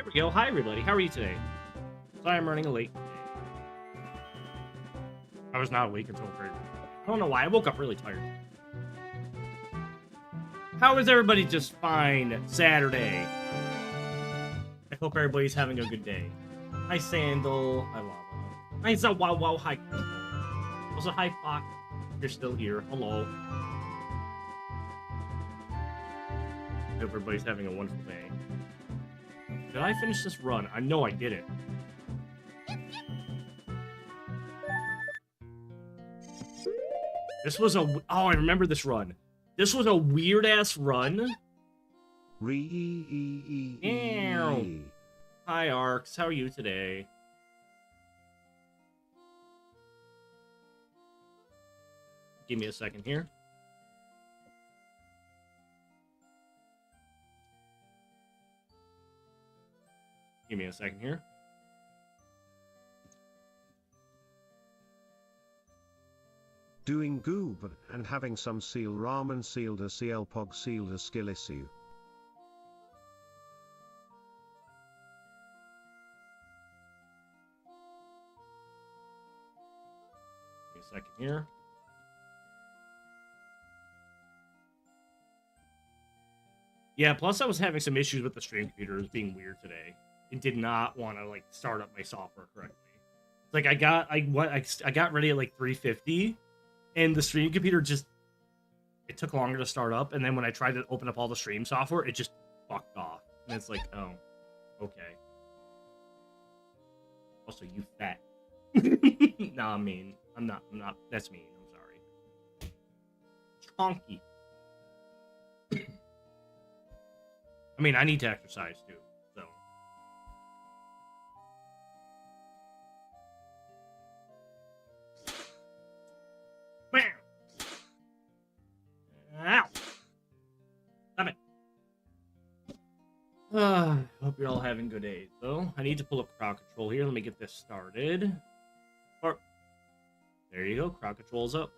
There we go. Hi, everybody. How are you today? Sorry I'm running late. I was not awake until very. I don't know why. I woke up really tired. How is everybody? Just fine. Saturday. I hope everybody's having a good day. Hi, Sandal. Hi, Lava. Hi, Wow Wow. Hi. Also, hi, Fox. You're still here. Hello. I hope everybody's having a wonderful day. Did I finish this run? I know I did it. This was a... Oh, I remember this run. This was a weird-ass run. Hi, Arx. How are you today? Give me a second here. Give me a second here. Doing goob and having some seal ramen sealed a CL pog sealed a skill issue. Give me a second here. Yeah, plus I was having some issues with the stream computer. It was being weird today. It did not want to like start up my software correctly. Like I got ready at like 3:50, and the stream computer just it took longer to start up. And then when I tried to open up all the stream software, it just fucked off. And it's like, oh, okay. Also, you fat. No, I mean, I'm not. That's mean. I'm sorry. Chonky. I mean, I need to exercise too. So. Ow! Stop it. Hope you're all having good days, though. I need to pull up crowd control here. Let me get this started. Or, there you go. Crowd control's up.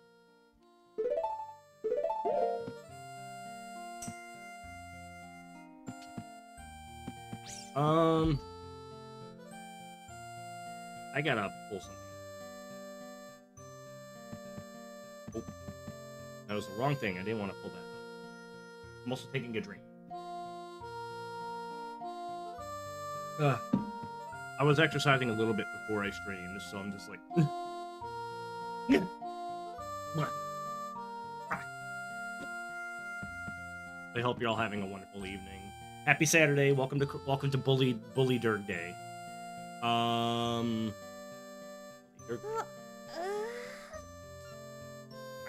I gotta pull something. Oh, that was the wrong thing. I didn't want to pull that. I'm also taking a drink. I was exercising a little bit before I streamed, so I'm just like... I hope you're all having a wonderful evening. Happy Saturday. Welcome to Bully Dirt Day. Dirt.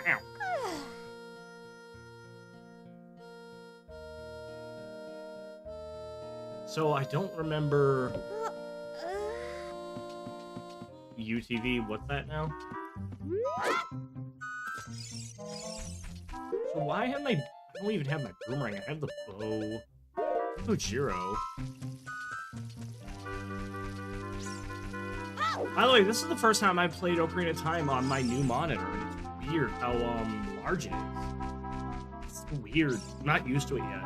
Ow. So I don't remember UTV. What's that now? So why have I don't even have my boomerang. I have the bow. Kojiro. By the way, this is the first time I played Ocarina of Time on my new monitor, and it's weird how large it is. It's weird. I'm not used to it yet.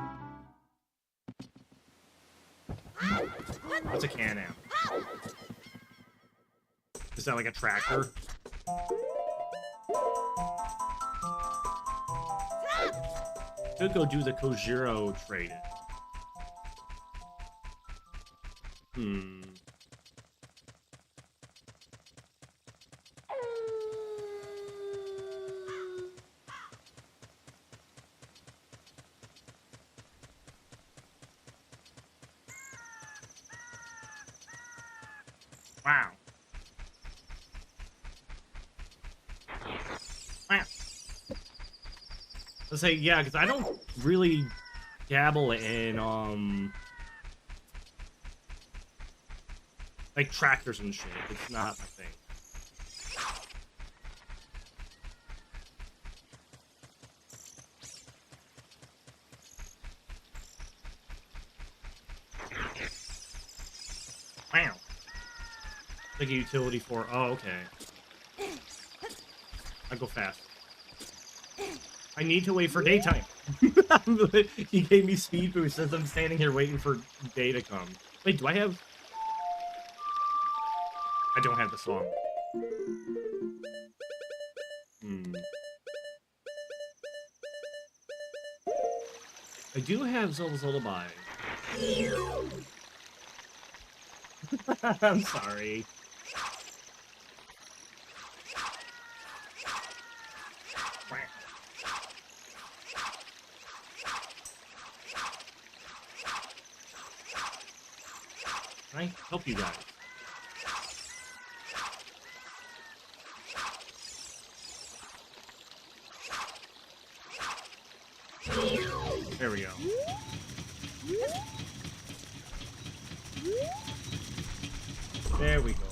What's a Can-Am? Is that like a tractor? Could go do the Kojiro trade. Wow. Wow. Let's say, yeah, because I don't really dabble in, like tractors and shit. It's not my thing. Wow. Like a utility for... Oh, okay. I go fast. I need to wait for daytime. He gave me speed boost as I'm standing here waiting for day to come. Wait, do I have... I don't have the song. I do have Zelda's Lullaby. I'm sorry. Can I help you guys? There we go. There we go.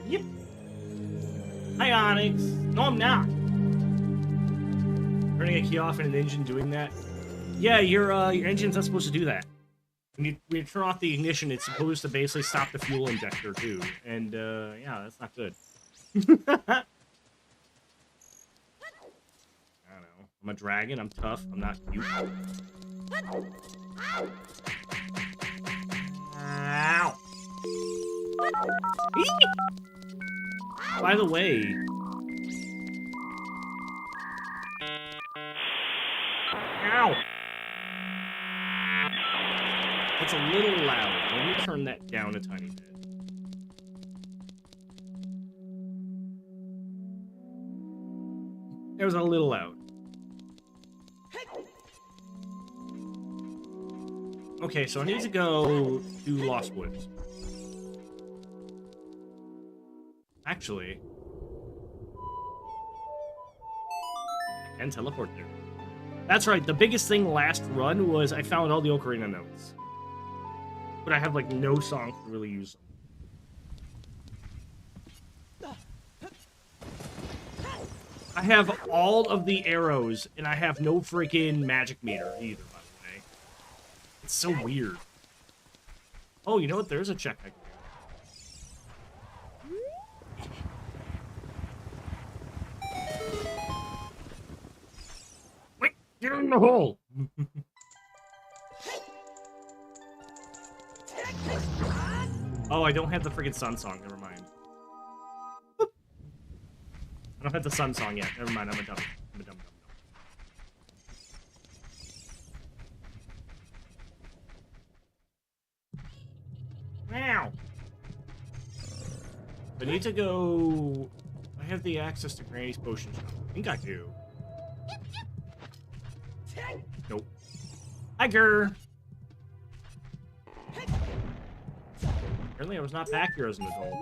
Yep. Hi, Onyx. No, I'm not. Turning a key off in an engine doing that? Yeah, your engine's not supposed to do that. When you turn off the ignition, it's supposed to basically stop the fuel injector, too. And, yeah, that's not good. I don't know. I'm a dragon, I'm tough, I'm not cute. Ow! By the way... Ow! It's a little loud. Let me turn that down a tiny bit. It was a little loud. Okay, so I need to go to Lost Woods. Actually, I can teleport there. That's right, the biggest thing last run was I found all the Ocarina notes. But I have, like, no songs to really use them. I have all of the arrows, and I have no freaking magic meter either, by the way. It's so weird. Oh, you know what? There's a check I can do. Wait! Get in the hole! Oh, I don't have the freaking Sun Song. Never mind. Boop. I don't have the Sun Song yet. Never mind. I'm a dummy. I'm a dumb. Wow. I need to go... I have the access to Granny's potion shop. I think I do. Nope. Tiger! Apparently I was not back here as an adult.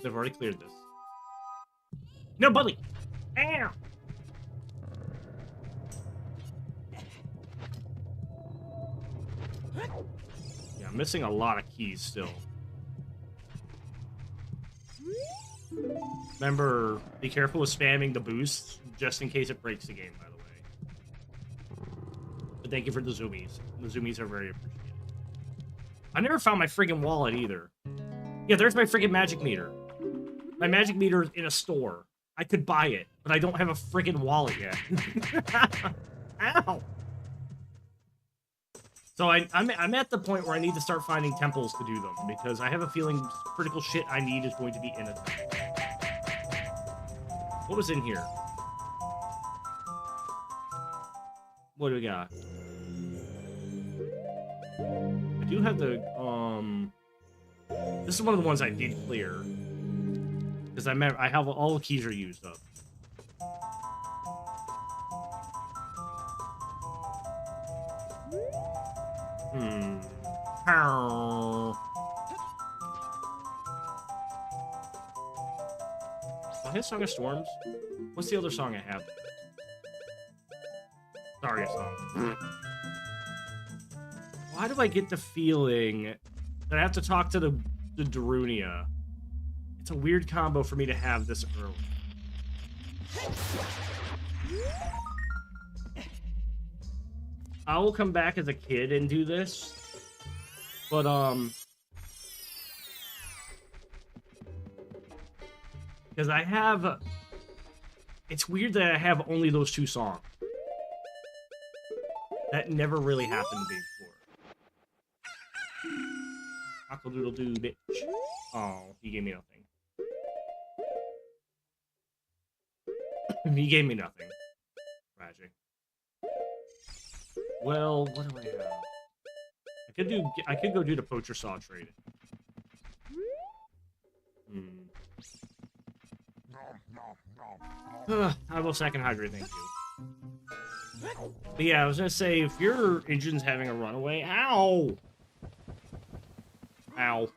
They've already cleared this. No, buddy! Ow! Yeah, I'm missing a lot of keys still. Remember, be careful with spamming the boost, just in case it breaks the game, by the way. But thank you for the zoomies. The zoomies are very appreciated. I never found my friggin' wallet either. Yeah, there's my friggin' magic meter. My magic meter is in a store. I could buy it, but I don't have a friggin' wallet yet. Ow! So I'm at the point where I need to start finding temples to do them, because I have a feeling critical shit I need is going to be in a temple. What was in here? What do we got? I do have the, this is one of the ones I did clear. Because I have all the keys are used up. I have Song of Storms. What's the other song I have? Sorry, song. Why do I get the feeling that I have to talk to the Darunia? It's a weird combo for me to have this early. I will come back as a kid and do this. But, because I have... It's weird that I have only those 2 songs. That never really happened to me before. Cockle-doodle-doo, bitch. Oh, he gave me nothing. He gave me nothing. Tragic. Well, what do I have? I could go do the poacher saw trade. I will second hydrate, thank you. But yeah, I was gonna say, if your engine's having a runaway, ow! Ow.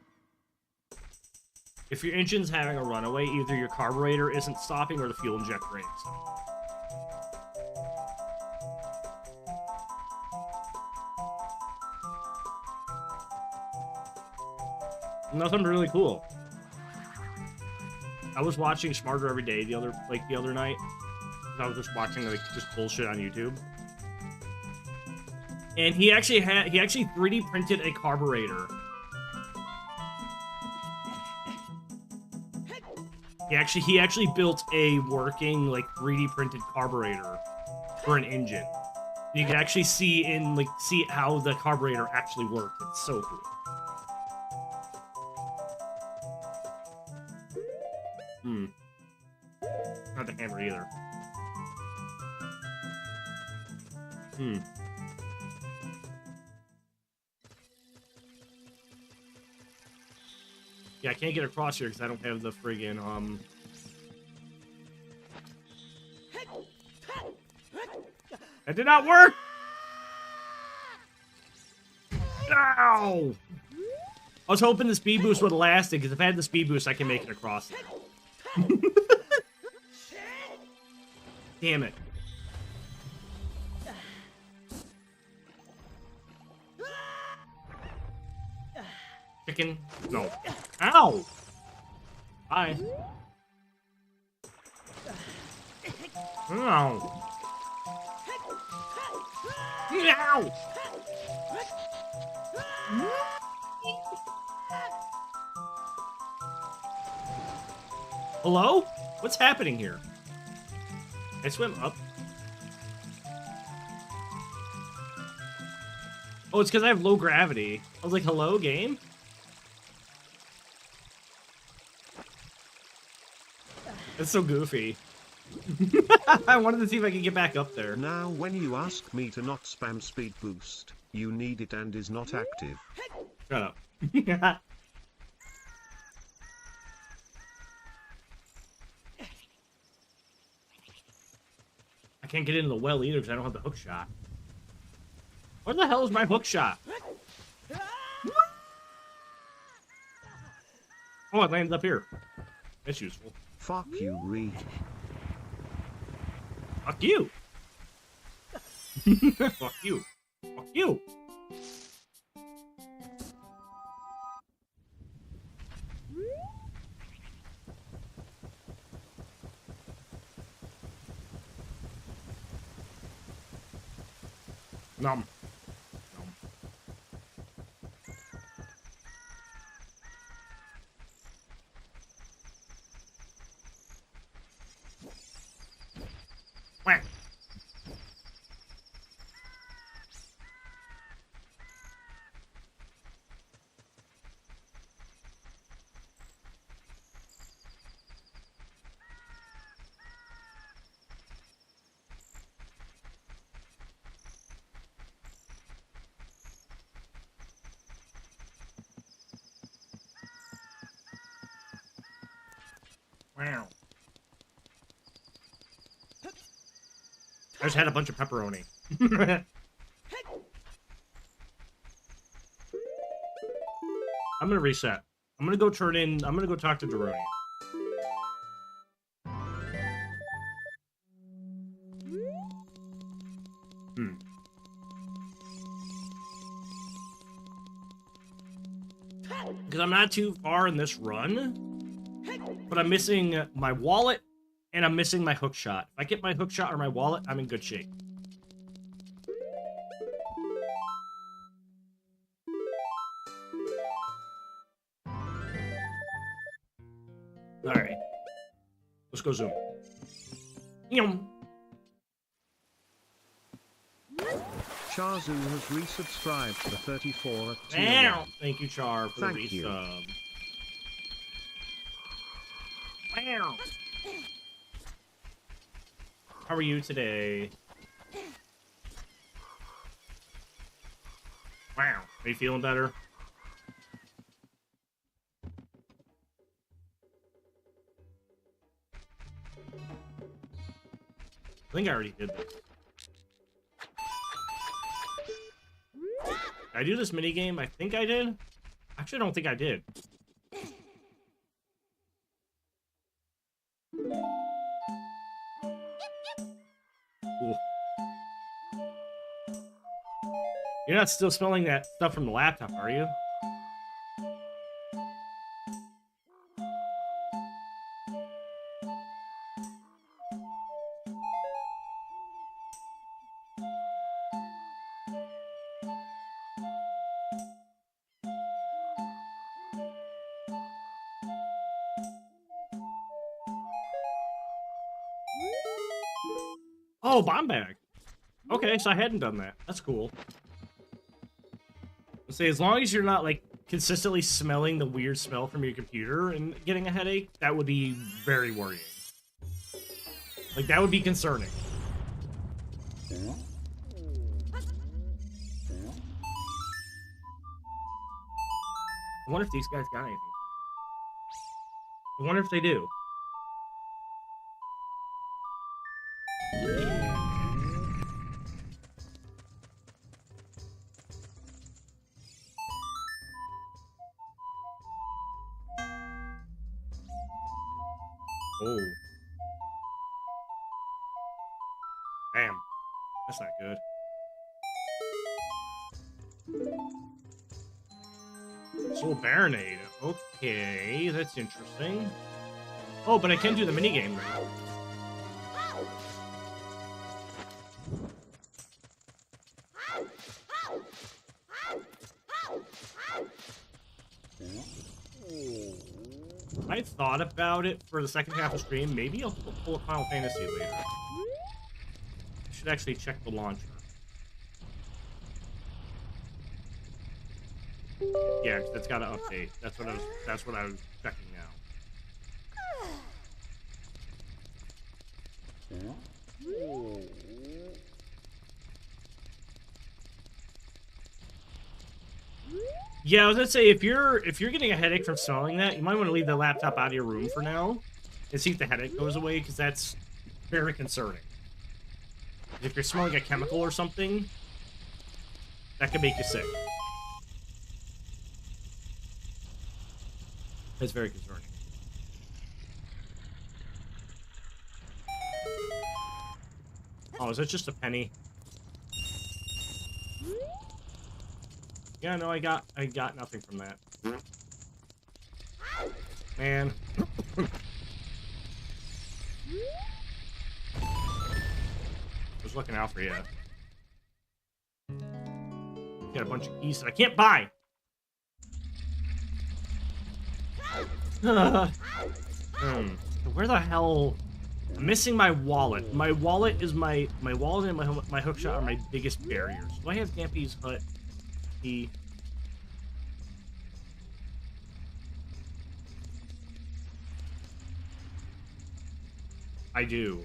If your engine's having a runaway, either your carburetor isn't stopping or the fuel injector ain't stopping. Nothing really cool. I was watching Smarter Every Day the other night. I was just watching just bullshit on YouTube. And he actually 3D printed a carburetor. He actually built a working 3D printed carburetor for an engine. You can actually see how the carburetor actually worked. It's so cool. Not the hammer either. Yeah, I can't get across here because I don't have the friggin', That did not work! Ow! I was hoping the speed boost would have lasted, because if I had the speed boost, I can make it across there. Damn it. Chicken? No. Ow! Bye. Ow! Ow! Hello? What's happening here? I swim up. Oh, it's because I have low gravity. I was like, hello, game? That's so goofy. I wanted to see if I could get back up there. Now when you ask me to not spam speed boost, you need it and is not active. Shut up. I can't get into the well either because I don't have the hook shot. Where the hell is my hook shot? Oh, it landed up here. That's useful. Fuck you, Reed. Fuck you. Fuck you. Fuck you. Nom. Nom. Whack. Wow. I just had a bunch of pepperoni. I'm gonna reset. I'm gonna go talk to Doroni. Because I'm not too far in this run, but I'm missing my wallet and I'm missing my hook shot. If I get my hook shot or my wallet, I'm in good shape. Let's go zoom. Yum. Charzu has resubscribed for 34 at tier Ow. 1. Thank you, Char, for the Thank you. resub. Wow. How are you today? Wow. Are you feeling better? I think I already did this. Did I do this minigame? I think I did. Actually, I don't think I did. Ooh. You're not still smelling that stuff from the laptop, are you? Oh, bomb bag. Okay, so I hadn't done that. That's cool. Let's say as long as you're not like consistently smelling the weird smell from your computer and getting a headache, that would be very worrying. Like that would be concerning. I wonder if these guys got anything. I wonder if they do. Oh. Damn. That's not good. Soul Baronade. Okay, that's interesting. Oh, but I can do the minigame now. I thought about it for the second half of stream. Maybe I'll pull up Final Fantasy later. I should actually check the launcher. Yeah, because it's got to update. That's what I was checking now. Yeah, I was gonna say if you're getting a headache from smelling that, you might want to leave the laptop out of your room for now and see if the headache goes away, because that's very concerning. If you're smelling a chemical or something, that could make you sick. That's very concerning. Oh, is that just a penny? Yeah, no, I got nothing from that. Man. I was looking out for you. Got a bunch of keys that I can't buy. Where the hell? I'm missing my wallet. My wallet is my wallet and my hookshot are my biggest barriers. Do I have Dampy's hut key? I do.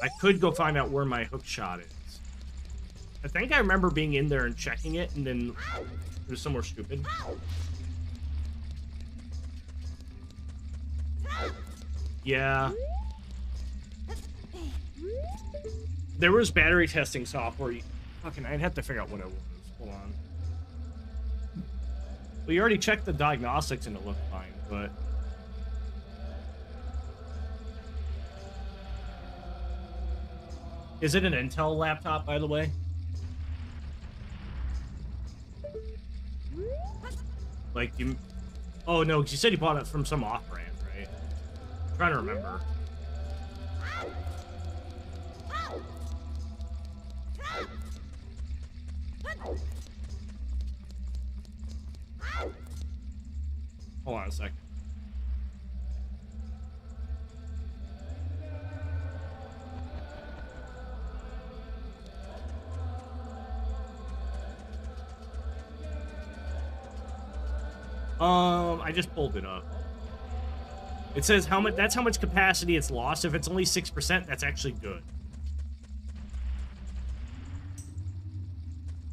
I could go find out where my hookshot is. I think I remember being in there and checking it, and then it was somewhere stupid. Yeah. There was battery testing software. Fucking, I'd have to figure out what it was. Hold on. Well, you already checked the diagnostics and it looked fine, but... Is it an Intel laptop, by the way? Like, you... Oh, no, because you said you bought it from some off-brand, right? I'm trying to remember. Hold on a second. I just pulled it up. It says how much. That's how much capacity it's lost. If it's only 6%, that's actually good.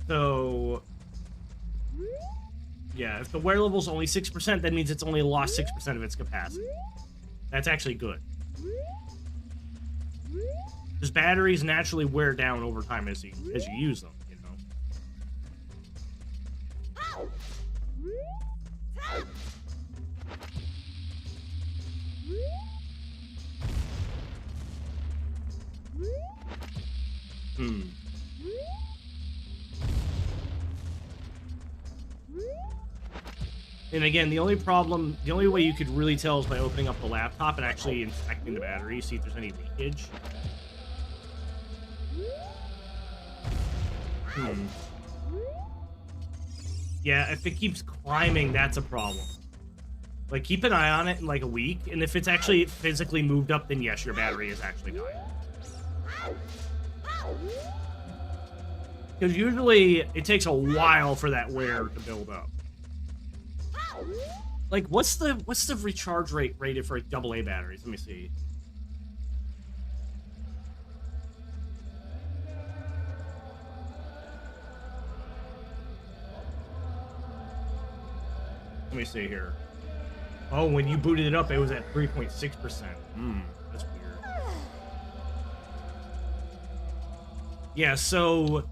So, yeah, if the wear level's only 6%, that means it's only lost 6% of its capacity. That's actually good. Because batteries naturally wear down over time as you use them, you know? And again, the only way you could really tell is by opening up the laptop and actually inspecting the battery, see if there's any leakage. Yeah, if it keeps climbing, that's a problem. Like, keep an eye on it in like a week, and if it's actually physically moved up, then yes, your battery is actually dying. Because usually it takes a while for that wear to build up. Like, what's the recharge rate rated for like AA batteries? Let me see. Let me see here. Oh, when you booted it up, it was at 3.6%. That's weird. Yeah, so,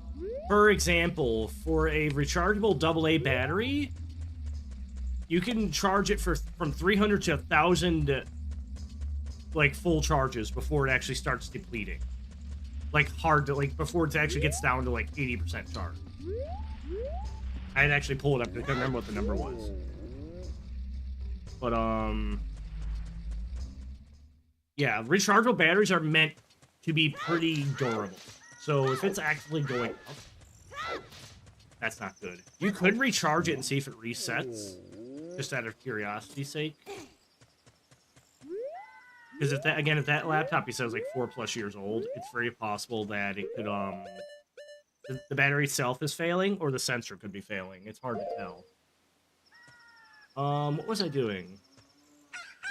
for example, for a rechargeable AA battery, you can charge it from 300 to 1,000, like, full charges before it actually starts depleting. Like, before it actually gets down to, like, 80% charge. I'd actually pull it up because I can't remember what the number was. But, yeah, rechargeable batteries are meant to be pretty durable. So if it's actually going up, that's not good. You could recharge it and see if it resets, just out of curiosity's sake. Because if that laptop you said is like 4+ years old, it's very possible that it could, the battery itself is failing, or the sensor could be failing. It's hard to tell. What was I doing?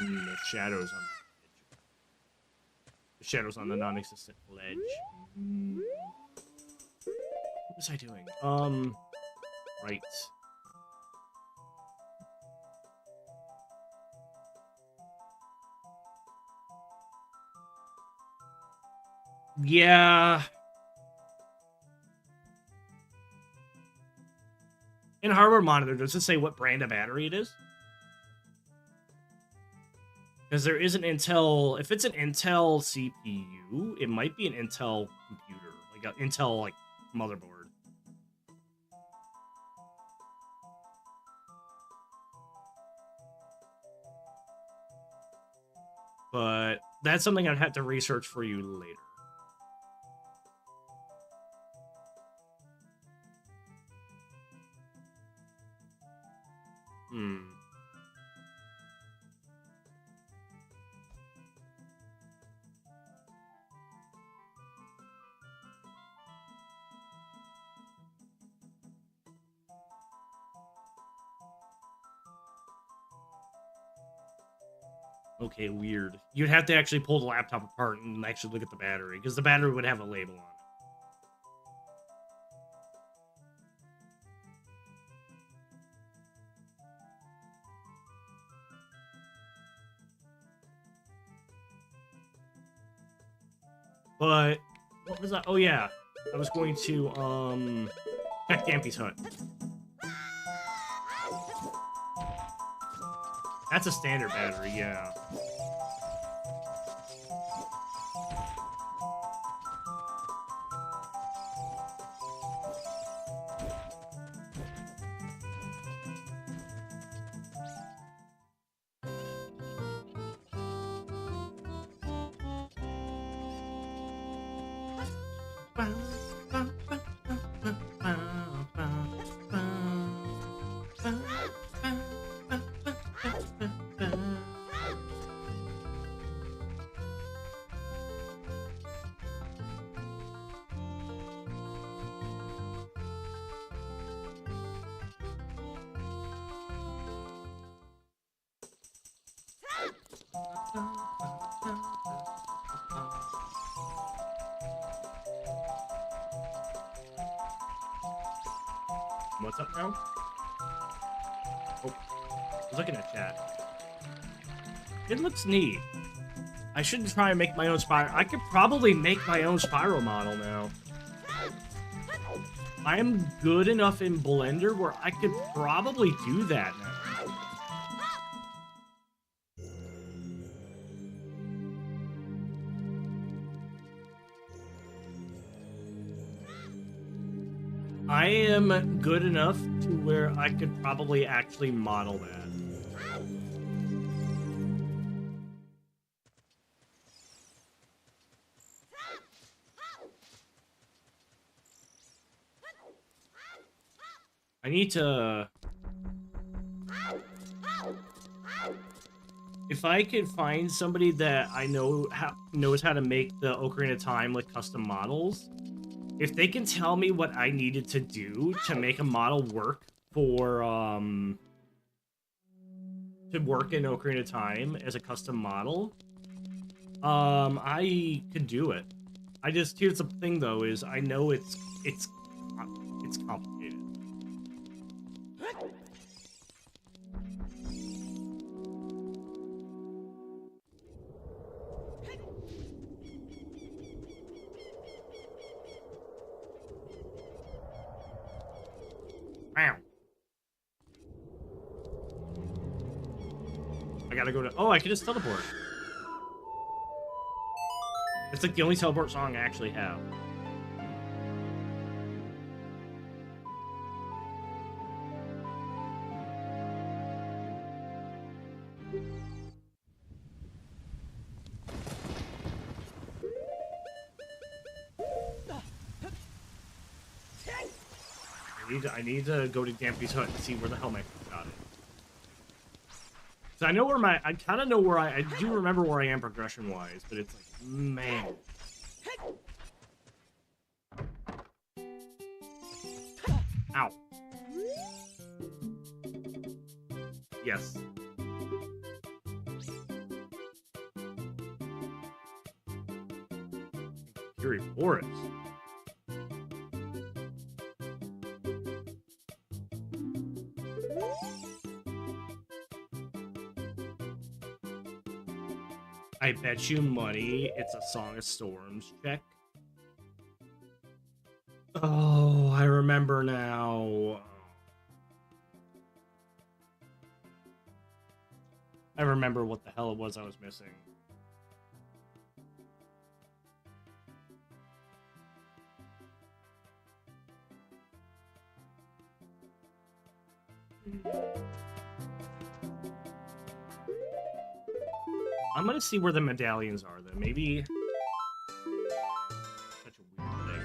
The shadows on the ledge. The shadows on the non-existent ledge. What was I doing? Right. Yeah. In hardware monitor, does it say what brand of battery it is? Because there is an Intel... If it's an Intel CPU, it might be an Intel computer. Like an Intel, like, motherboard. But that's something I'd have to research for you later. Okay, weird. You'd have to actually pull the laptop apart and actually look at the battery, because the battery would have a label on it. But, what was that? Oh yeah, I was going to, check Dampy's hut. That's a standard battery, yeah. What's up now? Oh, I was looking at chat. It looks neat. I should try and make my own spiral. I could probably make my own spiral model now. I am good enough in Blender where I could probably do that now. I am good enough to where I could probably actually model that. I need to... If I could find somebody that I know knows how to make the Ocarina of Time like custom models, if they can tell me what I needed to do to make a model work for to work in Ocarina of Time as a custom model, I could do it. Here's the thing though, is I know it's complicated. Wow. I gotta go to... Oh, I can just teleport. It's like the only teleport song I actually have. I need to go to Dampy's hut and see where the hell my food got it. So I know where I kind of know where I do remember where I am progression-wise, but it's like, man. Ow. Yes. Fury Forest. I bet you money it's a Song of Storms check. Oh, I remember now. I remember what the hell it was I was missing. I'm gonna see where the medallions are, then. Maybe... Such a weird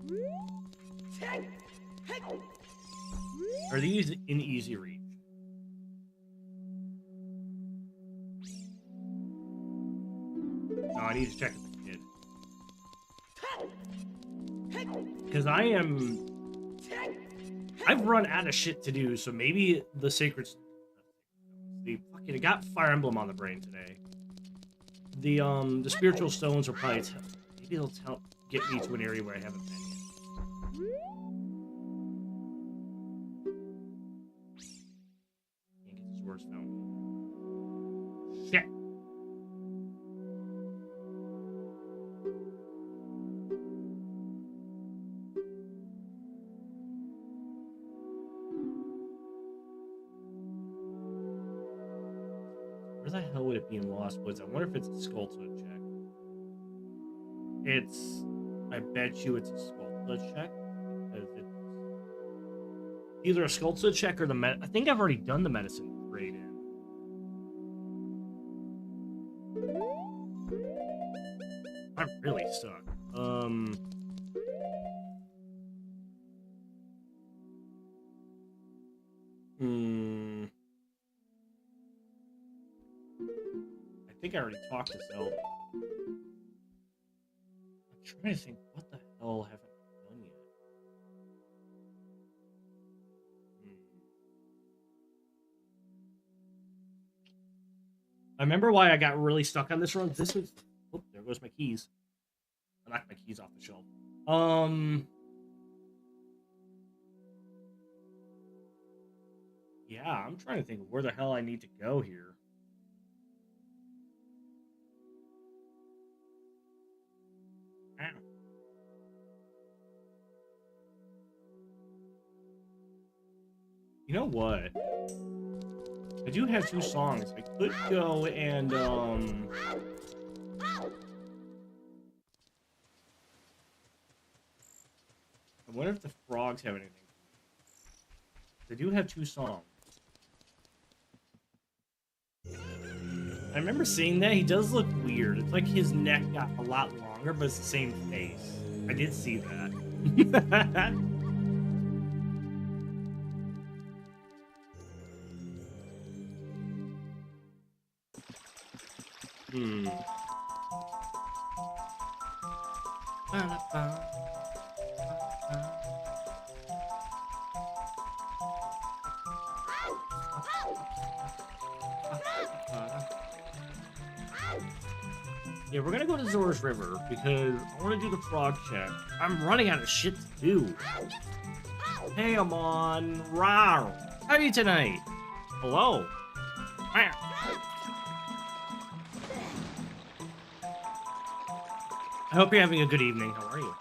thing. Are these in easy reach? No, I need to check with the kid. Because I've run out of shit to do, so maybe the sacred... I got Fire Emblem on the brain today. The spiritual stones will probably maybe they'll get me to an area where I haven't been yet. Can't get the swords found. Shit. Where the hell would it be in Lost Woods? I wonder if it's a Skulltooth check. I bet you it's a Skulltooth check. Because it's either a Skulltooth check or I think I've already done the medicine trade in. I'm really stuck. I think I already talked to Zelda. I'm trying to think, what the hell haven't I done yet? I remember why I got really stuck on this run. This was... Oh, there goes my keys. I knocked my keys off the shelf. Yeah, I'm trying to think of where the hell I need to go here. Ow. You know what? I do have 2 songs. I could go and, I wonder if the frogs have anything. They do have 2 songs. I remember seeing that. He does look weird. It's like his neck got a lot longer, but it's the same face. I did see that. Hmm. Yeah, we're gonna go to Zora's River because I want to do the frog check. I'm running out of shit to do. Hey, Amon. Rawr. How are you tonight? Hello. I hope you're having a good evening. How are you?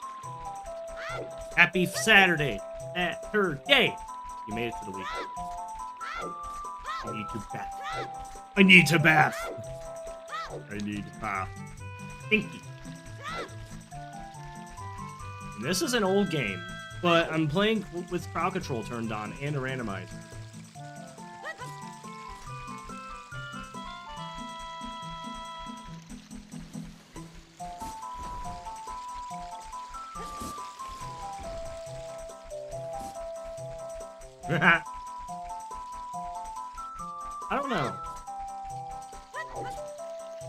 Happy Saturday. Saturday. You made it to the week. I need to bath. I need to bath. I need to bath. Stinky. And this is an old game, but I'm playing with crowd control turned on and a randomizer. I don't know.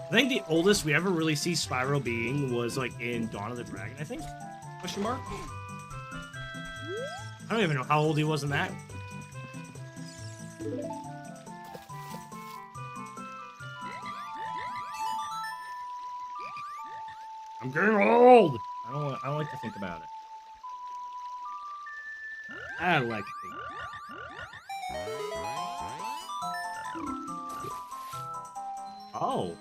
I think the oldest we ever really see Spyro being was like in Dawn of the Dragon, I think? Question mark? I don't even know how old he was in that. I'm getting old! I don't like to think about it. I don't like to think about it. Oh.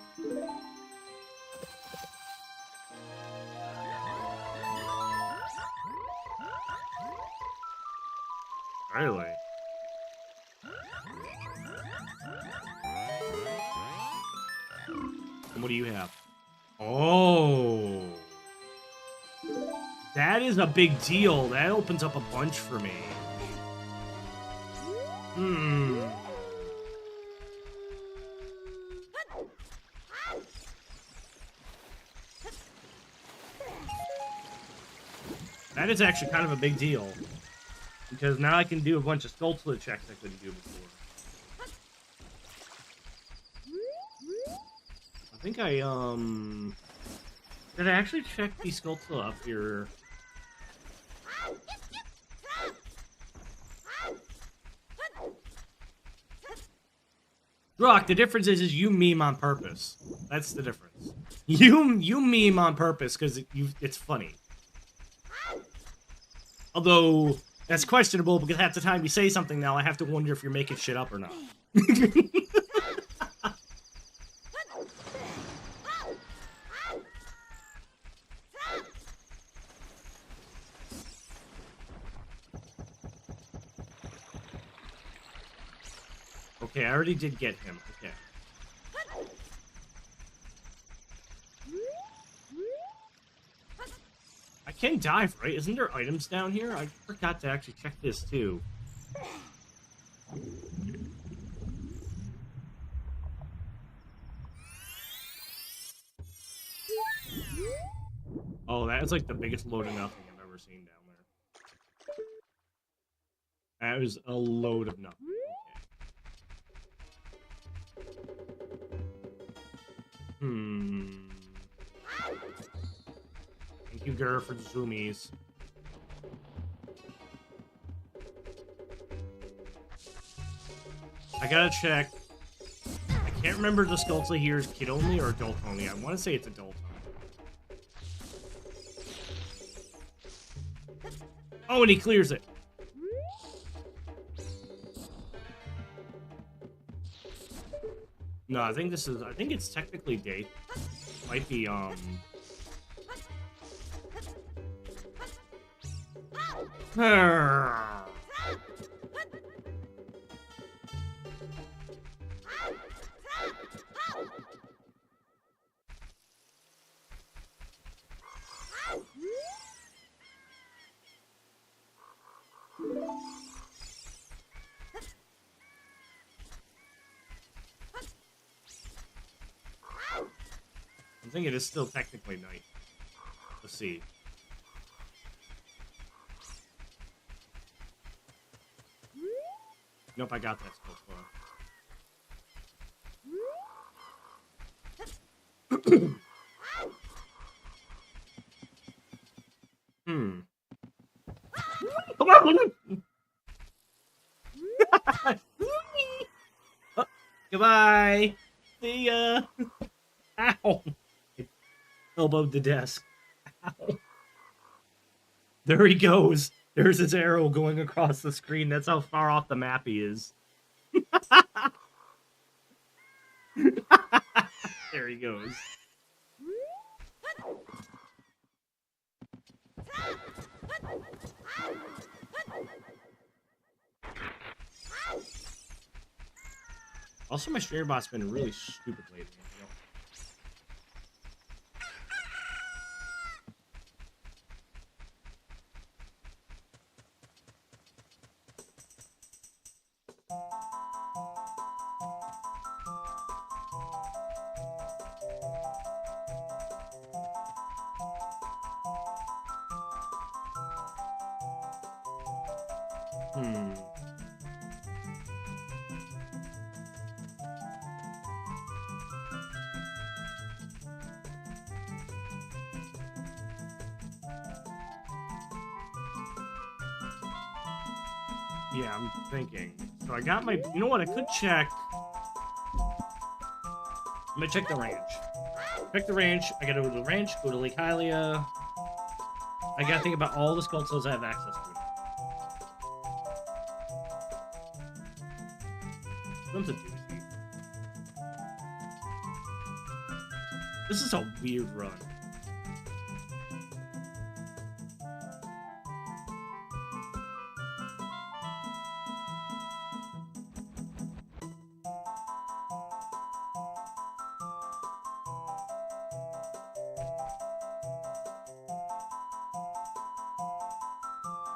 Really? And what do you have? Oh. That is a big deal. That opens up a bunch for me. Hmm. That is actually kind of a big deal. Because now I can do a bunch of Skulltula checks I couldn't do before. I think I, did I actually check the Skulltula up here? Rock, the difference is you meme on purpose. That's the difference. You meme on purpose because it's funny. Although, that's questionable because half the time you say something now, I have to wonder if you're making shit up or not. Okay, I already did get him. Okay. I can dive, right? Isn't there items down here? I forgot to actually check this, too. Oh, that is like the biggest load of nothing I've ever seen down there. That was a load of nothing. Okay. Thank you, Gur, for the zoomies. I gotta check. I can't remember the Skulltula here is kid only or adult only. I want to say it's adult only. Oh, and he clears it. No, I think this is. I think it's technically day. Might be I think it is still technically night. Let's see. Nope, I got that still far. Oh, goodbye. See ya. Ow. I elbowed the desk. Ow. There he goes. There's his arrow going across the screen. That's how far off the map he is. There he goes. Also, my streamer bot's been really stupid lately. Yeah, I'm thinking. So I got my... You know what? I could check... I'm gonna check the ranch. Check the ranch. I gotta go to the ranch, go to Lake Hylia. I gotta think about all the sculptures I have access to. That's a doozy. This is a weird run.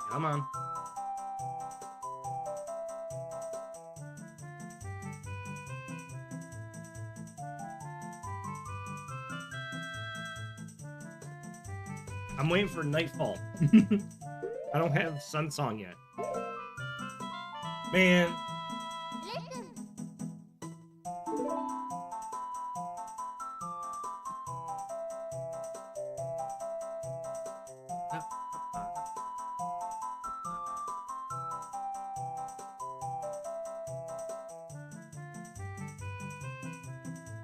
Come on. I'm waiting for nightfall. I don't have Sun Song yet. Man.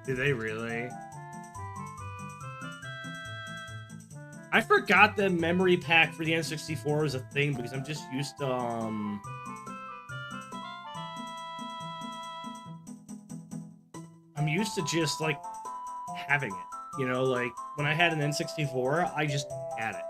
Did they really? I forgot the memory pack for the N64 was a thing because I'm just used to I'm used to just like having it. You know, like when I had an N64, I just had it.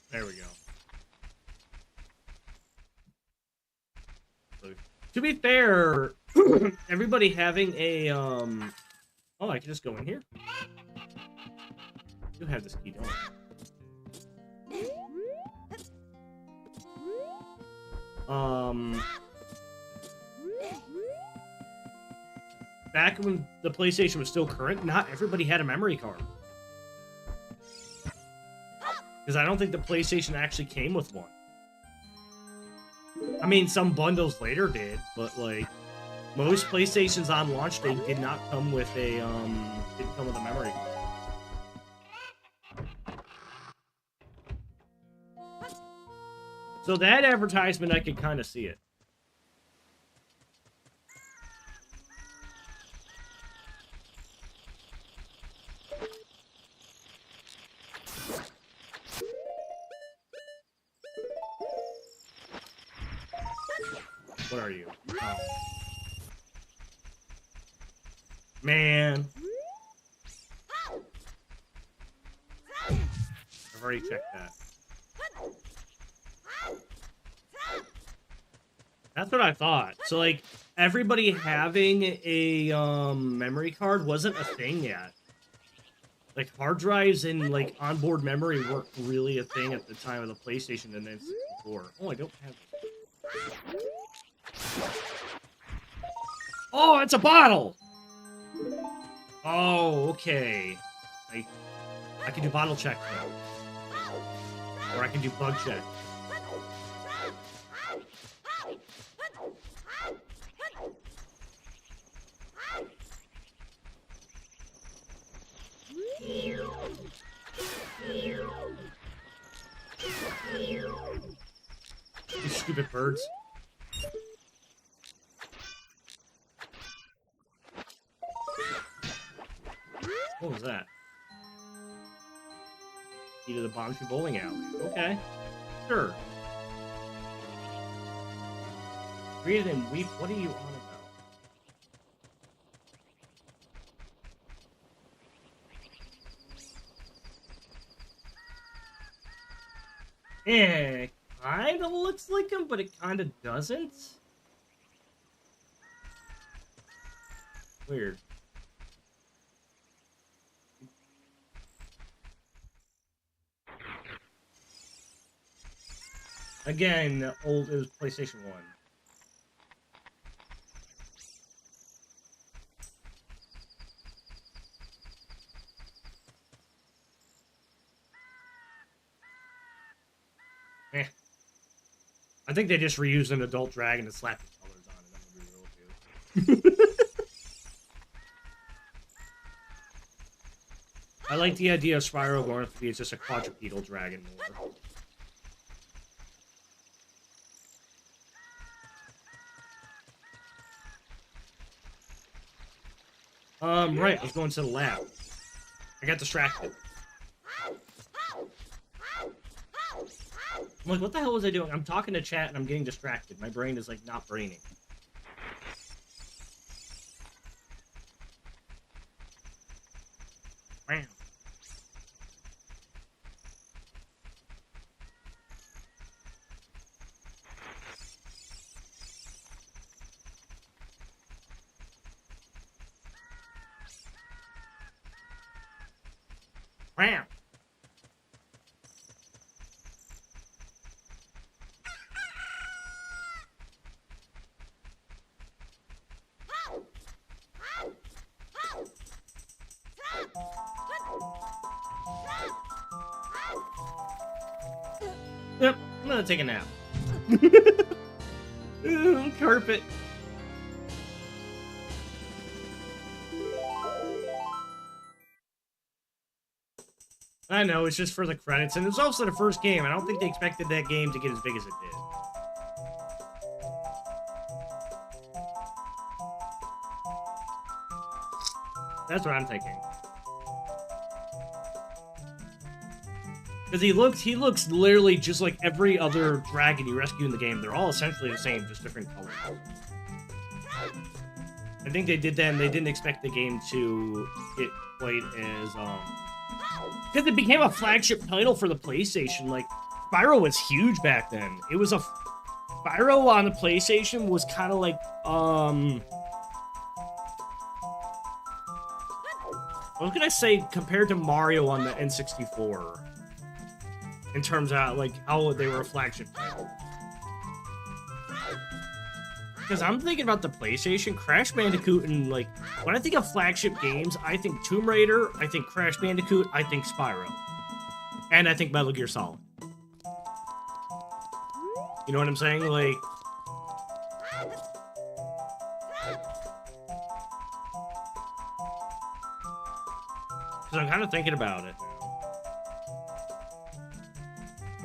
There we go. So, to be fair, everybody having a oh, I can just go in here. You have this key, don't I? Back when the PlayStation was still current, not everybody had a memory card. Because I don't think the PlayStation actually came with one. I mean, some bundles later did, but like, Most PlayStations on launch day did not come with a didn't come with a memory card. So that advertisement, I could kind of see it. What are you? Oh. Man. I've already checked that. That's what I thought. So, like, everybody having a memory card wasn't a thing yet. Like, hard drives and, like, onboard memory weren't really a thing at the time of the PlayStation and then 64. Oh, I don't have it. Oh, it's a bottle! Oh, okay. I can do bottle check though. Or I can do bug check. You stupid birds. What was that? Key to the Bombshoe Bowling Alley. Okay. Sure. Breathe and weep. What are you on about? It kind of looks like him, but it kind of doesn't. Weird. Again, it was PlayStation 1. I think they just reused an adult dragon and slapped the colors on it. I'm gonna be real with you. I like the idea of Spyro going to be just a quadrupedal dragon more. Right, I was going to the lab. I got distracted. I'm like, what the hell was I doing? I'm talking to chat and I'm getting distracted. My brain is, like, not braining. Wow. Wow. Yep, I'm gonna take a nap. Carpet. I know, it's just for the credits, and it was also the first game. I don't think they expected that game to get as big as it did. That's what I'm thinking. Because he looks literally just like every other dragon you rescue in the game. They're all essentially the same, just different colors. I think they did that, and they didn't expect the game to get quite as, because it became a flagship title for the PlayStation. Like, Spyro was huge back then. It was Spyro on the PlayStation was kind of like, what can I say compared to Mario on the N64? In terms of, like, how they were a flagship title. Because I'm thinking about the PlayStation, Crash Bandicoot, and, like, when I think of flagship games, I think Tomb Raider, I think Crash Bandicoot, I think Spyro. And I think Metal Gear Solid. You know what I'm saying? Like... Because I'm kind of thinking about it now.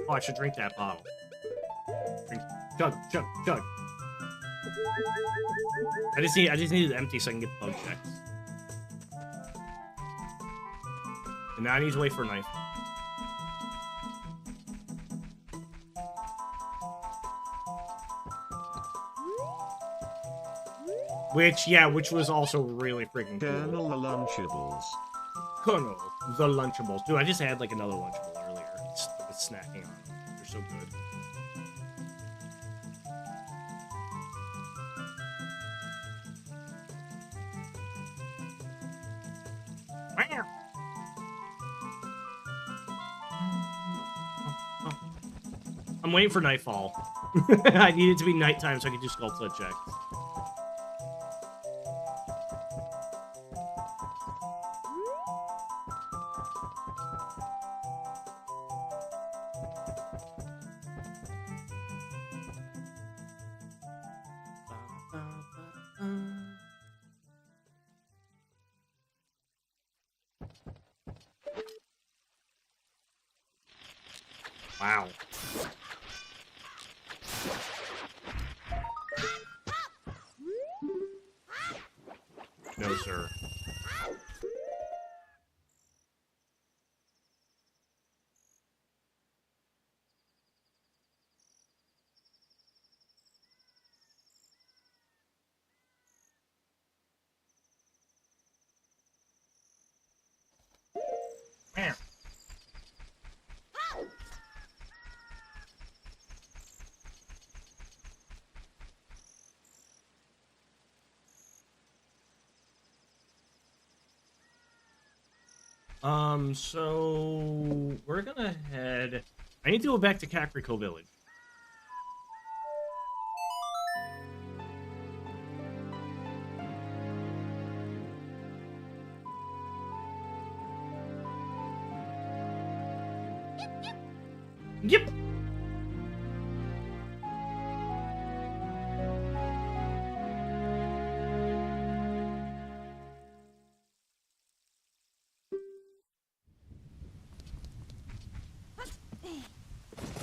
Oh, I should drink that bottle. Drink. Chug, chug, chug. I just need it empty so I can get the bug checks. And now I need to wait for a knife. Which was also really freaking cool. Colonel the Lunchables. Colonel the Lunchables. Dude, I just had like another Lunchable earlier. It's snacking on them. They're so good. I'm waiting for nightfall. I need it to be nighttime so I can do sculpt set checks. Wow. No, sir. Man. So we're gonna head. I need to go back to Kakariko Village. Yep.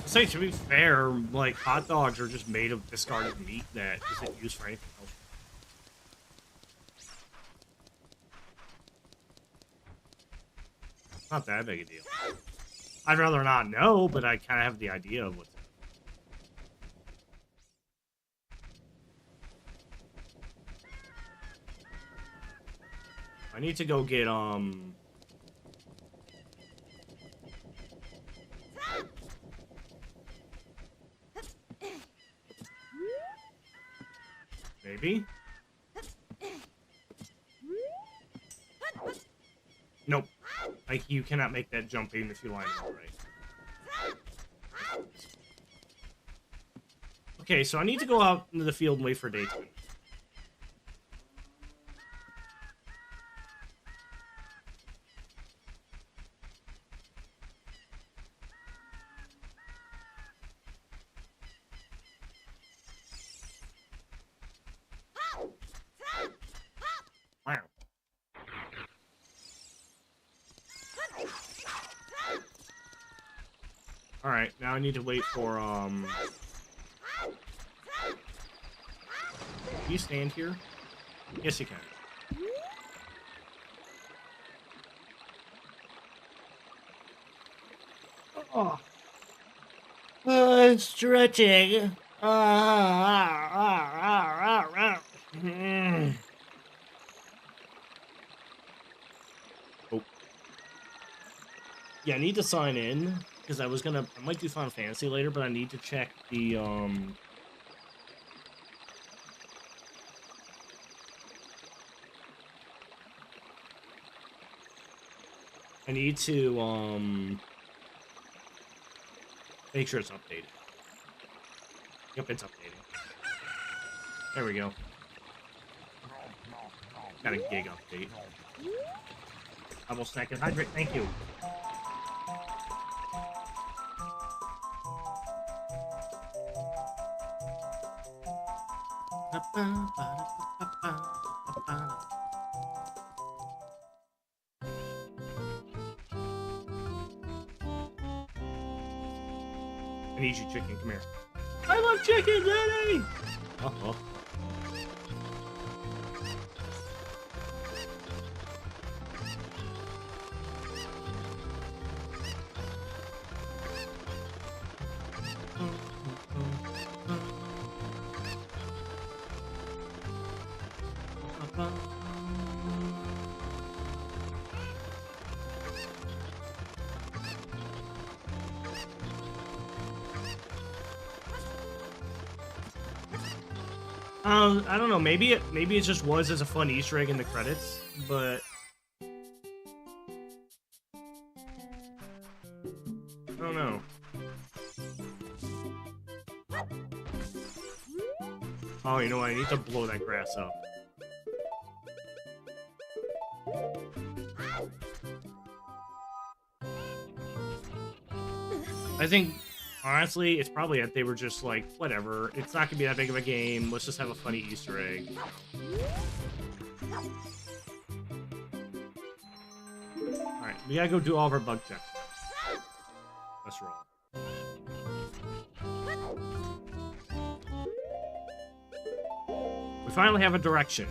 Say, to be fair, like, hot dogs are just made of discarded meat that isn't used for anything else. Not that big a deal. I'd rather not know, but I kind of have the idea of what's in it. I need to go get, maybe? Nope. Like, you cannot make that jump even if you line it up right. Okay, so I need to go out into the field and wait for daytime. Wow. Alright, now I need to wait for, Can you stand here? Yes, you can. Oh. Stretching. Oh. Yeah, I need to sign in because I might do Final Fantasy later, but I need to check the I need to make sure it's updated. Yep, it's updating. There we go. Got a gig update. Double snack and hydrate, thank you. I need you, chicken. Come here. I love chicken, Daddy! Uh-oh. I don't know. Maybe it just was as a fun Easter egg in the credits, but I don't know. Oh, you know what? I need to blow that grass up. I think, honestly, it's probably that they were just like, whatever, it's not gonna be that big of a game, let's just have a funny Easter egg. Alright, we gotta go do all of our bug checks. Let's roll. We finally have a direction.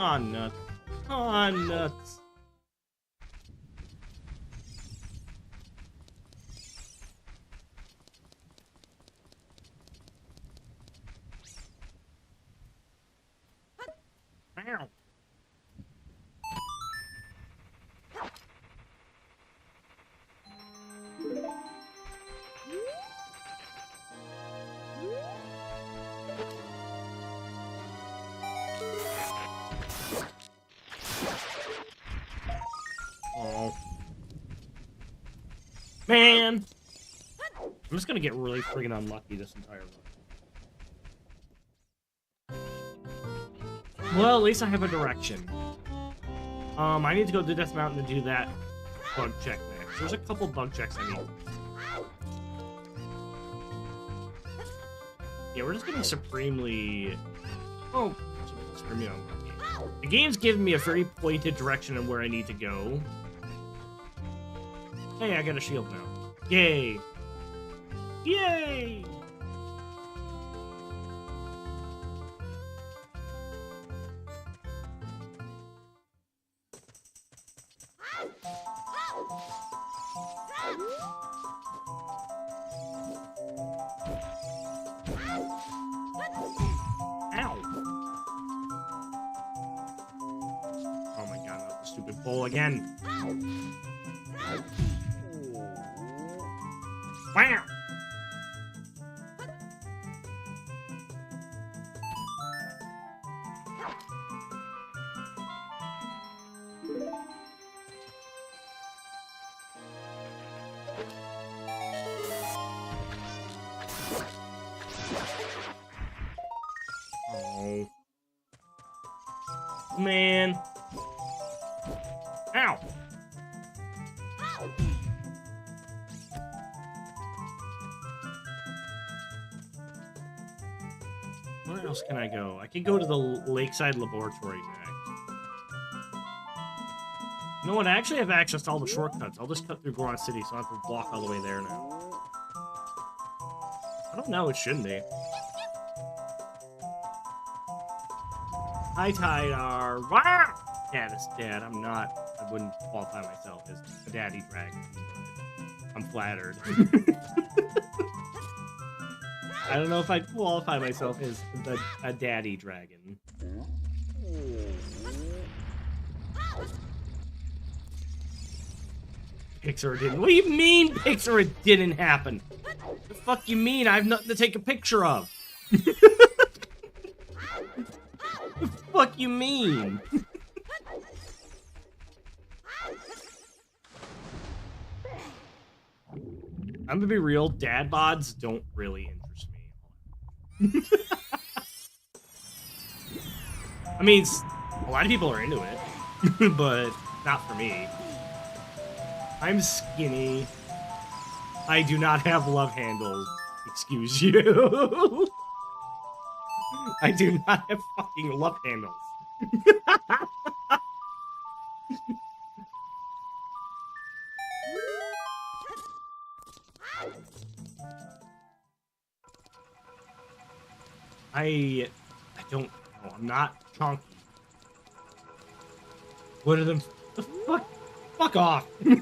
Aw, nuts. Aw, nuts. Ow. Oh. Man! I'm just gonna get really friggin' unlucky this entire run. Well, at least I have a direction. I need to go to Death Mountain to do that bug check next. There's a couple bug checks I need. Yeah, we're just getting supremely... Oh, supremely unlucky. The game's giving me a very pointed direction on where I need to go. Hey, I got a shield now. Yay! Yay! Ow! Oh my god, not the stupid bowl again. Wow! Oh. Man. Ow! Where else can I go? I can go to the Lakeside Laboratory next. You know what? I actually have access to all the shortcuts. I'll just cut through Goron City, so I don't have to walk all the way there now. I don't know. It shouldn't be. Hi, Tidar. Wow! Yeah, that's dad. I'm not. I wouldn't qualify myself as a daddy dragon. I'm flattered. I don't know if I'd qualify myself as a daddy dragon. Pixar didn't. What do you mean, Pixar? It didn't happen. The fuck you mean? I have nothing to take a picture of. The fuck you mean? I'm gonna be real. Dad bods don't really interest me. I mean, a lot of people are into it, but not for me. I'm skinny. I do not have love handles. Excuse you. I do not have fucking love handles. I don't know. I'm not chonky. What are them? The fuck? Fuck off. I'm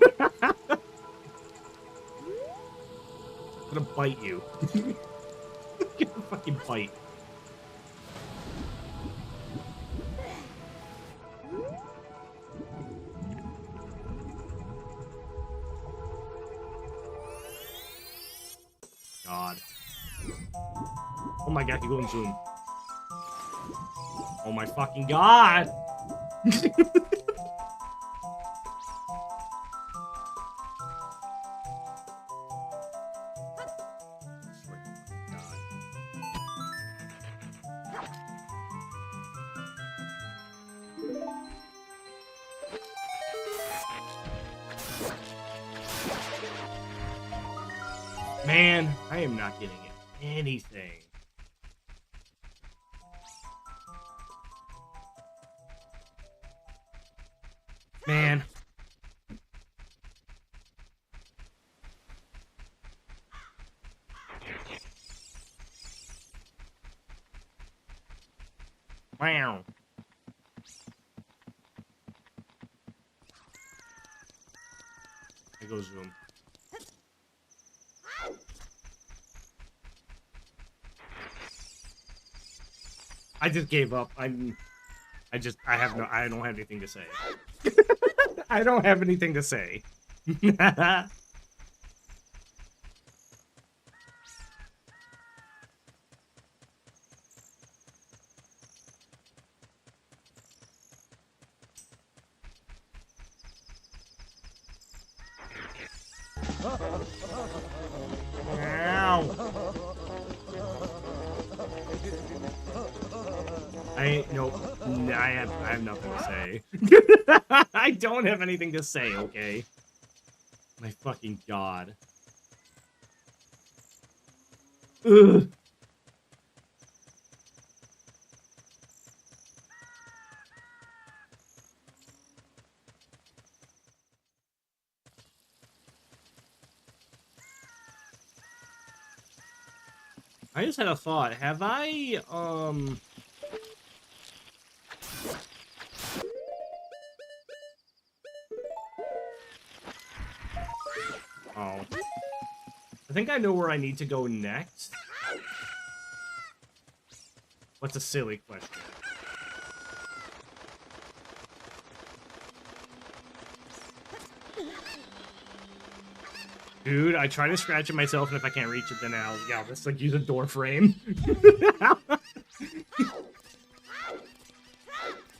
gonna bite you. I'm gonna fucking bite. God. Oh my god, you go and zoom. Oh my fucking god! Man, I am not getting anything. Man. Wow. I go zoom. I just gave up. I don't have anything to say. I don't have anything to say. I have nothing to say. I don't have anything to say, okay? My fucking god. Ugh. I just had a thought. Have I, Oh. I think I know where I need to go next. What's a silly question? Dude, I try to scratch it myself, and if I can't reach it, then I'll just like use a door frame.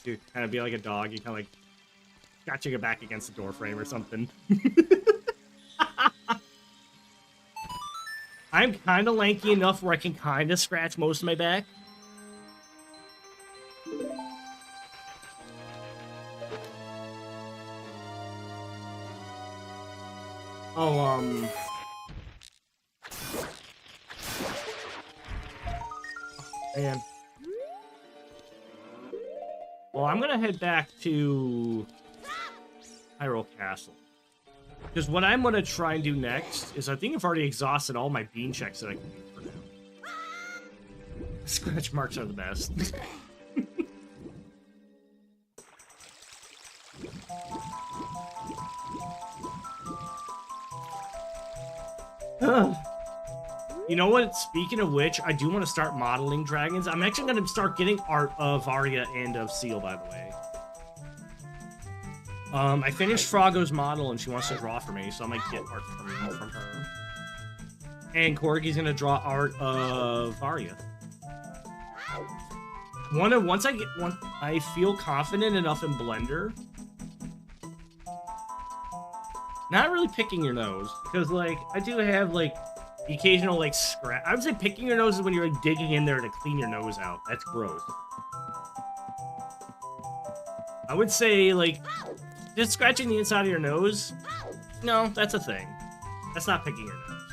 Dude, kind of be like a dog. You kind of like scratching it back against the door frame or something. I'm kind of lanky enough where I can kind of scratch most of my back. Oh, man. Well, I'm gonna head back to Hyrule Castle. Because what I'm gonna try and do next is I think I've already exhausted all my bean checks that I can do for now. Scratch marks are the best. You know what? Speaking of which, I do want to start modeling dragons. I'm actually going to start getting art of Arya and of Seal, by the way. I finished Froggo's model, and she wants to draw for me, so I might get art from her. And Corgi's going to draw art of Arya. Once I feel confident enough in Blender. Not really picking your nose, because, like, I do have, like, the occasional, like, scratch. I would say picking your nose is when you're, like, digging in there to clean your nose out. That's gross. I would say, like, just scratching the inside of your nose, no, that's a thing. That's not picking your nose.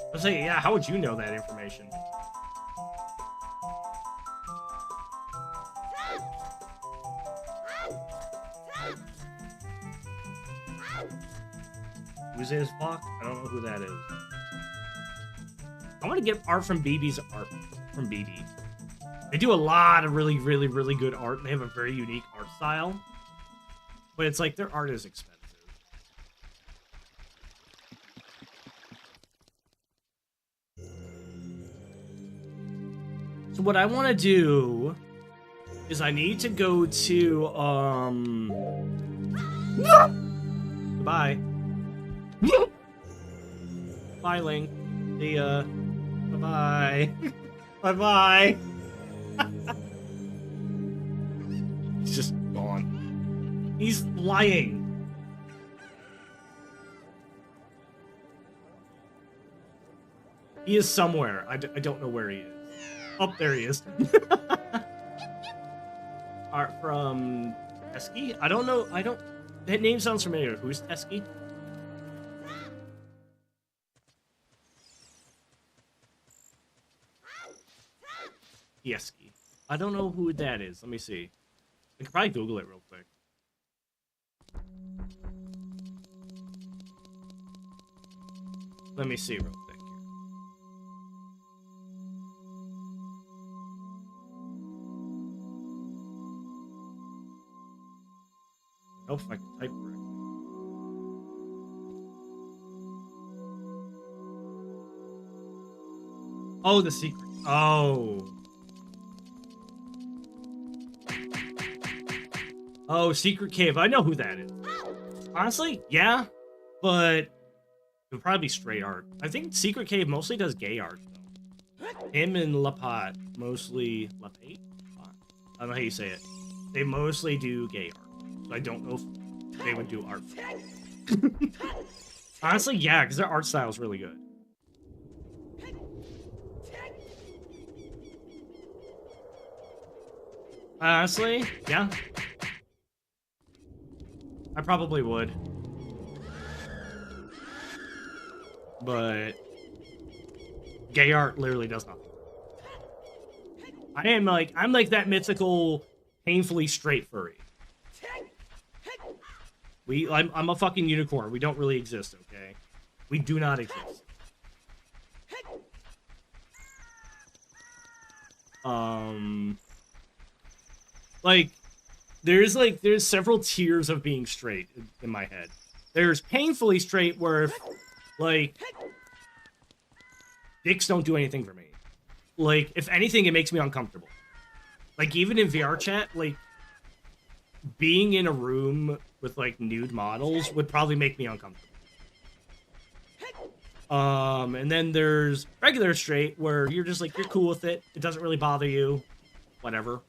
I was like, yeah, how would you know that information? Who's his fuck? I don't know who that is. I want to get art from BB's art from BB. They do a lot of really good art. And they have a very unique art style. But it's like their art is expensive. So what I want to do is I need to go to Goodbye. Bye, Link. See ya. Bye-bye. Bye-bye. He's just gone. He's lying. He is somewhere. I don't know where he is. Oh, there he is. Art from Tesky? I don't know. That name sounds familiar. Who's Tesky? Tesky. I don't know who that is. Let me see. I could probably Google it real quick. Let me see real quick here. I hope if I can type correctly. Oh, the secret. Oh. Oh, Secret Cave. I know who that is. Honestly, yeah, but it would probably be straight art. I think Secret Cave mostly does gay art, though. Him and Lapat mostly... Lapate? I don't know how you say it. They mostly do gay art. So I don't know if they would do art. Honestly, yeah, because their art style is really good. Honestly, yeah. I probably would. But gay art literally does nothing. I'm like that mythical, painfully straight furry. I'm a fucking unicorn. We don't really exist, okay? We do not exist. There's several tiers of being straight in my head. There's painfully straight where if, like, dicks don't do anything for me. Like, if anything, it makes me uncomfortable. Like, even in VR chat, like, being in a room with, like, nude models would probably make me uncomfortable. And then there's regular straight, where you're just, like, you're cool with it. It doesn't really bother you. Whatever.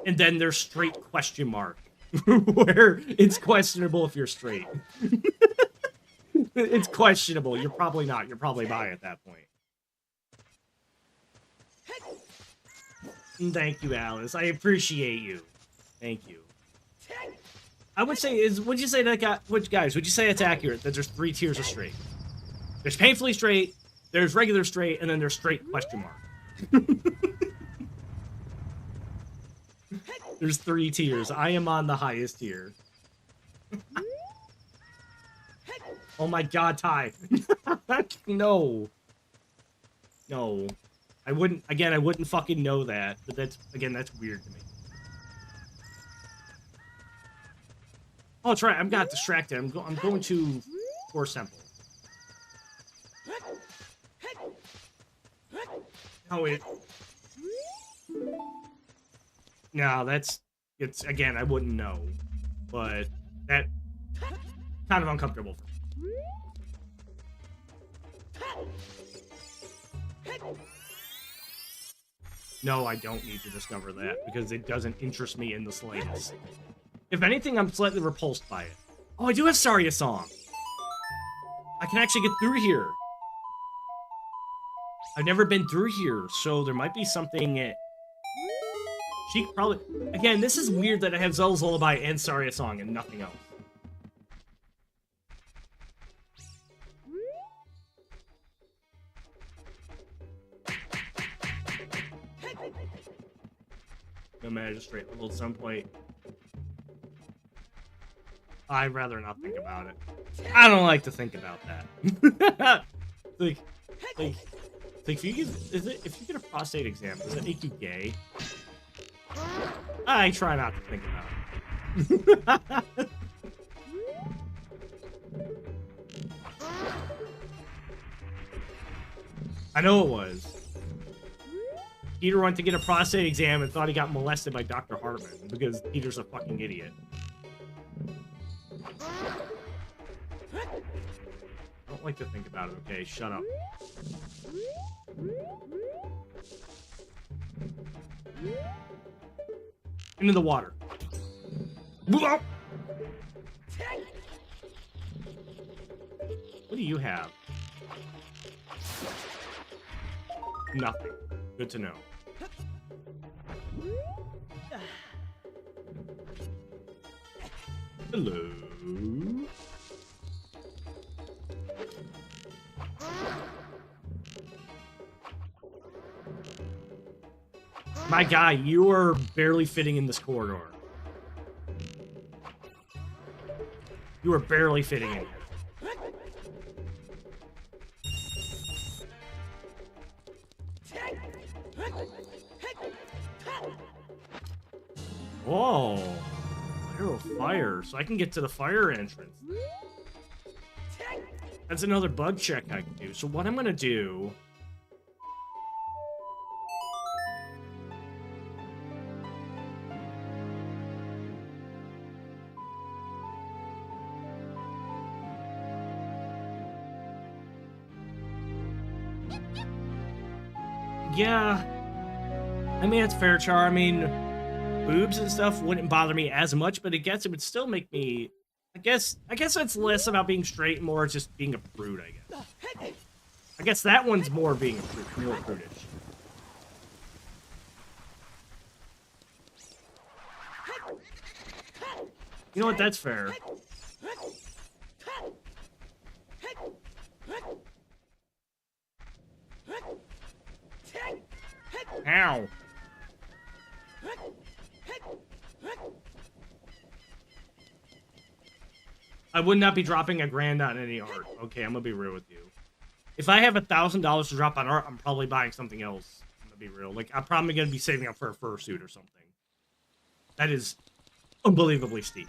And then there's straight question mark, where it's questionable if you're straight. It's questionable. You're probably not. You're probably bi at that point. Thank you, Alice. I appreciate you. Thank you. I would say, would you say that, guys, would you say it's accurate that there's 3 tiers of straight? There's painfully straight, there's regular straight, and then there's straight question mark. There's 3 tiers. I am on the highest tier. Oh my god, Ty. No. No. I wouldn't fucking know that. But that's weird to me. Oh, that's right. I got distracted. I'm going to Force Temple. Oh, wait. No, it's again, I wouldn't know, but that kind of uncomfortable for me. No, I don't need to discover that, because it doesn't interest me in the slightest. If anything, I'm slightly repulsed by it. Oh, I do have Saria Song. I can actually get through here. I've never been through here, so there might be something... She probably... Again, this is weird that I have Zelda's Lullaby and Saria Song and nothing else. No magistrate level at some point. I'd rather not think about it. I don't like to think about that. like, if you get a prostate exam, does it make you gay? I try not to think about it. I know it was. Peter went to get a prostate exam and thought he got molested by Dr. Hartman because Peter's a fucking idiot. I don't like to think about it, okay? Shut up. Into the water. What do you have? Nothing. Good to know. Hello. My guy, you are barely fitting in this corridor. You are barely fitting in. Whoa. Arrow of fire, so I can get to the fire entrance. That's another bug check I can do. So what I'm gonna do... Yeah. I mean, it's fair, Char. I mean, boobs and stuff wouldn't bother me as much, but I guess it would still make me... I guess it's less about being straight and more just being a prude, I guess. I guess that one's more being a prude, more prudish. You know what? That's fair. Ow. I would not be dropping $1,000 on any art. Okay, I'm gonna be real with you. If I have $1,000 to drop on art, I'm probably buying something else. I'm gonna be real. Like, I'm probably gonna be saving up for a fursuit or something. That is unbelievably steep.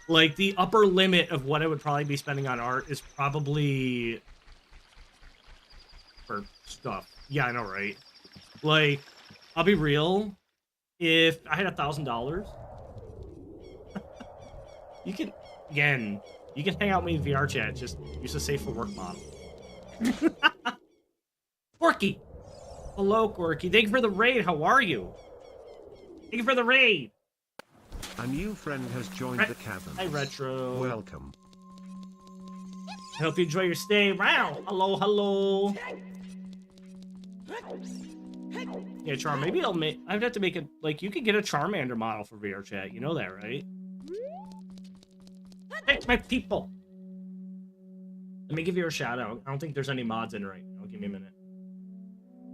Like, the upper limit of what I would probably be spending on art is probably... for stuff. Yeah, I know, right? Like, I'll be real. If I had $1,000... you can... Again, you can hang out with me in VR chat. Just use the safe for work model. Corky! Hello, Corky. Thank you for the raid. How are you? Thank you for the raid. A new friend has joined the cabin. Hi, Retro. Welcome. I hope you enjoy your stay. Wow. Hello, hello. Yeah, Charm. Maybe I'll make... I'd have to make it... Like, you could get a Charmander model for VR chat. You know that, right? Protect my people. Let me give you a shout out. I don't think there's any mods in right now. Give me a minute.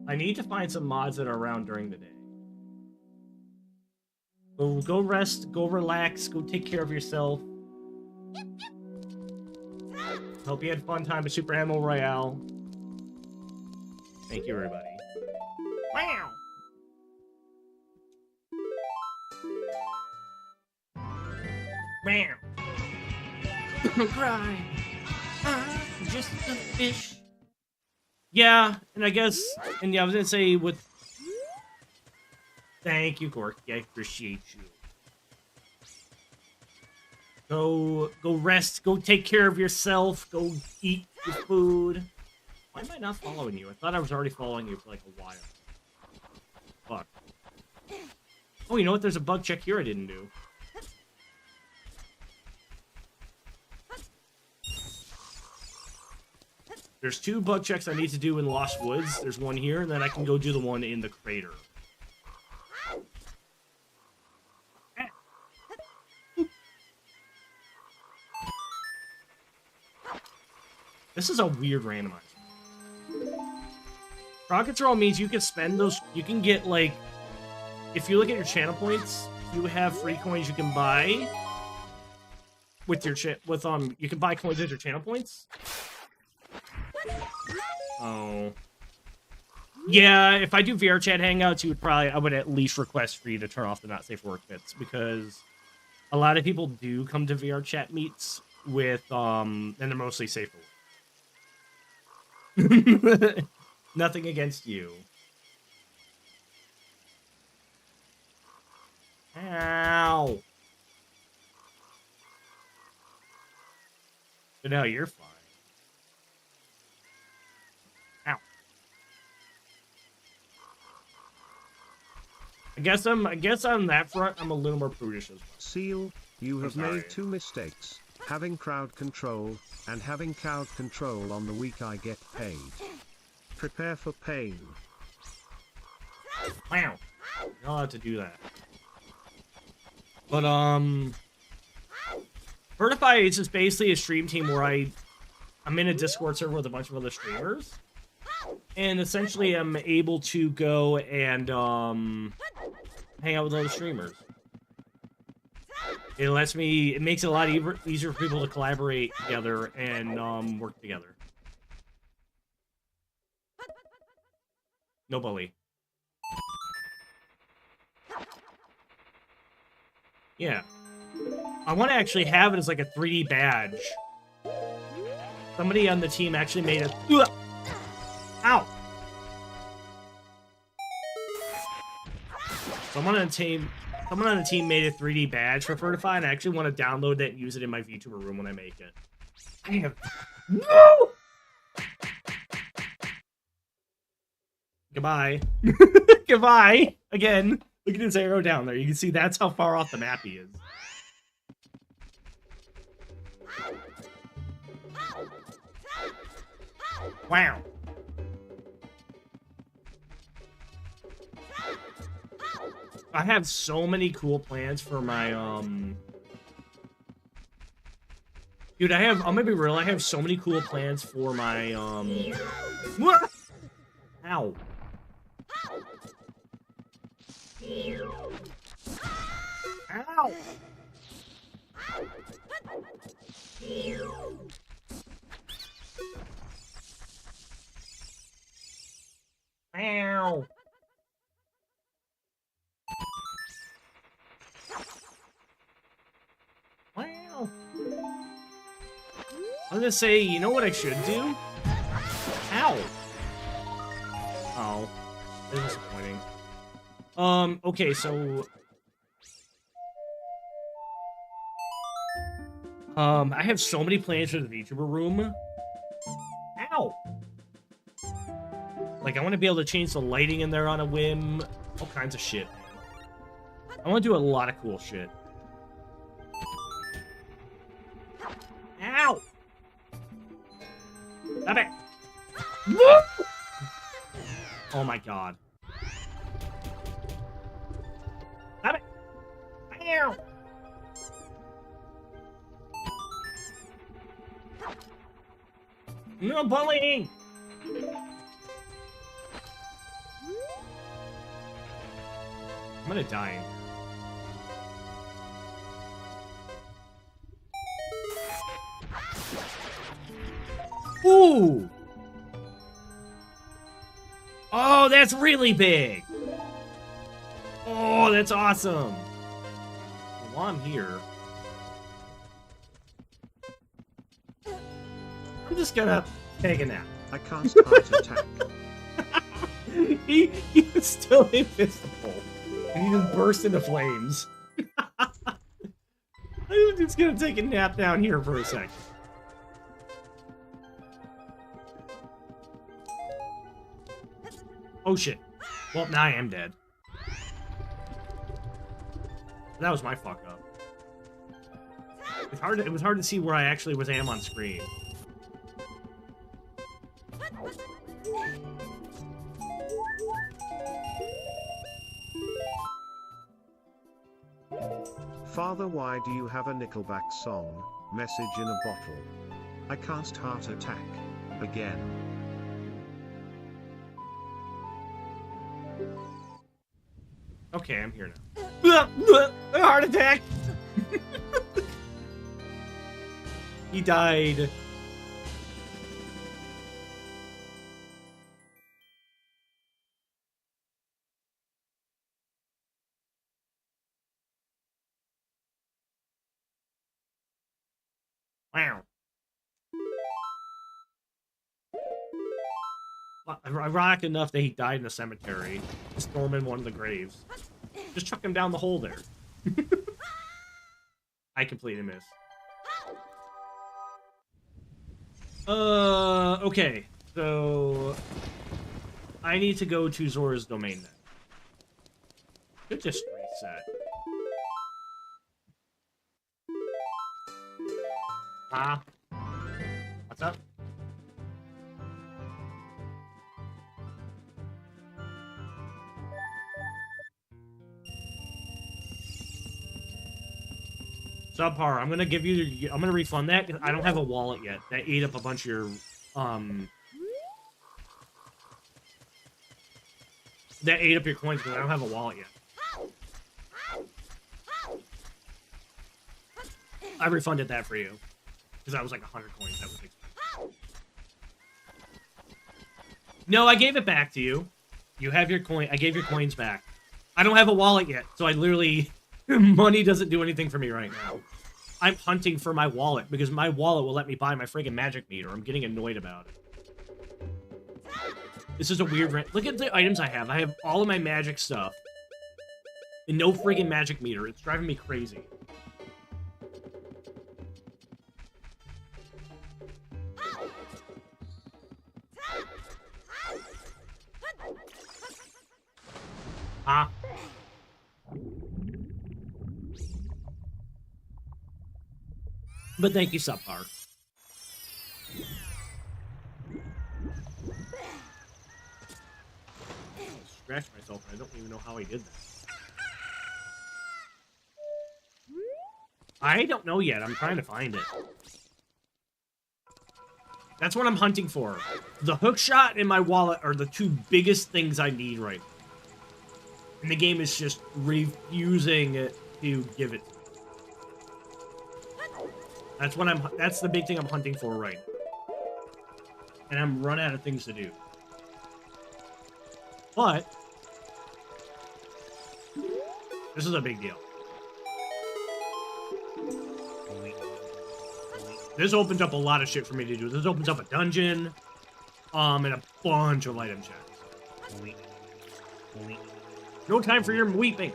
I need to find some mods that are around during the day. Go rest, go relax, go take care of yourself. Hope you had fun time at Super Animal Royale. Thank you, everybody. Wow! Wow! Don't cry. I'm just a fish. Yeah, and I guess, and yeah, I was gonna say with... Thank you, Gorky. I appreciate you. Go rest. Go take care of yourself. Go eat your food. Why am I not following you? I thought I was already following you for like a while. Fuck. Oh, you know what? There's a bug check here I didn't do. There's 2 bug checks I need to do in Lost Woods. There's one here, and then I can go do the one in the crater. This is a weird randomizer. Proc Control means you can spend those. You can get, like, if you look at your channel points, you have free coins you can buy with your you can buy coins with your channel points. Oh. Yeah, if I do VR chat hangouts, I would at least request for you to turn off the not safe for work bits, because a lot of people do come to VR chat meets with and they're mostly safe for work. Nothing against you. Ow. But no, you're fine. Ow. I guess on that front, I'm a little more prudish as well. Seal, you have made 2 mistakes. Having crowd control, and having crowd control on the week I get paid. Prepare for pain. Wow. You're not allowed to do that. But, Vertify is just basically a stream team where I'm in a Discord server with a bunch of other streamers. And essentially I'm able to go and, hang out with other streamers. It makes it a lot easier for people to collaborate together and, work together. No bully. Yeah. I want to actually have it as like a 3D badge. Somebody on the team actually made a... Ow! Someone on the team made a 3D badge for Vertify, and I actually want to download that and use it in my VTuber room when I make it. I have... No! Goodbye. Goodbye. Again, look at his arrow down there. You can see that's how far off the map he is. Wow. I have so many cool plans for my, Dude, I'm gonna be real, I have so many cool plans for my, What? Ow. Ow! Ow! Wow. I'm gonna say, you know what I should do? Ow! Oh. That's disappointing. Okay, so... I have so many plans for the VTuber room. Ow! Like, I want to be able to change the lighting in there on a whim. All kinds of shit, man. I want to do a lot of cool shit. Ow! Stop it! Oh my god. Stop it! Ow! No bullying! I'm gonna die. Ooh! Oh, that's really big! Oh, that's awesome! Well, while I'm here... I'm just gonna take a nap. I cast heart attack. he was still invisible. And he just burst into flames. I'm just gonna take a nap down here for a second. Oh shit. Well, now I am dead. That was my fuck up. It was hard to see where I actually am on screen. Father, why do you have a Nickelback song, Message in a Bottle? I cast Heart Attack. Again. Okay, I'm here now. A heart attack! He died. Wow. Well, ironic enough that he died in a cemetery. Storm in one of the graves. Just chuck him down the hole there. I completely missed. Okay. So... I need to go to Zora's Domain then. Could just reset. Ah. What's up? Subpar, I'm gonna give you. I'm gonna refund that. I don't have a wallet yet. That ate up a bunch of your. That ate up your coins because I don't have a wallet yet. I refunded that for you because that was like 100 coins. That was expensive. No, I gave it back to you. You have your coin. I gave your coins back. I don't have a wallet yet, so I literally. Money doesn't do anything for me right now. I'm hunting for my wallet because my wallet will let me buy my friggin' magic meter. I'm getting annoyed about it. This is a weird rant. Look at the items I have. I have all of my magic stuff. And no friggin' magic meter. It's driving me crazy. Ah. But thank you, Subpar. I scratched myself and I don't even know how I did that. I don't know yet. I'm trying to find it. That's what I'm hunting for. The hook shot and my wallet are the two biggest things I need right now. And the game is just refusing to give it. That's the big thing I'm hunting for right now. And I'm run out of things to do. But this is a big deal. This opens up a lot of shit for me to do. This opens up a dungeon, and a bunch of item checks. No time for your weeping.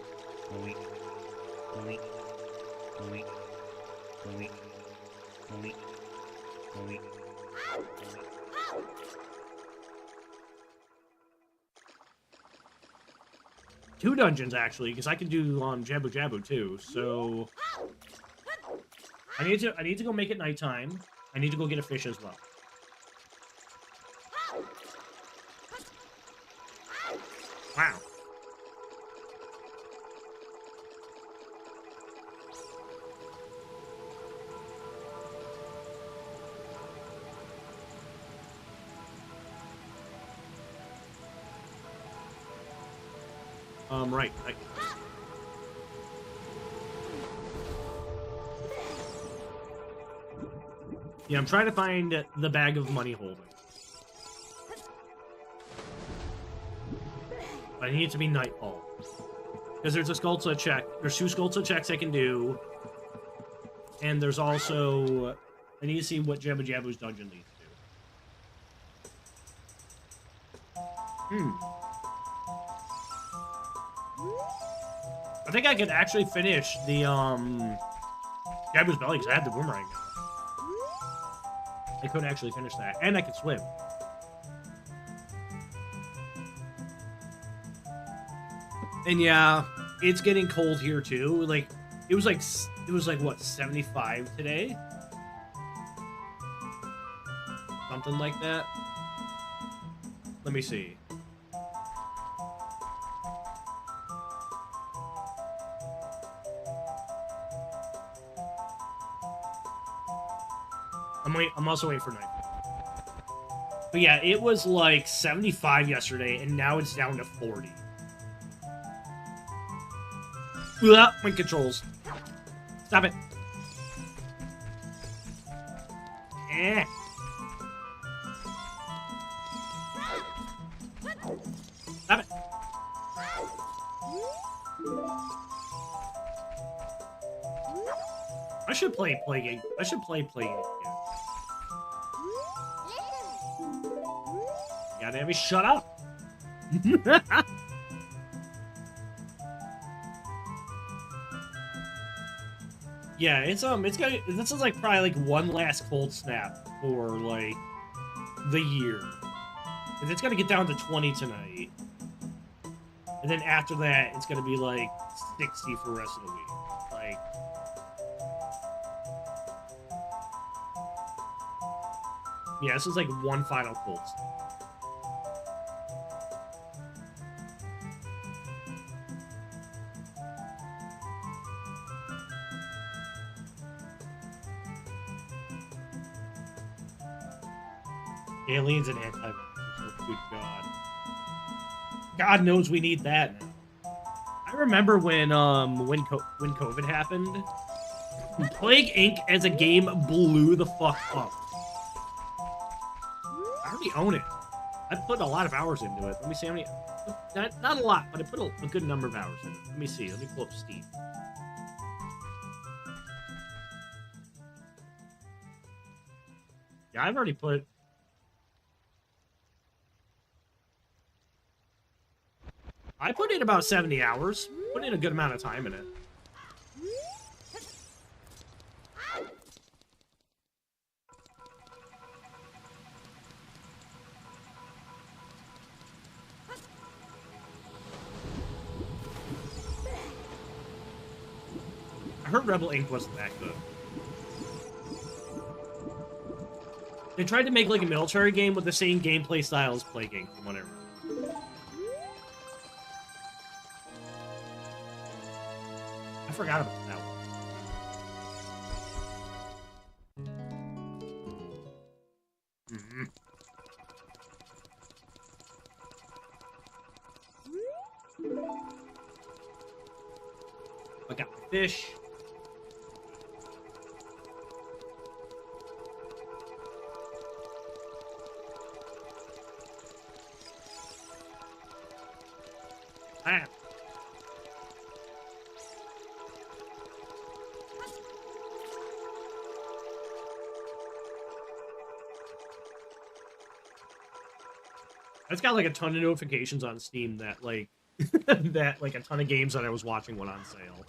Two dungeons, actually, because I can do Jabu Jabu too. So I need to go make it nighttime. I need to go get a fish as well. Wow. Right. Yeah, I'm trying to find the bag of money holding. But I need it to be nightfall. Because there's a Skulltula check. There's 2 Skulltula checks I can do. And there's also... I need to see what Jabu Jabu's dungeon leads to. I think I could actually finish the, Jabu's Belly, because I have the boomerang now. I could actually finish that. And I could swim. And yeah, it's getting cold here too. Like, it was like what, 75 today? Something like that. Let me see. I'm also waiting for night. But yeah, it was like 75 yesterday, and now it's down to 40. Ugh, my controls. Stop it. Eh. Stop it. I should play game. I should play game. You gotta have me shut up. Yeah, it's got this is like probably like one last cold snap for like the year. And it's gonna get down to 20 tonight. And then after that, it's gonna be like 60 for the rest of the week. Like, yeah, this is like one final cold snap. Aliens and anti-vaxxers. Oh, good God. God knows we need that now. I remember when COVID happened, Plague Inc. as a game blew the fuck up. I already own it. I put a lot of hours into it. Let me see how many. Not a lot, but I put a good number of hours in it. Let me see. Let me pull up Steam. Yeah, I've already put. I put in about 70 hours. Put in a good amount of time in it. I heard Rebel Inc. wasn't that good. They tried to make like a military game with the same gameplay style as Plague Inc. from what I remember. I forgot about that one. I got my fish. Ah. It's got like a ton of notifications on Steam that like that like a ton of games that I was watching went on sale.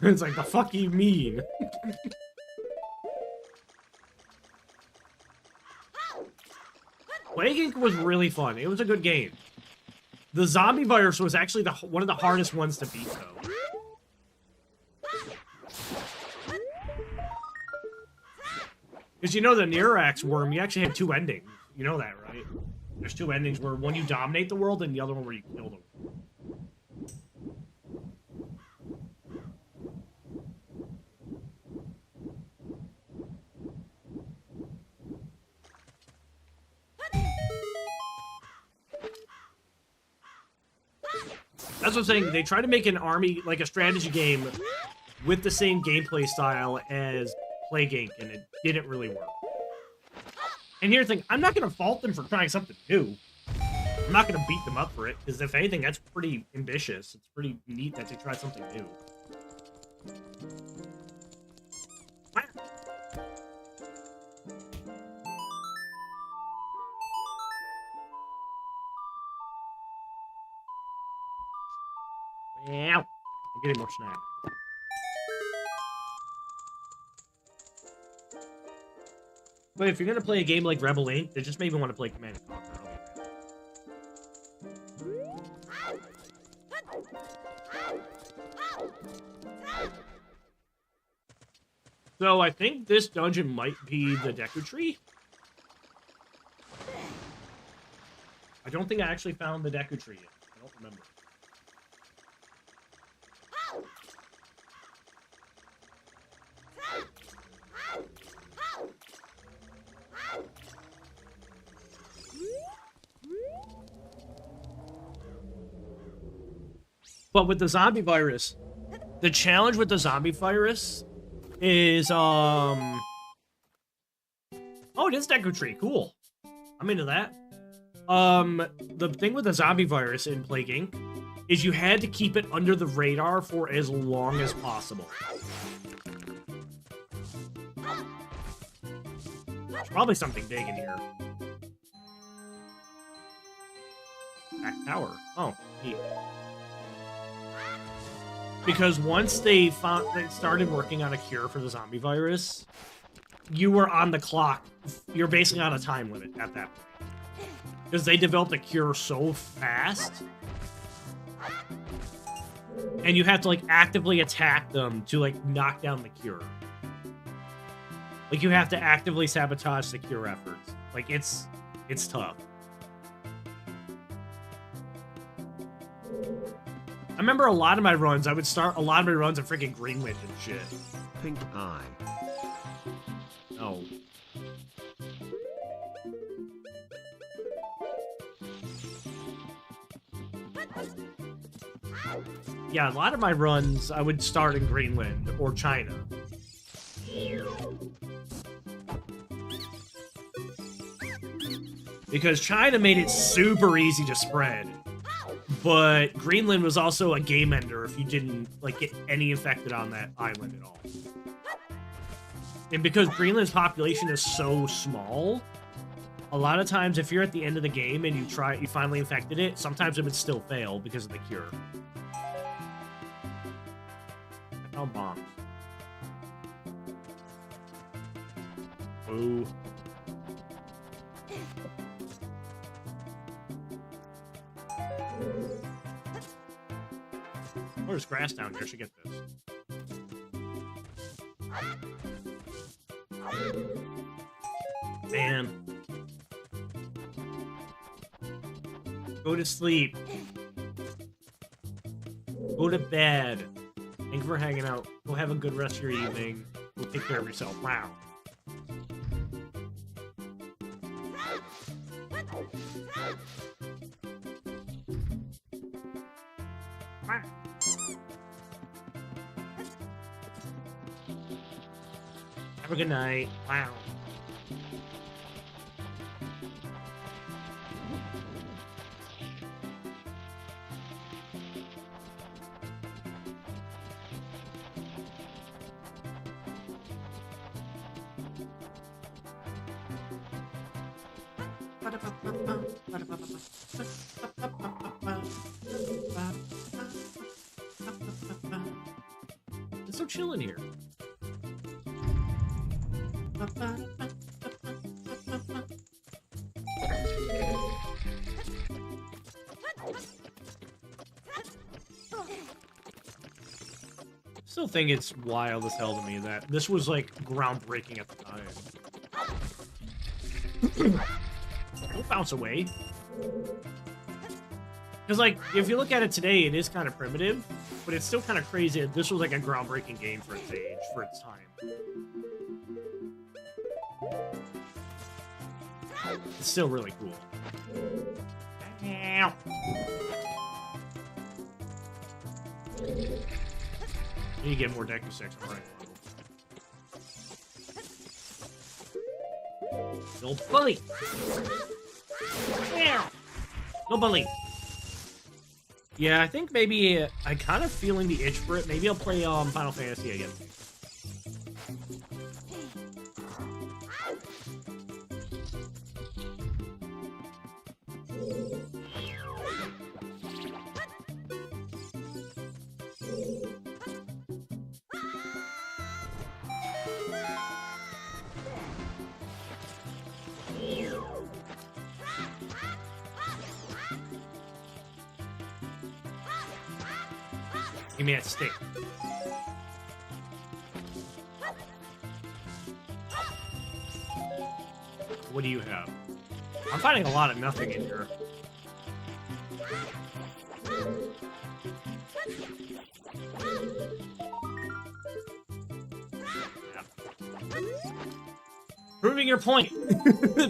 It's like, the fuck you mean? Plague Inc. was really fun. It was a good game. The zombie virus was actually one of the hardest ones to beat, though. Because you know the Neurax worm, you actually have two endings. You know that, right? There's two endings where one you dominate the world and the other one where you kill the world. That's what I'm saying. They tried to make an army, like a strategy game, with the same gameplay style as Plague Inc., and it didn't really work. And here's the thing, I'm not going to fault them for trying something new. I'm not going to beat them up for it, because if anything, that's pretty ambitious. It's pretty neat that they tried something new. Ow. I'm getting more snack. But if you're gonna play a game like Rebel Inc., they just maybe want to play Command & Conquer. So I think this dungeon might be the Deku Tree. I don't think I actually found the Deku Tree yet. I don't remember. But with the zombie virus, the challenge with the zombie virus is, oh, it is Deku Tree. Cool. I'm into that. The thing with the zombie virus in Plague Inc. is you had to keep it under the radar for as long as possible. There's probably something big in here. Back tower. Oh, neat. Because once they started working on a cure for the zombie virus, you were on the clock. You're basically on a time limit at that point. Because they developed a cure so fast. And you have to, like, actively attack them to, like, knock down the cure. Like, you have to actively sabotage the cure efforts. Like, it's tough. I remember a lot of my runs, I would start a lot of my runs in freaking Greenland and shit. Pink eye. No. Yeah, a lot of my runs, I would start in Greenland or China. Because China made it super easy to spread. But Greenland was also a game ender if you didn't, like, get any infected on that island at all. And because Greenland's population is so small, a lot of times if you're at the end of the game and you finally infected it, sometimes it would still fail because of the cure. I found bombs. Ooh. Oh, there's grass down here. I should get this. Man. Go to sleep. Go to bed. Thank you for hanging out. Go have a good rest of your evening. Go take care of yourself. Wow. Have a good night. Wow. It's so chill in here. Still think it's wild as hell to me that this was like groundbreaking at the time. Don't bounce away. Because, like, if you look at it today, it is kind of primitive, but it's still kind of crazy that this was like a groundbreaking game for its age, for its time. It's still really cool. I need to get more Deku 6. I'm running low. No bully! No bully! Yeah, I think maybe I kind of feeling the itch for it. Maybe I'll play Final Fantasy again. Give me that stick. What do you have? I'm finding a lot of nothing in here. Yeah. Proving your point.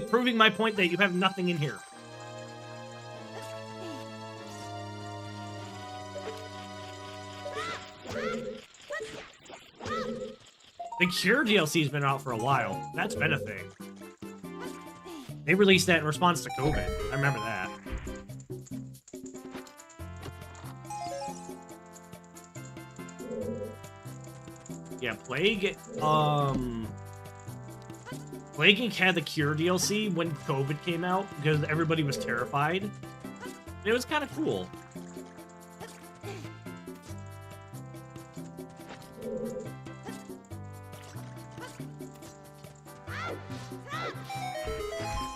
Proving my point that you have nothing in here. The Cure DLC's been out for a while. That's been a thing. They released that in response to COVID. I remember that. Yeah, Plague. Plague Inc. had the Cure DLC when COVID came out because everybody was terrified. It was kind of cool.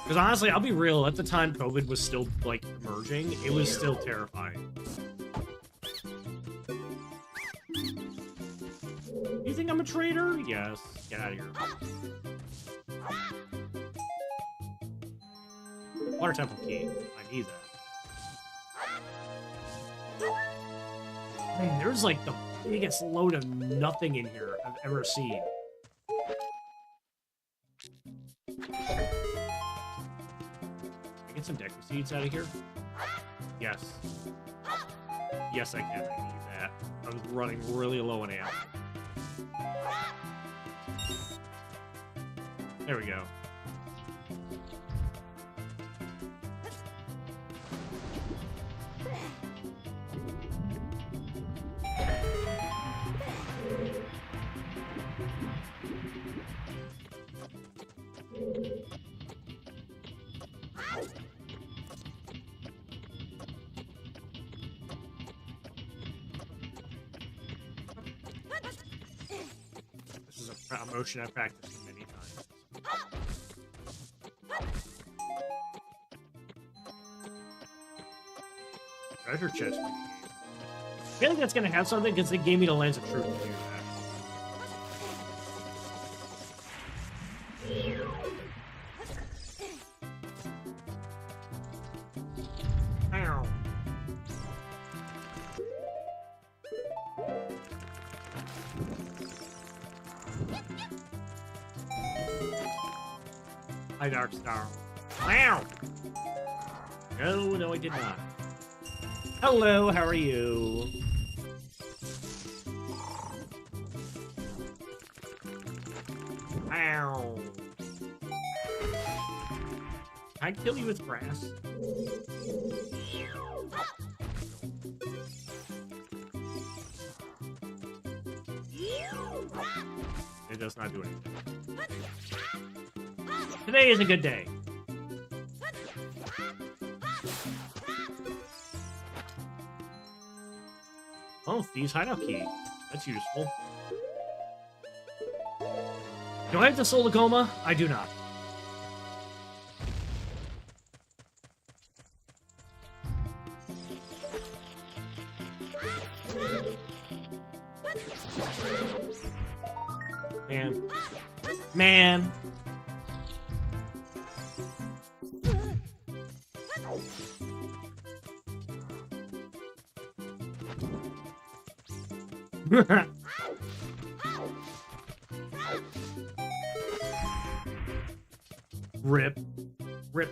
Because honestly, I'll be real, at the time COVID was still, like, emerging, it was still terrifying. You think I'm a traitor? Yes. Get out of here. Water Temple Key. I need that. Man, there's, like, the biggest load of nothing in here I've ever seen. Get some Deku Seeds out of here? Yes. Yes, I can. I need that. I was running really low on ammo. There we go. A motion I've practiced many times. Treasure chest. I feel like that's gonna have something because they gave me the Lens of Truth to do that. Ow. Hi, Dark Star. Wow! No, I did not. Hello, how are you? Ow! Can I kill you with grass? It does not do anything. Today is a good day. Oh, Thieves' Hideout Key. That's useful. Do I have the Solagoma? I do not. Man. Rip. Rip.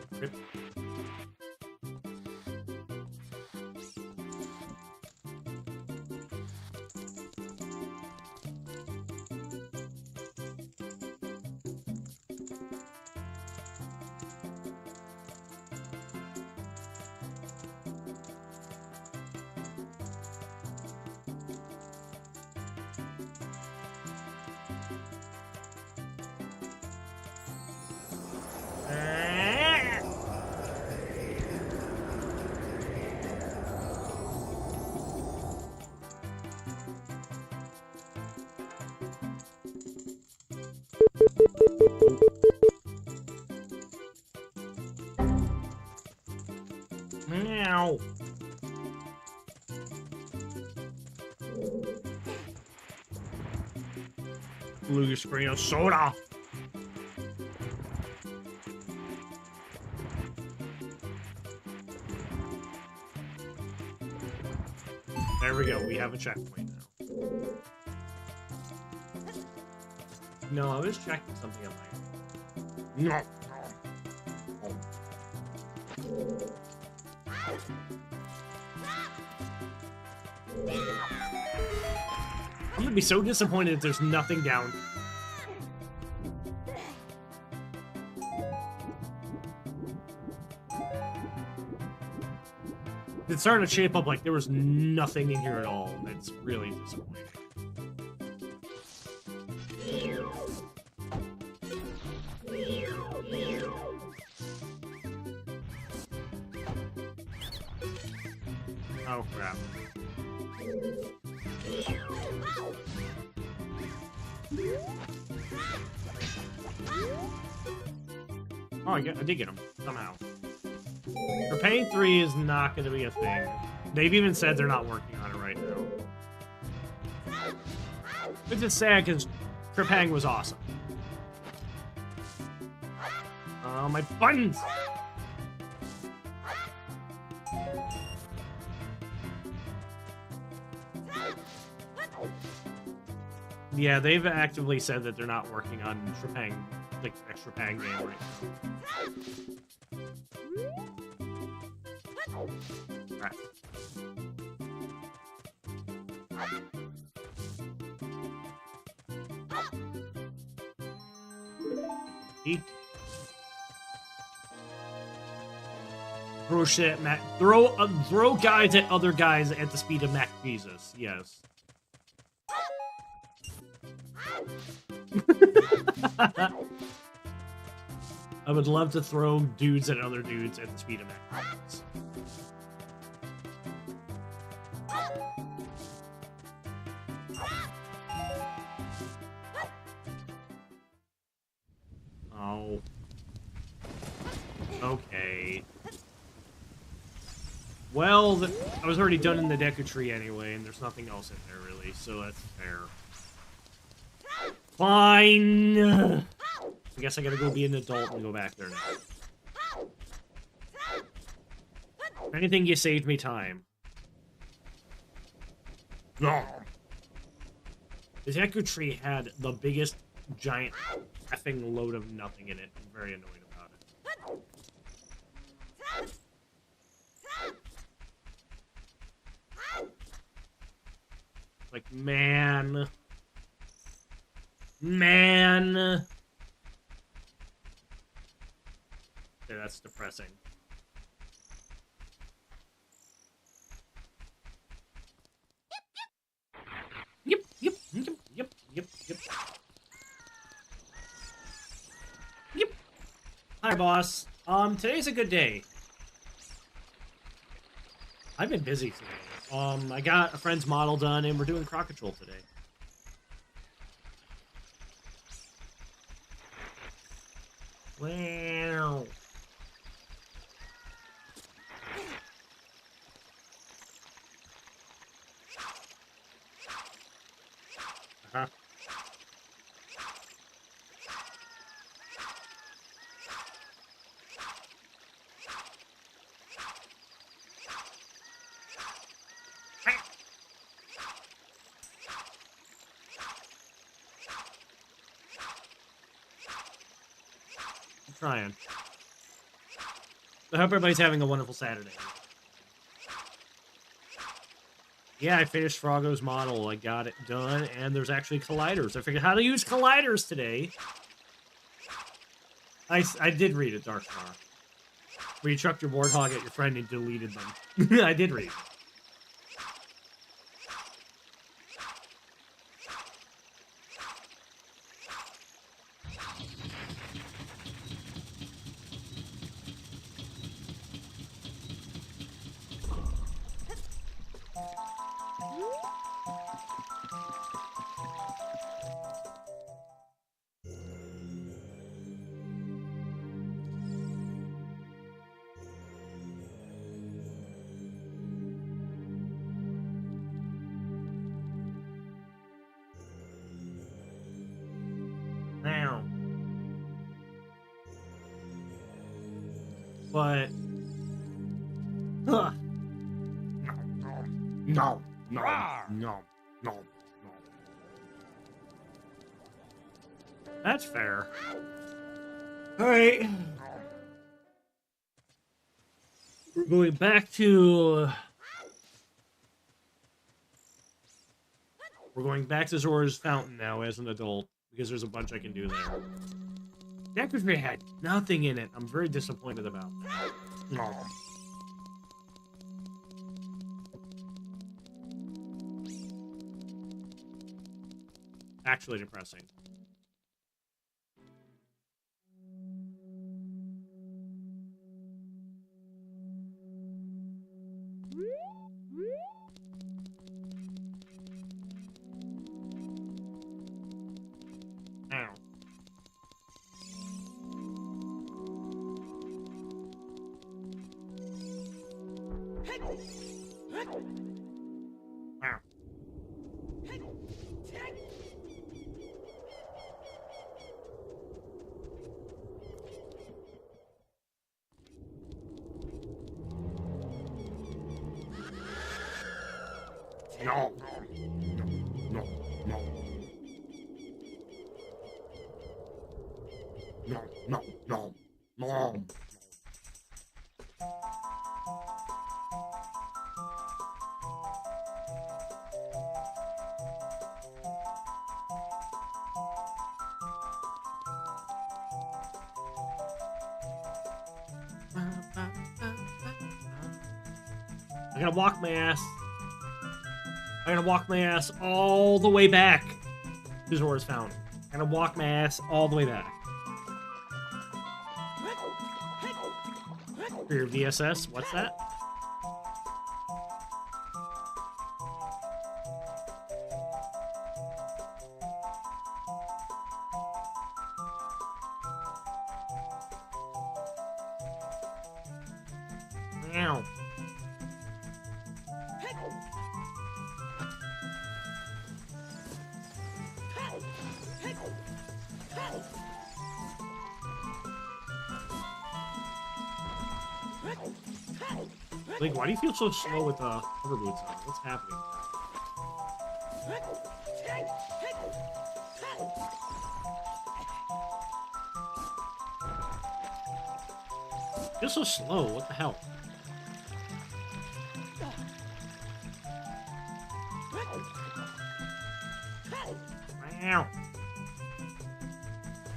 Blue screen soda. There we go. We have a checkpoint now. No, I was checking something on my. No. I'm gonna be so disappointed if there's nothing down. It's starting to shape up like there was nothing in here at all. It's really disappointing. Oh crap. Oh, I did get him somehow. Trepang 3 is not going to be a thing. They've even said they're not working on it right now. Which is sad because Trepang was awesome. Oh, my buttons! Yeah, they've actively said that they're not working on Trepang, like next Trepang game right now. Right. Throw shit at Mac. Throw guys at other guys at the speed of Mac Jesus. Yes. I would love to throw dudes at other dudes at the speed of Mac Jesus. Oh. Okay. Well, I was already done in the Deku Tree anyway, and there's nothing else in there really, so that's fair. Fine! I guess I gotta go be an adult and go back there now. If anything, you saved me time. No. The Deku Tree had the biggest, giant, effing load of nothing in it. I'm very annoyed about it. Like, man. Man. Okay, that's depressing. Yep. Hi, boss. Today's a good day. I've been busy today. I got a friend's model done, and we're doing Crocotrol today. Wow. Uh-huh. I'm trying. I hope everybody's having a wonderful Saturday. Yeah, I finished Froggo's model. I got it done, and there's actually colliders. I figured how to use colliders today. I did read it, Darkstar. Where you chucked your warthog at your friend and deleted them. I did read it. But ugh. No, no. That's fair. All right. We're going back to... We're going back to Zora's Fountain now as an adult, because there's a bunch I can do there. Decorative had nothing in it. I'm very disappointed about that. No. Actually depressing. Ow. Wow. No. No. No. No. No. No. No. I gotta walk my ass. I gotta walk my ass all the way back to Zora's Fountain. I gotta walk my ass all the way back. For your VSS, what's that? Ow. Like, why do you feel so slow with hover boots on? What's happening? You're so slow. What the hell?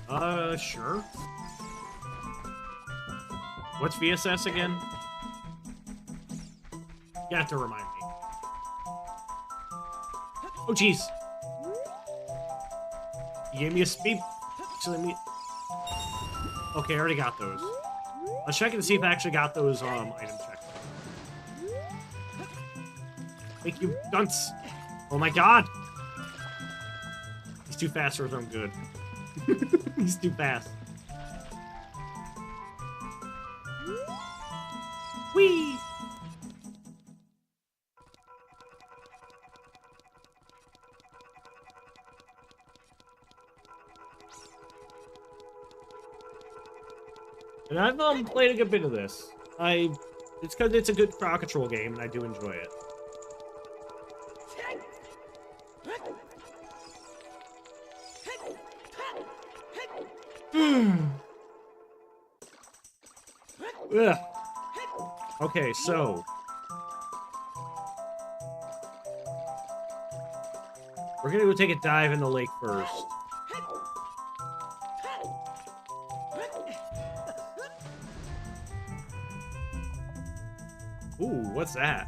Wow. Sure. What's VSS again? You have to remind me. Oh, jeez. You gave me a speed. Actually, me. Okay, I already got those. Let's check and see if I actually got those item checks. Thank you, dunce. Oh my god. He's too fast for his own good. He's too fast. Whee! And I've played a good bit of this. It's because it's a good crowd control game, and I do enjoy it. Ugh. Okay, so we're gonna go take a dive in the lake first. Ooh, what's that?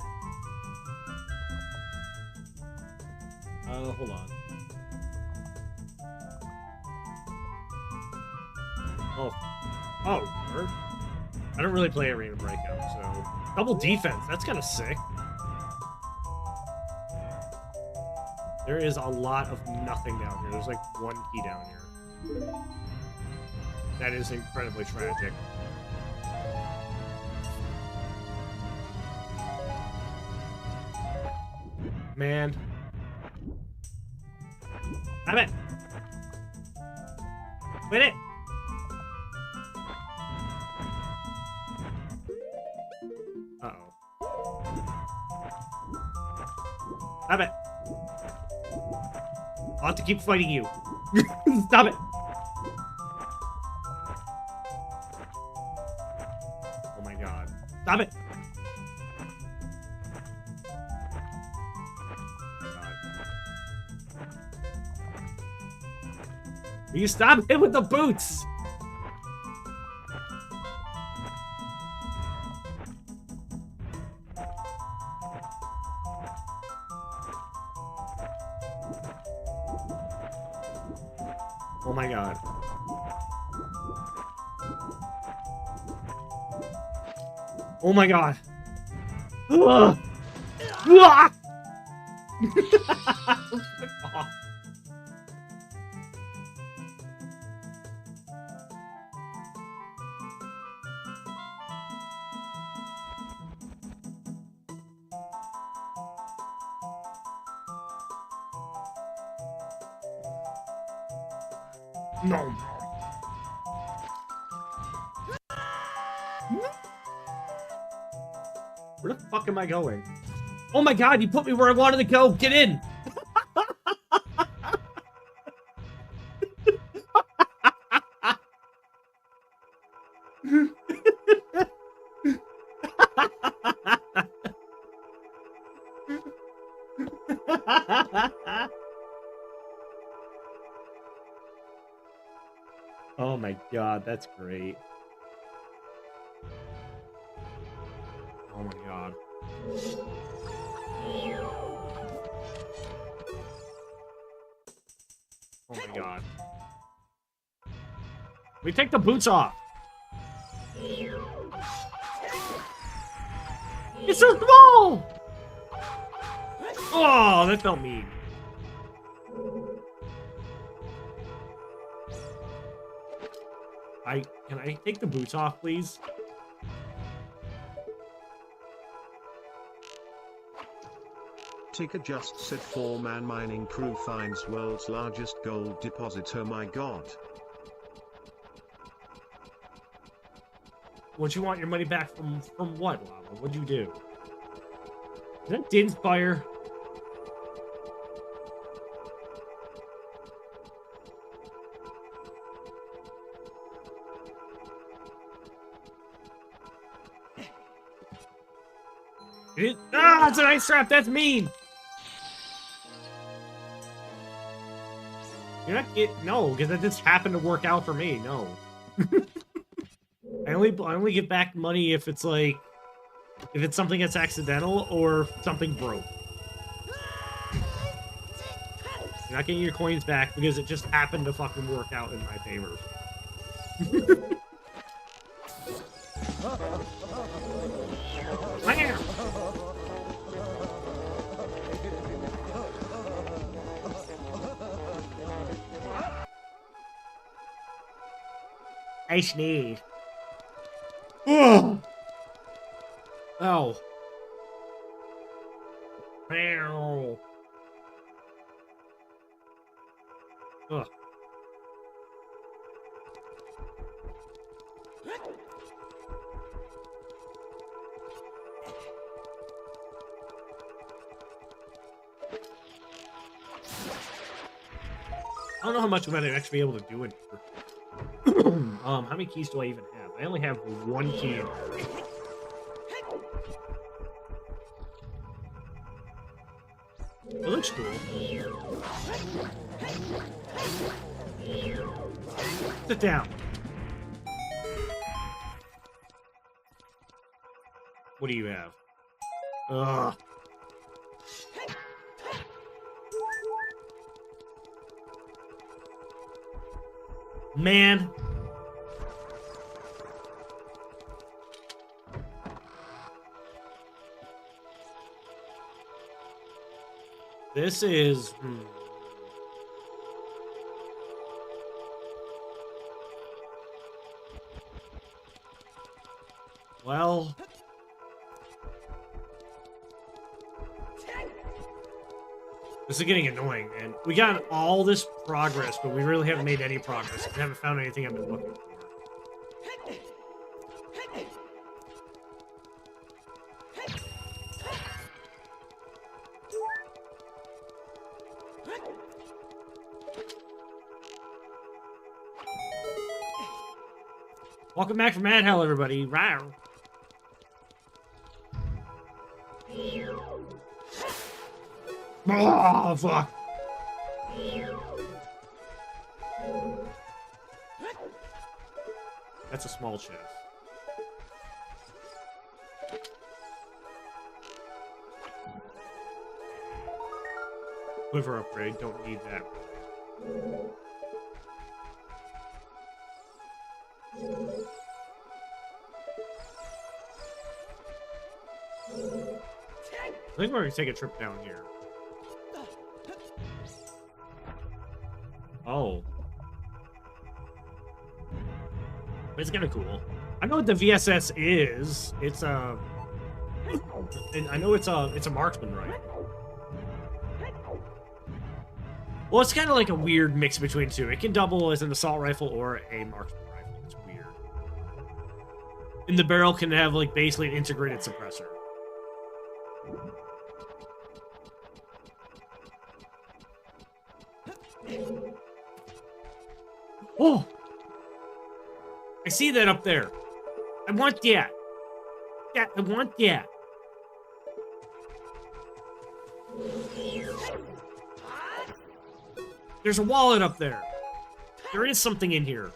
Hold on. Oh, word. I don't really play Arena Breakout, so... Double defense, that's kind of sick. There is a lot of nothing down here. There's like one key down here. That is incredibly tragic. Man. Damn it! Quit it! Stop it. I'll have to keep fighting you. Stop it. Oh my god. Stop it. Will you stop it with the boots? Oh my god. Oh my god. Ugh. Ah! No. Where the fuck am I going? Oh my god, you put me where I wanted to go. Get in. Oh my god, that's great. Oh my god. Oh my god. We take the boots off. It's so small! Oh, that felt mean. Can I take the boots off, please? Tika just said 4-man mining crew finds world's largest gold deposit. Oh my god. Would you want your money back from what, Lava? What'd you do? Is that Din's fire? Ah, it's an ice trap. That's mean. You're not no, because that just happened to work out for me. No, I only get back money if it's like if it's something that's accidental or something broke. You're not getting your coins back because it just happened to fucking work out in my favor. I sneeze. Oh. Oh. Ow. Ugh. I don't know how much I'm gonna actually be able to do in here. How many keys do I even have? I only have one key. It looks cool. Sit down. What do you have? Ugh. Man. This is... Well... This is getting annoying, man. We got all this progress, but we really haven't made any progress. We haven't found anything I've been looking for. Welcome back from Mad Hell, everybody. Rawr. Oh, fuck. That's a small chest. Quiver upgrade, don't need that. I think we're gonna take a trip down here. Oh. It's kind of cool. I know what the VSS is. It's a... And I know it's a marksman rifle. Well, it's kind of like a weird mix between two. It can double as an assault rifle or a marksman rifle. It's weird. And the barrel can have like basically an integrated suppressor. Oh! I see that up there. I want that. Yeah, I want that. There's a wallet up there. There is something in here.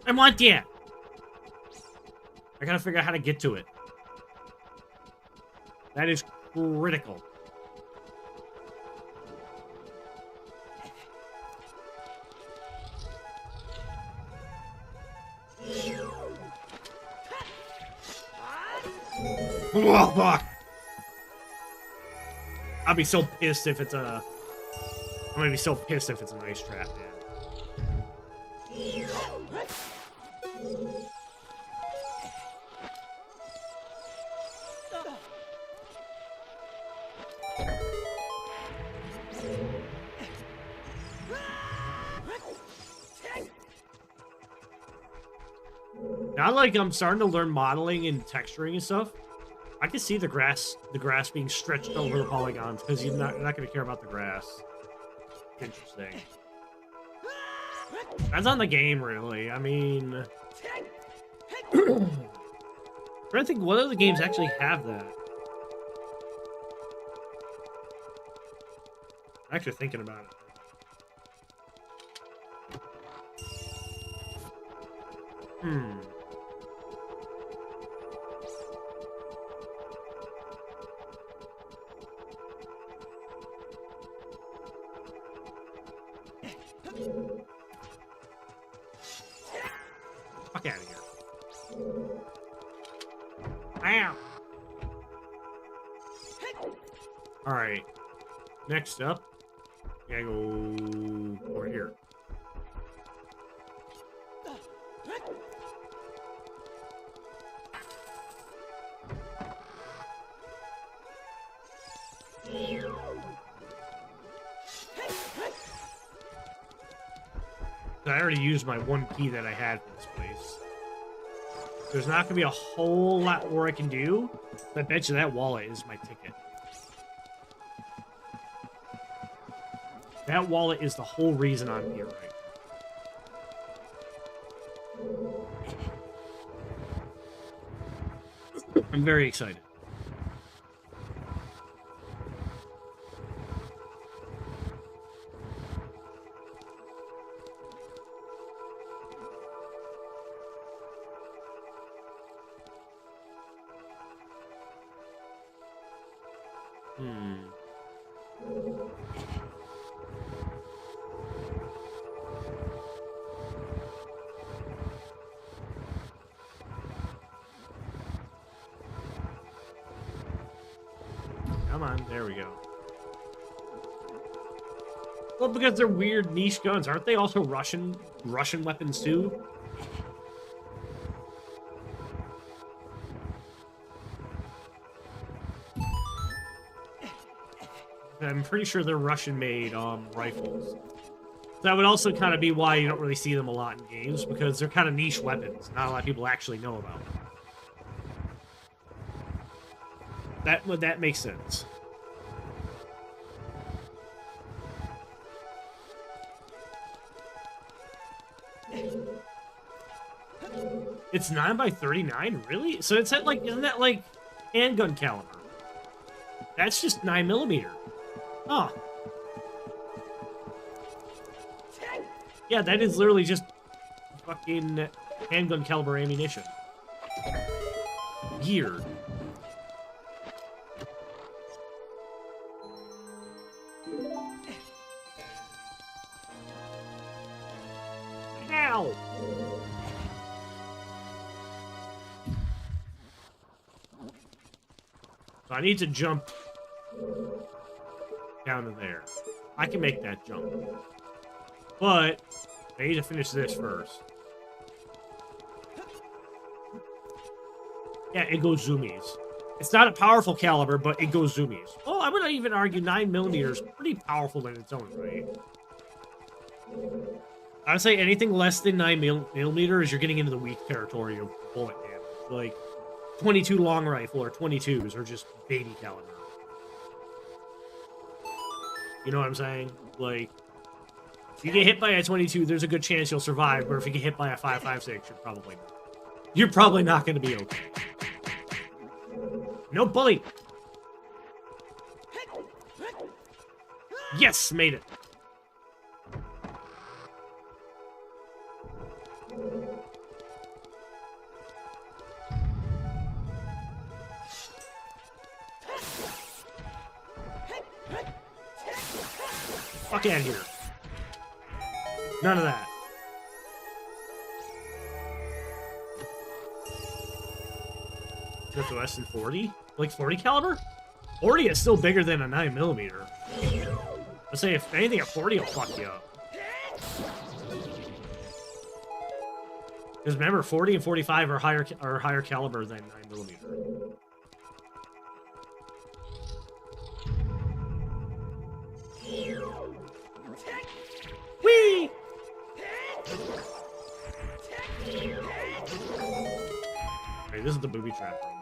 I want that. I gotta figure out how to get to it. That is critical. Oh, fuck. I'll be so pissed if it's a... I'm gonna be so pissed if it's an ice trap, man. Now, like, I'm starting to learn modeling and texturing and stuff. I can see the grass being stretched over the polygons because you're not going to care about the grass. Interesting. That's on the game, really. I mean, I'm trying to think what other games actually have that. I'm actually thinking about it. Fuck out of here. Ow! Alright. Next up, we gotta go over here. I already used my one key that I had for this place. There's not going to be a whole lot more I can do. But I bet you that wallet is my ticket. That wallet is the whole reason I'm here right now. I'm very excited. Come on, there we go. Well, because they're weird niche guns, aren't they also Russian weapons too? I'm pretty sure they're Russian-made rifles. That would also kind of be why you don't really see them a lot in games, because they're kind of niche weapons. Not a lot of people actually know about them. That makes sense. It's 9 by 39, really? So it's at like, isn't that like handgun caliber? That's just 9mm. Oh. Yeah, that is literally just fucking handgun caliber ammunition. Weird. Ow! So I need to jump down to there. I can make that jump. But I need to finish this first. Yeah, it goes zoomies. It's not a powerful caliber, but it goes zoomies. Oh, I would even argue 9mm is pretty powerful in its own right. I would say anything less than 9mm, you're getting into the weak territory of bullet damage. Like 22 long rifle or 22s are just baby caliber. You know what I'm saying? Like, if you get hit by a 22, there's a good chance you'll survive. But if you get hit by a 5.56, you're probably not going to be okay. No bully. Yes, made it. Fuck out of here. None of that. Just less than 40? Like 40 caliber? 40 is still bigger than a 9mm. Let's say if anything, a 40 will fuck you up. Because remember, 40 and 45 are higher caliber than 9mm. Whee! Okay, this is the booby trap room.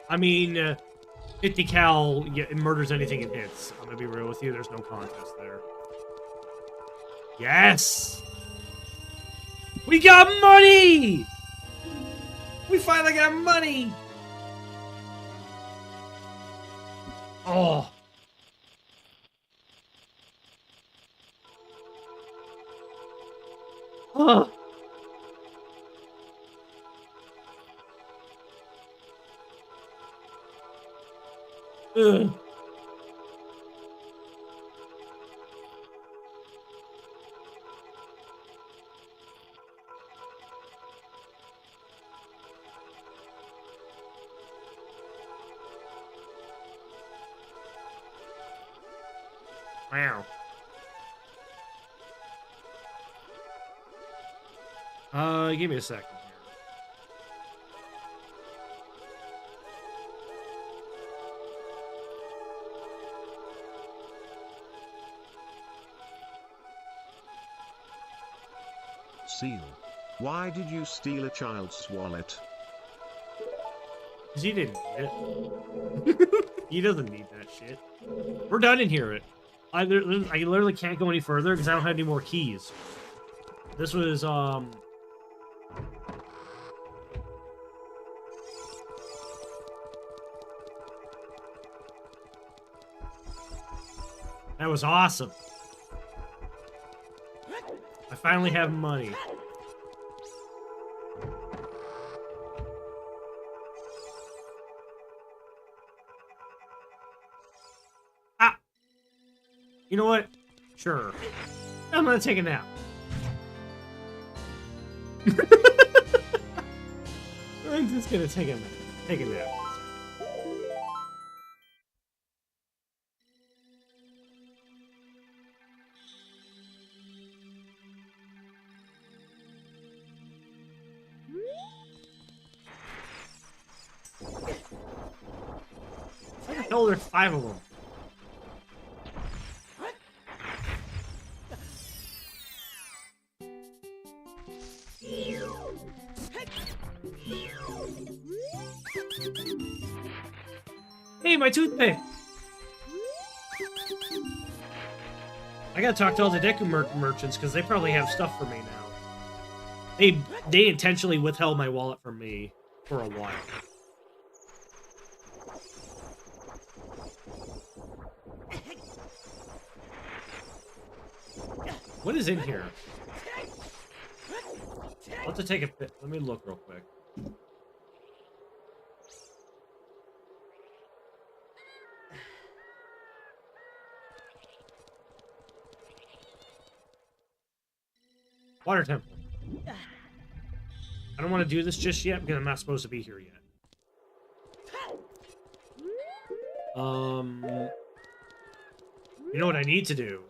I mean, 50 cal, yeah, it murders anything it hits. I'm gonna be real with you, there's no contest there. Yes! We got money! We finally got money! Oh. Oh. Ugh. Wow. Give me a second here. Seal. Why did you steal a child's wallet? Because he didn't need it. He doesn't need that shit. We're done in here. I literally can't go any further because I don't have any more keys. This was, that was awesome. I finally have money. Ah! You know what? Sure. I'm gonna take a nap. I'm just gonna take a nap. Take a nap. How the hell are there 5 of them? Hey, my toothpick! I gotta talk to all the Deku merchants because they probably have stuff for me now. They intentionally withheld my wallet from me for a while. What is in here? I'll have to take a fit. Let me look real quick. Water temple. I don't want to do this just yet because I'm not supposed to be here yet. You know what I need to do?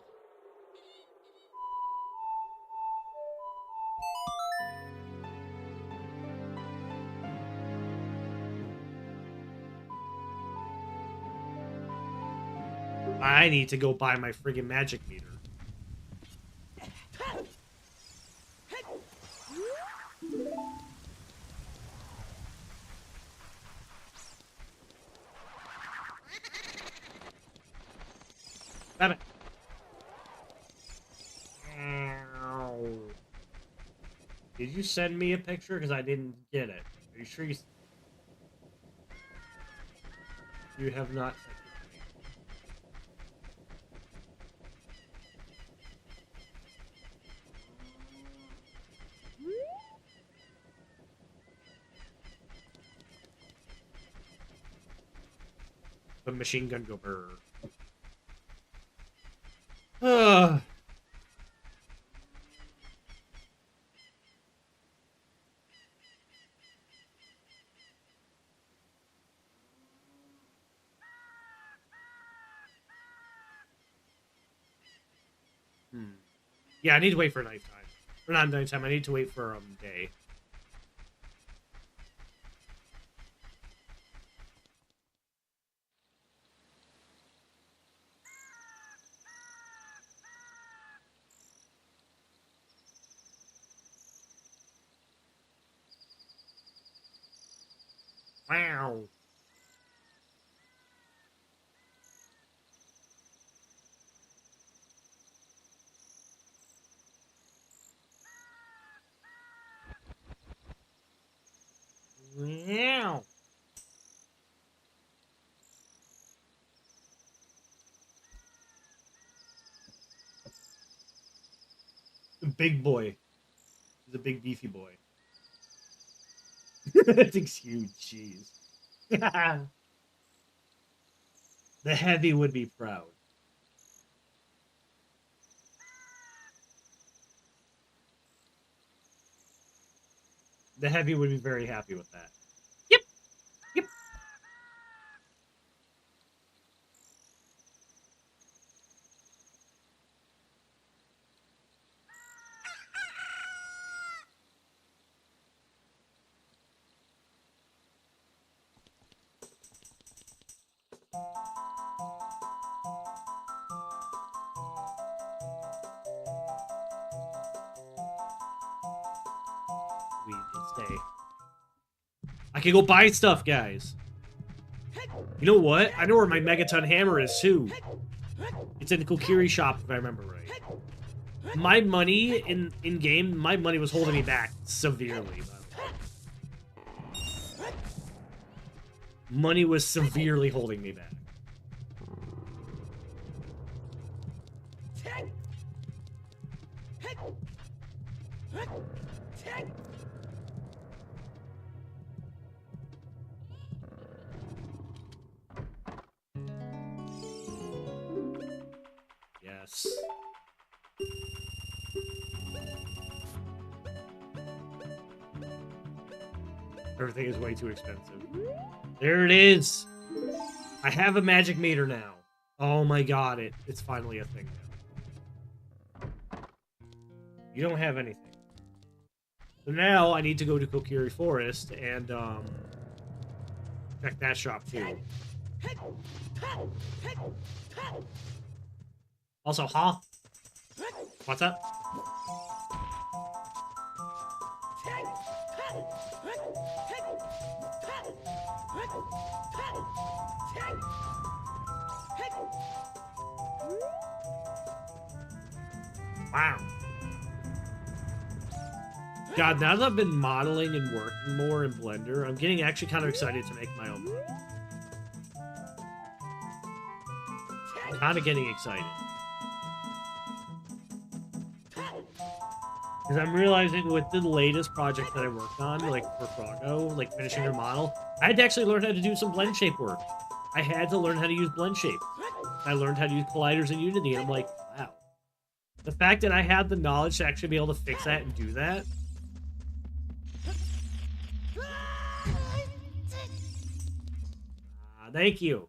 I need to go buy my friggin' magic meter. Damn it. Ow. Did you send me a picture? Because I didn't get it. Are you sure you have not? The machine gun go brr. Yeah, I need to wait for nighttime. Or not nighttime, I need to wait for day. Wow. Wow. The big boy. He's a big beefy boy. That thing's huge, jeez. The heavy would be proud. The heavy would be very happy with that. Yep. Yep. Stay. I can go buy stuff, guys. You know what? I know where my Megaton hammer is, too. It's in the Kokiri shop, if I remember right. My money in-game, my money was holding me back severely, by the way. Money was severely holding me back. Yes. Everything is way too expensive. There it is! I have a magic meter now. Oh my god, it's finally a thing now. You don't have anything. So now I need to go to Kokiri Forest and check that shop too. Also, huh? What's up? Wow. God, now that I've been modeling and working more in Blender, I'm getting actually kind of excited to make my own model. I'm kind of getting excited. Because I'm realizing with the latest project that I worked on, like for Froggo, like finishing her model, I had to actually learn how to do some blend shape work. I had to learn how to use blend shape. I learned how to use colliders in Unity, and I'm like, wow. The fact that I had the knowledge to actually be able to fix that and do that. Thank you.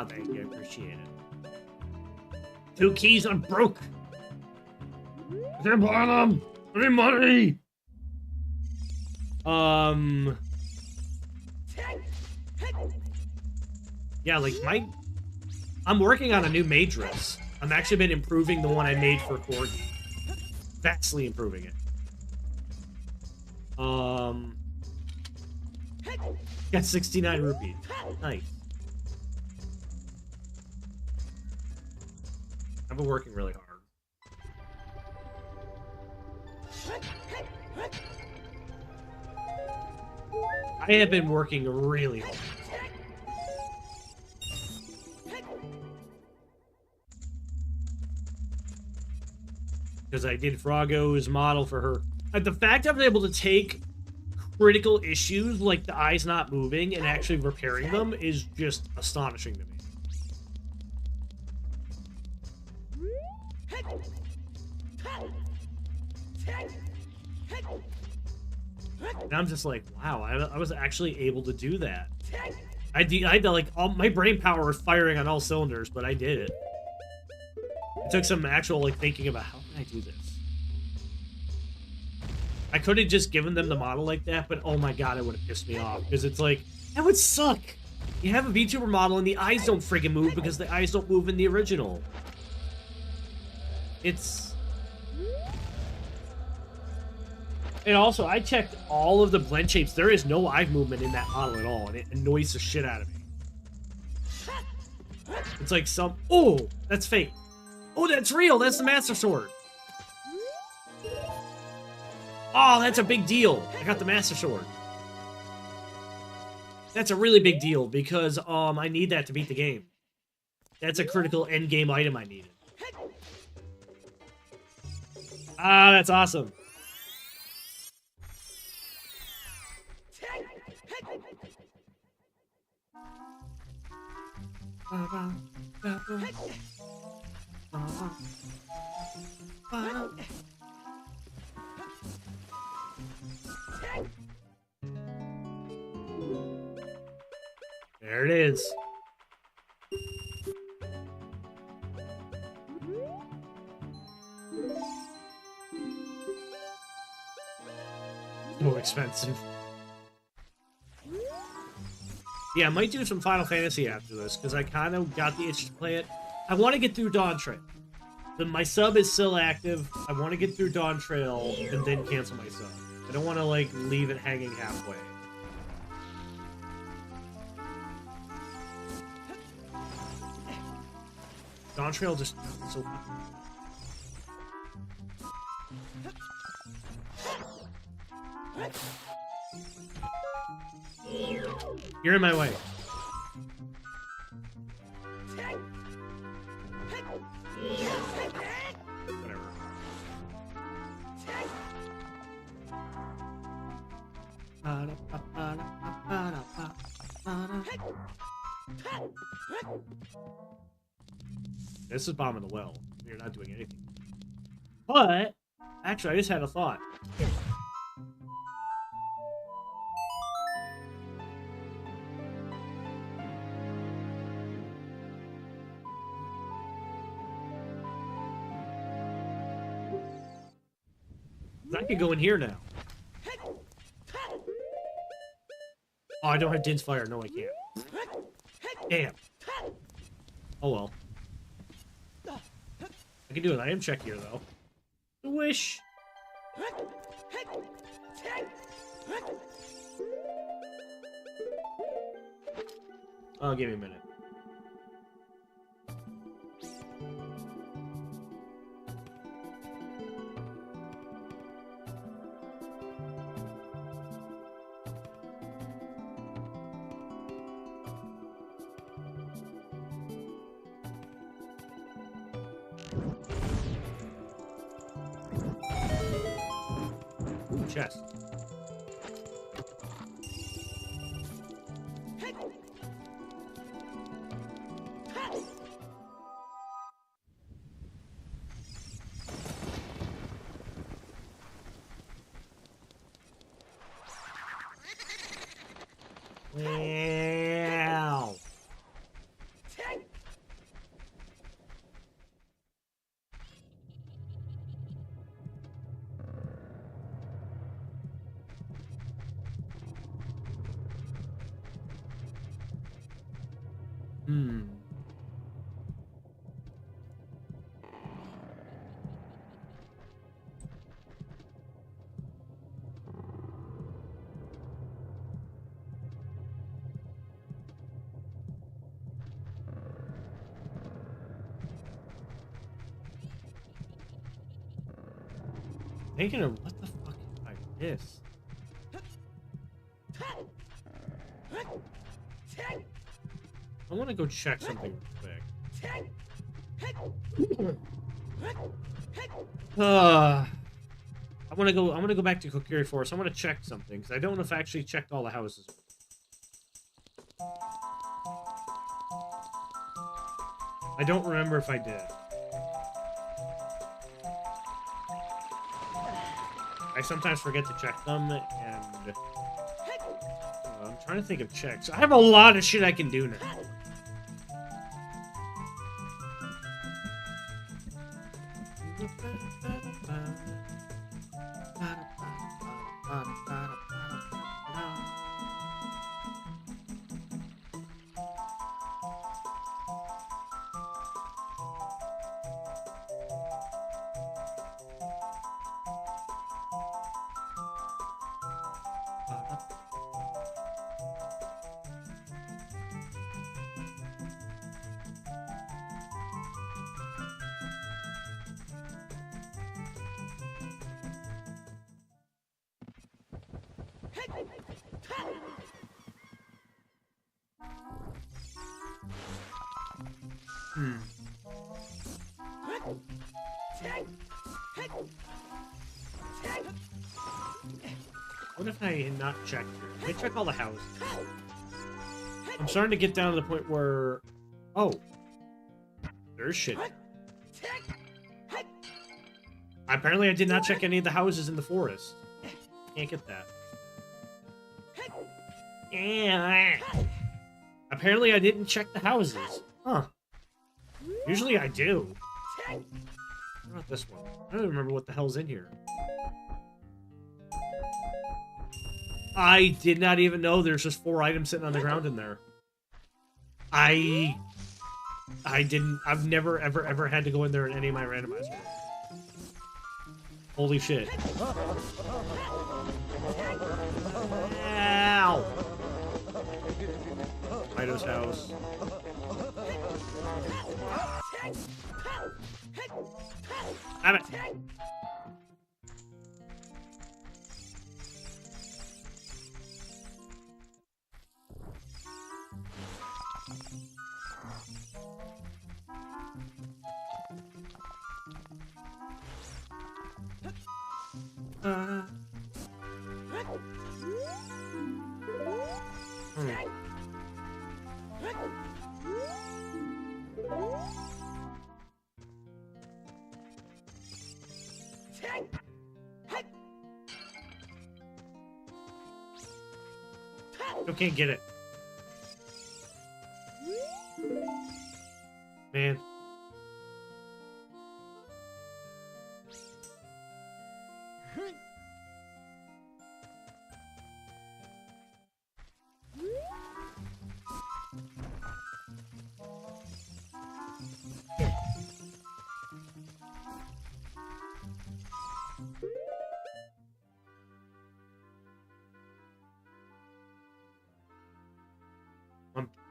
Thank you. I appreciate it. 2 keys, I'm broke. I can't buy them. I need money. Yeah, like I'm working on a new maid dress. I'm actually been improving the one I made for Corgi. Vastly improving it. Got 69 rupees. Nice. I've been working really hard. I have been working really hard. Because I did Froggo's model for her. The fact I've been able to take critical issues like the eyes not moving and actually repairing them is just astonishing to me. And I'm just like, wow, I was actually able to do that. I had to, like, my brain power was firing on all cylinders, but I did it. It took some actual, like, thinking about how can I do this. I could have just given them the model like that, but oh my god, it would have pissed me off. Because it's like, that would suck. You have a VTuber model and the eyes don't friggin' move because the eyes don't move in the original. It's... And also, I checked all of the blend shapes. There is no eye movement in that model at all, and it annoys the shit out of me. It's like some... Oh, that's fake. Oh, that's real. That's the Master Sword. Oh, that's a big deal. I got the Master Sword. That's a really big deal because I need that to beat the game. That's a critical end game item I needed. Ah, that's awesome. There it is. So expensive. Yeah, I might do some Final Fantasy after this, because I kind of got the itch to play it. I want to get through Dawntrail. My sub is still active. I want to get through Dawntrail and then cancel my sub. I don't want to, like, leave it hanging halfway. Dawntrail just so fun. You're in my way. Whatever. This is bombing the well. You're not doing anything. But, actually, I just had a thought. I could go in here now. Oh, I don't have Din's Fire. No, I can't. Damn. Oh, well. I can do an item check here, though. Wish. Oh, give me a minute. chest. Wow. Hmm. Thinking of what the fuck is like this? I want to go check something real quick. I want to go. I'm gonna go back to Kokiri Forest. I want to check something because I don't know if I actually checked all the houses. I don't remember if I did. I sometimes forget to check them, and I'm trying to think of checks. I have a lot of shit I can do now. What if I had not checked here? Let me check all the houses. I'm starting to get down to the point where... Oh. There's shit. Apparently I did not check any of the houses in the forest. Can't get that. Apparently I didn't check the houses. Huh. Usually I do. What about this one? I don't remember what the hell's in here. I did not even know there's just 4 items sitting on the ground in there. I've never, ever had to go in there in any of my randomizers. Holy shit. Ow! Ido's house. Damn it! Still can't get it. Man.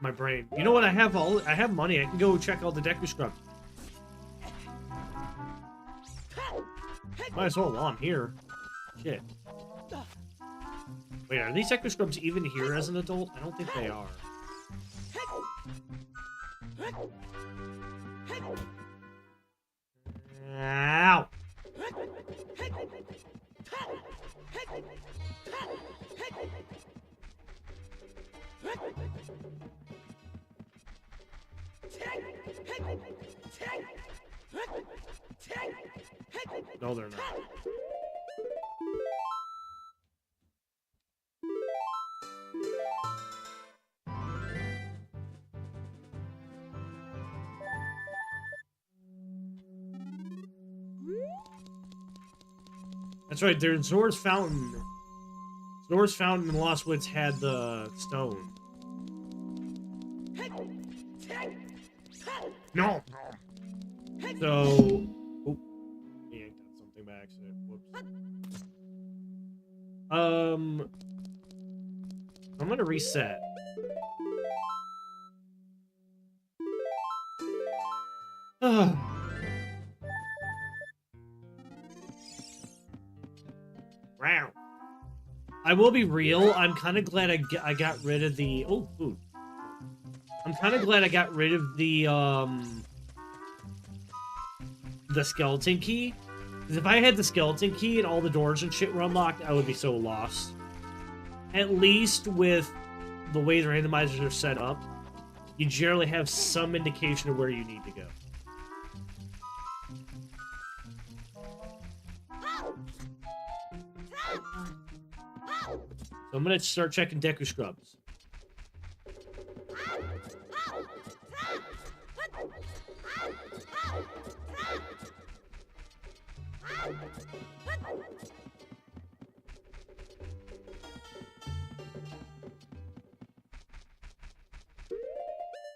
My brain. You know what? I have money. I can go check all the Deku Scrubs. Might as well while I'm here. Shit. Wait, are these Deku Scrubs even here as an adult? I don't think they are. Ow! No, they're not. That's right, there's Zora's Fountain. Zora's Fountain in Lost Woods had the stone. No! So... Oh, he yanked on something by accident. Whoops. I'm gonna reset. Wow. I will be real. I'm kind of glad I got rid of the... Oh, food. I'm kind of glad I got rid of the skeleton key. Because if I had the skeleton key and all the doors and shit were unlocked, I would be so lost. At least with the way the randomizers are set up, you generally have some indication of where you need to go. So I'm gonna start checking Deku Scrubs.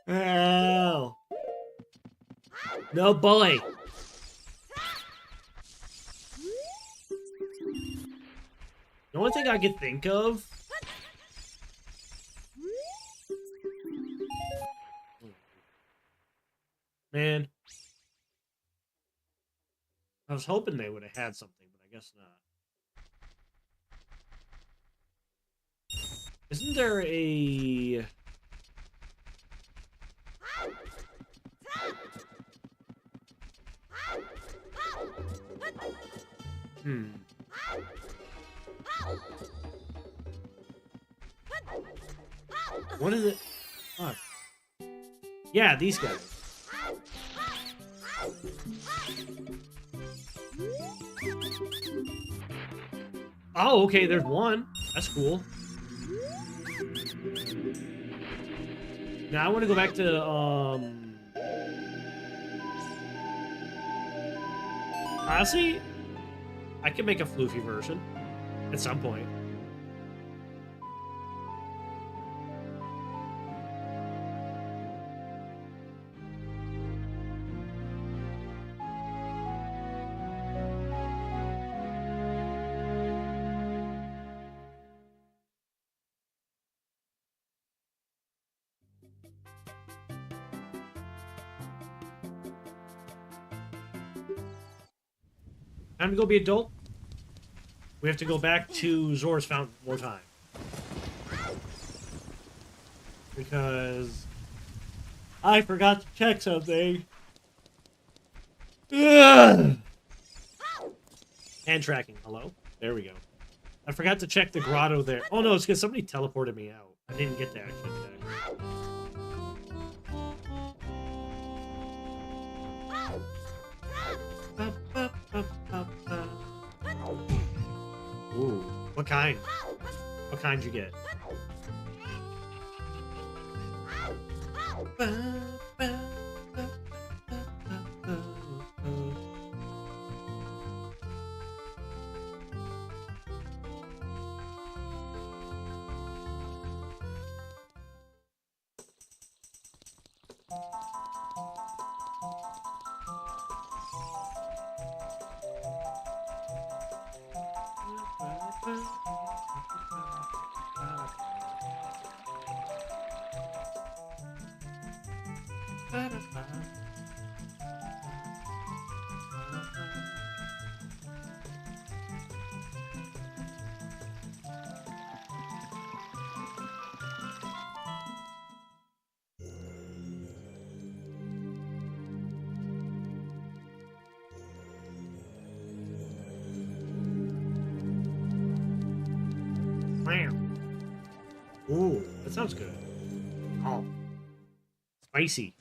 Ow. No bully. The only thing I could think of... Man. I was hoping they would have had something, but I guess not. Isn't there a... What is it? Fuck. Yeah, these guys. Oh, okay, there's one. That's cool. Now I want to go back to, honestly, I could make a floofy version at some point. Time to go be adult. We have to go back to Zora's Fountain one more time. Because I forgot to check something. Ugh! Hand tracking. Hello? There we go. I forgot to check the grotto there. Oh no, it's because somebody teleported me out. I didn't get to actually check. Ooh, what kind? What kind you get? Ooh, that sounds good. Oh, spicy.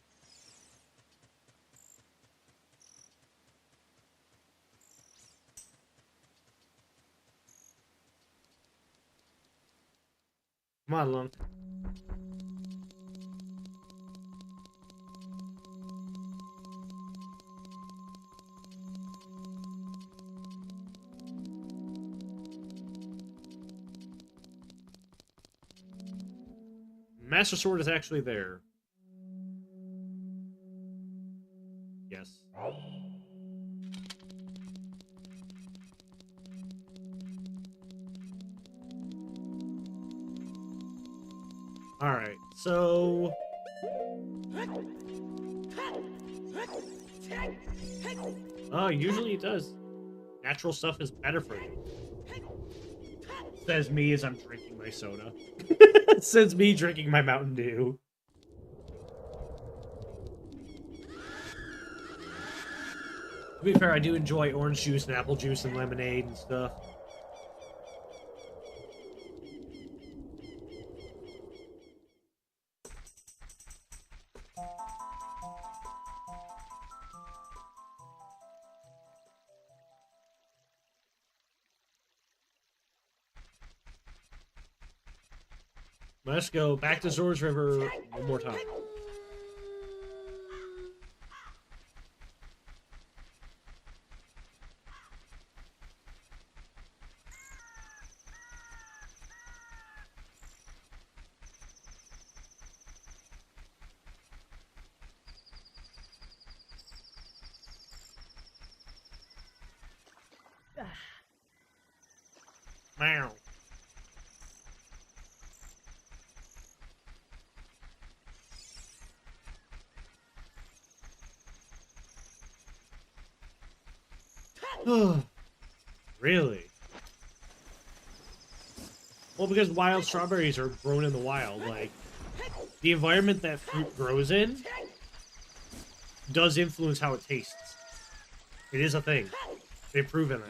Come on, Lunk. Master Sword is actually there. Yes. Alright, so... Oh, usually it does. Natural stuff is better for you. Says me as I'm drinking my soda. Says me drinking my Mountain Dew. To be fair, I do enjoy orange juice and apple juice and lemonade and stuff. Let's go back to Zor's River one more time. Meow. Really? Well, because wild strawberries are grown in the wild. Like, the environment that fruit grows in does influence how it tastes. It is a thing. They've proven it.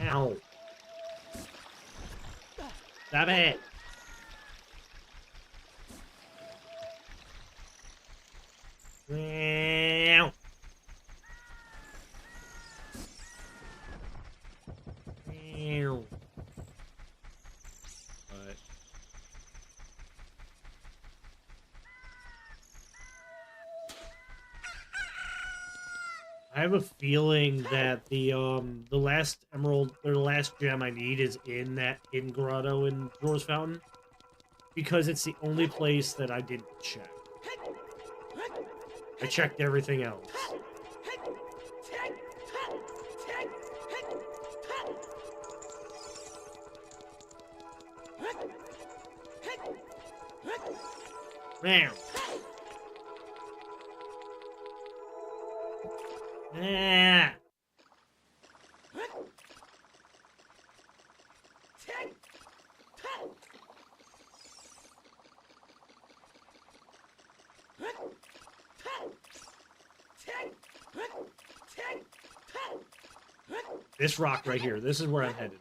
Ow. Stop it. Meow. Meow. But I have a feeling that the last emerald or the last gem I need is in that hidden grotto in Zor's Fountain, because it's the only place that I didn't check. I checked everything else. Meow. Ah. This rock right here. This is where I'm headed.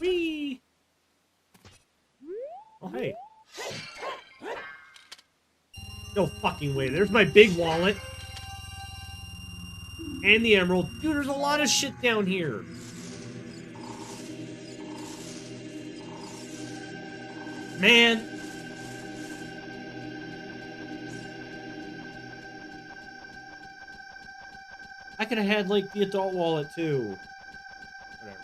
Whee! Oh, hey. No fucking way. There's my big wallet. And the emerald. Dude, there's a lot of shit down here. Man. I could have had, like, the adult wallet, too. Whatever.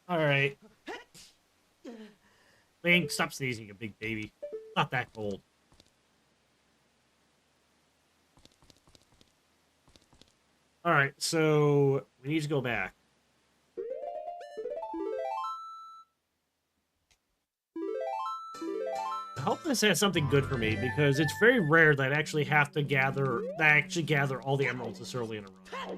Alright. Link, stop sneezing, you big baby. Not that cold. Alright, so we need to go back. hope this has something good for me, because it's very rare that I actually have to gather all the emeralds this early in a run.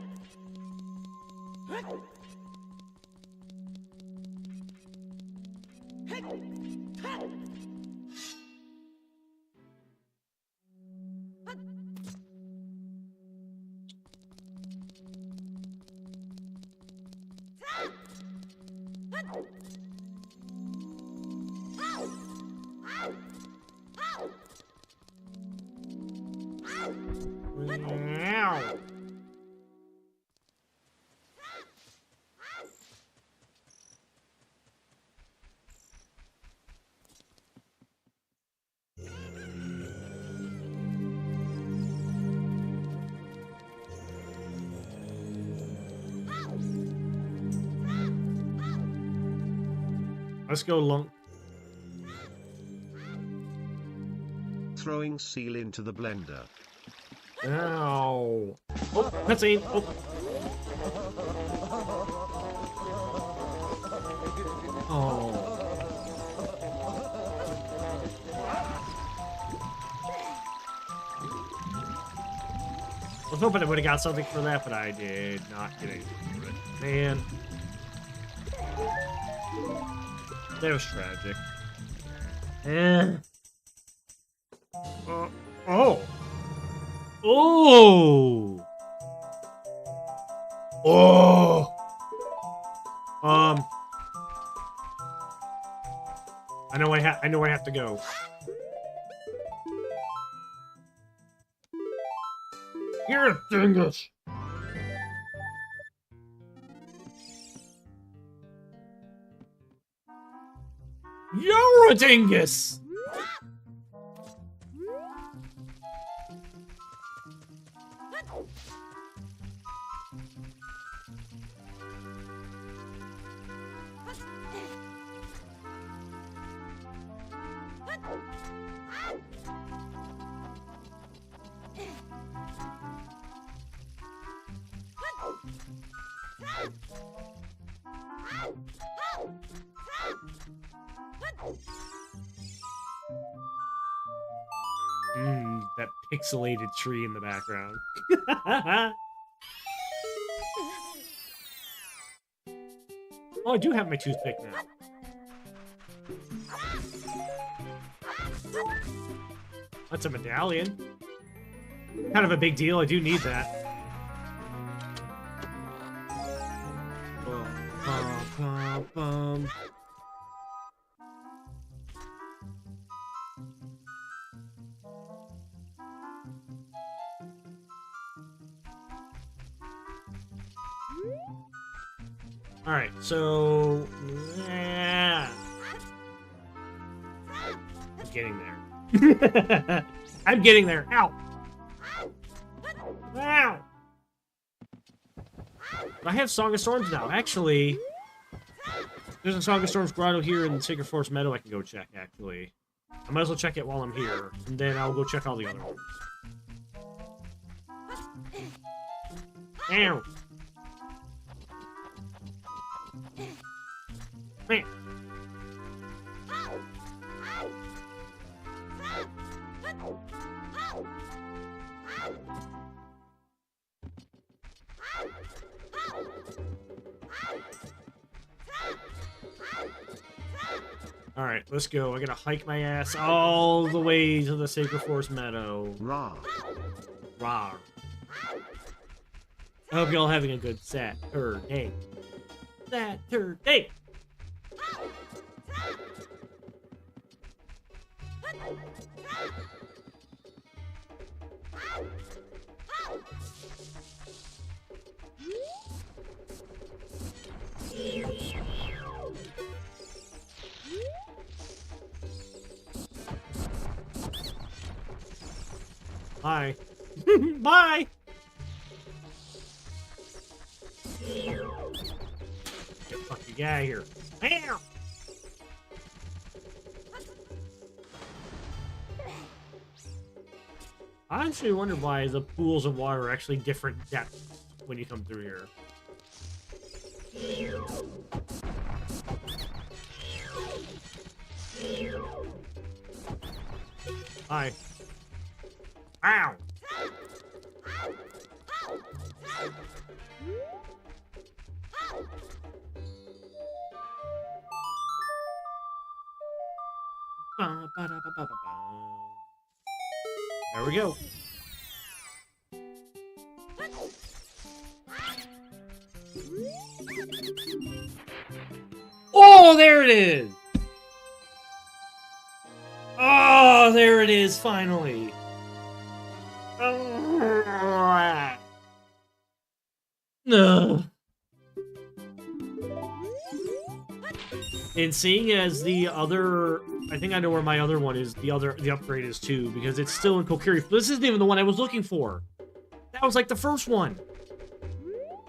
Ow. Let's go long. Throwing seal into the blender. Ow. Oh, cutscene. Oh. Oh. I was hoping I would have got something for that, but I did not get anything for it. Man. That was tragic. Oh. Oh. Oh. I know I have to go. You're a dingus. You're a dingus. That pixelated tree in the background. Oh, I do have my toothpick now. That's a medallion. Kind of a big deal. I do need that. All right, so I'm getting there. I'm getting there. Ow! Ow! I have Song of Storms now. Actually, there's a Song of Storms grotto here in Sacred Forest Meadow I can go check, actually. I might as well check it while I'm here, and then I'll go check all the other ones. Ow! Man. All right, let's go. I gotta hike my ass all the way to the Sacred Forest Meadow. Rawr. Rawr. I hope y'all having a good Saturday. Saturday. Bye. Bye. Get fucking guy here. Bam. I actually wonder why the pools of water are actually different depths when you come through here. Hi. Ow! There we go. Oh, there it is! Oh, there it is, finally. Ugh. And seeing as the other, I think I know where my other one is, the upgrade is too, because it's still in Kokiri. This isn't even the one I was looking for. That was like the first one.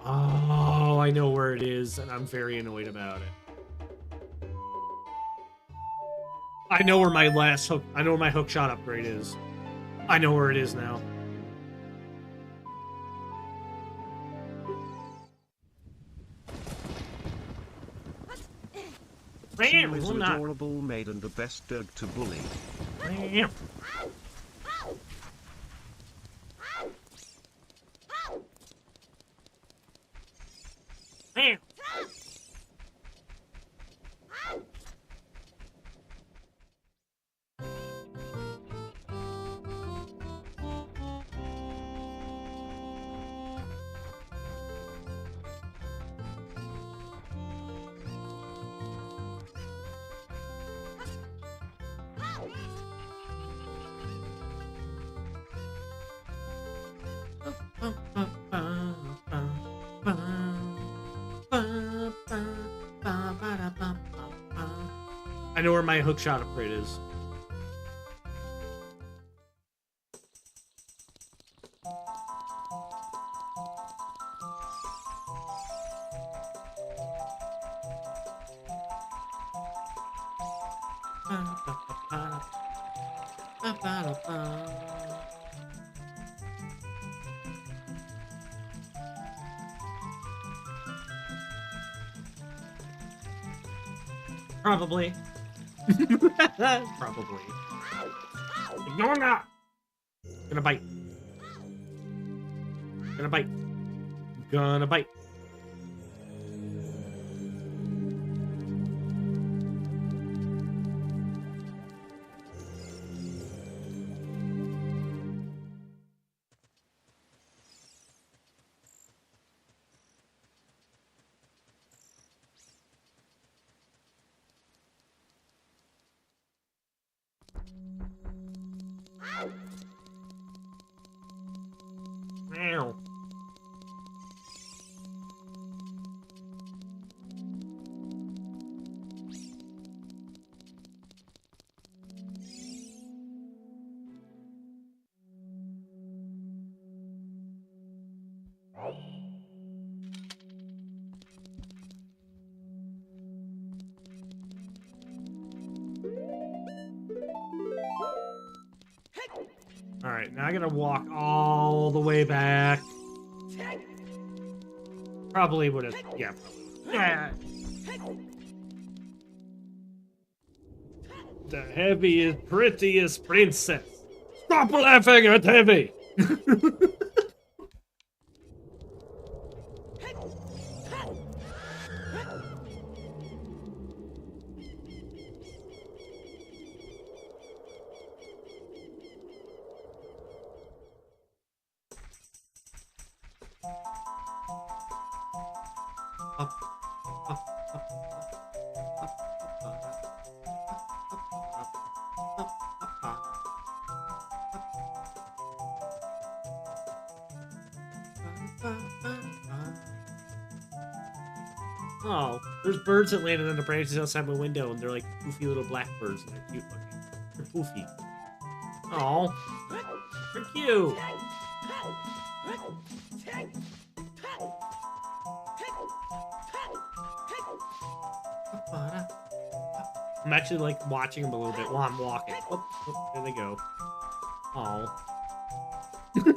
Oh, I know where it is, and I'm very annoyed about it. I know where my last hook, I know where my hookshot upgrade is. I know where it is now. Team is an adorable maid and the best dog to bully. I know where my hookshot upgrade is. Probably. Probably. Ignore that! Gonna bite. Gonna bite. Gonna bite. Meow. Alright, now I gotta walk all the way back. Probably would have. Yeah, probably. Yeah. The heaviest, prettiest princess. Stop laughing at Heavy! Oh, there's birds that landed on the branches outside my window, and they're like poofy little black birds, and they're cute looking. They're poofy. Oh, they're cute. I'm actually like watching them a little bit while I'm walking. Oh, oh, there they go. Oh.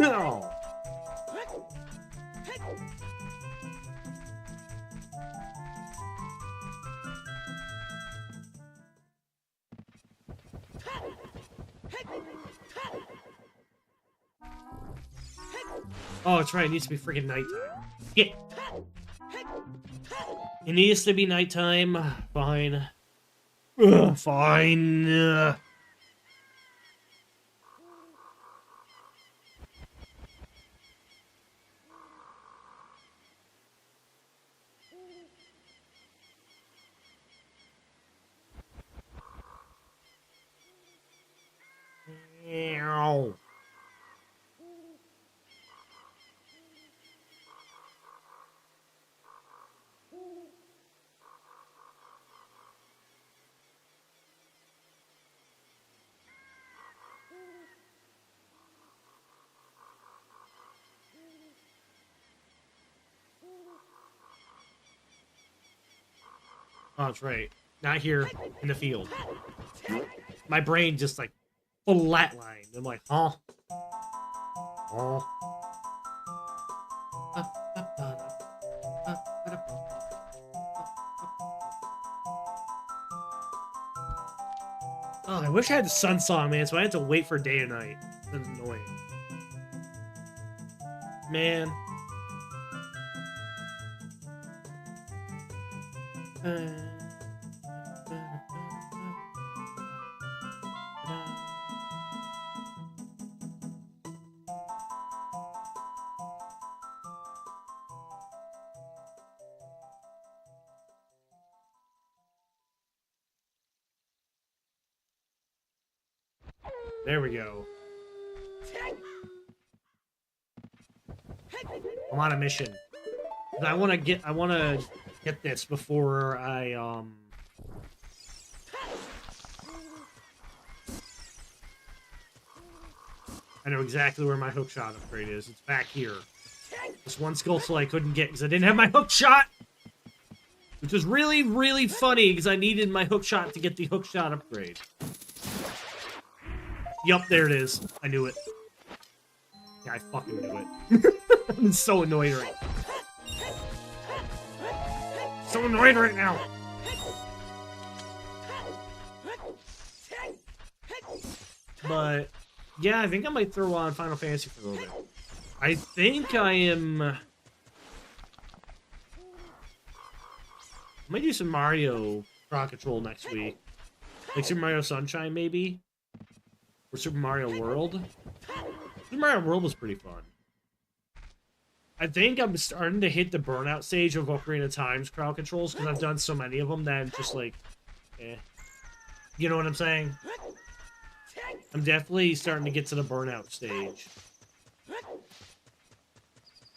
Oh. Oh, that's right. It needs to be freaking nighttime. Yeah. It needs to be nighttime. Fine. Ugh, fine. Ow. Oh, that's right. Not here in the field. My brain just like flatlined. I'm like, huh? Oh. Oh, I wish I had the sun song, man, so I had to wait for day and night. That's annoying. Man. There we go. I'm on a mission. I want to get this before I I know exactly where my hookshot upgrade is. It's back here. This one skull I couldn't get because I didn't have my hookshot, which was really, really funny because I needed my hookshot to get the hookshot upgrade. Yup, there it is. I knew it. Yeah, I fucking knew it. I'm so annoyed right now. So annoyed right now. But yeah, I think I might throw on Final Fantasy for a little bit. I think I am. I might do some Mario Crowd Control next week, like Super Mario Sunshine maybe, or Super Mario World. Super Mario World was pretty fun. I think I'm starting to hit the burnout stage of Ocarina of Time's crowd controls because I've done so many of them that I'm just like, eh. You know what I'm saying? I'm definitely starting to get to the burnout stage.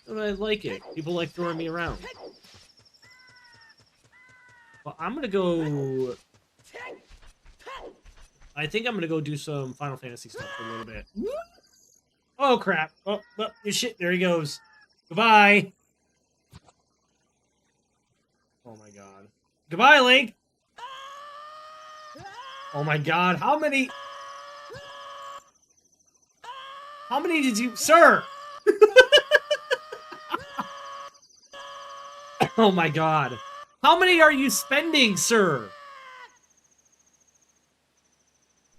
But I like it. People like throwing me around. Well, I'm gonna go... I think I'm gonna go do some Final Fantasy stuff for a little bit. Oh, crap. Oh, shit. There he goes. Goodbye. Oh, my God. Goodbye, Link. Oh, my God. How many... How many did you... Sir! Oh, my God. How many are you spending, sir?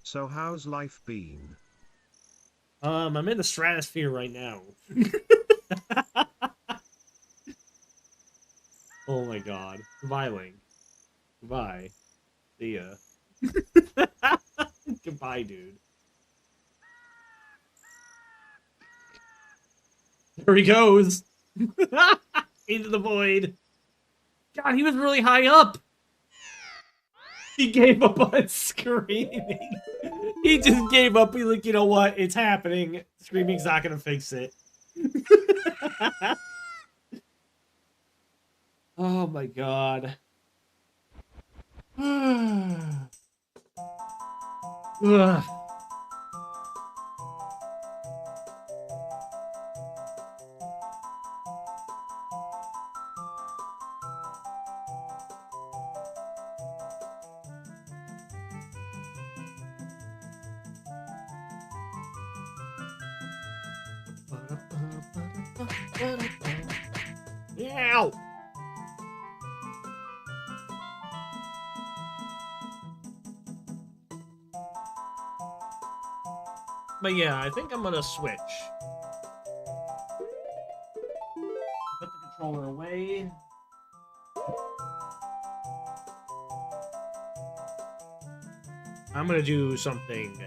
So how's life been? I'm in the stratosphere right now. Oh my god. Goodbye, Link. Goodbye. See ya. Goodbye, dude. There he goes. Into the void. God, he was really high up. He gave up on screaming. He just gave up. He's like, you know what? It's happening. Screaming's not gonna fix it. Oh my god. Ugh. Ow! But yeah, I think I'm gonna switch. Put the controller away. I'm gonna do something.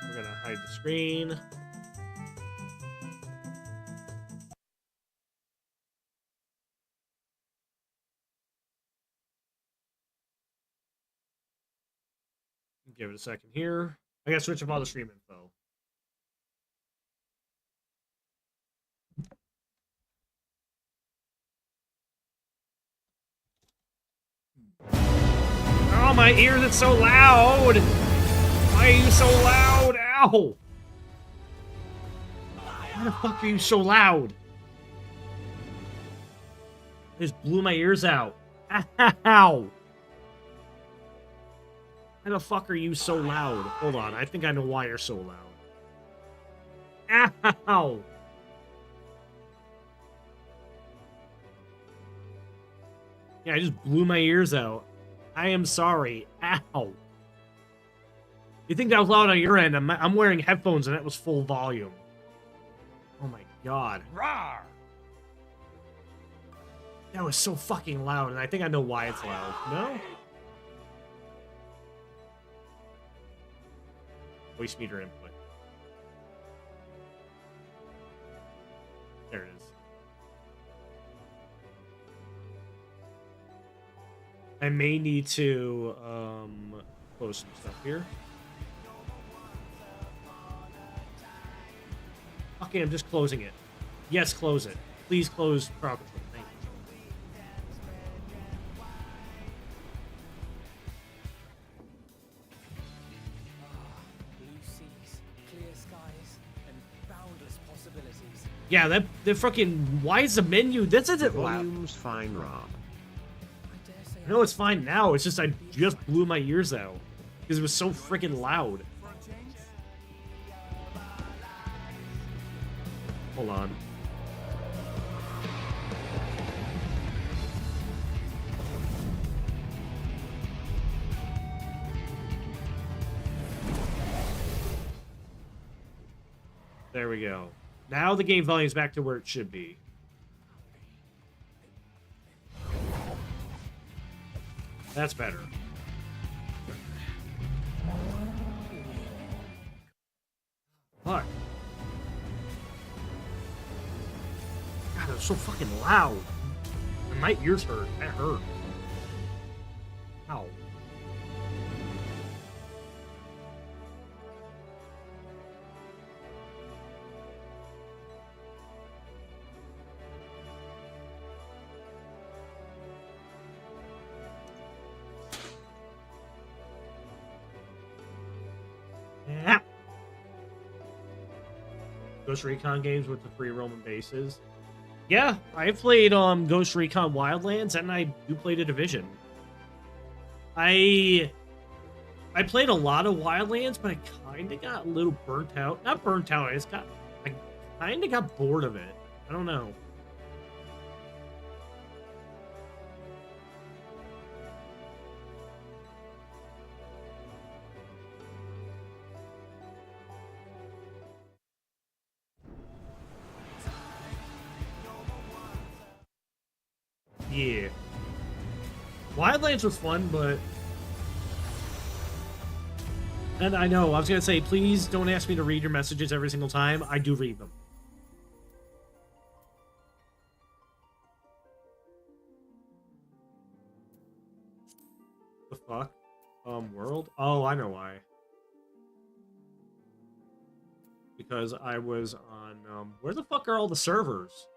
We're gonna hide the screen. Give it a second here. I gotta switch up all the stream info. Oh, my ears, it's so loud! Why are you so loud? Ow! Why the fuck are you so loud? I just blew my ears out. Ow! Why the fuck are you so loud? Hold on, I think I know why you're so loud. Ow! Yeah, I just blew my ears out. I am sorry. Ow! You think that was loud on your end? I'm wearing headphones and that was full volume. Oh my god. Rawr! That was so fucking loud, and I think I know why it's loud. No? Voice meter input. There it is. I may need to close some stuff here. Okay, I'm just closing it. Yes, close it. Please close crowd control. Thank Blue seas, clear skies, and boundless possibilities. Yeah, that fucking. Why is the menu? This isn't loud. Volume's fine, Rob. No, it's fine now. It's just I just blew my ears out because it was so freaking loud. Hold on. There we go. Now the game volume is back to where it should be. That's better. Fuck. God, it was so fucking loud. And my ears hurt. That hurt. Ow. Yeah. Ghost Recon games with the free roaming bases. Yeah, I played Ghost Recon Wildlands and I do play the Division. I played a lot of Wildlands, but I kind of got a little burnt out. Not burnt out, I kind of got bored of it. I don't know. Yeah. Wildlands was fun, but... And I know, I was gonna say, please don't ask me to read your messages every single time. I do read them. The fuck? World? Oh, I know why. Because I was on, where the fuck are all the servers?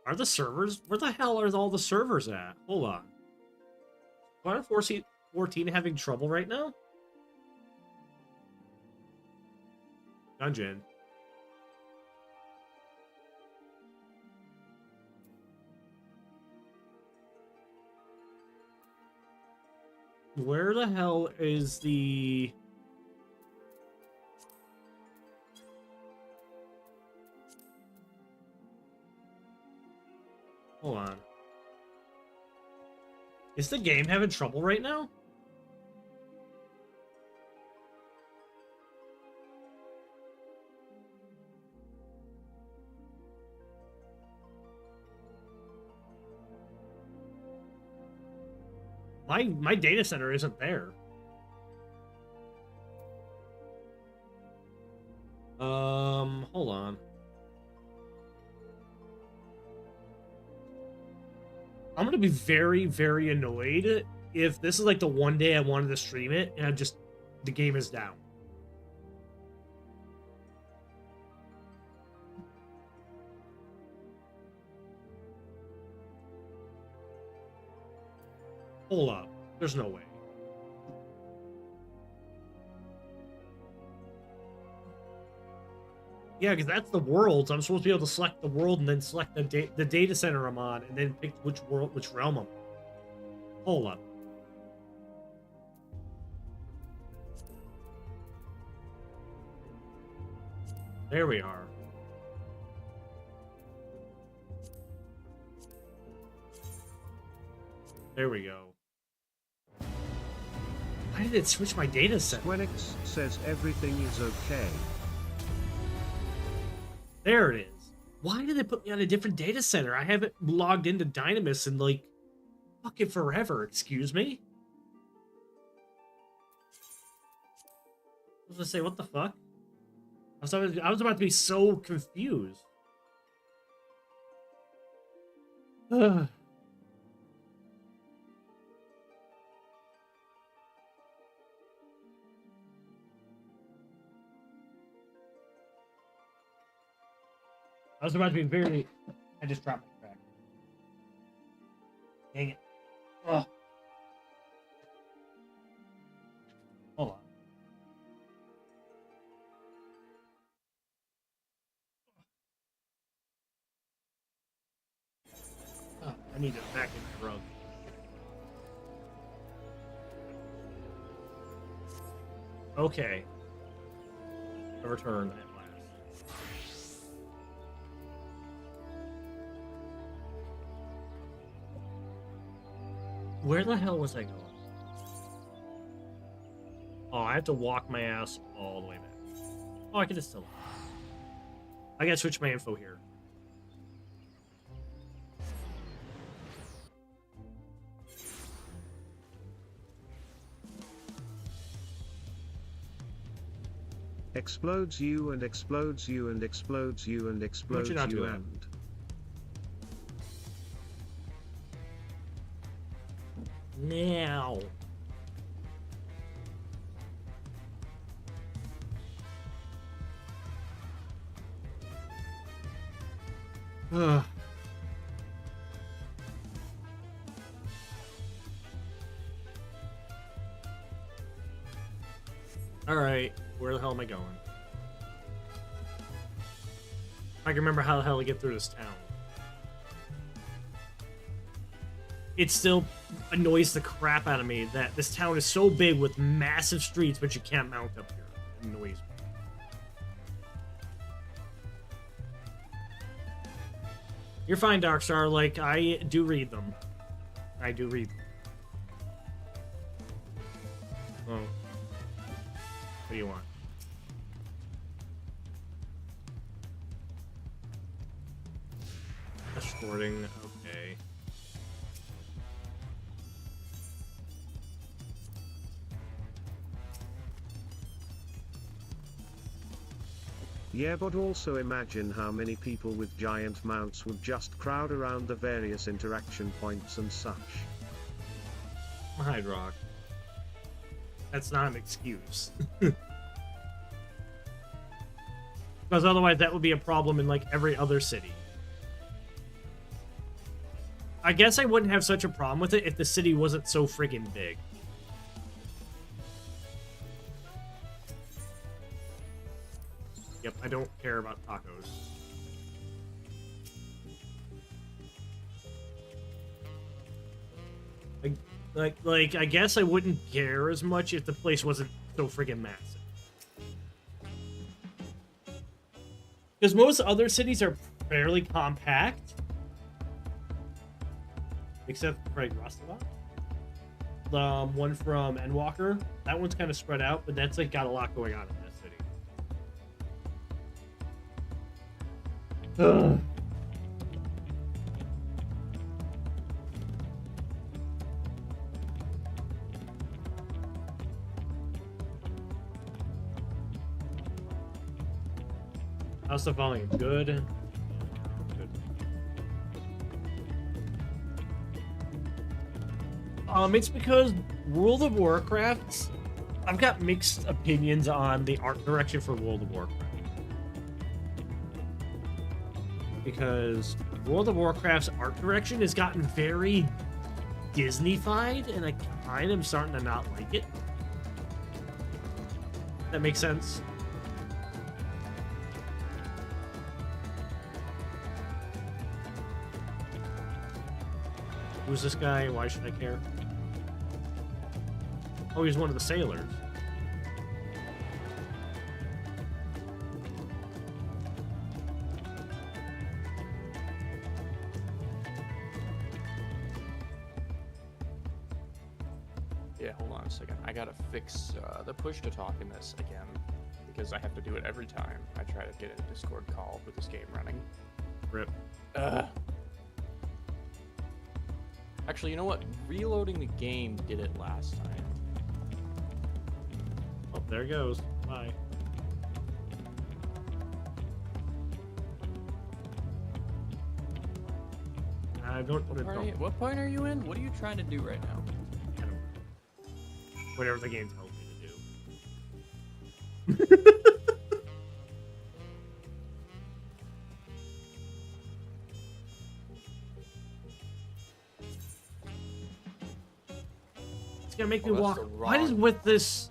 Are the servers? Where the hell are all the servers at? Hold on. Final 14 having trouble right now? Dungeon. Where the hell is the... Hold on. Is the game having trouble right now? My data center isn't there. Hold on. I'm gonna be very, very annoyed if this is like the one day I wanted to stream it and the game is down. Hold up. There's no way. Yeah, because that's the worlds. I'm supposed to be able to select the world and then select the data center I'm on, and then pick which realm I'm on. Hold up. There we are. There we go. Why did it switch my data center? Squenix says everything is okay. There it is. Why did they put me on a different data center? I haven't logged into Dynamis in like fucking forever. Excuse me? I was gonna say, what the fuck? I was about to be so confused. Ugh. I was about to be very... I just dropped my track. Dang it. Ugh. Hold on. Oh, I need to back in my rug. Okay. A return at last. Where the hell was I going? Oh, I have to walk my ass all the way back. Oh, I can just still. I gotta switch my info here. Explodes you and explodes you and explodes you and explodes you and... Now. Ugh. All right, where the hell am I going? I can remember how the hell to get through this town. It still annoys the crap out of me that this town is so big with massive streets, but you can't mount up here. It annoys me. You're fine, Darkstar. Like, I do read them. I do read them. Oh. What do you want? Escorting, okay. Yeah, but also imagine how many people with giant mounts would just crowd around the various interaction points and such. Hydrock. That's not an excuse. Because otherwise that would be a problem in like every other city. I guess I wouldn't have such a problem with it if the city wasn't so friggin' big. Yep, I don't care about tacos. Like, I guess I wouldn't care as much if the place wasn't so friggin' massive. Because most other cities are fairly compact. Except for like Rostova. one from Endwalker. That one's kind of spread out, but that's like got a lot going on in that city. Ugh. How's the volume? Good. Good. It's because World of Warcraft, I've got mixed opinions on the art direction for World of Warcraft. Because World of Warcraft's art direction has gotten very Disney-fied, and I kind of starting to not like it. That makes sense. Who's this guy? Why should I care? Oh, he's one of the sailors. Yeah, hold on a second. I gotta fix the push to talk in this again, because I have to do it every time I try to get a Discord call with this game running. Rip. Actually, you know what? Reloading the game did it last time. Oh, there it goes. Bye. I don't. What point are you in? What are you trying to do right now? I don't know. Whatever the game tells me to do. It's gonna make me walk. Why does with this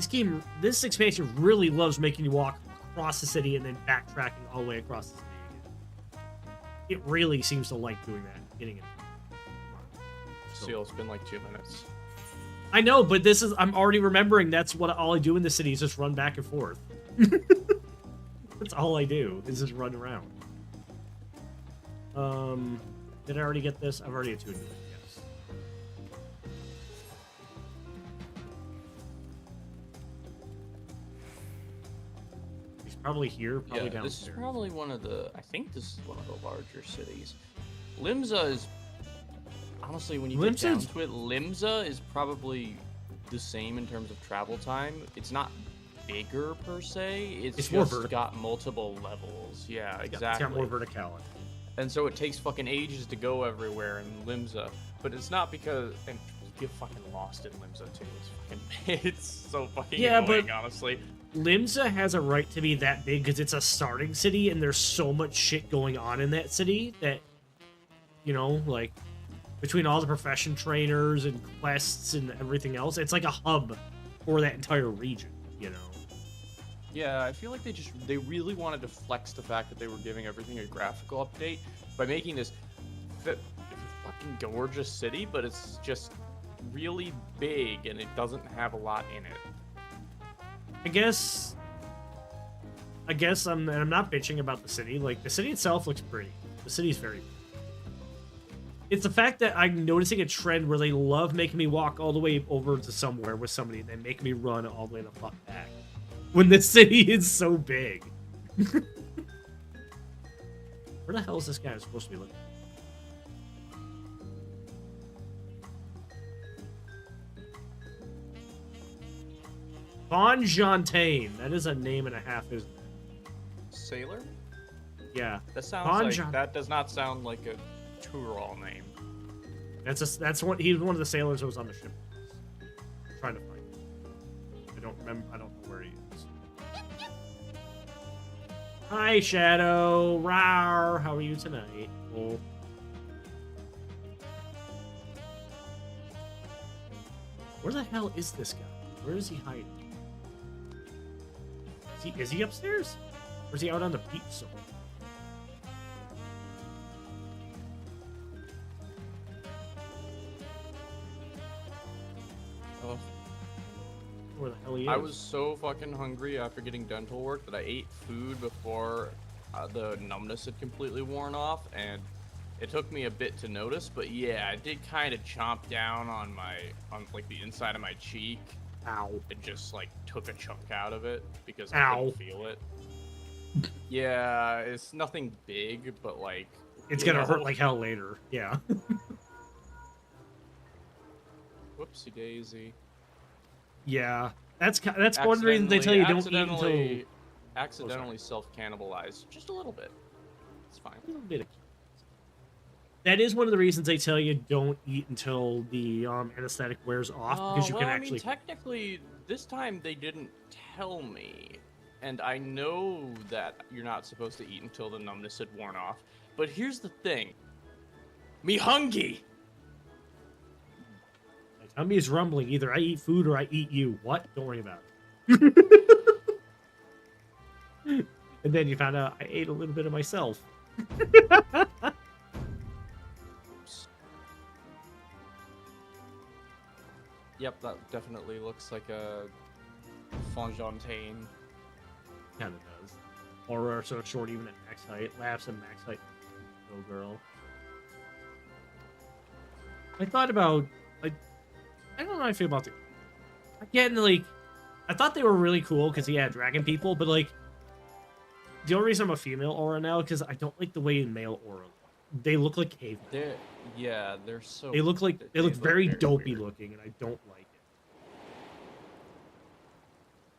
game, this expansion really loves making you walk across the city and then backtracking all the way across the city again. It really seems to like doing that, getting it. Seal, it's been like 2 minutes. I know, but I'm already remembering that's what all I do in the city is just run back and forth. That's all I do, is just run around. Did I already get this? I've already attuned to it, yes. He's probably here, probably downstairs. This is probably one of the, I think this is one of the larger cities. Limsa is, honestly, when you get down to it, Limsa is probably the same in terms of travel time. It's not bigger per se, it's just more got multiple levels. Yeah, exactly. It's got more verticality. And so it takes fucking ages to go everywhere in Limsa, but it's not because, and you get fucking lost in Limsa too. It's so fucking annoying, honestly. Limsa has a right to be that big because it's a starting city and there's so much shit going on in that city that, you know, like, between all the profession trainers and quests and everything else, it's like a hub for that entire region, you know? Yeah, I feel like they really wanted to flex the fact that they were giving everything a graphical update by making this fucking gorgeous city, but it's just really big and it doesn't have a lot in it. I guess I'm not bitching about the city. Like, the city itself looks pretty. The city's very pretty. It's the fact that I'm noticing a trend where they love making me walk all the way over to somewhere with somebody and then make me run all the way the fuck back. When the city is so big. Where the hell is this guy supposed to be looking? Bon Jontain. That is a name and a half, isn't it? Sailor? Yeah. That sounds that does not sound like a Turol name. That's what he's one of the sailors that was on the ship. I'm trying to find him. I don't know where he is. Hi, Shadow. Rawr. How are you tonight? Oh. Where the hell is this guy? Where is he hiding? Is he upstairs? Or is he out on the beach somewhere? Where the hell he is? I was so fucking hungry after getting dental work that I ate food before the numbness had completely worn off, and It took me a bit to notice, but yeah, I did kind of chomp down on like the inside of my cheek. Ow. It just like took a chunk out of it because I Ow. couldn't feel it. Yeah, it's nothing big, but like it's gonna hurt like hell later. Yeah. Whoopsie daisy. Yeah, that's one of the reasons they tell you don't eat until accidentally self-cannibalize just a little bit. It's fine. A little bit of. That is one of the reasons they tell you don't eat until the anesthetic wears off, because you can actually. I mean, technically, this time they didn't tell me, and I know that you're not supposed to eat until the numbness had worn off. But here's the thing, me hungry. My tummy is rumbling. Either I eat food or I eat you. What? Don't worry about it. And then you found out I ate a little bit of myself. Yep, that definitely looks like a Fontaine. Kind of does. Or so short even at max height. Laughs at max height. Oh, girl. I thought about, like, I don't know how I feel about the. Again, like, I thought they were really cool because he had dragon people, but like, the only reason I'm a female aura now because I don't like the way male aura look. They look like cavemen. They're so. They look like they look very dopey weird looking, and I don't like it.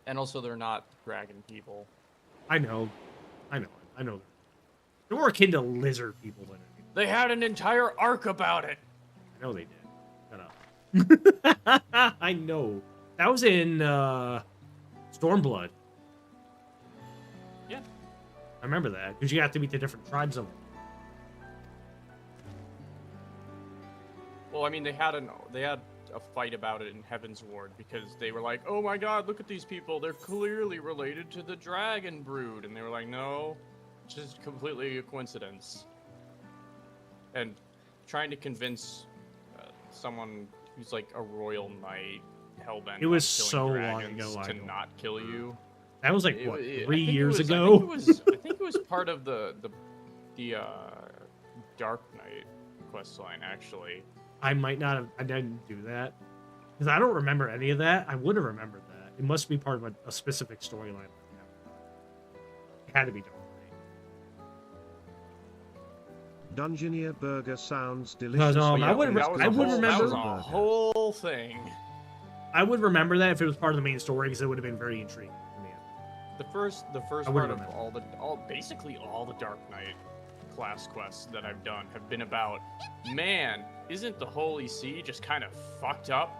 And also, they're not dragon people. I know. They're more akin to lizard people than anything. They had an entire arc about it. I know they did. Shut up. I know. That was in Stormblood. Yeah. I remember that, because you have to meet the different tribes of them. Well, I mean, they had a fight about it in Heaven's Ward because they were like, "Oh my God, look at these people! They're clearly related to the Dragon Brood," and they were like, "No, it's just completely a coincidence." And trying to convince someone who's like a royal knight, hellbent, it was on so killing long dragons ago. to not kill you. That was like what 3 years ago. I think it was part of the Dark Knight questline, actually. I might not have. I didn't do that because I don't remember any of that. I would have remembered that. It must be part of a specific storyline. It had to be Dark Knight. Dungeoneer burger sounds delicious. No, I would remember. remember. That was a whole thing. I would remember that if it was part of the main story, because it would have been very intriguing to me. The first part of basically all the Dark Knight class quests that I've done have been about, man, isn't the Holy See just kind of fucked up?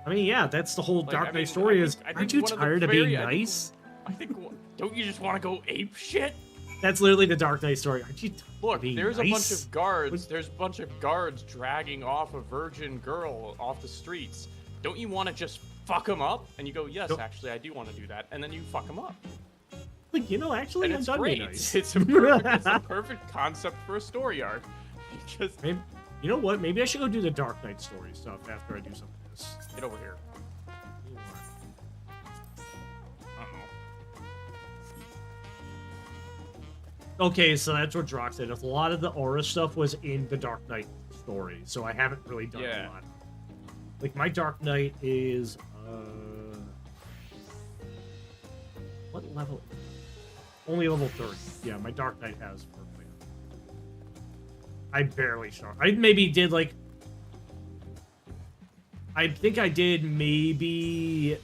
I mean, yeah, that's the whole Dark Knight story. Aren't you tired of being nice? I think, don't you just want to go ape shit? That's literally the Dark Knight story. Aren't you tired of being there's nice? a bunch of guards. There's a bunch of guards dragging off a virgin girl off the streets. Don't you want to just fuck them up? And you go, yes, actually, I do want to do that. And then you fuck them up. Like, actually, and I'm it's done great. being nice. It's a perfect concept for a story arc. Just Maybe, you know what? Maybe I should go do the Dark Knight story stuff after I do some of this. get over here. Okay, so that's what Drock said. A lot of the aura stuff was in the Dark Knight story, so I haven't really done a lot. Like, my Dark Knight is, what level? Only level 30. Yeah, my Dark Knight has perfect. I barely started. I maybe did, like, I think I did maybe...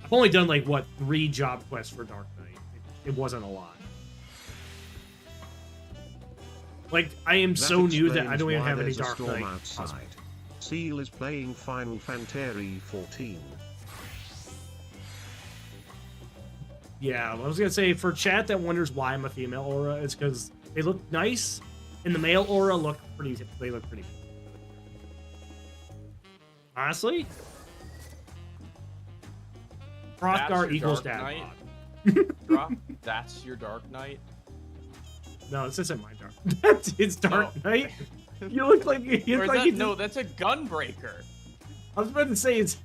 I've only done, like, what, 3 job quests for Dark Knight. It wasn't a lot. Like, I am so new that I don't even have any Dark Knight. Seal is playing Final Fantasy 14. Yeah, I was gonna say, for chat that wonders why I'm a female aura, it's because they look nice, and the male aura look pretty. They look pretty. Honestly, Hrothgar equals dad bod. Drop. That's your Dark Knight. No, this isn't my Dark. That's his Dark Knight. You look like no, that's a gunbreaker. I was about to say it's.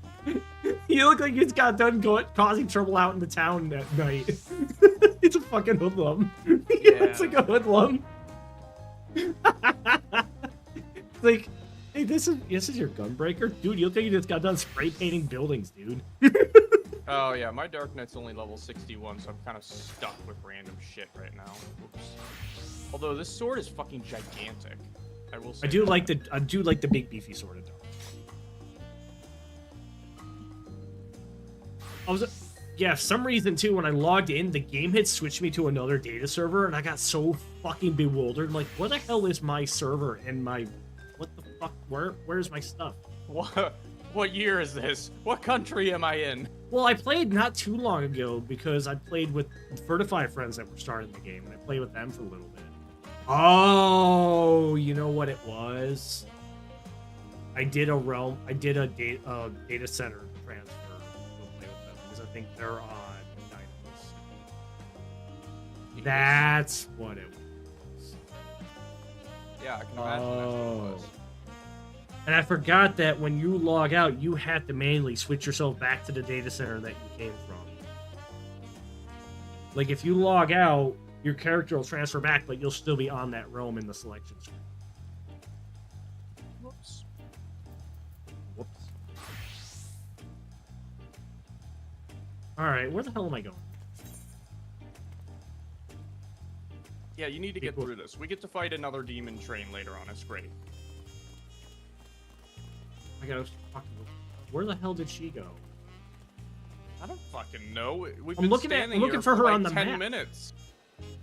You look like he's got done causing trouble out in the town that night. It's a fucking hoodlum. Yeah. It's like a hoodlum. It's like, hey, this is your gunbreaker? Dude, you look like you just got done spray painting buildings, dude. Oh yeah, my Dark Knight's only level 61, so I'm kind of stuck with random shit right now. Whoops. Although this sword is fucking gigantic. I will say. I do like the big beefy sword though. Yeah, for some reason too, when I logged in, the game had switched me to another data server, and I got so fucking bewildered. I'm like, what the hell is my server and my, what the fuck? Where's my stuff? What year is this? What country am I in? Well, I played not too long ago because I played with Vertified friends that were starting the game, and I played with them for a little bit. Oh, you know what it was? I did a data center transfer to play with them because I think they're on Dynamos. That's what it was. Yeah, I can imagine that's what it was. And I forgot that when you log out, you have to manually switch yourself back to the data center that you came from. Like, if you log out, your character will transfer back, but you'll still be on that realm in the selection screen. Whoops. Whoops. Alright, where the hell am I going? Yeah, you need to get through this. We get to fight another demon train later on. It's great. I gotta fucking look. Where the hell did she go? I don't fucking know. We've I'm been looking standing for here her like on the 10 map. minutes.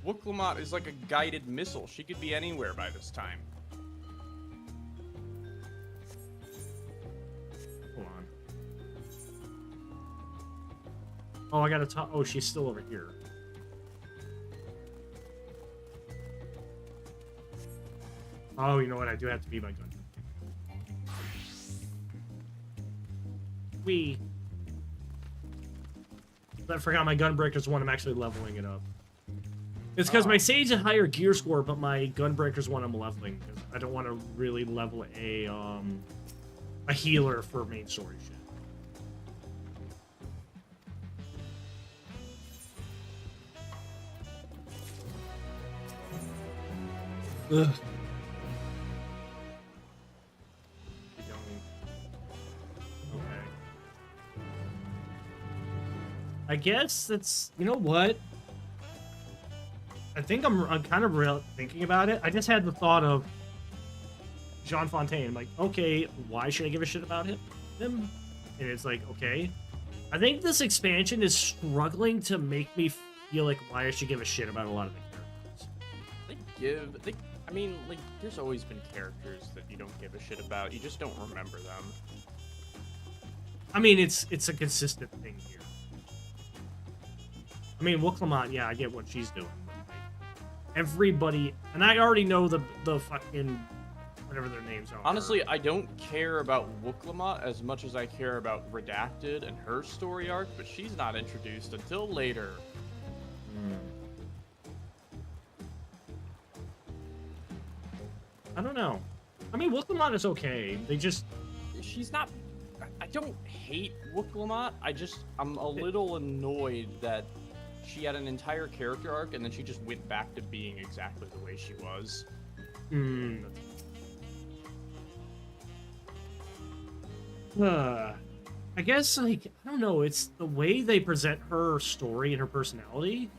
Wooklamat is like a guided missile. She could be anywhere by this time. Hold on. Oh, I gotta talk. Oh, she's still over here. Oh, you know what? I do have to be my gun. Wee. I forgot my Gunbreaker's one. I'm actually leveling it up. It's because my Sage is higher gear score, but my Gunbreaker's one I'm leveling because I don't want to really level a healer for main story shit. Ugh. I guess that's, you know what? I think I'm kind of thinking about it. I just had the thought of Jean Fontaine. I'm like, okay, why should I give a shit about him? And it's like, okay. I think this expansion is struggling to make me feel like why I should give a shit about a lot of the characters. I mean, like, there's always been characters that you don't give a shit about. You just don't remember them. I mean, it's a consistent thing here. I mean, Wooklamat, yeah, I get what she's doing. But like, everybody, and I already know the fucking whatever their names are. Honestly, I don't care about Wooklamat as much as I care about Redacted and her story arc, but she's not introduced until later. I don't know. I mean, Wooklamat is okay. She's not. I don't hate Wooklamat. I'm a little annoyed that she had an entire character arc and then she just went back to being exactly the way she was. I guess, like, I don't know, it's the way they present her story and her personality.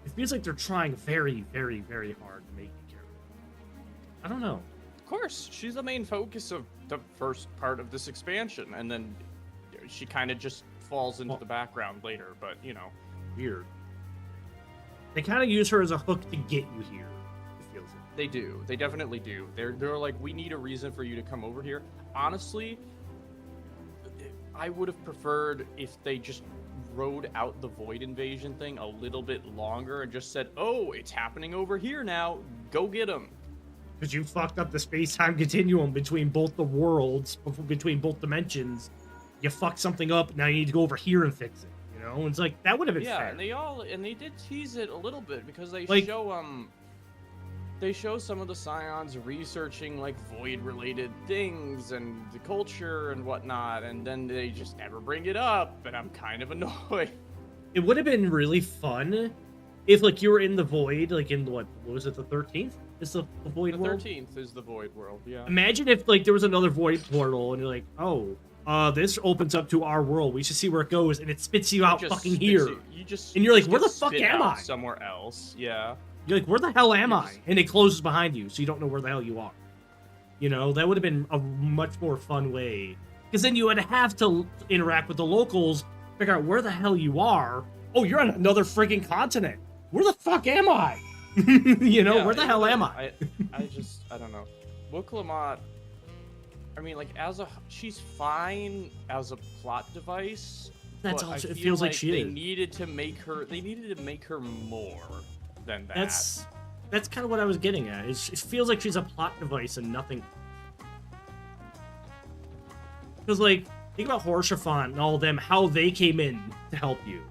It feels like they're trying very, very, very hard to make the character. I don't know. Of course, she's the main focus of the first part of this expansion, and then she kind of just falls into the background later, but, you know. Weird. They kind of use her as a hook to get you here, it feels like. They do. They definitely do. They're like, we need a reason for you to come over here. Honestly, I would have preferred if they just rode out the Void Invasion thing a little bit longer and just said, oh, it's happening over here now. Go get them. Because you fucked up the space-time continuum between both the worlds, between both dimensions. You fucked something up, now you need to go over here and fix it. You know? It's like, that would have been fair. Yeah, and they did tease it a little bit because they show some of the Scions researching like Void-related things and the culture and whatnot, and then they just never bring it up, and I'm kind of annoyed. It would have been really fun if like you were in the void, like in what was it, the 13th? Is the void world? The 13th is the void world. Yeah. Imagine if like there was another void portal, and you're like, oh, this opens up to our world. We should see where it goes, and it spits you out fucking here. And you're like, where the fuck am I? Somewhere else. Yeah. You're like, where the hell am I? And it closes behind you, so you don't know where the hell you are. You know, that would have been a much more fun way. Because then you would have to interact with the locals, figure out where the hell you are. Oh, you're on another freaking continent. Where the fuck am I? You know, where the hell am I? I don't know. Wooklamot, I mean, like, she's fine as a plot device. That's but also, I it feel feels like like she they is. needed to make her more than that. That's kind of what I was getting at. It feels like she's a plot device and nothing. Because, like, think about Horshaphant and all of them, how they came in to help you.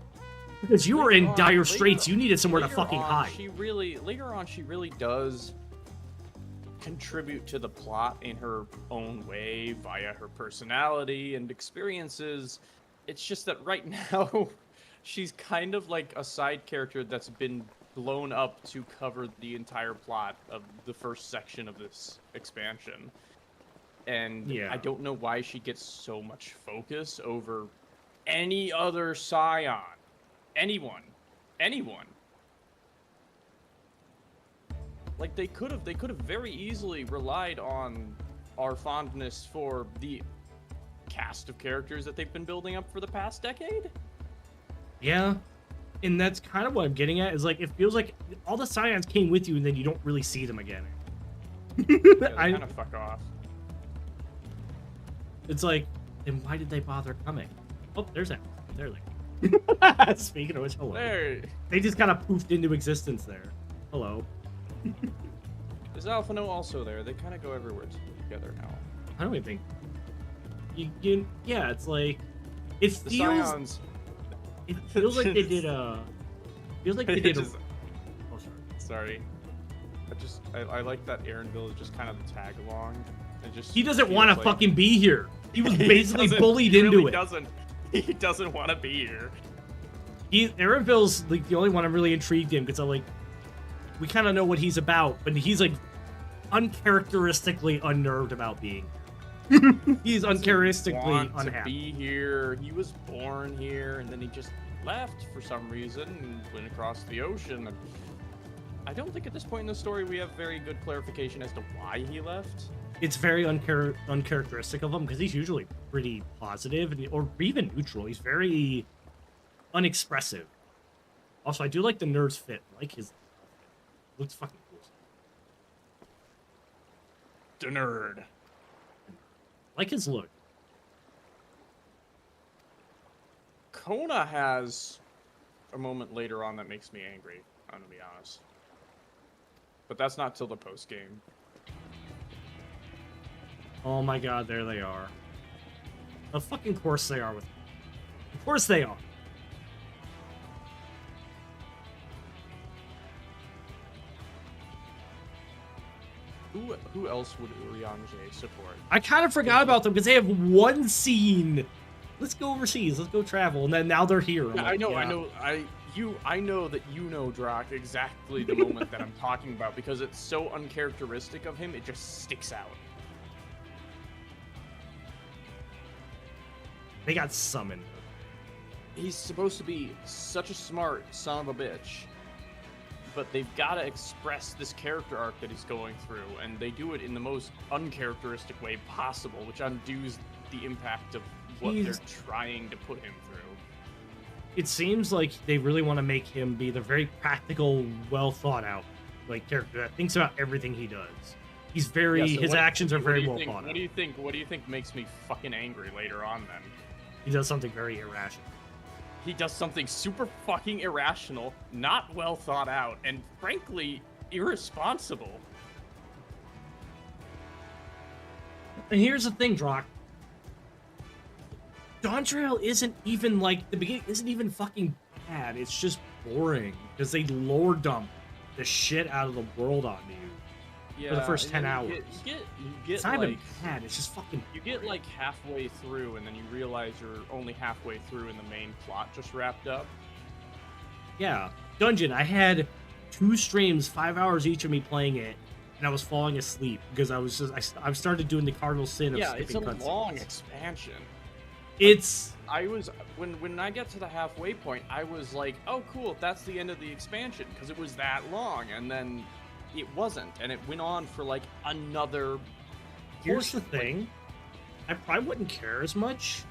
Because you were in dire straits, you needed somewhere to fucking hide. Later on, she really does contribute to the plot in her own way via her personality and experiences. It's just that right now, she's kind of like a side character that's been blown up to cover the entire plot of the first section of this expansion. And I don't know why she gets so much focus over any other Scion. Anyone. Like, they could have very easily relied on our fondness for the cast of characters that they've been building up for the past decade. Yeah. And that's kind of what I'm getting at, is like, it feels like all the Scions came with you and then you don't really see them again. Yeah, they kind of fuck off. It's like, then why did they bother coming? Oh, there's that. There they go. Speaking of which, hello. There. They just kind of poofed into existence there. Hello. Is Alphino also there? They kind of go everywhere together now. I don't even think. Yeah, it's like, it The feels. Scions. It feels like they did a. Feels like they did. Oh, sorry. I like that Aaronville is just kind of the tag along. He doesn't want to fucking be here. He was basically bullied into it. He doesn't want to be here. Aaronville's like the only one I'm really intrigued in, because I'm like, we kind of know what he's about, but he's like uncharacteristically unnerved about being here. He's uncharacteristically unhappy. To be here. He was born here, and then he just left for some reason and went across the ocean. And I don't think at this point in the story we have very good clarification as to why he left. It's very uncharacteristic of him, because he's usually pretty positive or even neutral. He's very unexpressive. Also, I do like the nerd's fit. I like his. Looks fucking cool. The nerd. I like his look. Kona has a moment later on that makes me angry, I'm gonna be honest. But that's not till the post game. Oh my god, there they are. Of fucking course they are with. Of course they are. Who else would Urianger support? I kind of forgot about them because they have one scene. Let's go overseas. Let's go travel, and then now they're here. Yeah, I know. I know that you know, Drock, exactly the moment that I'm talking about, because it's so uncharacteristic of him. It just sticks out. They got summoned. He's supposed to be such a smart son of a bitch, but they've got to express this character arc that he's going through, and they do it in the most uncharacteristic way possible, which undoes the impact of what they're trying to put him through. It seems like they really want to make him be the very practical, well thought out like character that thinks about everything he does. He's very his actions are very well thought out. What do you think makes me fucking angry later on then? He does something very irrational. He does something super fucking irrational, not well thought out, and frankly, irresponsible. And here's the thing, Drock. Dawntrail isn't even like the beginning. Isn't even fucking bad. It's just boring because they lore dump the shit out of the world onto you for the first 10 hours. You get it's not even bad. It's just fucking. You get like halfway through, and then you realize you're only halfway through, and the main plot just wrapped up. Yeah, Dungeon. I had 2 streams, 5 hours each of me playing it, and I was falling asleep because I've started doing the cardinal sin of Yeah, it's a skipping cutscenes. long expansion. It's I was when I get to the halfway point, I was like, oh cool, that's the end of the expansion because it was that long, and then it wasn't, and it went on for like another. Here's the thing, I probably wouldn't care as much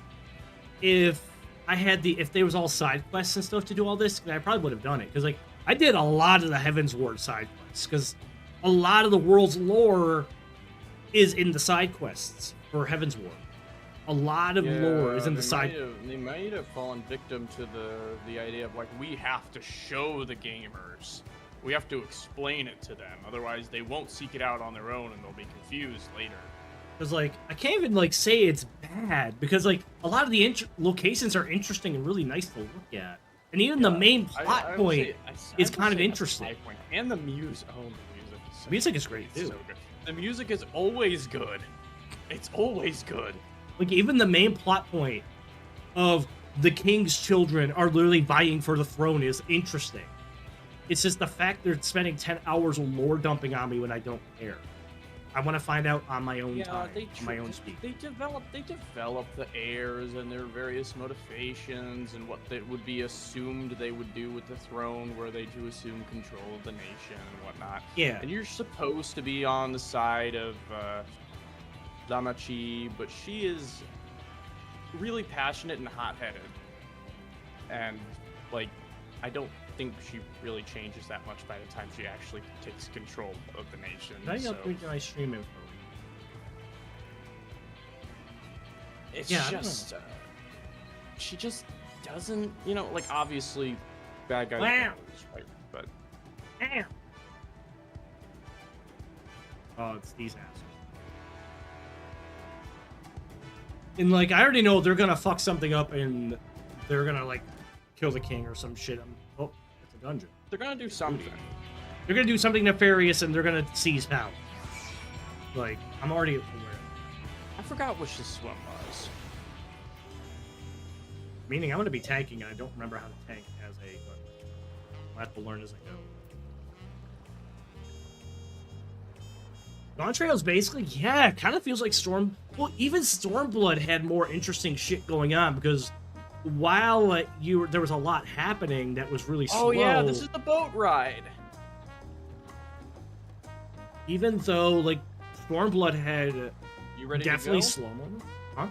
if if there was all side quests and stuff to do all this. I probably would have done it because like I did a lot of the Heaven's Ward side quests because a lot of the world's lore is in the side quests for Heaven's Ward. A lot of lore is in the side. They might have fallen victim to the idea of like we have to show the gamers, we have to explain it to them, otherwise they won't seek it out on their own and they'll be confused later. Because like I can't even like say it's bad because like a lot of the locations are interesting and really nice to look at, and even the main plot point is kind of interesting. And the music, the music is so music is great too. So good. The music is always good. It's always good. Like, even the main plot point of the king's children are literally vying for the throne is interesting. It's just the fact they're spending 10 hours of lore dumping on me when I don't care. I want to find out on my own time, on my own speed. They develop the heirs and their various motivations and what they would be assumed they would do with the throne, where they do assume control of the nation and whatnot. Yeah. And you're supposed to be on the side of Damachi, but she is really passionate and hot-headed, and like I don't think she really changes that much by the time she actually takes control of the nation. Can I stream info? It's just she just doesn't, like obviously bad guys, right? But oh, it's these assholes. And like I already know they're gonna fuck something up and they're gonna like kill the king or some shit. Oh, it's a dungeon. They're gonna do something. They're gonna do something nefarious and they're gonna seize power. Like I'm already aware. I forgot which this one was. Meaning I'm gonna be tanking and I don't remember how to tank as a. But I'll have to learn as I go. Dawntrail is basically, it kind of feels like Storm. Well, even Stormblood had more interesting shit going on because while there was a lot happening that was really slow. Oh yeah, this is the boat ride. Even though like Stormblood had you ready definitely to go? slow moments. Huh?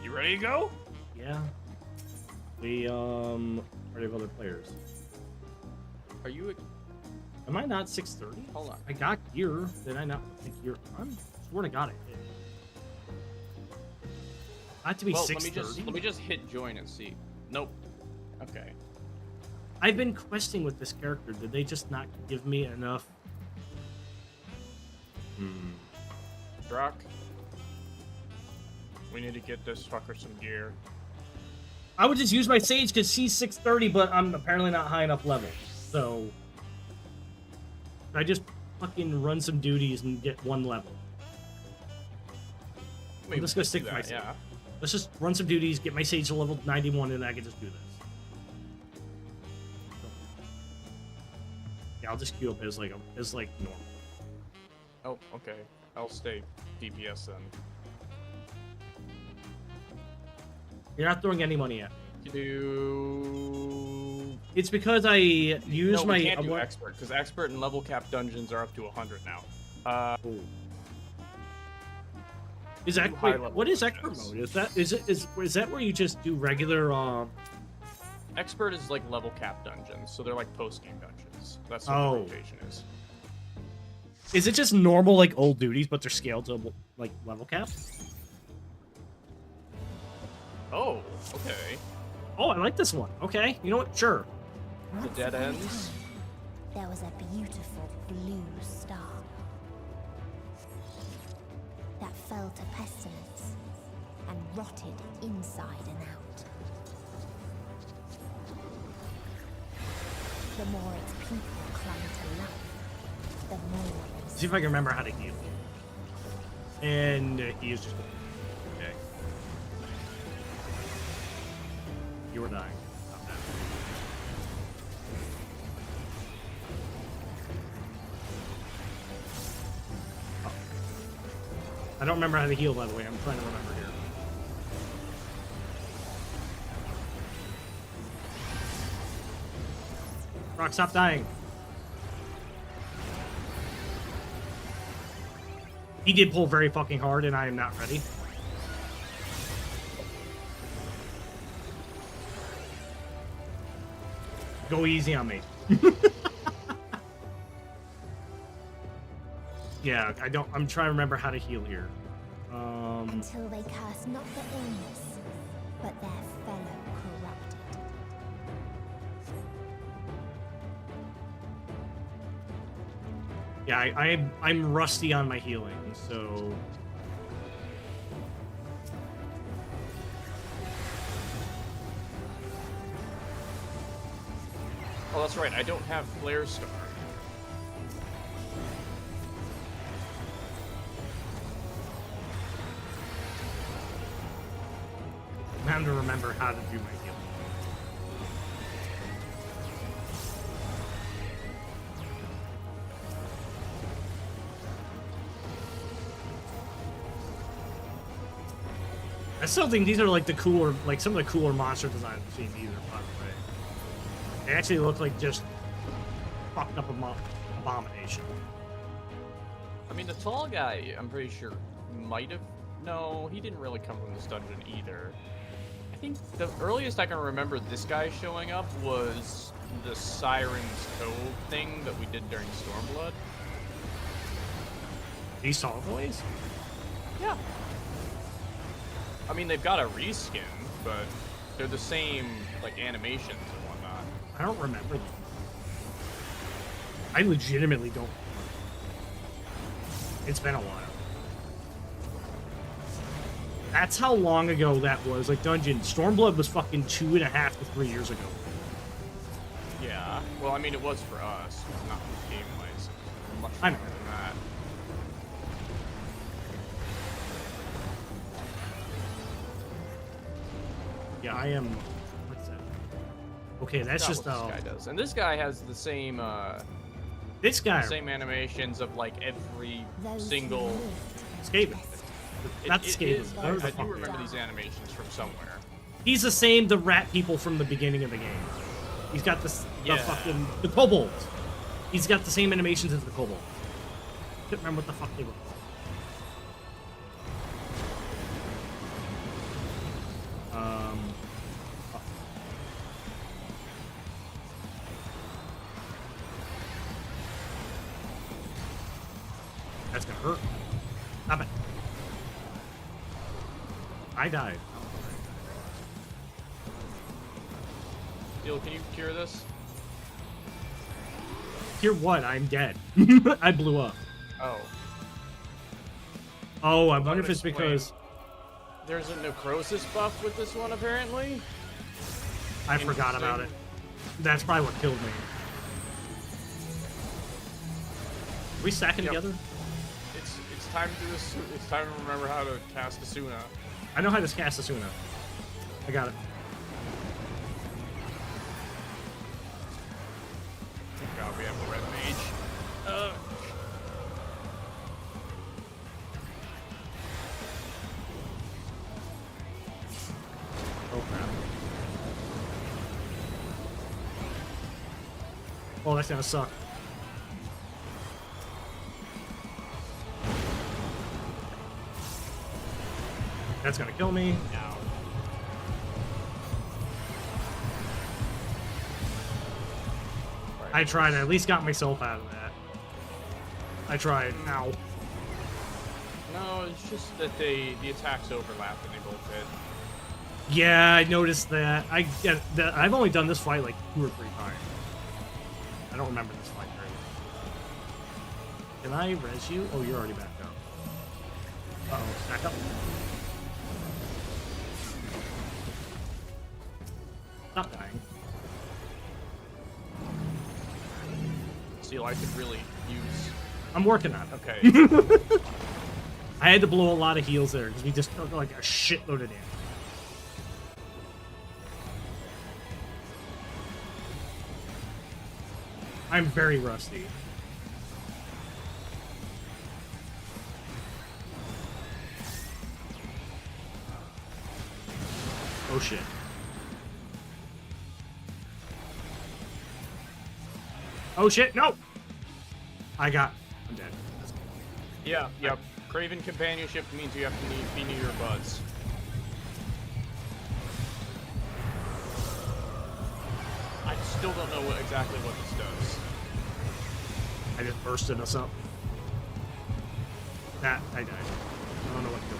You ready to go? Yeah. We ready have other players. Are you? Am I not 6:30? Hold on. I got gear. Did I not put gear? I swear to God I did. I have to be 6:30. Let me just hit join and see. Nope. Okay. I've been questing with this character. Did they just not give me enough? Druck. We need to get this fucker some gear. I would just use my Sage because she's 6:30, but I'm apparently not high enough level. So I just fucking run some duties and get 1 level. I'm just gonna stick to my Sage. Yeah. Let's just run some duties, get my Sage to level 91, and I can just do this. Yeah, I'll just queue up as like normal. Oh, okay. I'll stay DPS then. You're not throwing any money at me. You do. It's because I use my. We can't do expert because expert and level cap dungeons are up to 100 now. Is that what is expert mode? Is that where you just do regular? Expert is like level cap dungeons, so they're like post game dungeons. That's what the rotation is. Is it just normal like old duties, but they're scaled to like level cap? Oh, okay. Oh, I like this one. Okay, you know what? Sure. The dead ends. There was a beautiful blue star that fell to pestilence and rotted inside and out. The more its people clung to life, the more they... See if I can remember how to heal. And he is just... Okay. You were dying. I don't remember how to heal, by the way. I'm trying to remember here. Rock, stop dying. He did pull very fucking hard, and I am not ready. Go easy on me. Yeah, I'm trying to remember how to heal here. Until they curse not the illness, but their fellow corrupted. Yeah, I'm rusty on my healing, so... Oh, that's right. I don't have Flare Star. I'm having to remember how to do my healing. I still think these are like the cooler, like some of the cooler monster designs I've seen either, by the way. They actually look like just fucked up abomination. I mean, the tall guy, I'm pretty sure, might have... No, he didn't really come from this dungeon either. I think the earliest I can remember this guy showing up was the Siren's Cove thing that we did during Stormblood. These tall boys? Yeah. I mean, they've got a reskin, but they're the same, like, animations and whatnot. I don't remember them. I legitimately don't remember. It's been a while. That's how long ago that was. Like, Dungeon. Stormblood was fucking 2.5 to 3 years ago. Yeah. Well, I mean, it was for us, not game-wise. Much I know. more than that. Yeah, I am... What's that? Okay, that's just... What this guy does. And this guy has the same, This guy... same animations of, like, every Those single... who lived Skaven. Not Skaven. is- Whatever the I do fuck they remember are. these animations from somewhere. He's the same, the rat people from the beginning of the game. He's got this, Yeah. the kobold. He's got the same animations as the kobold. Can't remember what the fuck they were called. Fuck. That's gonna hurt. Stop it. I died. Steel, can you cure this? Hear what? I'm dead. I blew up. Oh. Oh, I That wonder would if it's explain. because There's a necrosis buff with this one, apparently. I forgot about it. That's probably what killed me. Are we stacking Yep. together? It's time to do this. It's time to remember how to cast Asuna. I know how to cast Asuna. I got it. Thank God we have a red mage. Oh crap. Oh, that's gonna suck. That's gonna kill me. Now. I tried. I at least got myself out of that. I tried. Ow. No, it's just that the attacks overlap and they both hit. Yeah, I noticed that. I've only done this fight like 2 or 3 times. I don't remember this fight very well. Can I res you? Oh, you're already back up. Uh-oh, back up. Stop dying. Steel, I could really use. I'm working on it. Okay. I had to blow a lot of heals there because we just took like a shitload of damage. I'm very rusty. Oh shit. Oh shit, no! I'm dead. Yeah, yep. Craven companionship means you have to be near your buds. I still don't know exactly what this does. I just bursted us up. I died. I don't know what to do.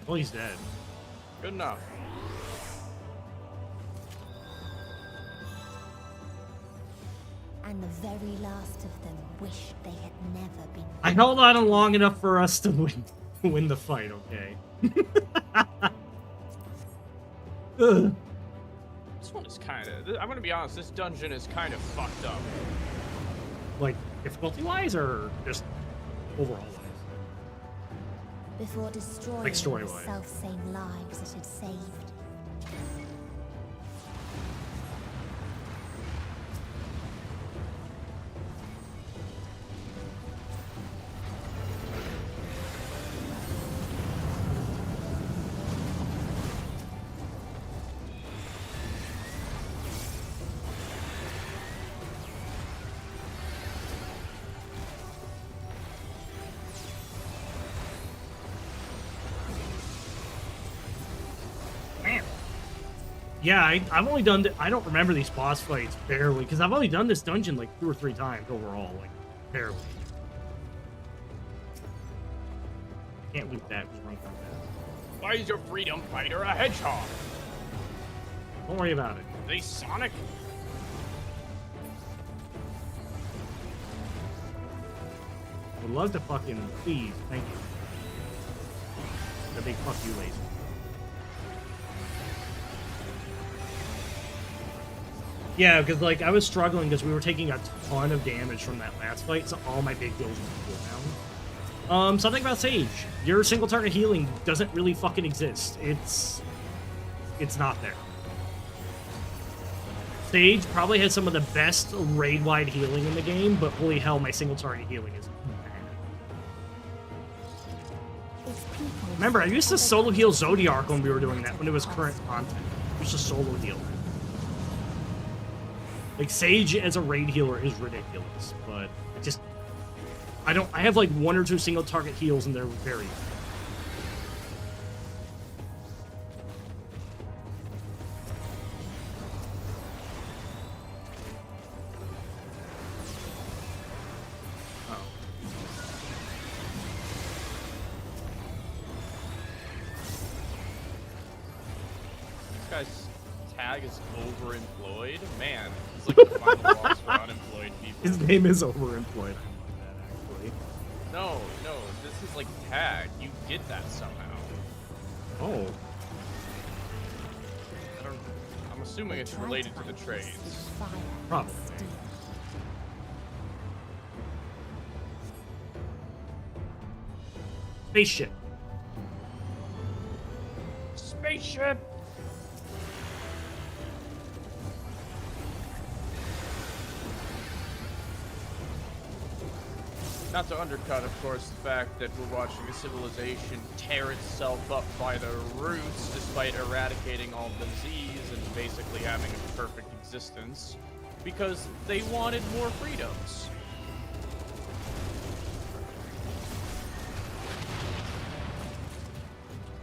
Well, he's dead. Good enough. And the very last of them wished they had never been. I held on long enough for us to win the fight, okay? Ugh. This one is kind of... I'm gonna be honest, this dungeon is kind of fucked up. Like, difficulty-wise, or just overall-wise? Before destroying Like the story-wise. self-same lives it had saved. Yeah, I've only done... I don't remember these boss fights, barely, because I've only done this dungeon like 2 or 3 times overall, like, barely. Can't loot that, just run from that. Why is your freedom fighter a hedgehog? Don't worry about it. Are they Sonic? Would love to fucking... Please, thank you. The big fuck you laser. Yeah, because, like, I was struggling because we were taking a ton of damage from that last fight, so all my big kills were cooldown. Something about Sage. Your single target healing doesn't really fucking exist. It's not there. Sage probably has some of the best raid-wide healing in the game, but holy hell, my single target healing is bad. Remember, I used to solo heal Zodiark when we were doing that, when it was current content. I used to solo heal. Like, Sage as a raid healer is ridiculous, but I have like 1 or 2 single target heals and they're very good. Oh. This guy's tag is overemployed? Man, it's like the final boss for unemployed people. His name is overemployed. Actually. No, this is like tag. You get that somehow. Oh. I'm assuming it's related to the trades. Probably. Spaceship. Spaceship! Not to undercut, of course, the fact that we're watching a civilization tear itself up by the roots despite eradicating all disease and basically having a perfect existence because they wanted more freedoms.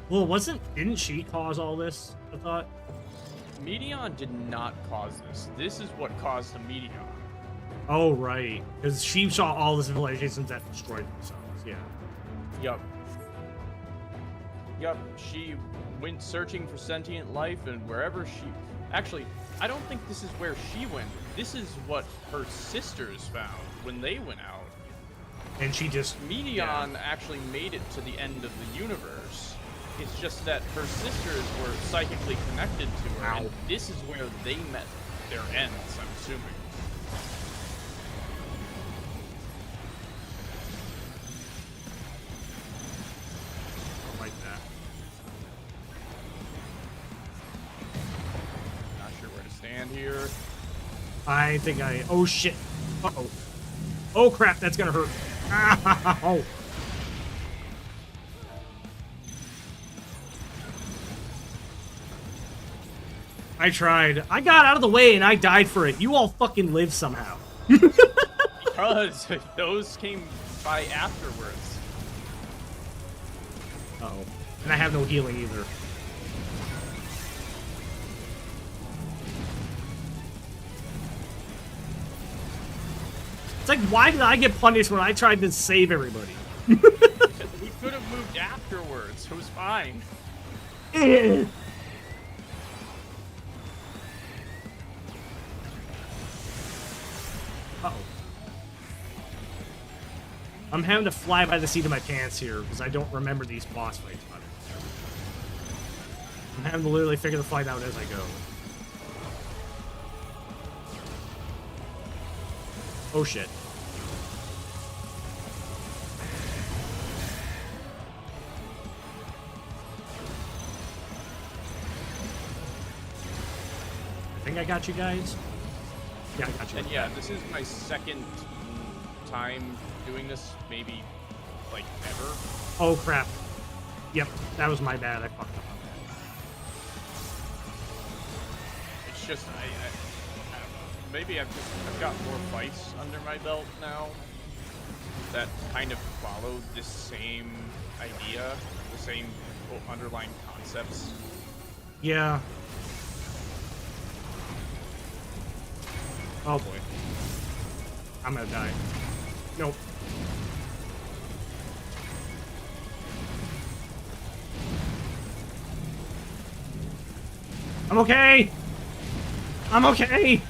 Well, didn't she cause all this, I thought? Medion did not cause this. This is what caused the Medion. Oh, right. Because she saw all the civilizations that destroyed themselves, yeah. Yup, she went searching for sentient life, and wherever she... Actually, I don't think this is where she went. This is what her sisters found when they went out. And she just... Medion actually made it to the end of the universe. It's just that her sisters were psychically connected to her, and this is where they met their ends, I'm assuming. Like that. Not sure where to stand here. I think oh shit. Uh-oh. Oh crap, that's gonna hurt. Ow! I tried. I got out of the way and I died for it. You all fucking lived somehow. Because those came by afterwards. Uh-oh. And I have no healing either. It's like, why did I get punished when I tried to save everybody? We could have moved afterwards. It was fine. Uh-oh. I'm having to fly by the seat of my pants here because I don't remember these boss fights. I'm having to literally figure the fight out as I go. Oh shit. I think I got you guys. Yeah, I got you. And yeah, this is my second time doing this, maybe like ever. Oh crap. Yep, that was my bad. I fucked up on that. It's just I don't know. Maybe I've got more fights under my belt now that kind of follow this same idea, the same underlying concepts. Yeah. Oh boy. I'm gonna die. Nope. I'm okay! I'm okay!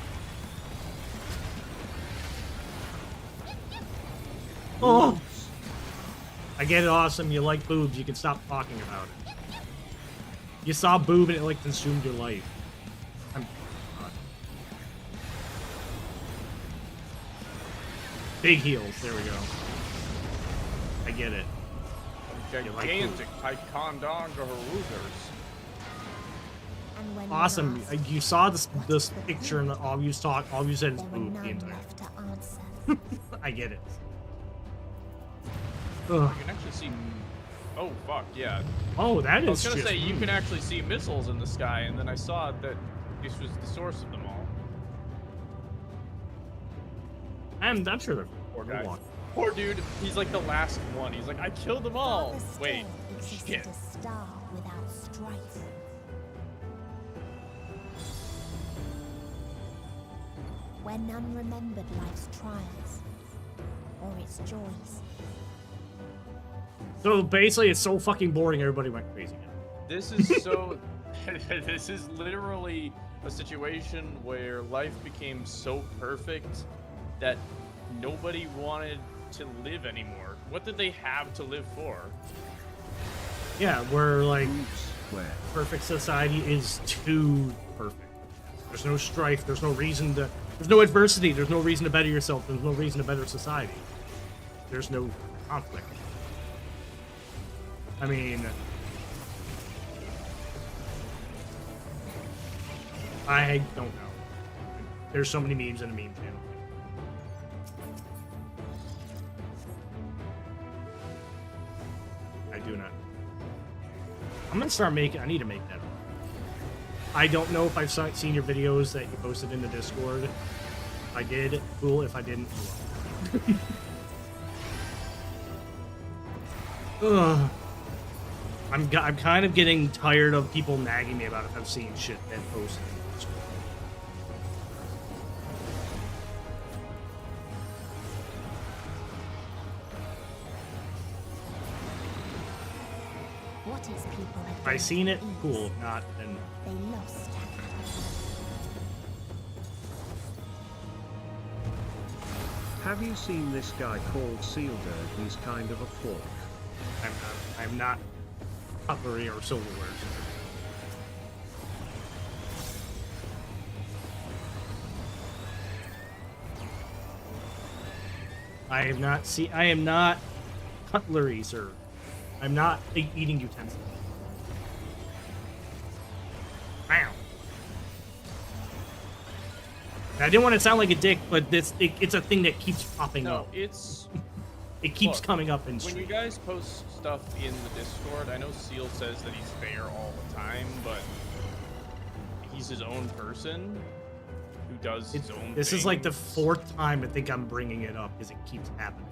Oh! I get it, awesome. You like boobs. You can stop talking about it. You saw boob and it like consumed your life. Big heals. There we go. I get it. Gigantic Ticonderoga Hooters. And when Awesome. you asked, You saw this picture and all you said is there were boob the none entire. left to answer. I get it. You Ugh. can actually see. Oh fuck yeah! Oh, that I was is gonna just. say you can actually see missiles in the sky, and then I saw that this was the source of them all. I'm sure they're Poor they're guy. walking. Poor dude. He's like the last one. He's like, I killed them all. Father still Wait, existed shit. a star without strife. Where none remembered life's trials or its joys. So basically, it's so fucking boring. Everybody went crazy. This is so. This is literally a situation where life became so perfect that nobody wanted to live anymore. What did they have to live for? Yeah, we're like Oops, where? perfect society is too perfect. There's no strife. There's no reason to. There's no adversity. There's no reason to better yourself. There's no reason to better society. There's no conflict. I mean, I don't know. There's so many memes in a meme channel. I do not. I'm gonna start making. I need to make that. I don't know if I've seen your videos that you posted in the Discord. If I did, cool. If I didn't, ugh. I'm kind of getting tired of people nagging me about if I've seen shit that posted in the Discord. What is people had If I seen it, cool. If not, then They lost. Have you seen this guy called Sealder? He's kind of a fork. I'm not cutlery or silverware. I am not cutlery, sir. I'm not eating utensils. Wow. I didn't want to sound like a dick, but it's a thing that keeps popping No, up. it's It keeps Look, coming up in when stream. you guys post stuff in the Discord, I know Seal says that he's fair all the time, but he's his own person who does his own This is like the things. 4th time I think I'm bringing it up because it keeps happening.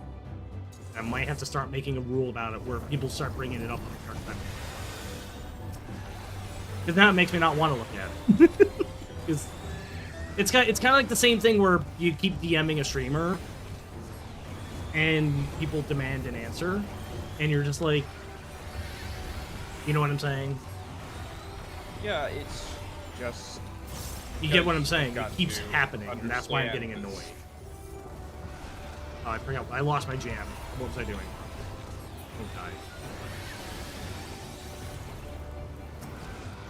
I might have to start making a rule about it where people start bringing it up on the card. Because now it makes me not want to look at it. Because it's kind of like the same thing where you keep DMing a streamer and people demand an answer, and you're just like, you know what I'm saying? Yeah, it's just... You get what I'm saying? It got keeps to happening, and that's why I'm understand getting this. annoyed. Oh, I forgot. I lost my jam. What was I doing? Oh, die.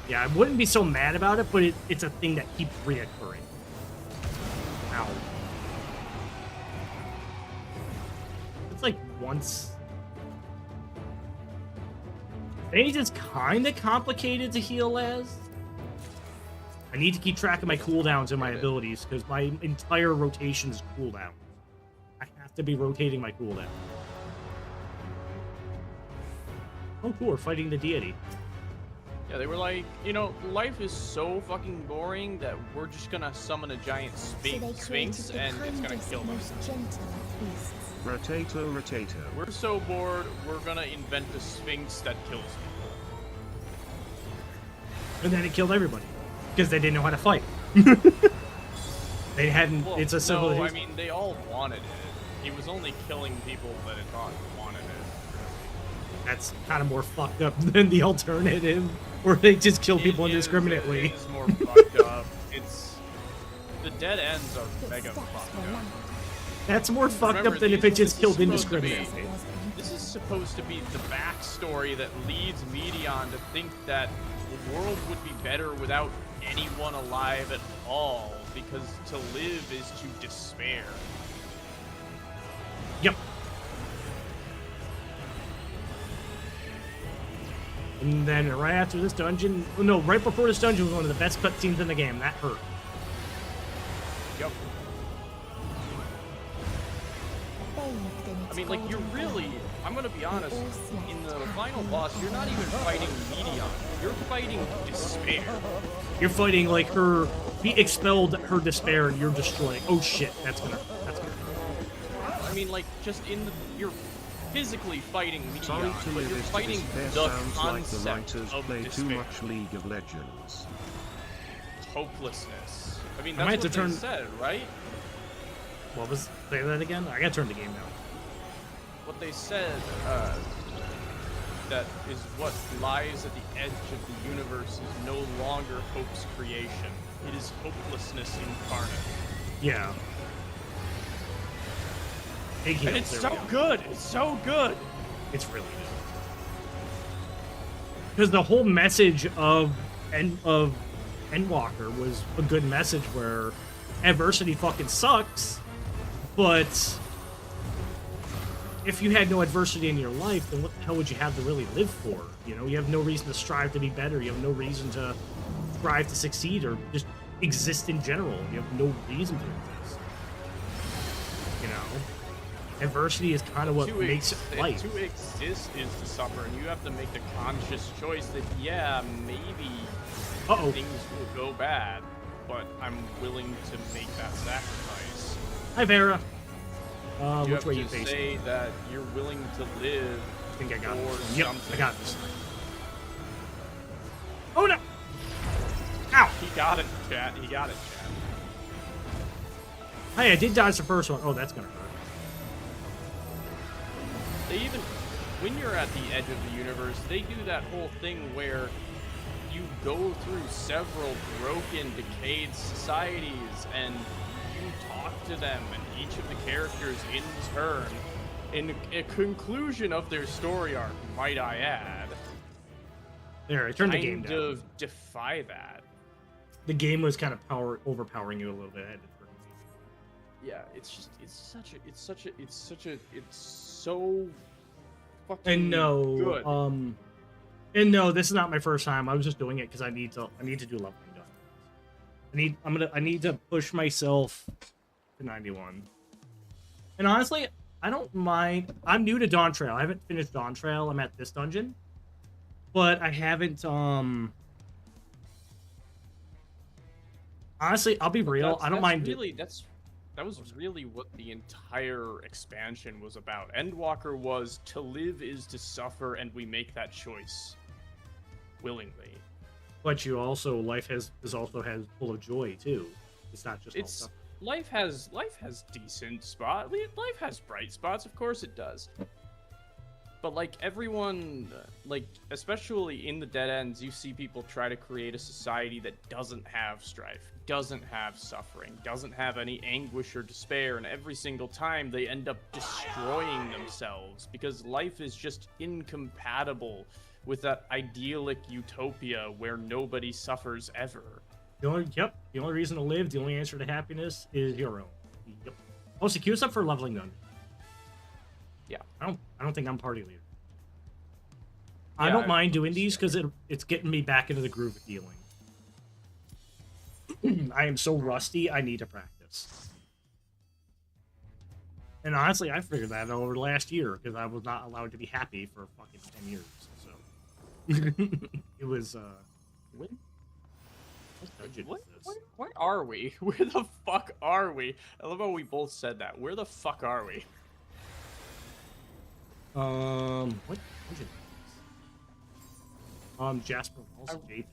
Yeah, I wouldn't be so mad about it, but it's a thing that keeps reoccurring. Ow. It's like once... Mage is kind of complicated to heal as. I need to keep track of my cooldowns and my abilities, because my entire rotation is cooldown. I have to be rotating my cooldown. Oh, cool, we're fighting the deity. Yeah, they were like, you know, life is so fucking boring that we're just gonna summon a giant So they sphinx created the and it's gonna kindest, kill them. most gentle of beasts. Rotato. We're so bored, we're gonna invent a sphinx that kills people. And then it killed everybody. Because they didn't know how to fight. They hadn't... Well, it's a simple... no, I mean, they all wanted it. He was only killing people that it thought wanted it. That's kind of more fucked up than the alternative, where they just kill people indiscriminately. It is more fucked up. It's... The dead ends are Its mega steps fucked were up. light. That's more fucked Remember, up than if it just this is killed supposed to be- indiscriminately. This is supposed to be the backstory that leads Medion to think that the world would be better without anyone alive at all, because to live is to despair. Yep. And then right after this dungeon... No, right before this dungeon was one of the best cutscenes in the game. That hurt. Yep. Bathed in its I mean, like, you're golden really... glow. I'm gonna be honest, all slept. in the final boss, you're not even fighting Medion. You're fighting despair. You're fighting, like, her... He expelled her despair, and you're destroying... Oh, shit. That's gonna hurt. I mean, like, just in the... You're physically fighting Medion, Sorry to but live you're is to fighting despair. the Sounds like the concept writers of play despair. too much League of Legends. Hopelessness. I mean, I might that's have to what they turn- said, right? What was... Say that again? I gotta turn the game down. What they said, that is what lies at the edge of the universe is no longer hope's creation. It is hopelessness incarnate. Yeah. Big heal. And it's There so we go. good! It's so good! It's really good. Because the whole message of Endwalker was a good message where adversity fucking sucks, but if you had no adversity in your life, then what the hell would you have to really live for? You know, you have no reason to strive to be better. You have no reason to strive to succeed or just exist in general. You have no reason to exist. You know? Adversity is kind of what makes life. To exist is to suffer, and you have to make the conscious choice that, yeah, maybe Uh-oh. things will go bad, but I'm willing to make that sacrifice. Hi, Vera. You Which way have you to facing? say that you're willing to live I think I got for this. Yep, something. I got this. Oh no! Ow! He got it, chat. He got it, chat. Hey, I did dodge the first one. Oh, that's gonna hurt. They even, when you're at the edge of the universe, they do that whole thing where you go through several broken, decayed societies, and you talk to them, and each of the characters in turn, in a conclusion of their story arc, might I add, There, I turned the game kind down. of defy that. The game was kind of overpowering you a little bit. I had to turn it Yeah, it's so fucking And no, good. and no, this is not my first time. I was just doing it because I need to do leveling done. I need to push myself to 91. And honestly, I don't mind. I'm new to Dawntrail. I haven't finished Dawntrail. I'm at this dungeon, but I haven't. Honestly, I'll be real. I don't mind. That was really what the entire expansion was about. Endwalker was to live is to suffer, and we make that choice willingly. But you also life has full of joy too. It's not just all stuff. Life has decent spots. Life has bright spots, of course it does. But like everyone, like especially in the dead ends, you see people try to create a society that doesn't have strife, doesn't have suffering, doesn't have any anguish or despair, and every single time they end up destroying themselves because life is just incompatible with that idyllic utopia where nobody suffers ever. The only reason to live, the only answer to happiness is your own. Yep. Oh, secure up for leveling then. Yeah. I don't think I'm party leader. I don't mind doing these because it's getting me back into the groove of healing. I am so rusty, I need to practice. And honestly, I figured that out over the last year because I was not allowed to be happy for fucking 10 years. So it was Where are we? Where the fuck are we? I love how we both said that. Where the fuck are we? What dungeon? Jasper Walls Gate.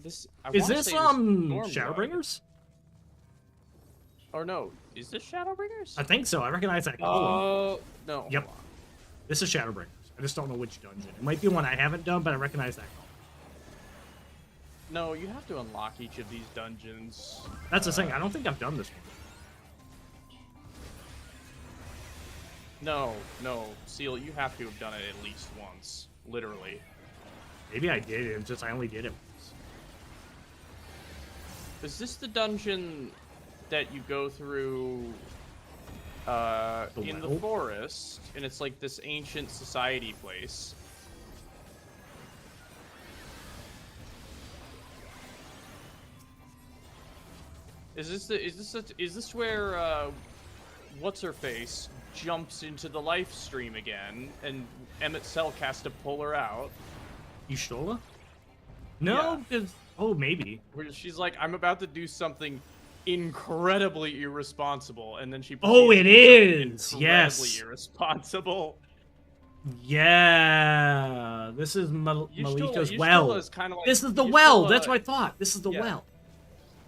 Is this Shadowbringers? Or no, is this Shadowbringers? I think so. I recognize that column. No. Yep. This is Shadowbringers. I just don't know which dungeon. It might be one I haven't done, but I recognize that column. No, you have to unlock each of these dungeons. That's the thing. I don't think I've done this one. No, Seal, you have to have done it at least once. Literally. Maybe I did. It's just I only did it once. Is this the dungeon that you go through in the forest, and it's like this ancient society place? Is this where what's her face jumps into the life stream again, and Emmett Selk has to pull her out? Y'shtola? No, because maybe. Where she's like, I'm about to do something incredibly irresponsible, and then she. It is. Yes. Incredibly irresponsible. Yeah. This is Malika's well. Is kind of like, this is the well. That's what I thought. This is the well.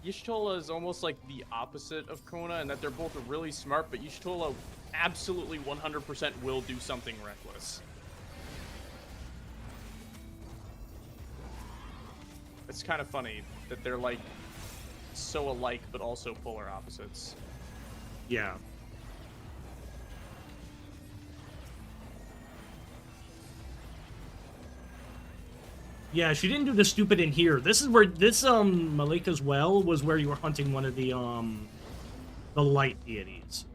Y'shtola is almost like the opposite of Kona, in that they're both really smart, but Y'shtola absolutely 100% will do something reckless. It's kind of funny that they're like so alike, but also polar opposites. Yeah. Yeah, she didn't do the stupid in here. This is where this Malika's well was where you were hunting one of the light deities.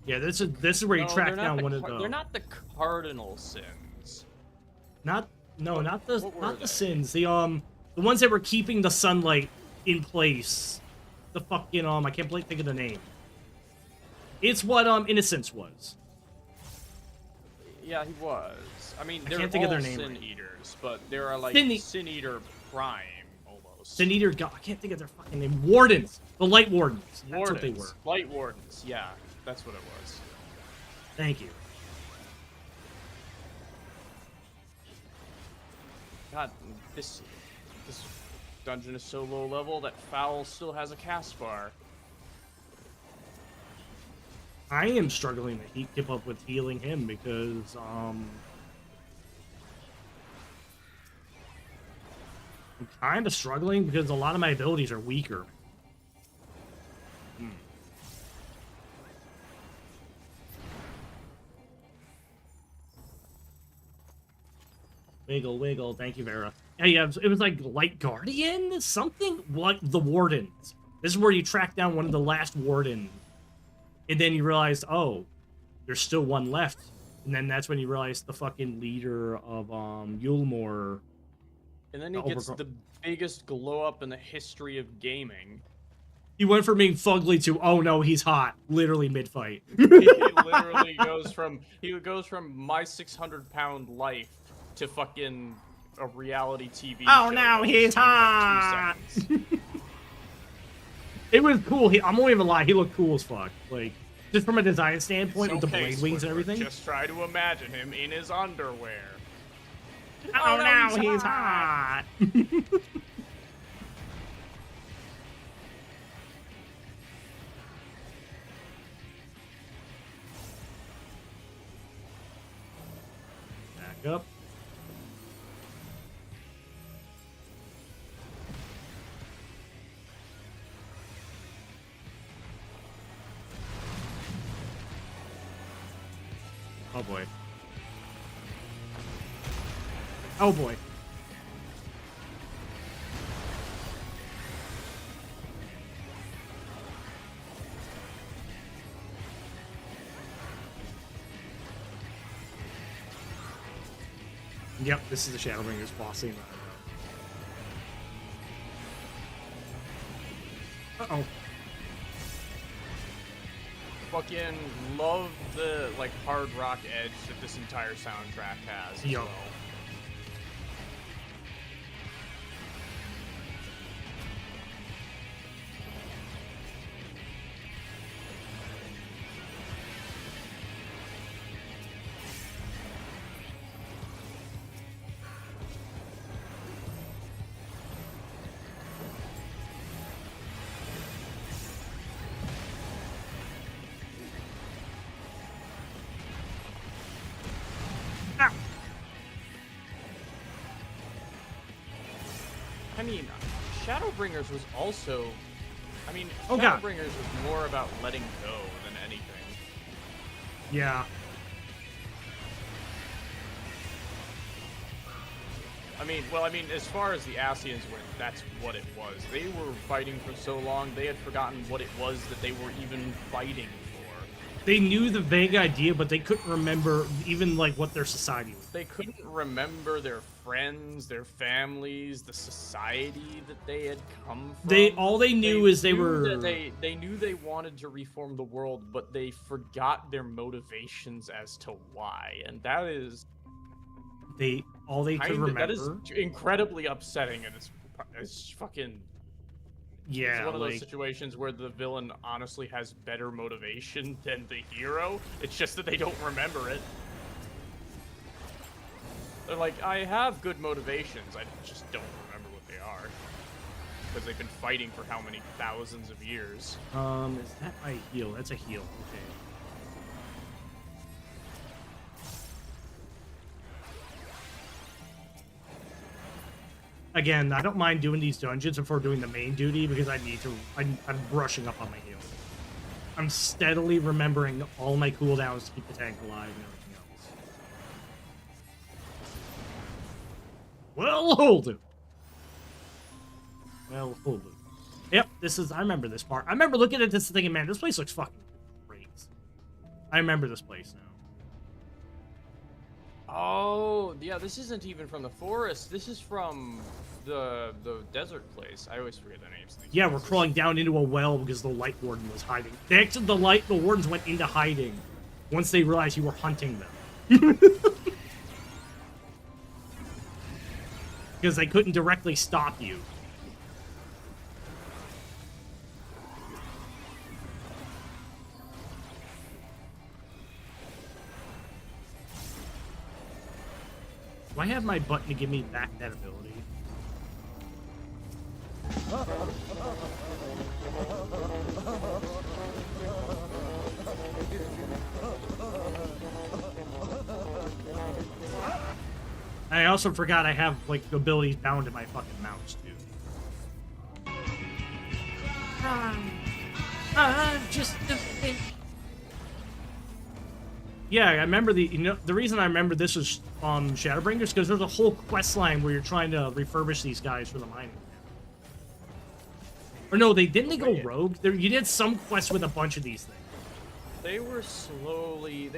Yeah, this is where you track down one of the. They're not the cardinal sins. Not the sins. The ones that were keeping the sunlight in place. The fucking I can't think of the name. It's what Innocence was. Yeah, he was. I mean, they're can't think all of their name sin eaters, but there are like Sin Eater Prime almost. Sin Eater. God, I can't think of their fucking name. Wardens. The Light Wardens. That's what they were. Light Wardens. Yeah, that's what it was. Thank you. God, this dungeon is so low level that Foul still has a cast bar. I am struggling to keep up with healing him because I'm kind of struggling because a lot of my abilities are weaker. Wiggle, wiggle. Thank you, Vera. Yeah, it was like Light Guardian? Something like the Wardens. This is where you track down one of the last Wardens. And then you realize, oh, there's still one left. And then that's when you realize the fucking leader of Yulmore. And then he gets the biggest glow up in the history of gaming. He went from being fugly to, oh no, he's hot, literally mid-fight. He literally goes from my 600-pound life to fucking a reality TV Oh show no, host he's in, like, hot! 2 seconds. It was cool. I'm not even lie. He looked cool as fuck. Like, just from a design standpoint with the Okay, blade wings and Squidward, everything. Just try to imagine him in his underwear. Oh no, he's hot! Back up. Oh boy. Oh boy. Yep, this is the Shadowbringers boss scene. Uh-oh. Fucking love the like hard rock edge that this entire soundtrack has as Yo. well. I mean, Shadowbringers was also... I mean, Oh, God. Shadowbringers was more about letting go than anything. Yeah. I mean, as far as the Asians went, that's what it was. They were fighting for so long, they had forgotten what it was that they were even fighting for. They knew the vague idea, but they couldn't remember even, like, what their society was. They couldn't remember their friends, their families, the society that they had come from. All they knew is they were... They knew they wanted to reform the world, but they forgot their motivations as to why, and that is... All they could remember... That is incredibly upsetting, and it's fucking... Yeah, it's one of those like... situations where the villain honestly has better motivation than the hero. It's just that they don't remember it. They're like, I have good motivations, I just don't remember what they are. Because they've been fighting for how many thousands of years. Is that my heal? That's a heal, okay. Again, I don't mind doing these dungeons before doing the main duty because I need to. I'm brushing up on my heal. I'm steadily remembering all my cooldowns to keep the tank alive and everything else. Well, hold it. Well, hold it. Yep, this is. I remember this part. I remember looking at this and thinking, man, this place looks fucking great. I remember this place now. Oh, yeah, this isn't even from the forest. This is from the desert place. I always forget their names. Yeah, we're crawling down into a well because the Light Warden was hiding. The Wardens went into hiding once they realized you were hunting them. Because they couldn't directly stop you. Do I have my button to give me back that ability? I also forgot I have, like, abilities bound to my fucking mouse, too. I'm just a fish. Yeah, I remember the reason I remember this was Shadowbringers because there's a whole quest line where you're trying to refurbish these guys for the mining. Or no, they go rogue. You did some quest with a bunch of these things. They were slowly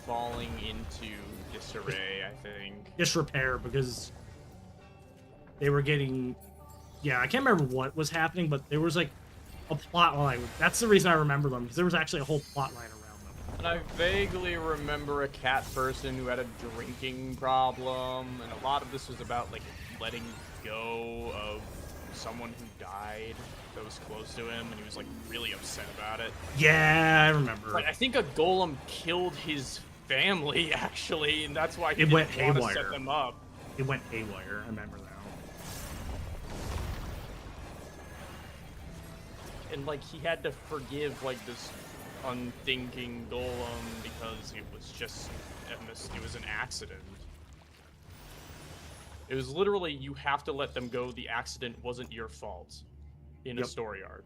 falling into disarray, I think. Disrepair because they were getting. Yeah, I can't remember what was happening, but there was like a plot line. That's the reason I remember them, because there was actually a whole plot line around them. And I vaguely remember a cat person who had a drinking problem, and a lot of this was about, like, letting go of someone who died that was close to him, and he was, like, really upset about it. Yeah, I remember. Like, I think a golem killed his family, actually, and that's why he It went didn't want to haywire. set them up. It went haywire, I remember now. And, like, he had to forgive, like, this unthinking golem because it was just it was an accident. It was literally, you have to let them go, the accident wasn't your fault in a story arc.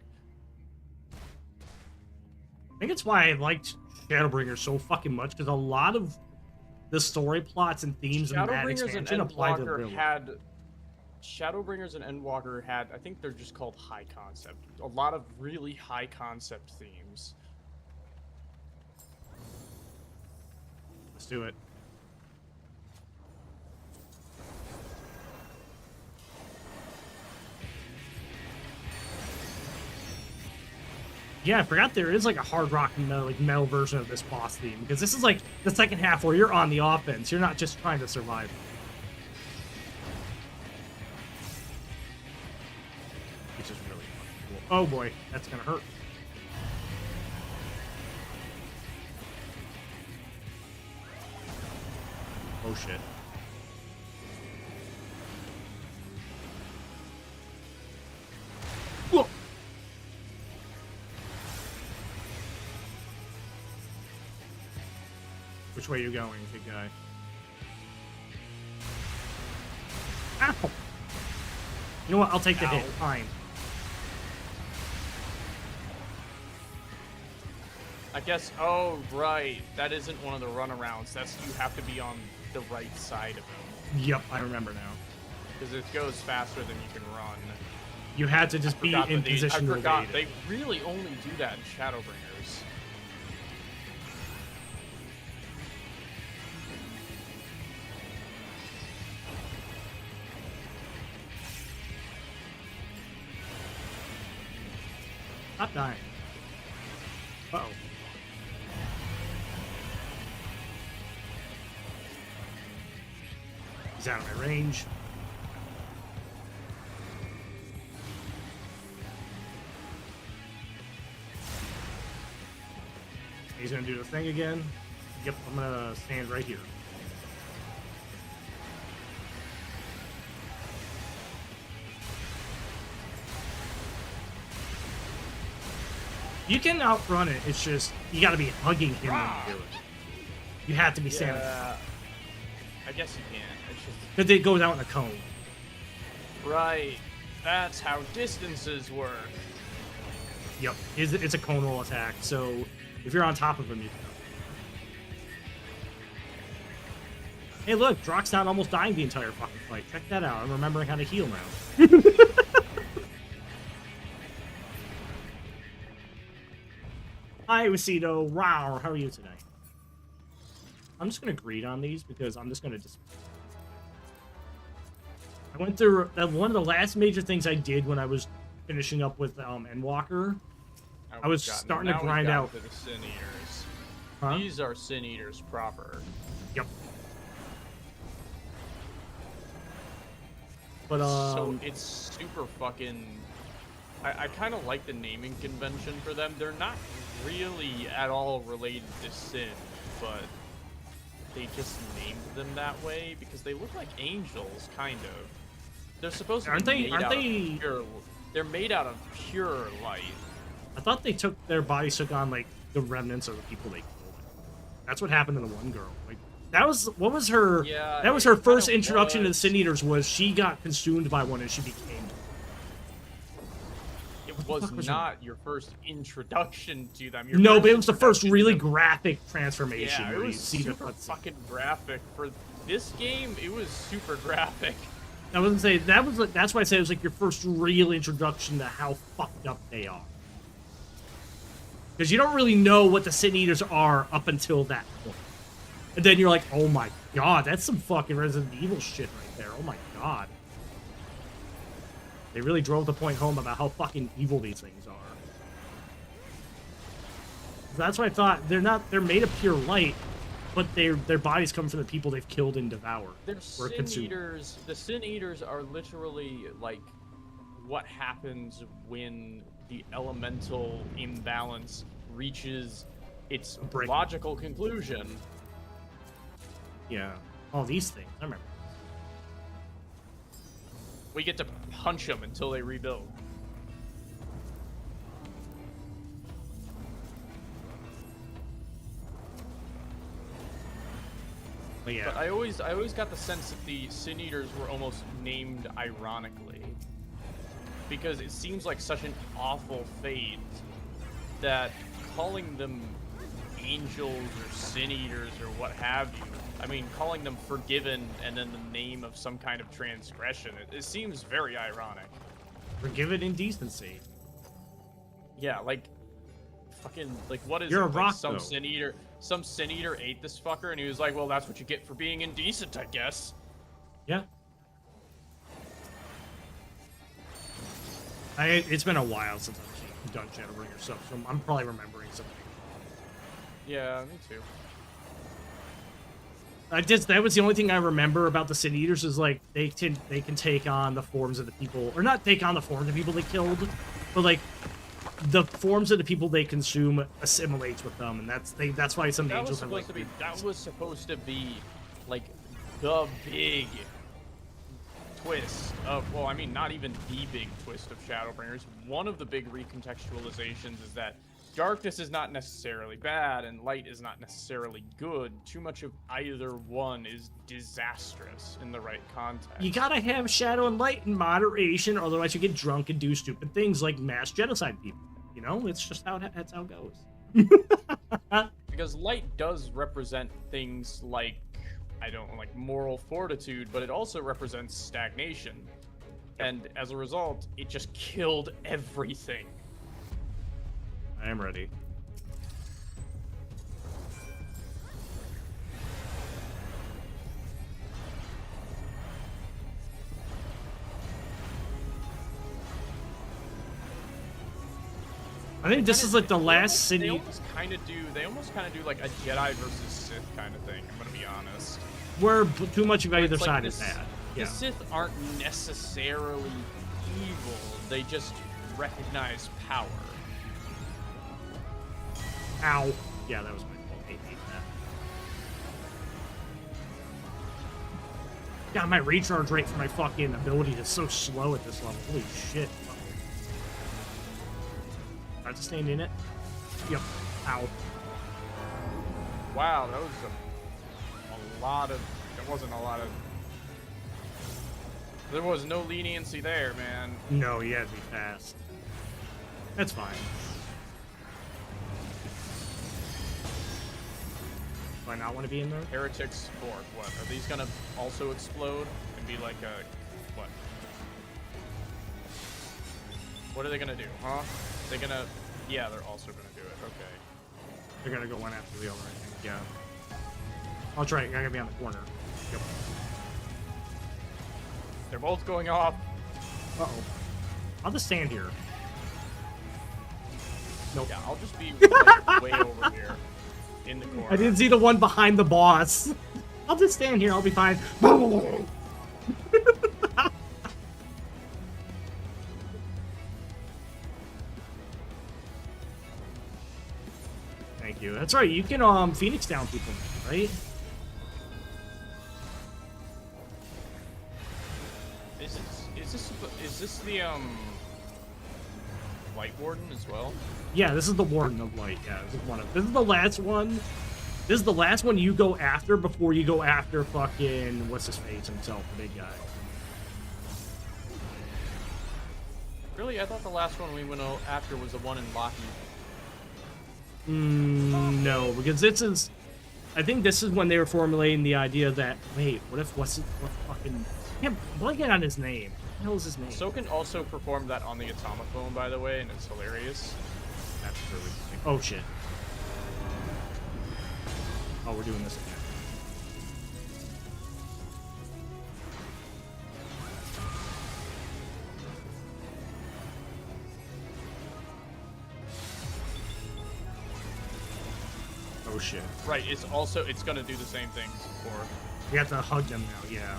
I think it's why I liked Shadowbringers so fucking much, because a lot of the story plots and themes in that Shadowbringers expansion and apply to the Endwalker had Shadowbringers and Endwalker had, I think they're just called high concept. A lot of really high concept themes. Let's do it. Yeah, I forgot there is like a hard rock metal version of this boss theme, because this is like the second half where you're on the offense. You're not just trying to survive. Which is really fucking cool. Oh boy, that's gonna hurt. Oh shit. Whoa. Which way are you going, big guy? Ow! You know what? I'll take the hit. Fine. I guess, oh, right. That isn't one of the runarounds. That's, you have to be on the right side of him. Yep, I remember now. Because it goes faster than you can run. You had to just be in position to evade it. They really only do that in Shadowbringers. Stop dying. Uh-oh. He's out of my range. He's gonna do the thing again. Yep, I'm gonna stand right here. You can outrun it, it's just, you gotta be hugging him when you do it. You have to be standing. I guess you can. It's just... Because it goes out in a cone. Right. That's how distances work. Yep, it's a cone roll attack, so if you're on top of him, you can. Hey look, Drock's not almost dying the entire fucking fight. Check that out, I'm remembering how to heal now. Hi, Wacito. Wow, how are you today? I'm just gonna greed on these because I'm just gonna I went through one of the last major things I did when I was finishing up with Endwalker. I was starting to grind out. To the Sin Eaters. Huh? These are Sin Eaters proper. Yep. But so it's super fucking. I kind of like the naming convention for them. They're not really at all related to Sin, but they just named them that way because they look like angels, kind of. They're supposed to be they're made out of pure light. I thought they took on like the remnants of the people they killed. That's what happened to the one girl. Like that was her. Yeah, that was her first introduction to the Sin Eaters. Was she got consumed by one and she became. It was not your first introduction to them. No, but it was the first really graphic transformation. Yeah, where it was you see super fucking graphic for this game. It was super graphic. I was gonna say that's why I say it was like your first real introduction to how fucked up they are. Because you don't really know what the Sin Eaters are up until that point. And then you're like, oh my god, that's some fucking Resident Evil shit right there. Oh my god. They really drove the point home about how fucking evil these things are. That's why I thought they're made of pure light, but their bodies come from the people they've killed and devoured. They're or Sin consumed. Eaters. The Sin Eaters are literally like what happens when the elemental imbalance reaches its Break. logical conclusion. Yeah. Oh, these things. I remember. We get to punch them until they rebuild. But yeah. But I always got the sense that the Sin Eaters were almost named ironically, because it seems like such an awful fate that calling them angels or Sin Eaters or what have you, I mean, calling them forgiven and then the name of some kind of transgression, it seems very ironic. Forgiven indecency. Yeah, like fucking like what is You're it? a rock, some though. Some Sin Eater ate this fucker and he was like, well, that's what you get for being indecent, I guess. Yeah. It's been a while since I've done Shadowbringer stuff, so I'm probably remembering something. Yeah, me too. That was the only thing I remember about the Sin Eaters is like they can take on the forms of the people, or not take on the forms of people they killed, but like the forms of the people they consume assimilates with them, and that's why some angels have like. That was supposed to be like the big twist of, well, I mean, not even the big twist of Shadowbringers. One of the big recontextualizations is that darkness is not necessarily bad and light is not necessarily good. Too much of either one is disastrous in the right context. You gotta have shadow and light in moderation, otherwise you get drunk and do stupid things like mass genocide people. You know, it's just that's how it goes. Because light does represent things like, I don't know, like moral fortitude, but it also represents stagnation. And as a result, it just killed everything. I am ready. I think this is like the last city. They almost kind of do like a Jedi versus Sith kind of thing. I'm gonna be honest. Where too much of either It's like side the is bad. The Yeah. Sith aren't necessarily evil. They just recognize power. Ow. Yeah, that was my fault. I hate that. God, my recharge rate for my fucking ability is so slow at this level. Holy shit. Try to stand in it. Yep. Ow. Wow, that was a lot of. There wasn't a lot of. There was no leniency there, man. No, you had to be fast. That's fine. Do I not want to be in there? Heretics Fork. What? Are these gonna also explode and be like a what? What are they gonna do, huh? They're gonna. Yeah, they're also gonna do it. Okay. They're gonna go one after the other, I think. Yeah. I'll try it. I gotta be on the corner. Yep. They're both going off. Uh-oh. I'll just stand here. Nope. Yeah, I'll just be like, way over here in the corner. I didn't see the one behind the boss. I'll just stand here. I'll be fine. Thank you. That's right. You can Phoenix down people, right? Is this the Light Warden as well? Yeah, this is the Warden of Light. Yeah, this is the last one. This is the last one you go after before you go after fucking what's his face himself, the big guy. Really? I thought the last one we went after was the one in Lockheed. No, because this is. I think this is when they were formulating the idea that wait, what fucking? I'm blanking on his name. What the hell is his name? Soken also performed that on the Automaphone, by the way, and it's hilarious. That's really interesting. Oh shit. Oh, we're doing this again. Oh shit. Right, it's gonna do the same thing as before. We have to hug them now, yeah.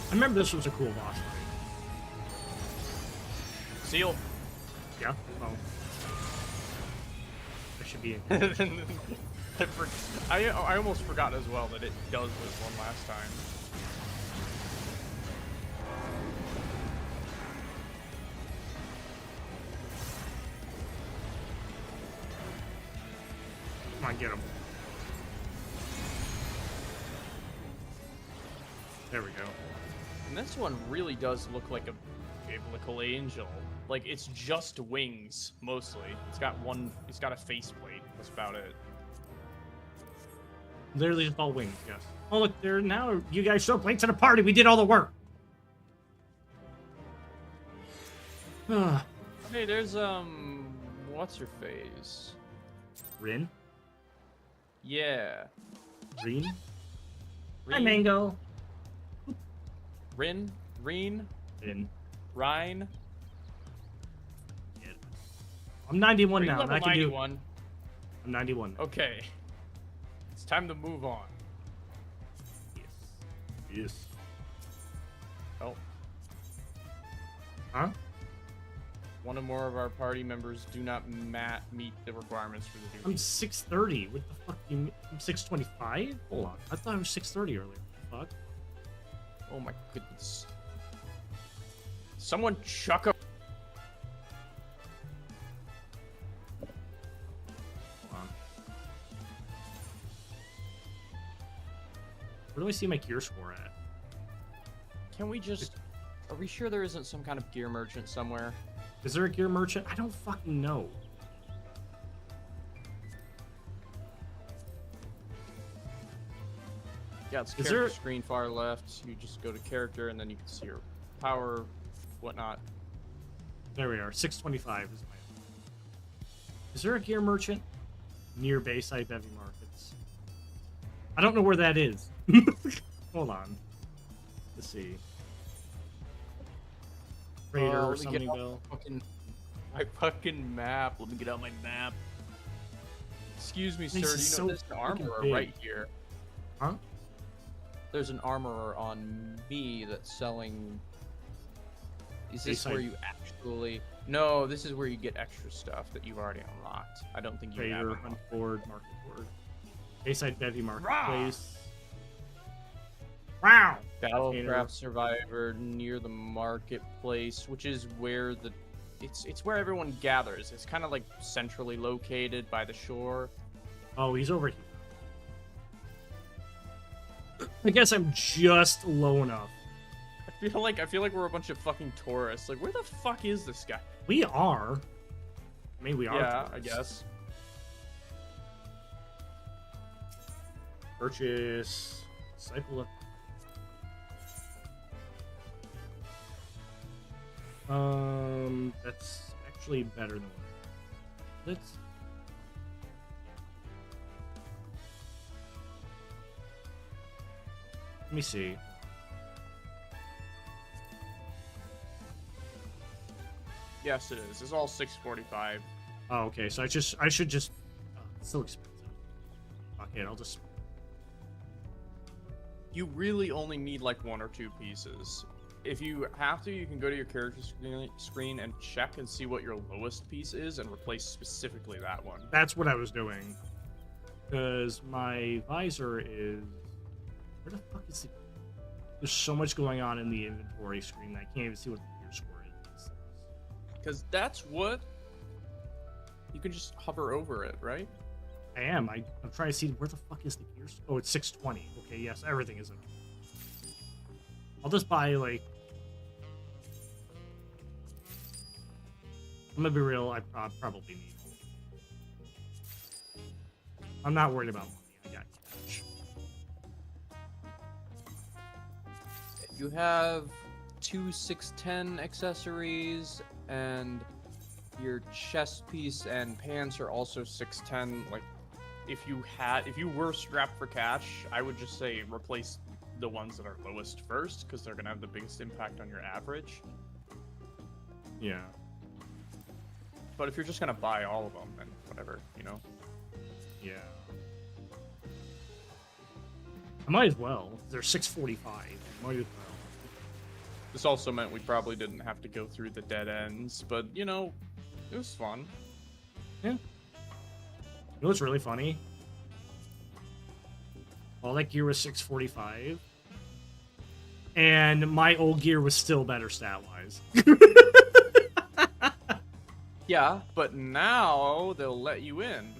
I remember this was a cool boss fight. Seal. Yeah. Oh. That should be it. I almost forgot as well that it does this one last time. Come on, get him. There we go. And this one really does look like a biblical angel. Like, it's just wings, mostly. It's got a faceplate. That's about it. Literally just all wings, yes. Oh, look, there now. You guys show up late to the party. We did all the work. Hey, there's, what's her face? Rin? Yeah. Rin? Hi, Rin? Mango. Rin? Rin. Rhine? Yeah. I'm 91 now. Level I can do. 91. I'm 91 now. Okay. It's time to move on. Yes. Yes. Oh. Huh? One or more of our party members do not meet the requirements for the duty. I'm 630. What the fuck? I'm 625? Hold on. I thought I was 630 earlier. What the fuck? Oh my goodness. Someone chuck a... Hold on. Where do I see my gear score at? Can we just... Are we sure there isn't some kind of gear merchant somewhere? Is there a gear merchant? I don't fucking know. Yeah, it's Is character there- screen far left. You just go to character and then you can see your power, whatnot. There we are. 625 is my. Is there a gear merchant near Bayside Bevy Markets? I don't know where that is. Hold on. Let's see. Raider or let me get something off bill. my fucking map. Let me get out my map. Excuse me, sir. This Do is you so know there's an fucking armorer big. right here? Huh? There's an armorer on me that's selling. Is this where Bayside. you actually? No, this is where you get extra stuff that you've already unlocked. I don't think you have. Raider, it. Hunt Board, Market Board. Bayside Bevy Marketplace. Wow! Battlecraft Survivor near the marketplace, which is where the it's where everyone gathers. It's kind of like centrally located by the shore. Oh, he's over here. I guess I'm just low enough. I feel like we're a bunch of fucking tourists. Like, where the fuck is this guy? We are. I mean, we are. Yeah, I tourists. guess. Purchase. Disciple of. That's actually better than what. Let's. Let me see. Yes, it is. It's all 645. Oh, okay. So I should just. Oh, it's so expensive. Okay, I'll just. You really only need like one or two pieces. If you have to, you can go to your character screen and check and see what your lowest piece is and replace specifically that one. That's what I was doing. Because my visor is. Where the fuck is it? There's so much going on in the inventory screen that I can't even see what the gear score is. Because that's what... You can just hover over it, right? I am. I'm trying to see where the fuck is the gear score. Oh, it's 620. Okay, yes, everything is in. I'll just buy, like... I'm gonna be real, I probably need. I'm not worried about money. I got cash. You have 2 610 accessories and your chest piece and pants are also 610. Like, if you were strapped for cash, I would just say replace the ones that are lowest first, because they're gonna have the biggest impact on your average. Yeah. But if you're just gonna buy all of them, then whatever, you know. Yeah. I might as well. They're 645. Might as well. This also meant we probably didn't have to go through the dead ends, but you know, it was fun. Yeah. You know what's really funny? All that gear was 645. And my old gear was still better stat-wise. Yeah, but now they'll let you in.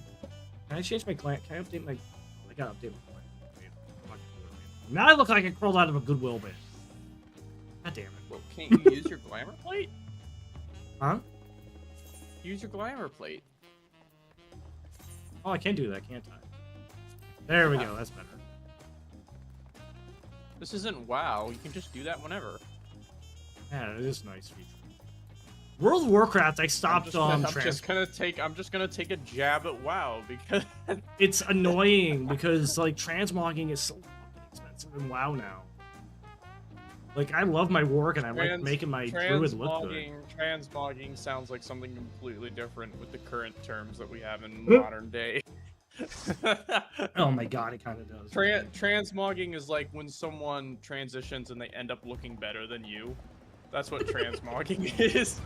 Can I change my clan? Can I update my... Oh, I gotta update my clan. Now I look like I crawled out of a Goodwill bin. God damn it. Well, can't you use your glamour plate? Huh? Use your glamour plate. Oh, I can do that, can't I? There we go, that's better. This isn't WoW. You can just do that whenever. Yeah, it is a nice feature. World of Warcraft, I stopped on I'm just gonna take a jab at WoW because it's annoying because like transmogging is so fucking expensive in WoW now. Like I love my work and I like making my druid look good. Transmogging sounds like something completely different with the current terms that we have in modern day. Oh my god, it kind of does. Transmogging is like when someone transitions and they end up looking better than you. That's what transmogging is.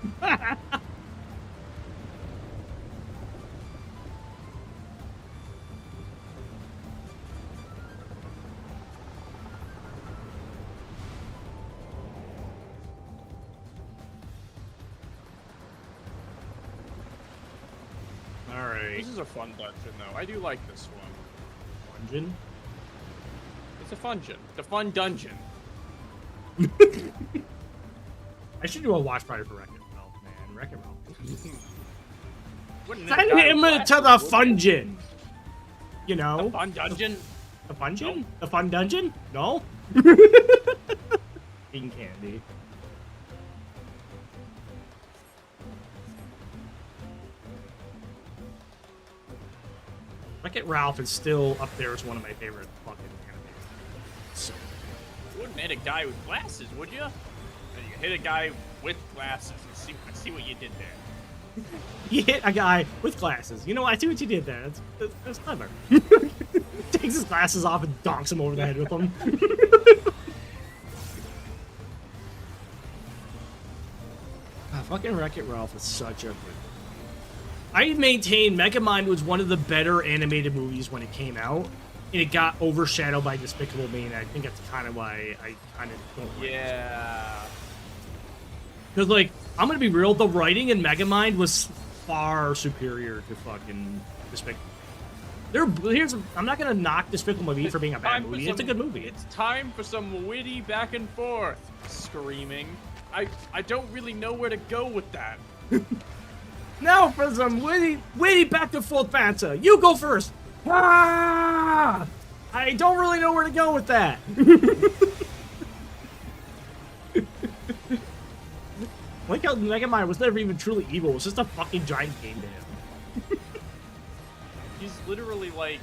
Alright. This is a fun dungeon, though. I do like this one. Dungeon? It's a fungeon. The fun dungeon. I should do a watch party for Wreck-It Ralph, man. Wreck-It Ralph. Send him to the fungeon! You know? The fun dungeon? The fungeon? No. The fun dungeon? No? Eating candy. Wreck-It Ralph is still up there as one of my favorite fucking animes. So. You wouldn't hit a guy with glasses, would you? You hit a guy with glasses. I see what you did there. You hit a guy with glasses. You know, I see what you did there. That's clever. Takes his glasses off and donks him over the head with them. Fucking Wreck-It Ralph is such a good... I maintain Megamind was one of the better animated movies when it came out, and it got overshadowed by Despicable Me, and I think that's kind of why I kind of don't like it. Yeah. Because, like, I'm going to be real, the writing in Megamind was far superior to fucking Despicable Me. I'm not going to knock Despicable Me for being a bad movie. It's a good movie. It's time for some witty back and forth. Screaming. I don't really know where to go with that. Now for some witty back and forth banter. You go first. Ah! I don't really know where to go with that. Like how Megamind was never even truly evil. It was just a fucking giant game to him. He's literally like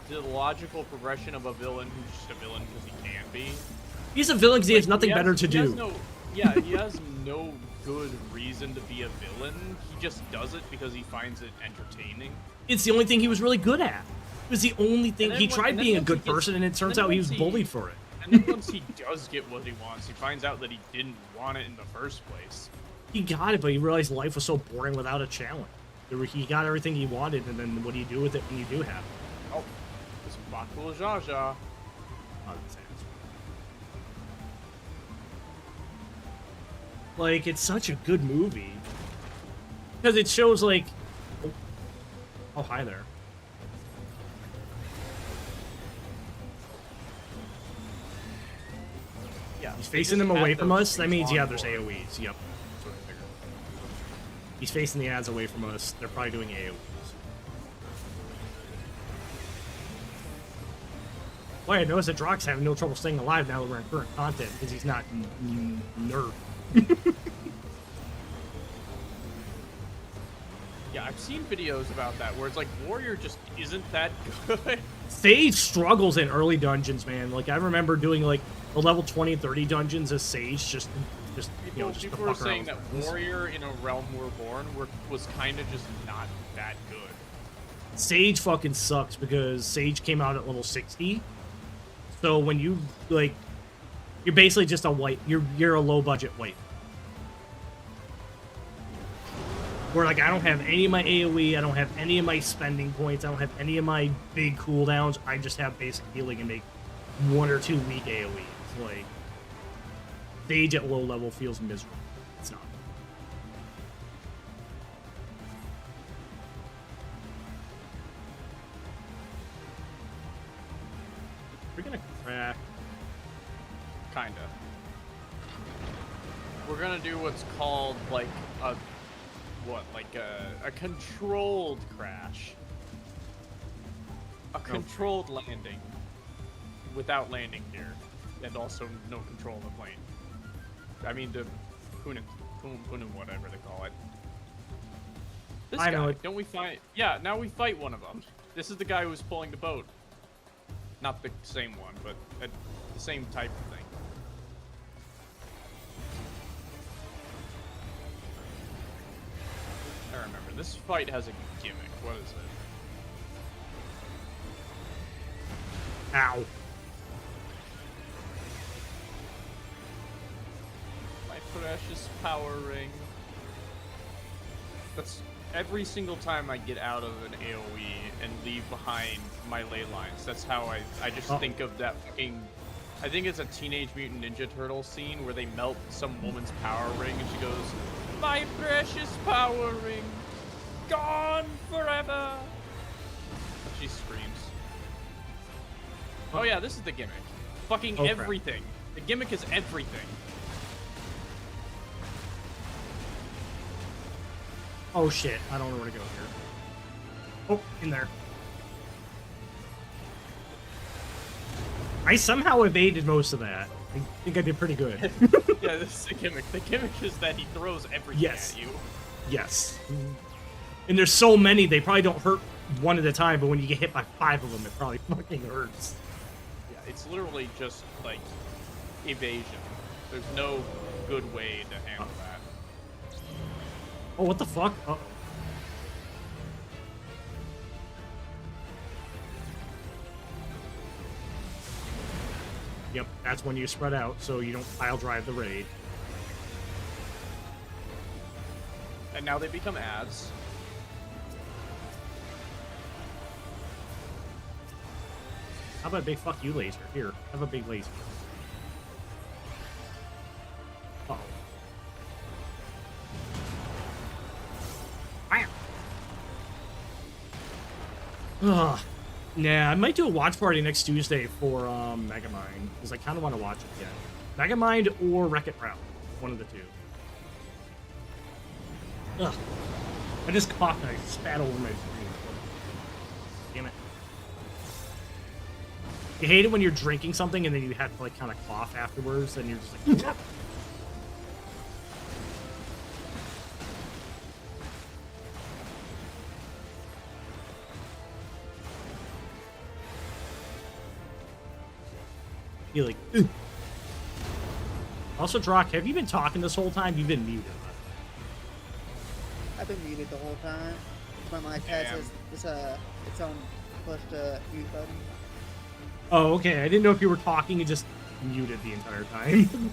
the logical progression of a villain who's just a villain because he can be. He's a villain because he has nothing better to do. He has no good reason to be a villain. He just does it because he finds it entertaining. It's the only thing he was really good at. It was the only thing. He tried being a good person, and it turns out he was bullied for it. And then once he does get what he wants, he finds out that he didn't want it in the first place. He got it, but he realized life was so boring without a challenge. He got everything he wanted, and then what do you do with it when you do have it? Oh, it's Bakul Jaja. Like, it's such a good movie. Because it shows, like... Oh, hi there. Yeah. He's facing them away from us. That means, yeah, there's AoEs. Yep. That's what I figured. He's facing the ads away from us. They're probably doing AoEs. Boy, I noticed that Drock's having no trouble staying alive now that we're in current content because he's not nerd. seen videos about that where it's like Warrior just isn't that good. Sage struggles in early dungeons, man. Like I remember doing like the level 20 and 30 dungeons as Sage, just People were saying that Warrior in A Realm Reborn was kind of just not that good. Sage fucking sucks because Sage came out at level 60. So when you like, you're basically just a white. You're a low budget white. Where like I don't have any of my AoE, I don't have any of my spending points, I don't have any of my big cooldowns. I just have basic healing and make 1 or 2 weak AoEs. Like Sage at low level feels miserable. It's not. We're gonna crack. Kinda. We're gonna do what's called like a controlled crash. A controlled landing. Without landing gear. And also no control of the plane. I mean the Kunin, whatever they call it. This I guy, know it. don't we fight? Yeah, now we fight one of them. This is the guy who was pulling the boat. Not the same one, but the same type of thing. I remember. This fight has a gimmick. What is it? Ow. My precious power ring. That's every single time I get out of an AoE and leave behind my ley lines. That's how I just think of that fucking. I think it's a Teenage Mutant Ninja Turtle scene where they melt some woman's power ring and she goes, "My precious power ring, gone forever." She screams. Oh yeah, this is the gimmick. Fucking everything. The gimmick is everything. Oh shit, I don't know where to go here. Oh, in there. I somehow evaded most of that. I think I did pretty good. Yeah, this is the gimmick. The gimmick is that he throws everything at you. Yes. And there's so many, they probably don't hurt one at a time, but when you get hit by 5 of them, it probably fucking hurts. Yeah, it's literally just, like, evasion. There's no good way to handle that. Oh, what the fuck? Uh-oh. Yep, that's when you spread out, so you don't pile drive the raid. And now they become ads. How about a big fuck you laser? Here, have a big laser. Uh-oh. Bam! Ugh. Nah, I might do a watch party next Tuesday for Megamind, because I kind of want to watch it again. Megamind or Wreck-It Ralph. One of the two. Ugh. I just coughed and I spat over my screen. Damn it. You hate it when you're drinking something and then you have to like kind of cough afterwards and you're just like... You're like... Ugh. Also, Drock, have you been talking this whole time? You've been muted. I've been muted the whole time. My mic has its own push to mute button. Oh, okay. I didn't know if you were talking and just muted the entire time.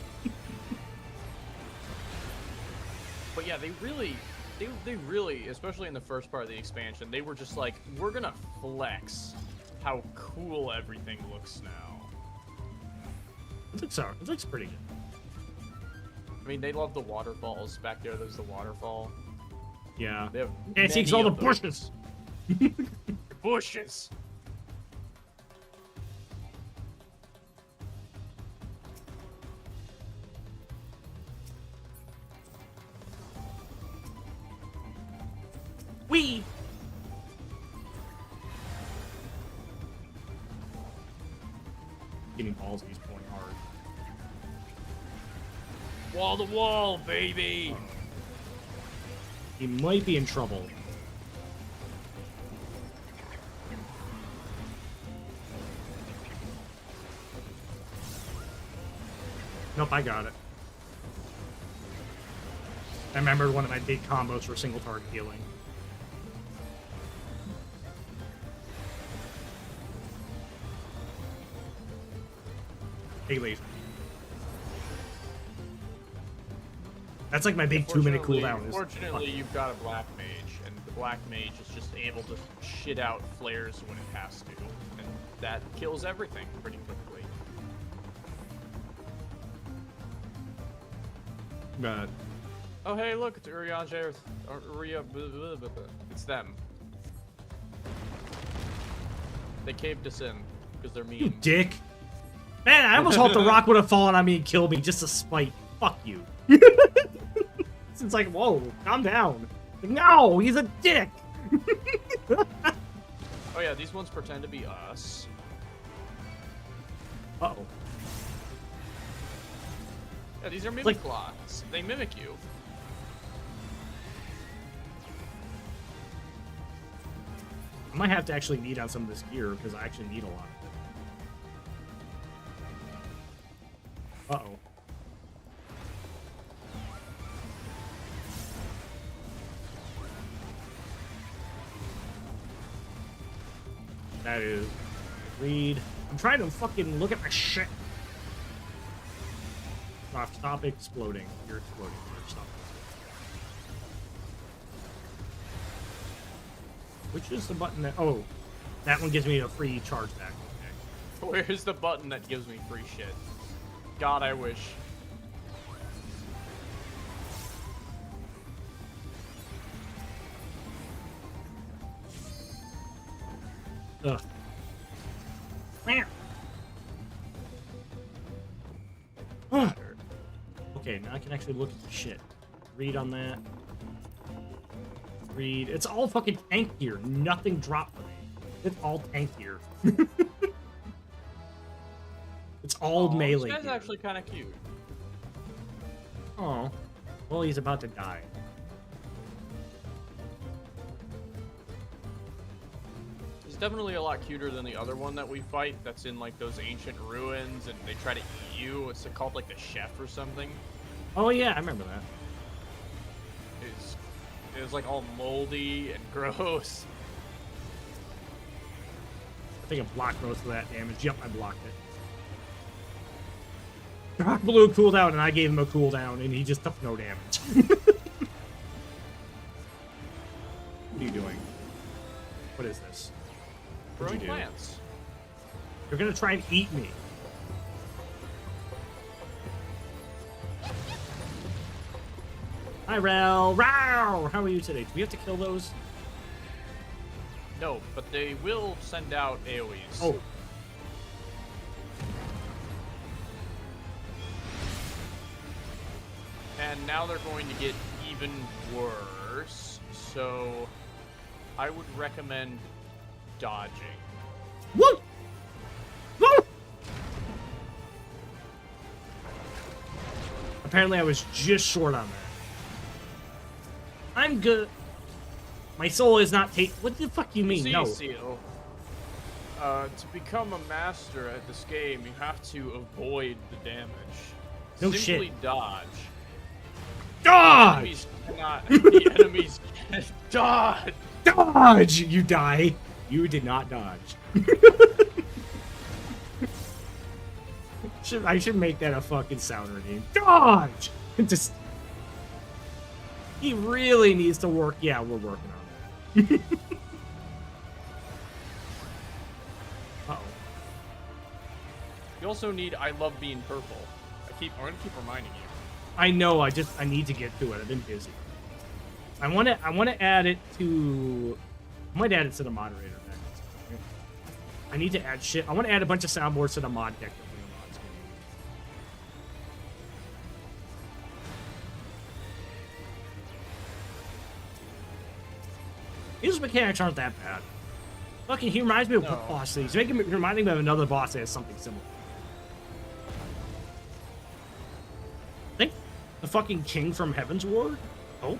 But yeah, they really, especially in the first part of the expansion, they were just like, we're gonna flex how cool everything looks now. It looks pretty good. I mean, they love the waterfalls. Back there's the waterfall. Yeah. They have Can't see all the bushes. Bushes. Wee. Getting balls, he's pulling hard. Wall to wall, baby. He might be in trouble. Nope, I got it. I remember one of my big combos for single target healing. Hey, laser. That's like my big 2-minute cooldown. Fortunately, you've got a black mage, and the black mage is just able to shit out flares when it has to, and that kills everything pretty quickly. But Oh hey, look, it's Urianger. It's them. They caved us in because they're mean. you dick. Man, I almost hoped the rock would have fallen on me and killed me just to spite. Fuck you. It's like, whoa, calm down. No, he's a dick. Oh yeah, these ones pretend to be us. Uh-oh. Yeah, these are mimic Like- clocks. They mimic you. I might have to actually need on some of this gear because I actually need a lot of it. Uh-oh. That is read. I'm trying to fucking look at my shit. Stop exploding. You're exploding. Stop. Which is the button that... Oh, that one gives me a free charge back. Okay. Where's the button that gives me free shit? God, I wish. Ugh. Meow. Okay, now I can actually look at the shit. Read on that. Read. It's all fucking tank gear. Nothing dropped for me. It's all tank gear. It's all melee This guy's gear. actually kind of cute. Oh. Well, he's about to die. He's definitely a lot cuter than the other one that we fight that's in like those ancient ruins and they try to eat you. It's called like the chef or something. Oh yeah, I remember that. It was like all moldy and gross. I think I blocked most of that damage. Yep, I blocked it. Rock Blue cooldown, and I gave him a cooldown, and he just took no damage. What are you doing? What is this? What'd Growing you do? plants. You're gonna try and eat me. Hi, Rel. Row! How are you today? Do we have to kill those? No, but they will send out AoEs. Oh. And now they're going to get even worse. So I would recommend dodging. Woo! Woo! Apparently, I was just short on that. I'm good. My soul is not What the fuck you mean? See, No. Seal, to become a master at this game, you have to avoid the damage. No Simply shit. dodge. Dodge! Enemies cannot. The enemies can dodge. Dodge! You die. You did not dodge. I should make that a fucking sounder name. Dodge! Just. He really needs to work. Yeah, we're working on that. Uh-oh. You also need I love being purple. I'm gonna keep reminding you. I know. I need to get to it. I've been busy. I want to add it to. I might add it to the moderator next. I need to add shit. I want to add a bunch of soundboards to the mod deck. His mechanics aren't that bad. Fucking, he reminds me of No. boss things. He's reminding me of another boss that has something similar. I think the fucking king from Heaven's Ward. Oh,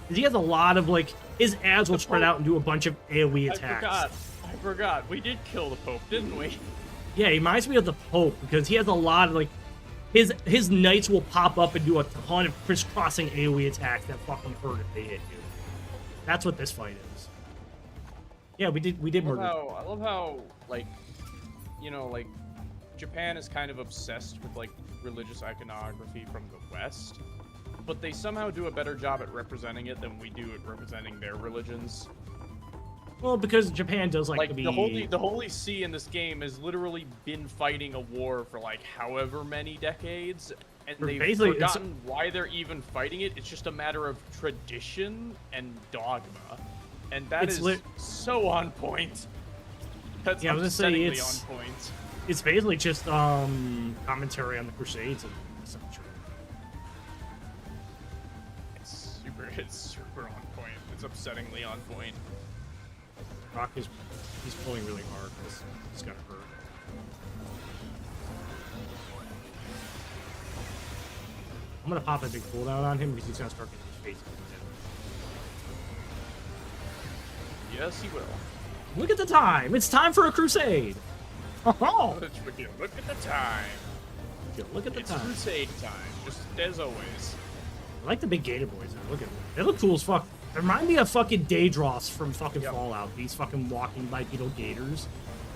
'cause he has a lot of like his ads will spread out and do a bunch of AOE attacks. I forgot. We did kill the Pope, didn't we? Yeah, he reminds me of the Pope because he has a lot of like his knights will pop up and do a ton of crisscrossing AoE attacks that fucking hurt if they hit you. That's what this fight is. Yeah, we did murder. I love how, like, you know, like, Japan is kind of obsessed with, like, religious iconography from the West, but they somehow do a better job at representing it than we do at representing their religions. Well, because Japan does like to be... the Holy See in this game has literally been fighting a war for like however many decades, and they've forgotten why they're even fighting it. It's just a matter of tradition and dogma, and that is so on point. That's upsettingly on point. It's basically just commentary on the Crusades and essentially. It's super on point. It's upsettingly on point. Rock he's pulling really hard. It's gonna hurt. I'm gonna pop a big cooldown on him because he's gonna start getting his face. Yes, he will. Look at the time! It's time for a crusade! Oh! Look at the time! Look at the time. It's crusade time, just as always. I like the big gator boys. Look at them. They look cool as fuck. They remind me of fucking Daedros from fucking Fallout. These fucking walking bipedal gators.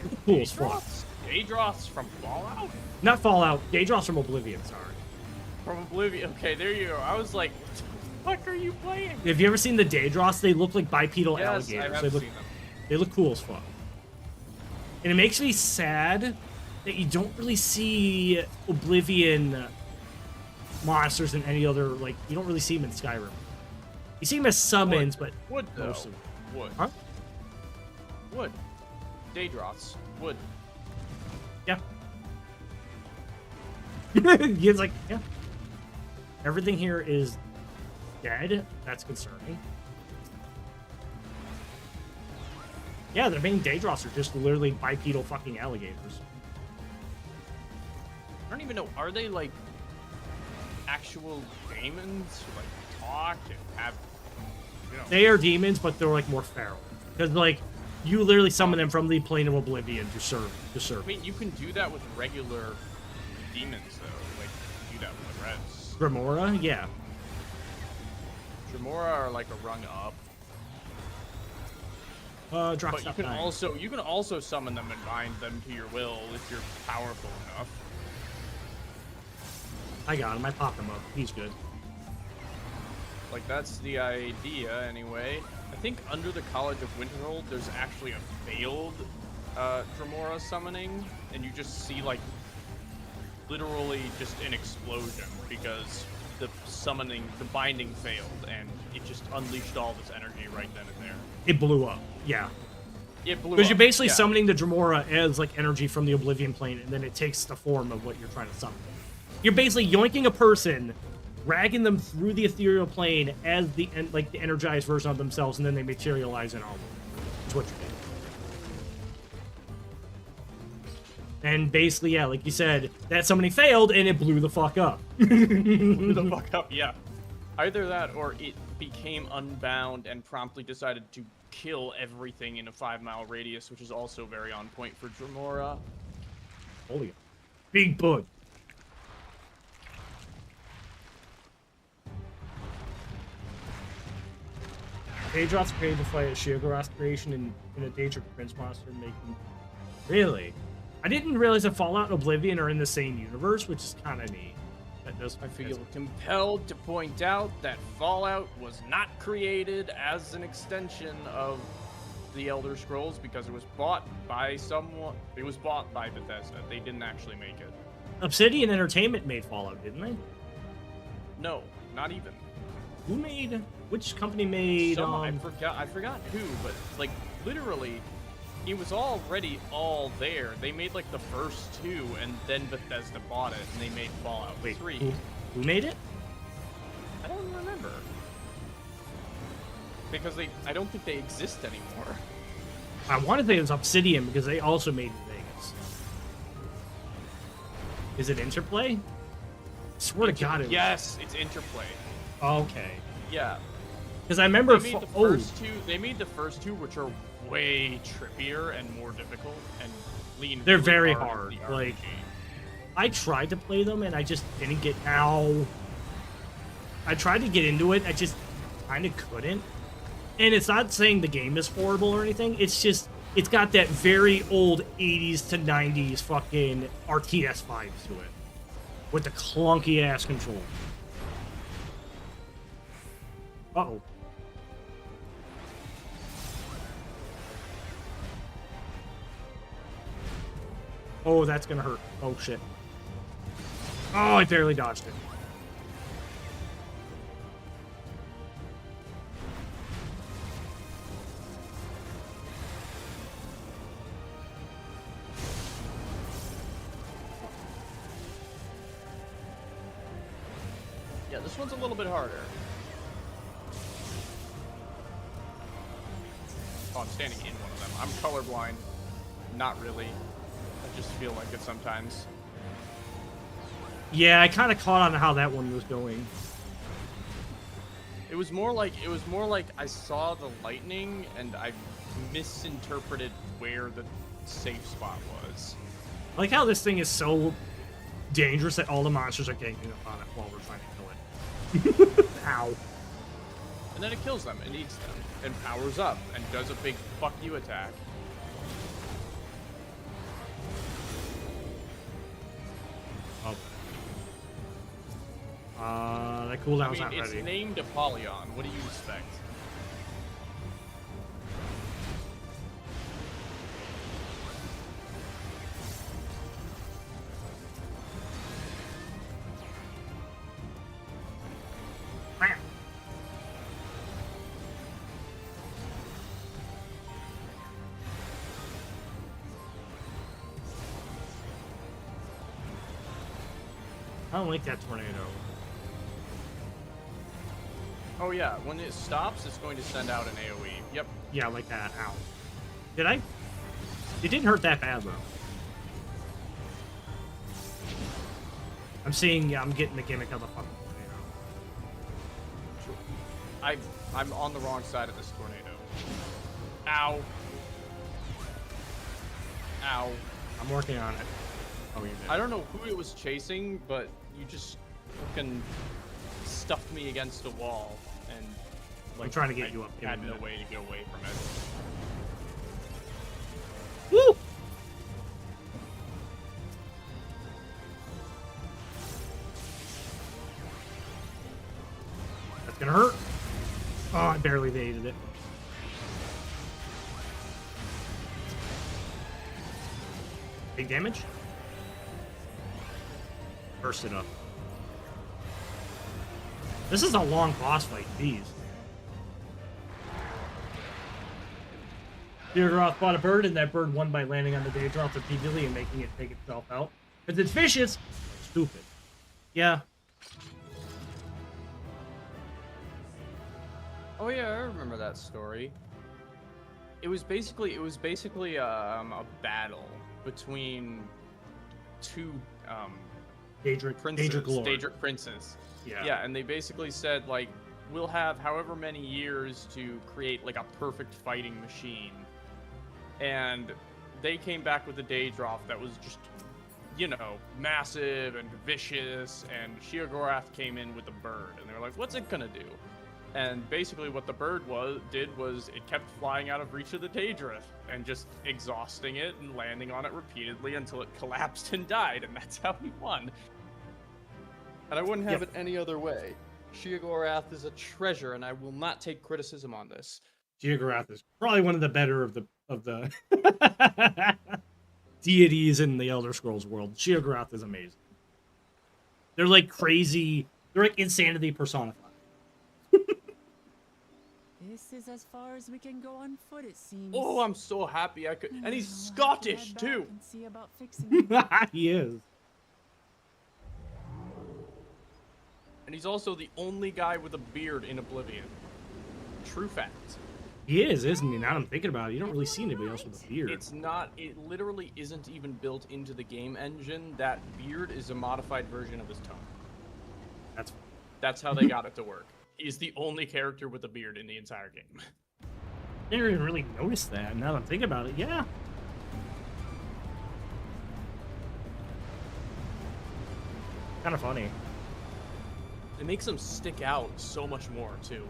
They look cool as fuck. Daedros from Fallout? Not Fallout. Daedros from Oblivion, sorry. From Oblivion. Okay, there you go. I was like, what the fuck are you playing? Have you ever seen the Daedros? They look like bipedal alligators. I have seen them. They look cool as fuck. And it makes me sad that you don't really see Oblivion monsters in any other, like, you don't really see them in Skyrim. You see them as summons, but wood though. Mostly. Wood. Huh? Wood. Daedros. Wood. Yeah. It's like, yeah. Everything here is dead. That's concerning. Yeah, the main Daedros are just literally bipedal fucking alligators. I don't even know. Are they like actual demons who like talk and have? You know. They are demons, but they're like more feral. Because like you literally summon them from the plane of Oblivion to serve. I mean, you can do that with regular demons though. Like you can do that with the Reds. Dremora, yeah. Dremora are like a rung up. But you can also summon them and bind them to your will if you're powerful enough. I got him. I popped him up. He's good. Like that's the idea anyway. I think under the College of Winterhold there's actually a failed Dremora summoning, and you just see like literally just an explosion because the binding failed, and it just unleashed all this energy right then and there. It blew up. Yeah. It blew up. Because you're basically summoning the Dremora as like energy from the Oblivion plane, and then it takes the form of what you're trying to summon. You're basically yoinking a person, dragging them through the ethereal plane as the energized version of themselves, and then they materialize in our world. That's what you're doing. And basically, yeah, like you said, that summoning failed, and it blew the fuck up. Blew the fuck up, yeah. Either that, or it became unbound and promptly decided to kill everything in a 5-mile radius, which is also very on point for Dremora. Holy big bug. Daedros created to fight a Sheogorath creation in a Daedric Prince monster, making... Really? I didn't realize that Fallout and Oblivion are in the same universe, which is kind of neat. That does. I feel compelled to point out that Fallout was not created as an extension of the Elder Scrolls because it was bought by someone. It was bought by Bethesda. They didn't actually make it. Obsidian Entertainment made Fallout, didn't they? No, not even. Who made? Which company made? I forgot who, but like literally, it was already all there. They made like the first 2, and then Bethesda bought it, and they made Fallout 3. Who made it? I don't remember. Because I don't think they exist anymore. I want to think it was Obsidian because they also made Vegas. Is it Interplay? I swear to God it was. Yes, it's Interplay. Okay. Yeah. Because I remember they made the first two, which are way trippier and more difficult and lean. They're really very hard. Like I tried to play them and I just didn't get. Ow. I tried to get into it. I just kind of couldn't. And it's not saying the game is horrible or anything. It's just it's got that very old 80s to 90s fucking RTS vibes to it, with the clunky ass controls. Uh-oh. Oh, that's gonna hurt. Oh, shit. Oh, I barely dodged it. Yeah, this one's a little bit harder. Oh, I'm standing in one of them. I'm colorblind. Not really. I just feel like it sometimes. Yeah, I kind of caught on how that one was going. It was more like I saw the lightning and I misinterpreted where the safe spot was. I like how this thing is so dangerous that all the monsters are ganging up on it while we're trying to kill it. Ow. And then it kills them and eats them and powers up and does a big fuck you attack. Oh. That cooldown's I mean, not it's ready. named Apollyon. What do you expect? Bam. I don't like that tornado. Oh yeah, when it stops, it's going to send out an AoE. Yep. Yeah, like that. Ow. Did I? It didn't hurt that bad, though. I'm seeing, yeah, I'm getting the gimmick of the fucking tornado. I'm on the wrong side of this tornado. Ow. Ow. I'm working on it. Oh, you did. I don't know who it was chasing, but you just fucking stuffed me against a wall, and like I'm trying to get you up. I had no way to get away from it. Woo! That's gonna hurt. Oh, I barely evaded it. Big damage? Burst it up. This is a long boss fight, jeez. Theodoroth bought a bird, and that bird won by landing on the Daedroth repeatedly and making it take itself out. Because it's vicious! Stupid. Yeah. Oh yeah, I remember that story. It was basically a battle between two Daedric princes. Yeah, and they basically said like, we'll have however many years to create like a perfect fighting machine. And they came back with a Daedroth that was just, you know, massive and vicious, and Sheogorath came in with a bird, and they were like, what's it gonna do? And basically what the bird did was it kept flying out of reach of the Daedroth and just exhausting it and landing on it repeatedly until it collapsed and died, and that's how he won. And I wouldn't have it any other way. Sheogorath is a treasure, and I will not take criticism on this. Sheogorath is probably one of the better of the deities in the Elder Scrolls world. Sheogorath is amazing. They're like crazy. They're like insanity personified. This is as far as we can go on foot, it seems. Oh, I'm so happy I could. And he's Scottish too. And see about fixing He is. And he's also the only guy with a beard in Oblivion. True fact. He is, isn't he? Now that I'm thinking about it, you don't really see anybody else with a beard. It's not. It literally isn't even built into the game engine. That beard is a modified version of his tone. That's how they got it to work. He's the only character with a beard in the entire game. I didn't even really notice that. Now that I'm thinking about it, yeah. Kind of funny. It makes them stick out so much more too.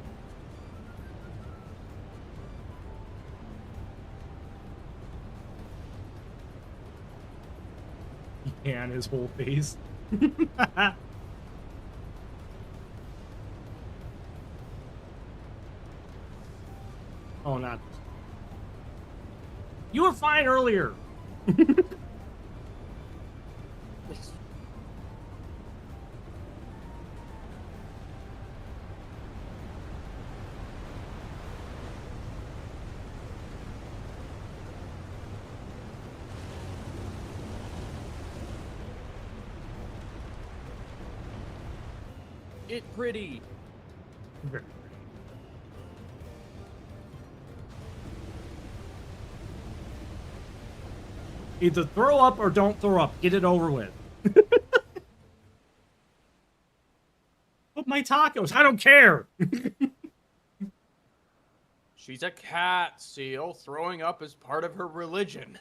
He can his whole face. Oh, not. You were fine earlier. It pretty. Either throw up or don't throw up. Get it over with. But my tacos, I don't care. She's a cat, Seal. Throwing up is part of her religion.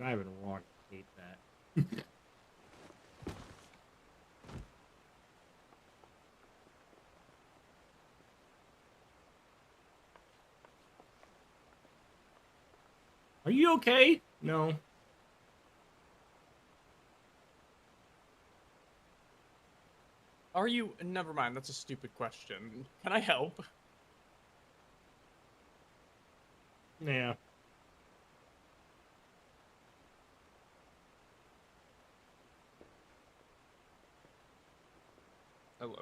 I would want to hate that. Are you okay? No. Are you? Never mind, that's a stupid question. Can I help? Yeah.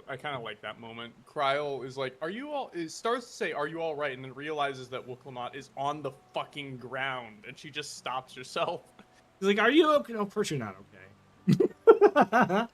I kind of like that moment. Kryl is like, "Are you all?" It starts to say, "Are you all right?" and then realizes that Wooklamot is on the fucking ground, and she just stops herself. He's like, "Are you okay?" No, of course you're not okay.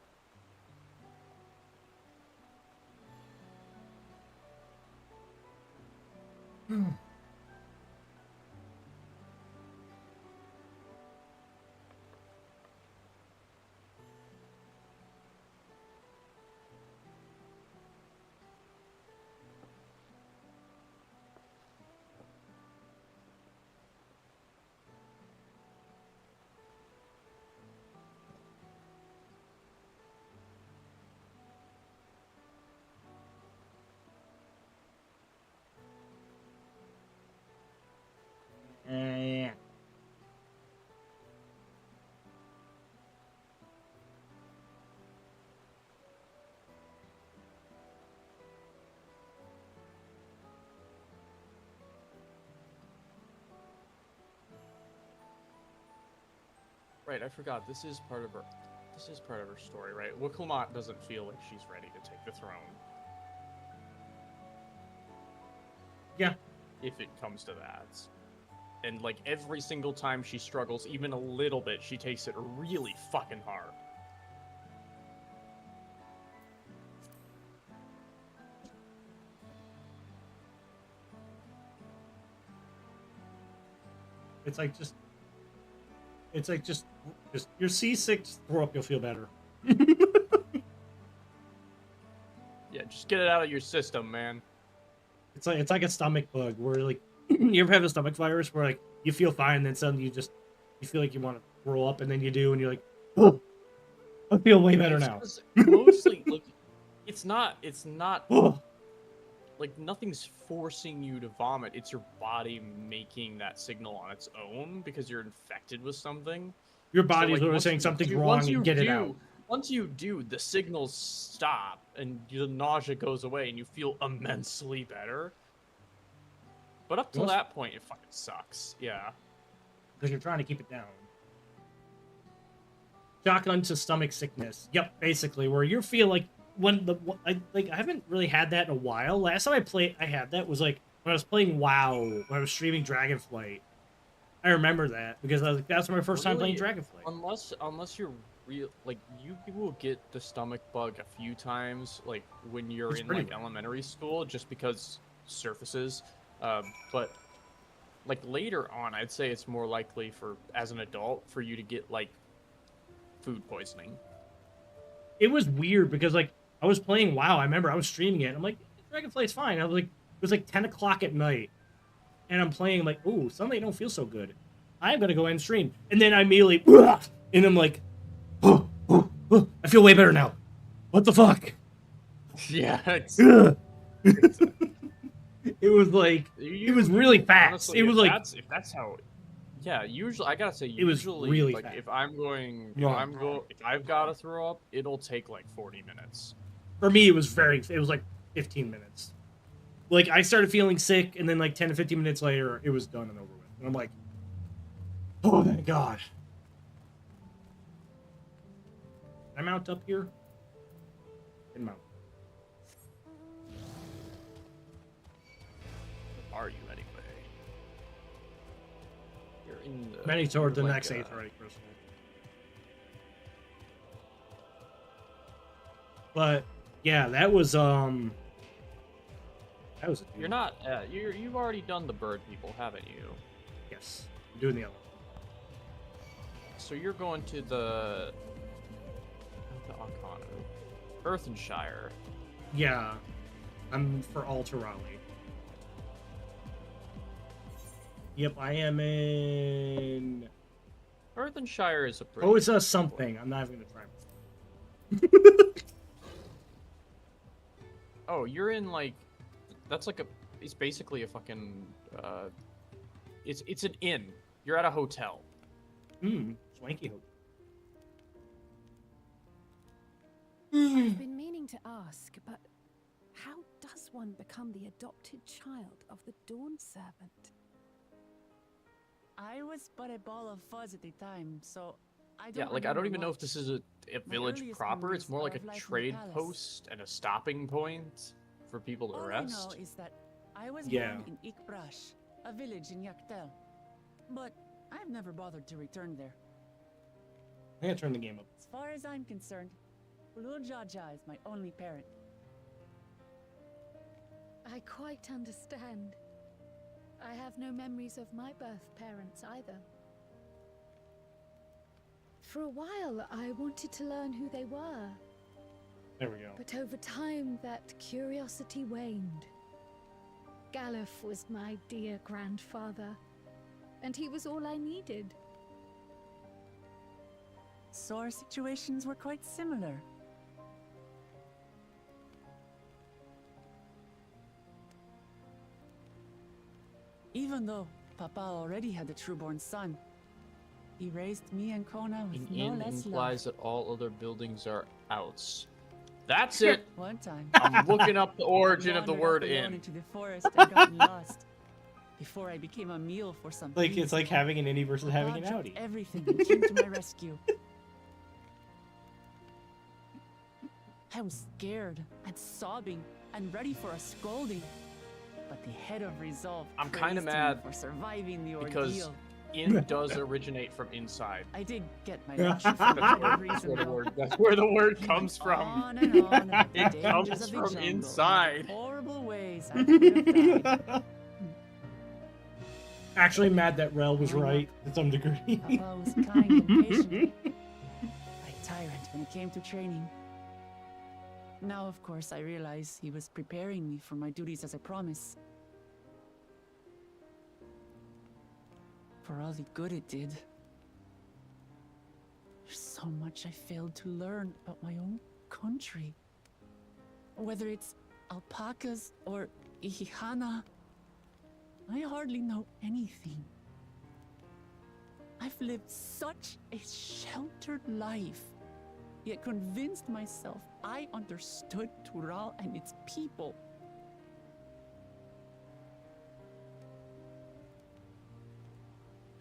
Yeah. Right, I forgot. This is part of her. This is part of her story, right? Wooklamot doesn't feel like she's ready to take the throne. Yeah. If it comes to that. And like every single time she struggles even a little bit, she takes it really fucking hard. It's like just you're seasick, throw up, you'll feel better. Yeah, just get it out of your system, man. It's like a stomach bug where like you ever have a stomach virus where like you feel fine and then suddenly you feel like you want to throw up and then you do and you're like, oh, I feel way better now. Mostly, like, it's not Oh. like nothing's forcing you to vomit. It's your body making that signal on its own because you're infected with something. Your body's like, literally saying something's wrong and get it out. Once you do, the signals stop and the nausea goes away and you feel immensely better. But up till that point, it fucking sucks. Yeah. Because you're trying to keep it down. Shotgun to stomach sickness. Yep, basically, where you feel like I haven't really had that in a while. Last time I had that was like when I was playing WoW, when I was streaming Dragonflight. I remember that because I was like, that's my first time playing Dragonflight. Unless you're real, like you will get the stomach bug a few times, like when you're in like elementary school, just because surfaces. But like later on, I'd say it's more likely for as an adult for you to get like food poisoning. It was weird because like I was playing WoW. I remember I was streaming it. I'm like, Dragonflight's fine. I was like, it was like 10 o'clock at night, and I'm playing. I'm like, ooh, suddenly I don't feel so good. I'm gonna go ahead and stream, and then I immediately, and I'm like, Oh, I feel way better now. What the fuck? Yeah, it's, it was like it was really fast. Honestly, it was like if that's how. Yeah, usually I gotta say it was usually really like fast. if Wrong. if I've got to throw up, it'll take like 40 minutes. For me, it was like 15 minutes. Like I started feeling sick, and then like 10 to 15 minutes later, it was done and over with. And I'm like, oh thank God. Can I mount up here? Can mount. Where are you anyway? You're in the. Many toward the like, next Aetheryte crystal. But yeah, that was a You're not. You've already done the bird people, haven't you? yes. I'm doing the other one. So you're going to the Arcana, Earthenshire. Yeah. I'm for Alterali. Yep, I am in Earthenshire is a pretty. oh, it's a something. I'm not even gonna try. Oh, you're in like. That's like a. It's basically a fucking. It's an inn. You're at a hotel. Swanky hope. I've been meaning to ask, but how does one become the adopted child of the Dawn Servant? I was but a ball of fuzz at the time, so I don't. Yeah, like I don't even know if much. this is a village earliest proper. It's memories more like are of a life in the trade palace. post and a stopping point for people to All rest. I know is that I was Yeah. born in Ikbrash, a village in Yaktel, but I've never bothered to return there. I gotta turn the game up. As far as I'm concerned, Ulul Jaja is my only parent. I quite understand. I have no memories of my birth parents either. For a while, I wanted to learn who they were, There we go. but over time, that curiosity waned. Galuf was my dear grandfather, and he was all I needed. So our situations were quite similar. Even though Papa already had a trueborn son, he raised me and Kona with An no inn less implies love. that all other buildings are outs. That's it. One time, I'm looking up the origin of the wandered word off alone inn. into the forest and got lost. Before I became a meal for some Like beasts, it's like having an innie versus having Papa an dropped outie. everything and came to my rescue. I was scared and sobbing and ready for a scolding. But the head of resolve I'm kinda praised me mad for surviving the because ordeal. inn does originate from inside. I did get my Yeah. lecture for That's good where, reason, though. that's where the word He comes went from. On and on about the It dangers comes of the from jungle and inside. the horrible ways I could have died. Actually mad that Rel was Why not? right to some degree. Papa was kind and patient, like tyrant when it came to training. Now, of course, I realize he was preparing me for my duties as I promised. For all the good it did. There's so much I failed to learn about my own country. Whether it's alpacas or Ihihana, I hardly know anything. I've lived such a sheltered life, yet convinced myself I understood Tural and its people.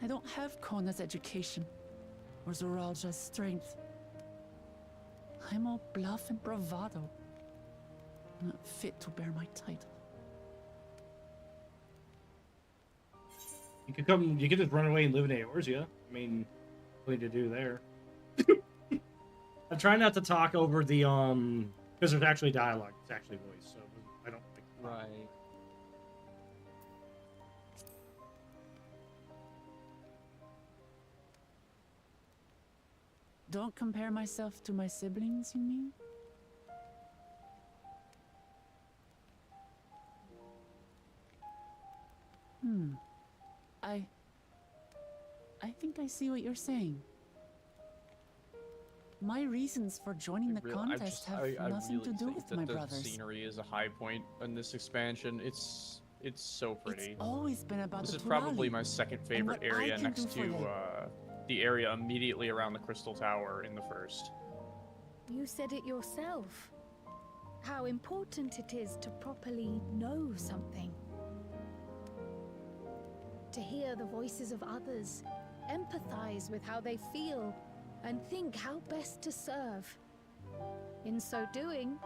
I don't have Kona's education or Zoralja's strength. I'm all bluff and bravado, not fit to bear my title. You could just run away and live in Eorzea. I mean, nothing to do there. I'm trying not to talk over the because there's actually dialogue. It's actually voice, so I don't think. Right. Don't compare myself to my siblings, you mean? I think I see what you're saying. My reasons for joining the contest have nothing to do think with that my the brothers. scenery is a high point in this expansion. It's so pretty. It's always been about This the is probably Turali my second favorite what I area can next do for to them. the area immediately around the Crystal Tower in the first. You said it yourself. How important it is to properly know something. To hear the voices of others, empathize with how they feel, and think how best to serve. In so doing,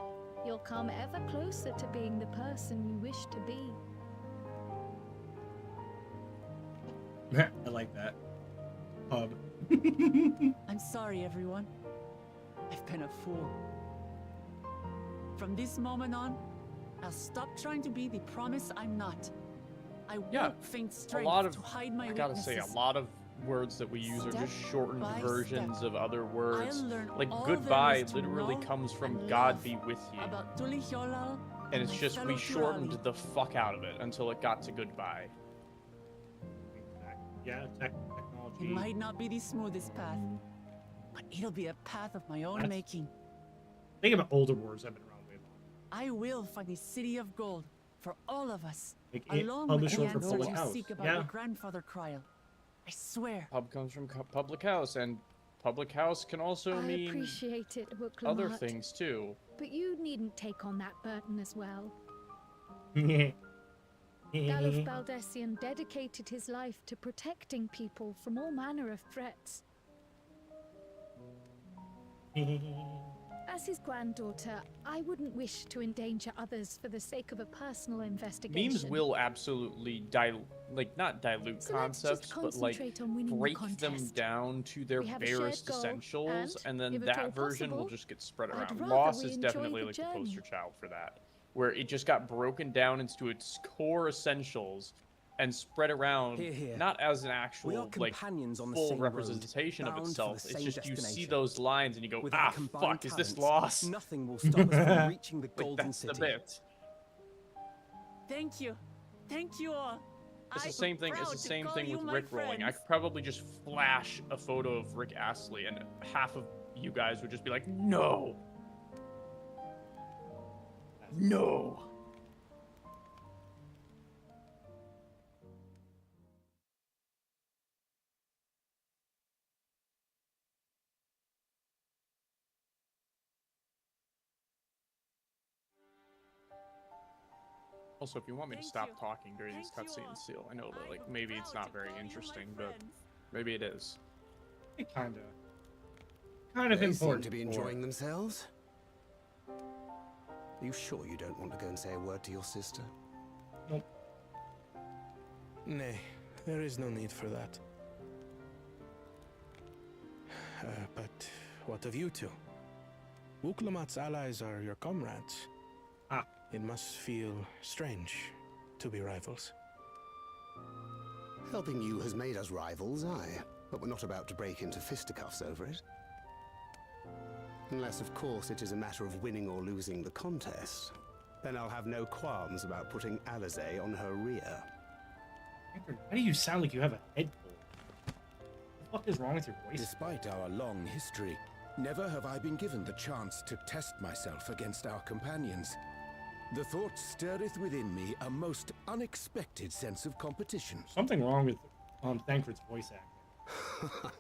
you'll come ever closer to being the person you wish to be. I like that. Pub. I'm sorry, everyone. I've been a fool. From this moment on, I'll stop trying to be the promise I'm not. I won't feign strength to hide my I gotta weaknesses. say, a lot of words that we use are just shortened by versions step, of other words. I'll learn Like all goodbye there is to literally know comes from and God love be with you. about Tuli Hyolal And it's my just, we fellow shortened Turali. the fuck out of it until it got to goodbye. Yeah, It technology. might not be the smoothest path, but it'll be a path of my own That's- making. Think about older wars I've been around way longer. I will find the city of gold for all of us, Like along with publisher the for answers Public you House. seek about Yeah. your grandfather Kryl. I swear. Pub comes from public house, and public house can also I mean appreciate it, other Wuklamart, things too. but you needn't take on that burden as well. Yeah. Galuf Baldessian dedicated his life to protecting people from all manner of threats. As his granddaughter, I wouldn't wish to endanger others for the sake of a personal investigation. Memes will absolutely not dilute So let's concepts, just but like concentrate on winning the break them contest. down to their We have a shared barest goal, essentials, and then if at all that version will possible, just get spread I'd around. rather Loss we is enjoy definitely the like the journey. poster child for that, where it just got broken down into its core essentials and spread around, Hear, hear. not as an We are actual like companions on the full same road, representation of bound for the itself. It's same just you see destination. those lines and you go, With our ah, combined fuck, is this talents, Loss? Nothing will stop us from reaching the Like, Golden that's City. the bit. Thank you. Thank you all. It's the I'm same thing. It's proud the to same call thing you with my Rick rolling. I friends. could probably just flash a photo of Rick Astley, and half of you guys would just be like, "No, no." Also, if you want me to Thank stop you. talking during these Thank you all. cutscenes, Seal, I know that I like am maybe it's proud not to very call you my interesting, but friends. maybe it is. Kind of They important. seem to be for- enjoying themselves. Are you sure you don't want to go and say a word to your sister? Nope. Nay, there is no need for that. But what of you two? Wuklamat's allies are your comrades. Ah. It must feel strange to be rivals. Helping you has made us rivals, aye. But we're not about to break into fisticuffs over it. Unless, of course, it is a matter of winning or losing the contest. Then I'll have no qualms about putting Alizé on her rear. Why do you sound like you have a head cold? What the fuck is wrong with your voice? Despite our long history, never have I been given the chance to test myself against our companions. The thought stirreth within me a most unexpected sense of competition. Something wrong with Thancred's voice acting.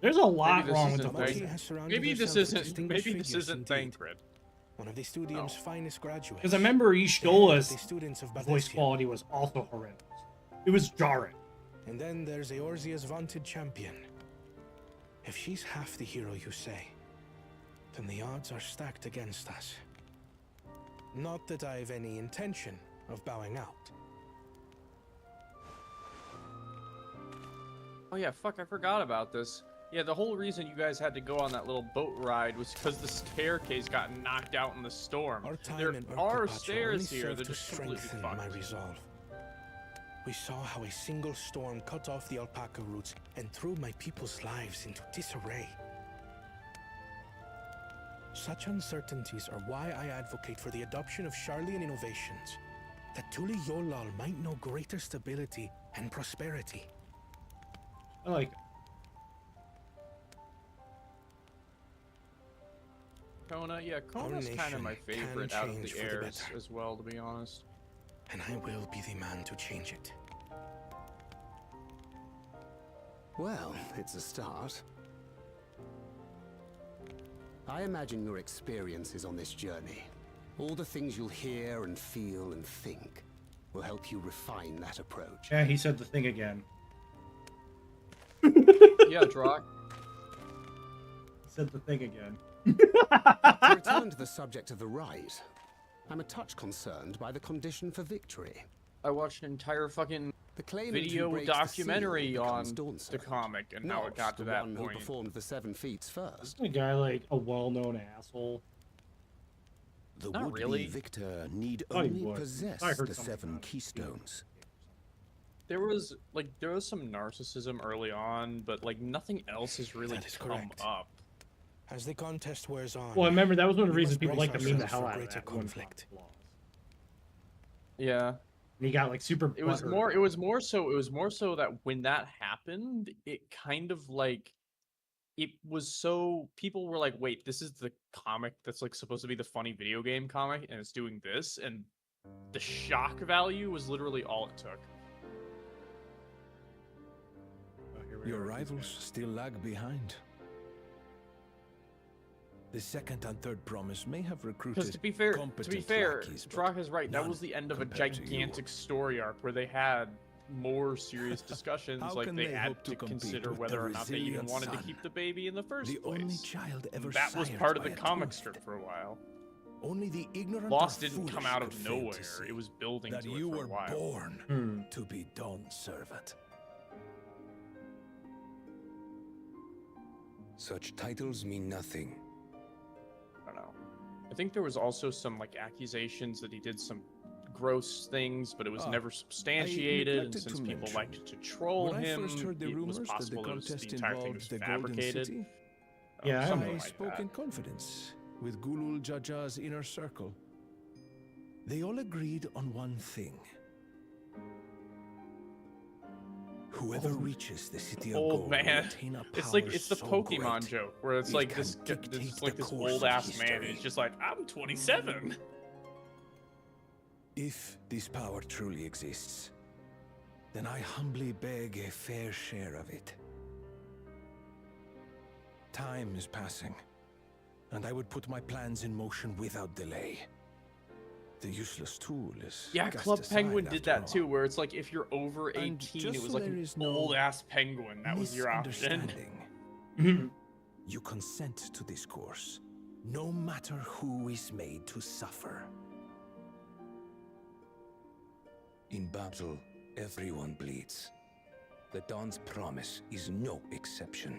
There's a lot wrong with the voice Mochi acting. has surrounded Maybe this herself with isn't. distinguished Maybe this figures isn't indeed. Thancred. One of the Studium's finest graduates. Because I remember The Ishtola's students of voice Badessia. quality was also horrendous. It was jarring. And then there's Eorzea's vaunted champion. If she's half the hero you say, then the odds are stacked against us. Not that I've any intention of bowing out. Oh yeah, fuck, I forgot about this. Yeah, the whole reason you guys had to go on that little boat ride was because the staircase got knocked out in the storm. Our time There in are Urkapatra stairs only here, served they're to just completely strengthen fucked. my resolve. We saw how a single storm cut off the alpaca roots and threw my people's lives into disarray. Such uncertainties are why I advocate for the adoption of Sharlayan innovations, that Tuli Yolal might know greater stability and prosperity. I like Kona. Yeah, Kona's kind of my favorite out of the heirs as well, to be honest. And I will be the man to change it. Well, it's a start. I imagine your experiences on this journey, all the things you'll hear and feel and think, will help you refine that approach. Yeah, he said the thing again. Yeah, Drock. He said the thing again. To return to the subject of the rite, I'm a touch concerned by the condition for victory. I watched an entire fucking video documentary on the comic and how it got to that point. Who performed the 7 feats first. Isn't a guy like a well-known asshole? The Not would-be really. victor need Thought he only would. possess I heard the something 7 about it. keystones. There was some narcissism early on, but like nothing else has really That is come correct. up. As the contest wears on, Well, I remember that was one of the we reasons must people brace like to meme the ourselves hell for out of greater that one conflict. Yeah. And he got like super. It was more so that when that happened, it kind of like it was so people were like, wait, this is the comic that's like supposed to be the funny video game comic and it's doing this, and the shock value was literally all it took. Your rivals still lag behind. The second and third promise may have recruited Because to be fair, lackeys, but Drock is right. That none was the end of a compared to you. gigantic story arc where they had more serious discussions. How like can they they had hope to to compete consider with whether the or not they even resilient wanted to son? keep the baby in the first The place. only child ever That was sired part of by the a comic truth. strip for a while. Only the ignorant Lost or didn't come foolish out of could fail to nowhere. see It was building that to you it for were a while. born to be Dawn's servant. Such titles mean nothing. I don't know. I think there was also some like accusations that he did some gross things, but it was never substantiated. And neglected since to people mention, liked to troll when I him, first heard the it was rumors that the possible it was contest the entire thing was involved the Golden fabricated. City, Yeah, something I like spoke that. in confidence with Gulul Jaja's inner circle. They all agreed on one thing. Whoever reaches the city of Old gold will man. attain a It's power the so Pokemon great, joke where it's it like can this dictate the course old of ass man. history. He's just like, I'm 27. If this power truly exists, then I humbly beg a fair share of it. Time is passing, and I would put my plans in motion without delay. The useless tool is Yeah, cast Club aside Penguin did after that all. too, where it's like if you're over 18, And it just was so like there an is no old ass penguin. That was your option. Misunderstanding. You consent to this course, no matter who is made to suffer. In battle, everyone bleeds. The Dawn's promise is no exception.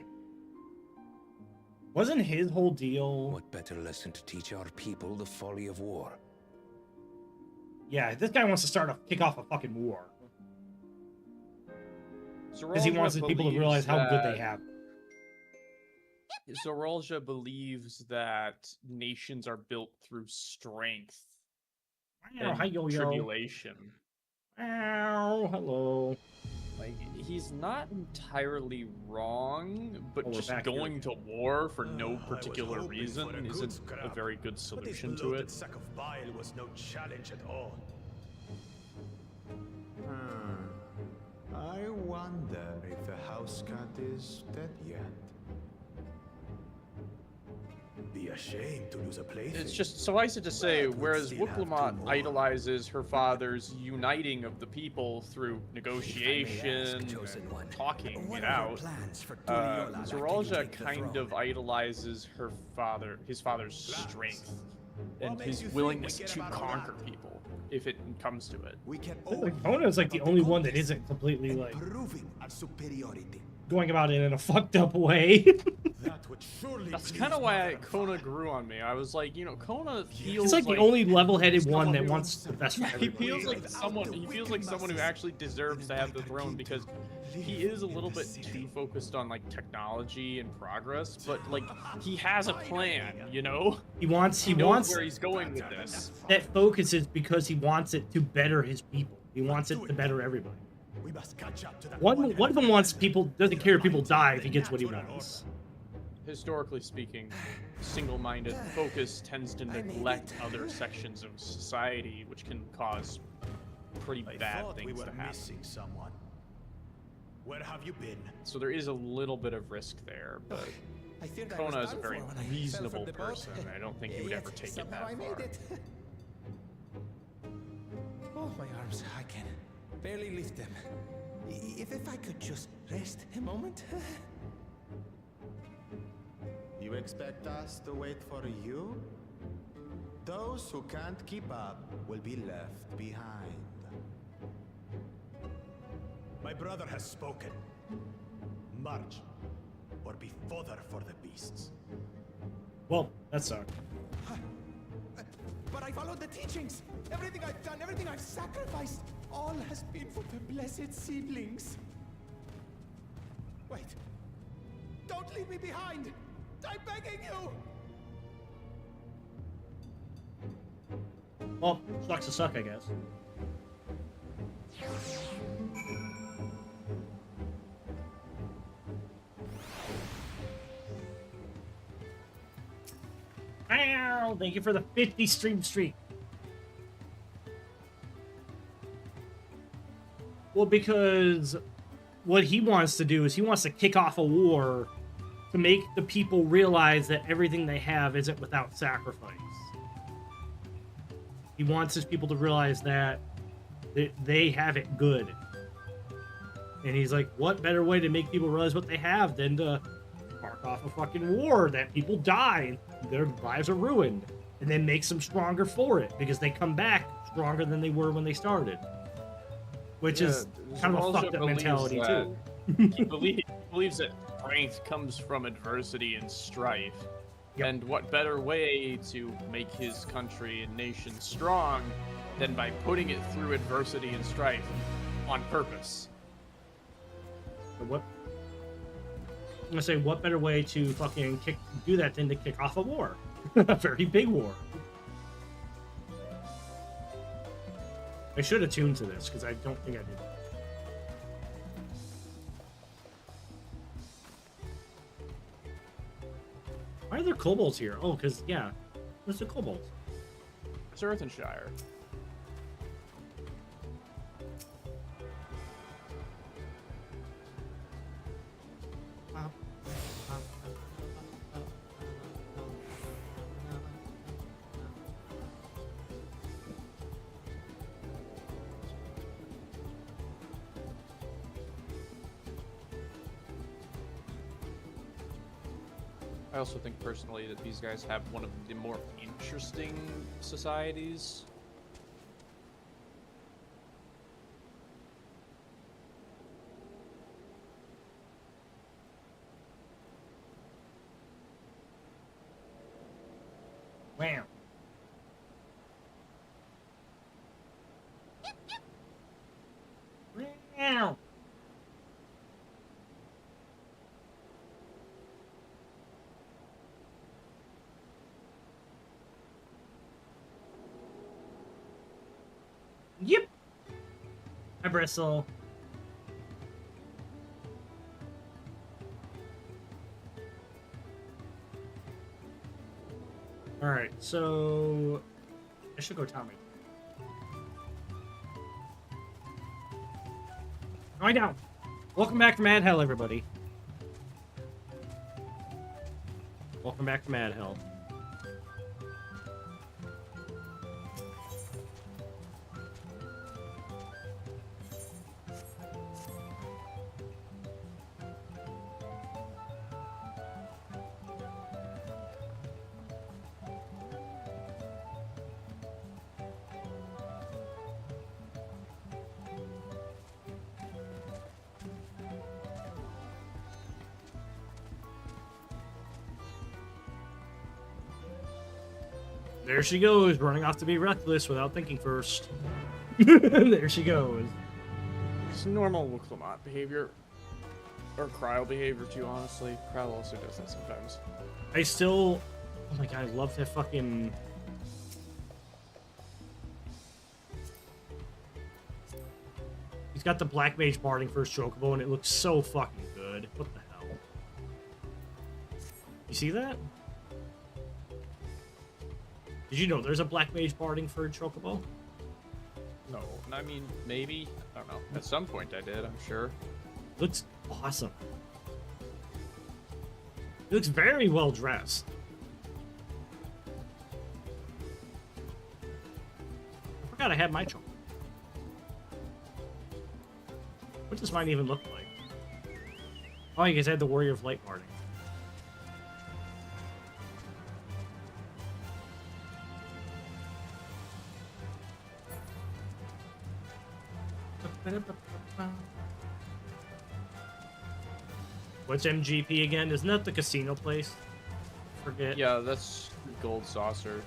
Wasn't his whole deal? What better lesson to teach our people the folly of war? Yeah, this guy wants to kick off a fucking war because he Zoralja wants people to believes realize how good they that- have. Zoralja believes that nations are built through strength and hi, yo-yo. tribulation. Ow, hello. Like, he's not entirely wrong, but Oh, we're just back here going to war for no particular reason isn't a very good But this solution to bloated it. sack of bile was no challenge at all. I wonder if the house cat is dead yet. Be ashamed to lose a plaything. It's just suffice it to say, But we'd whereas still have two Wuklamot more. idolizes her father's uniting of the people through negotiation, and talking it out, Zoralja kind of idolizes his father's strength and his willingness to conquer people, if it comes to it. Like, Kona's like the only one that isn't completely like proving our superiority. going about it in a fucked up way. That's kind of why Kona grew on me. I was like, Kona feels It's like the only level-headed one that wants the best for He everybody. feels like someone who actually deserves to have the throne, because he is a little bit too focused on like technology and progress, but like he has a plan, He wants where he's going with this. that focuses because he wants it to better his people. He wants it to better everybody. We must catch up to that One of them doesn't care if people die if he gets what he wants. historically speaking, single-minded focus tends to neglect other sections of society, which can cause pretty bad things to happen. Missing someone. Where have you been? So there is a little bit of risk there, but Kona is a very reasonable person. I don't think he would ever take it that far. Oh, my arms, I can barely lift them. If I could just rest a moment. You expect us to wait for you? Those who can't keep up will be left behind. My brother has spoken. March, or be fodder for the beasts. Well, that sucked. But I followed the teachings. Everything I've done, everything I've sacrificed, all has been for the blessed seedlings. Wait. Don't leave me behind. I'm begging you. Well, sucks to suck, I guess. Ow! Thank you for the 50 stream streak. Well, because what he wants to do is he wants to kick off a war to make the people realize that everything they have isn't without sacrifice. He wants his people to realize that they have it good. And he's like, what better way to make people realize what they have than to spark off a fucking war that people die and their lives are ruined, and then makes them stronger for it because they come back stronger than they were when they started. Which is kind of a fucked up mentality too. He believes that strength comes from adversity and strife. Yep. And what better way to make his country and nation strong than by putting it through adversity and strife on purpose? What? I'm gonna say, what better way to fucking do that than to kick off a war? A very big war. I should have tuned to this, because I don't think I did. Why are there kobolds here? Oh, because, yeah. What's the kobolds? It's Earthenshire. I also think personally that these guys have one of the more interesting societies. Wow. Wow. Yep. Hi, Bristle. All right, so I should go Tommy. Lie down. Welcome back from Mad Hell, everybody. Welcome back to Mad Hell. There she goes, running off to be reckless without thinking first. There she goes. It's normal Wuklamot behavior. Or Cryo behavior, too, honestly. Cryo also does that sometimes. I still... Oh my god, I love that fucking... He's got the Black Mage barding for his Chocobo, and it looks so fucking good. What the hell? You see that? Did you know there's a black mage barding for Chocobo? No, I mean, maybe. I don't know. At some point I did, I'm sure. Looks awesome. He looks very well dressed. I forgot I had my Chocobo. What does mine even look like? Oh, you guys had the Warrior of Light barding. What's MGP again? Isn't that the casino place? Forget. Yeah, that's Gold Saucer.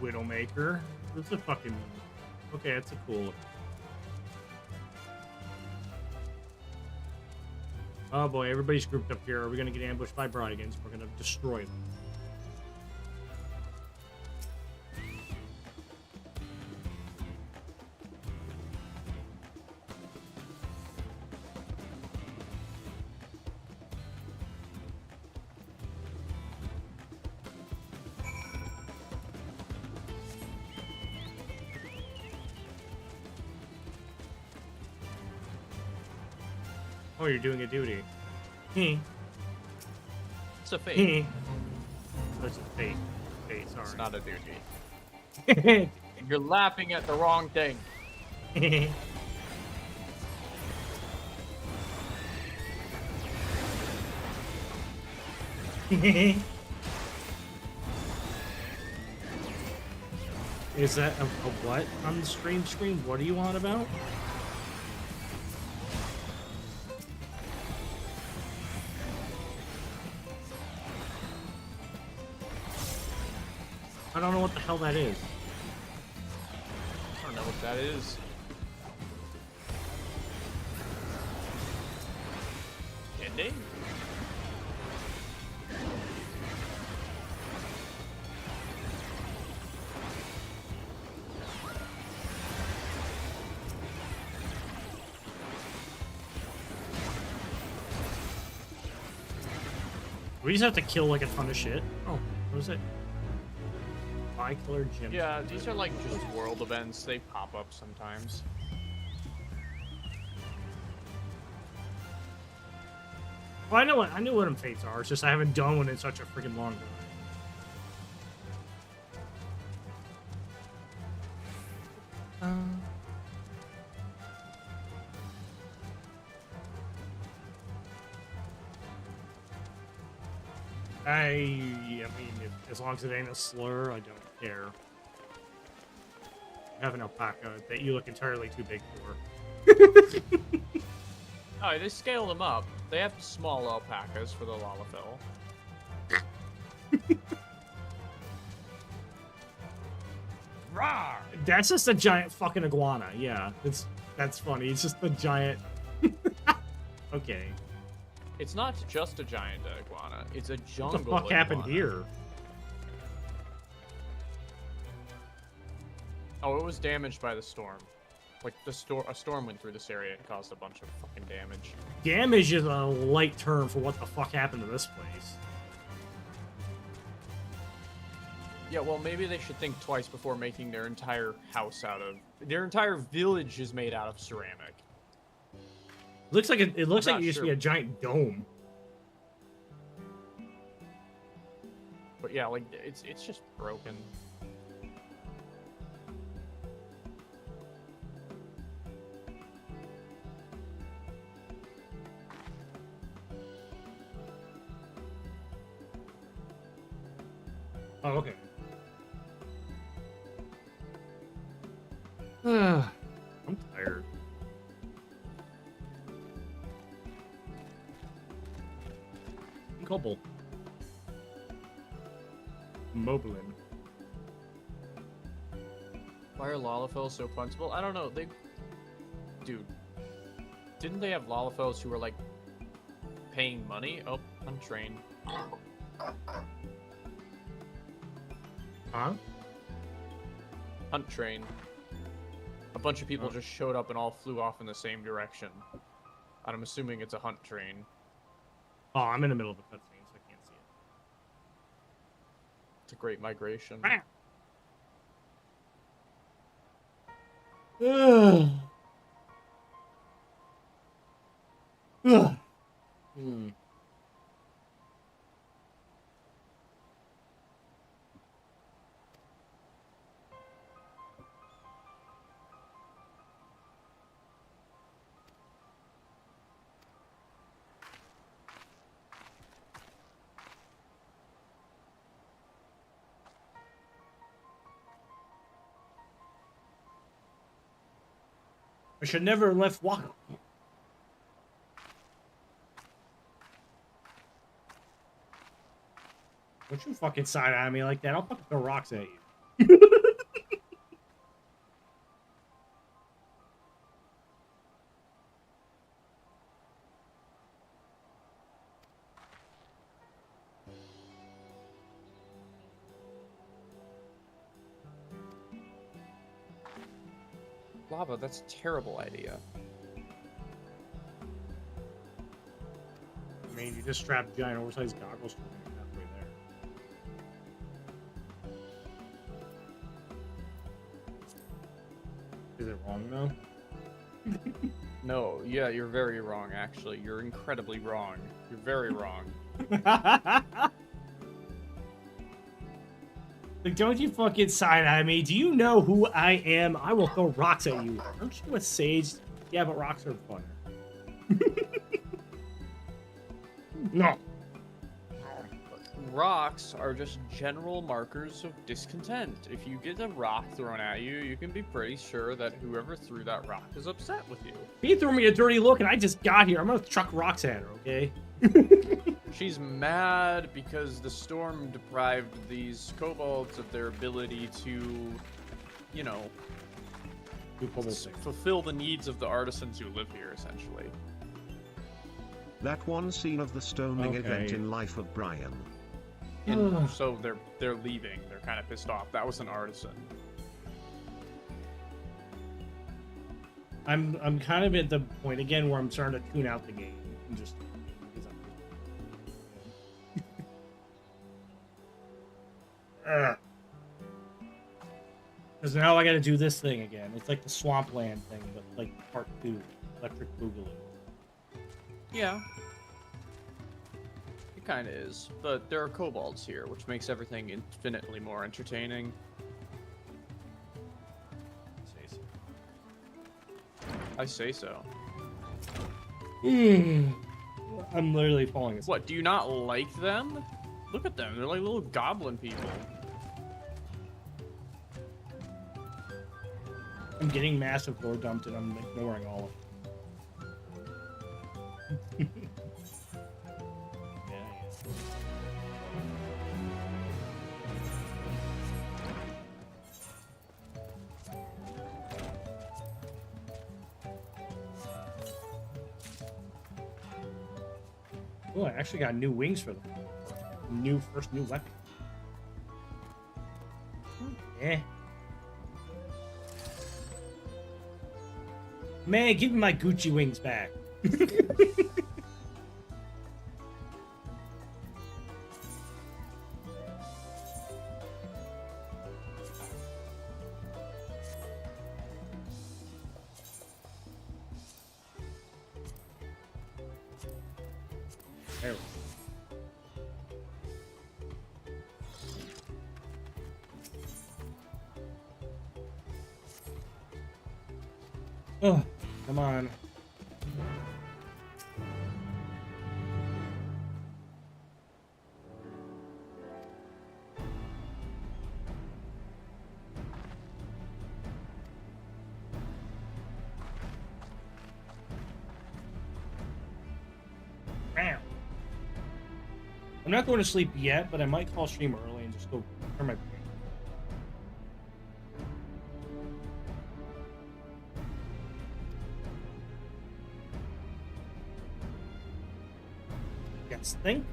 Widowmaker. That's a fucking... Okay, that's a cool... Oh boy, everybody's grouped up here. Are we gonna get ambushed by Brigands? We're gonna destroy them. Oh, you're doing a duty. It's a fate. That's a fate. Fate, sorry. It's not a duty. You're laughing at the wrong thing. Is that a what on the stream screen? What are you on about? I don't know what the hell that is. I don't know what that is. Ending? We just have to kill like a ton of shit. Oh, what was it? Bi-colored gym. Yeah, these are like just world events. They pop up sometimes. Well, I knew what them fates are. It's just I haven't done one in such a freaking long time. I mean, as long as it ain't a slur, I don't care. I have an alpaca that you look entirely too big for. Oh, they scale them up. They have small alpacas for the Lalafell. Rawr! That's just a giant fucking iguana. Yeah, that's funny. It's just a giant. Okay. It's not just a giant iguana. It's a jungle. What the fuck happened iguana. here? Oh, it was damaged by the storm. Like a storm went through this area and caused a bunch of fucking damage. Damage is a light term for what the fuck happened to this place. Yeah, well, maybe they should think twice before making their entire house out of. Their entire village is made out of ceramic. Looks like it looks I'm like not it used to be sure. a giant dome. But yeah, like it's just broken. Oh, okay. I'm tired. Couple. Moblin. Why are Lalafels so punchable? I don't know. Dude, didn't they have Lalafels who were like paying money. Oh, untrained. Huh? Hunt train. A bunch of people just showed up and all flew off in the same direction. And I'm assuming it's a hunt train. Oh, I'm in the middle of a cutscene, so I can't see it. It's a great migration. Ugh. Ugh. I should never have left walk. Don't you fucking side eye me like that. I'll fucking throw rocks at you. Lava, that's a terrible idea. I mean, you just strap giant oversized goggles to me halfway there. Is it wrong though? No, yeah, you're very wrong, actually. You're incredibly wrong. You're very wrong. Like, don't you fucking side eye me. Do you know who I am? I will throw rocks at you. Aren't you a sage? Yeah, but rocks are fun. No. Rocks are just general markers of discontent. If you get a rock thrown at you, you can be pretty sure that whoever threw that rock is upset with you. He threw me a dirty look and I just got here. I'm gonna chuck rocks at her, okay? She's mad because the storm deprived these kobolds of their ability to, you know, fulfill the needs of the artisans who live here, essentially. That one scene of the stoning event in Life of Brian. And so they're leaving. They're kind of pissed off. That was an artisan. I'm kind of at the point again where I'm starting to tune out the game and just because now I got to do this thing again. It's like the swampland thing, but like part 2, Electric Boogaloo. Yeah. It kind of is, but there are kobolds here, which makes everything infinitely more entertaining. I say so. I'm literally falling asleep. What, do you not like them? Look at them, they're like little goblin people. I'm getting massive lore dumped and I'm ignoring all of them. Oh, I actually got new wings for them. First new weapon. Yeah. Man, give me my Gucci wings back. There we go. Oh, come on. Bam. I'm not going to sleep yet, but I might call stream early and just go turn my brain. Yes, think.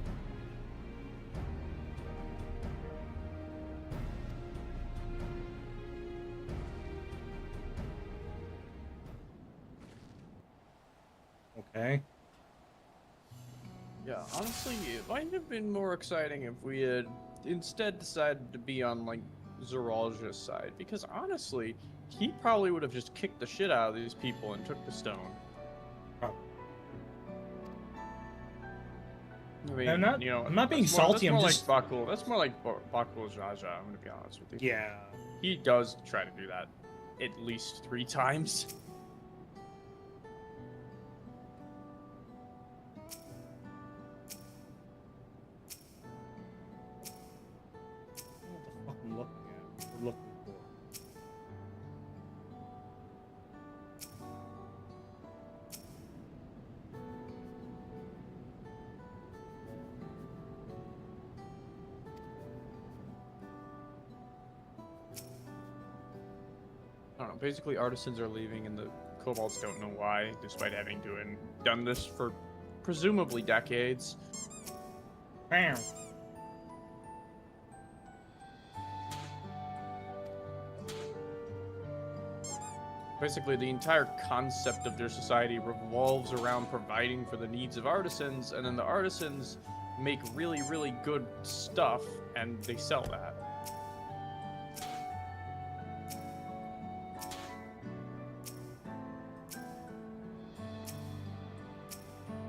Okay. Yeah, honestly, it might have been more exciting if we had instead decided to be on, like, Zeralja's side. Because honestly, he probably would have just kicked the shit out of these people and took the stone. Oh. I mean, I'm not, you know, I'm not being that's salty, more I'm like just... Bakul. That's more like Bakul Jaja, I'm gonna be honest with you. Yeah. He does try to do that at least 3 times. What the fuck am I looking at? We're looking for. I don't know. Basically, artisans are leaving, and the kobolds don't know why, despite having done this for presumably decades. Bam. Basically, the entire concept of their society revolves around providing for the needs of artisans, and then the artisans make really, really good stuff, and they sell that.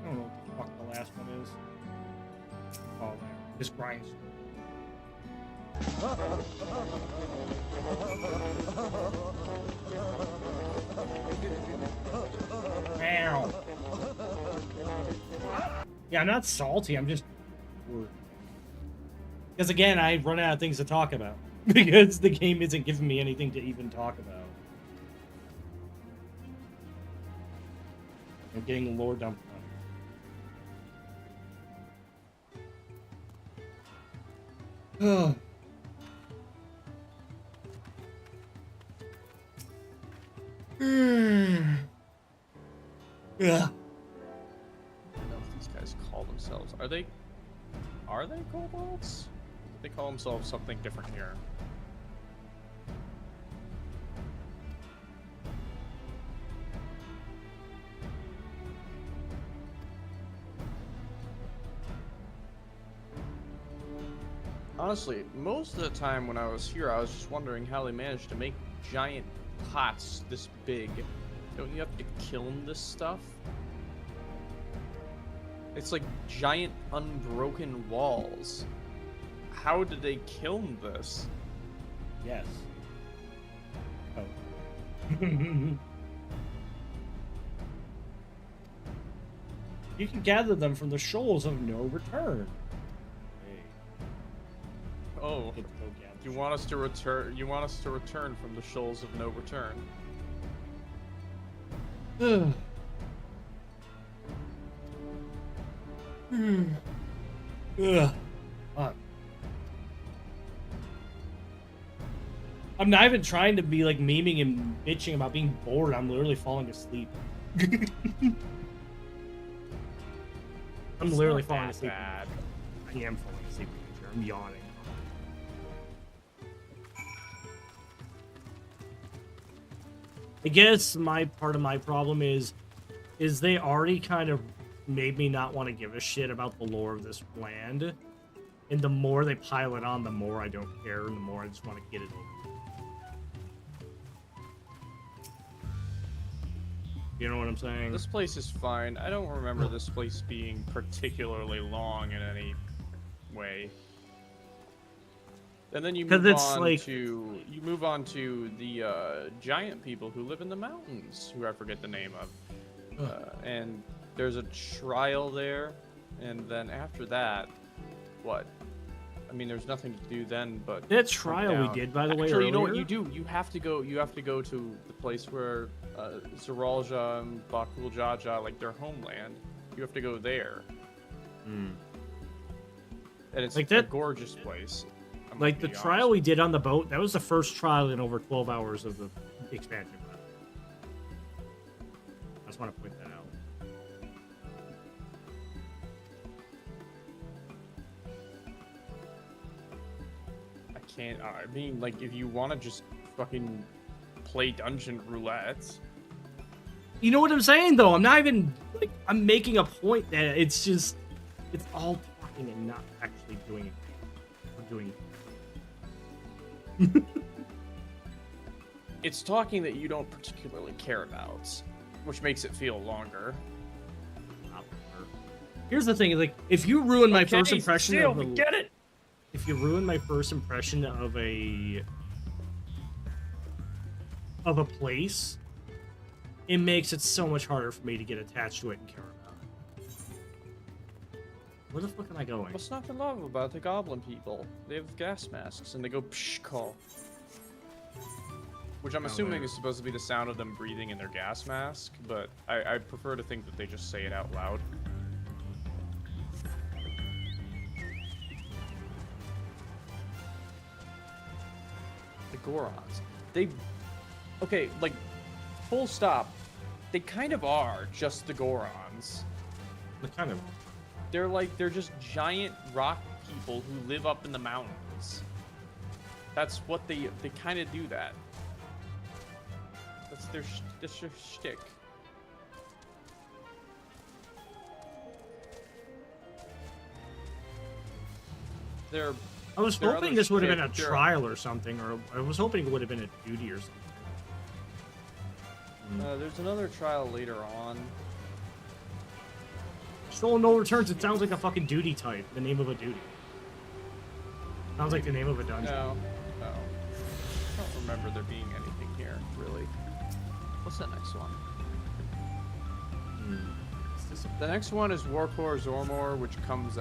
I don't know what the fuck the last one is. Oh, there. This grinds. Ow. Yeah, I'm not salty, I'm just bored. Because again, I run out of things to talk about. Because the game isn't giving me anything to even talk about. I'm getting lore dumped on. Yeah. I don't know if these guys call themselves. Are they kobolds? They call themselves something different here. Honestly, most of the time when I was here, I was just wondering how they managed to make giant pots this big. Don't you have to kiln this stuff? It's like giant unbroken walls. How did they kiln this? Yes. Oh. You can gather them from the shoals of no return. Oh, you want us to return? You want us to return from the shoals of no return? I'm not even trying to be like memeing and bitching about being bored. I'm literally falling asleep. I'm literally falling asleep. Bad. I am falling asleep. I'm yawning. I guess part of my problem is they already kind of made me not want to give a shit about the lore of this land. And the more they pile it on, the more I don't care, and the more I just want to get it over. You know what I'm saying? This place is fine. I don't remember this place being particularly long in any way. And then you move on to the giant people who live in the mountains, who I forget the name of. And there's a trial there, and then after that, what? I mean, there's nothing to do then, but that trial we did, by the way. Actually, you know what you do? You have to go to the place where Zeralja and Bakul Jaja, like their homeland. You have to go there. And it's like a gorgeous place. Like the trial we did on the boat, that was the first trial in over 12 hours of the expansion. I just want to point that out. can't. I mean, like, if you want to just fucking play dungeon roulette. You know what I'm saying, though? I'm not even, like, I'm making a point that it's just, it's all talking and not actually doing it. Or doing it. It's talking that you don't particularly care about, which makes it feel longer. Here's the thing, like, if you ruin my first Okay, impression still, of a, get it. if you ruin my first impression of a place, it makes it so much harder for me to get attached to it and care about it. Where the fuck am I going? What's not to love about the goblin people? They have gas masks and they go psh call. Which I'm assuming is supposed to be the sound of them breathing in their gas mask, but I prefer to think that they just say it out loud. The Gorons. They... Okay, like, full stop. They kind of are just the Gorons. They kind of... They're just giant rock people who live up in the mountains. That's what they kind of do that. That's their shtick. I was hoping this would have been a trial or something, or I was hoping it would have been a duty or something. There's another trial later on. Stolen no returns. It sounds like a fucking duty type. The name of a duty. Sounds like the name of a dungeon. No. I don't remember there being anything here, really. What's that next one? The next one is Warkor Zormor, which comes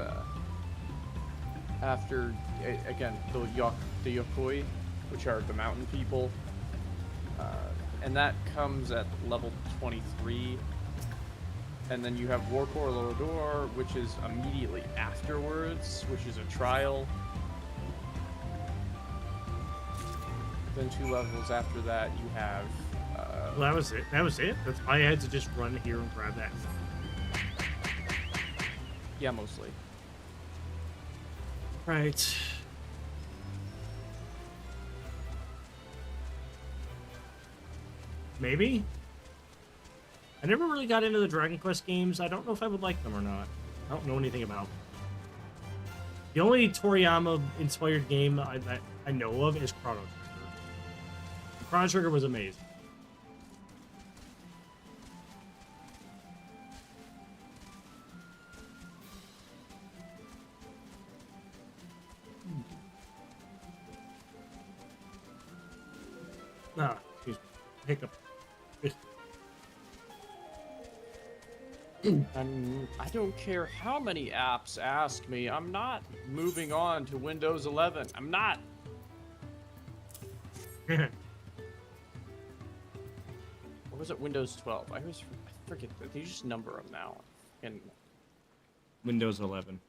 after, again, the Yokoi, which are the mountain people. And that comes at level 23. And then you have Warkor Lorador, which is immediately afterwards, which is a trial. Then 2 levels after that, you have... well, that was it. That was it? That's, I had to just run here and grab that. Yeah, mostly. Right. Maybe? I never really got into the Dragon Quest games. I don't know if I would like them or not. I don't know anything about them. The only Toriyama-inspired game that I know of is Chrono Trigger. Chrono Trigger was amazing. Ah, excuse me. Hiccup. I don't care how many apps ask me, I'm not moving on to Windows 11. I'm not. Or was it Windows 12? I forget. They just number them now. And Windows 11.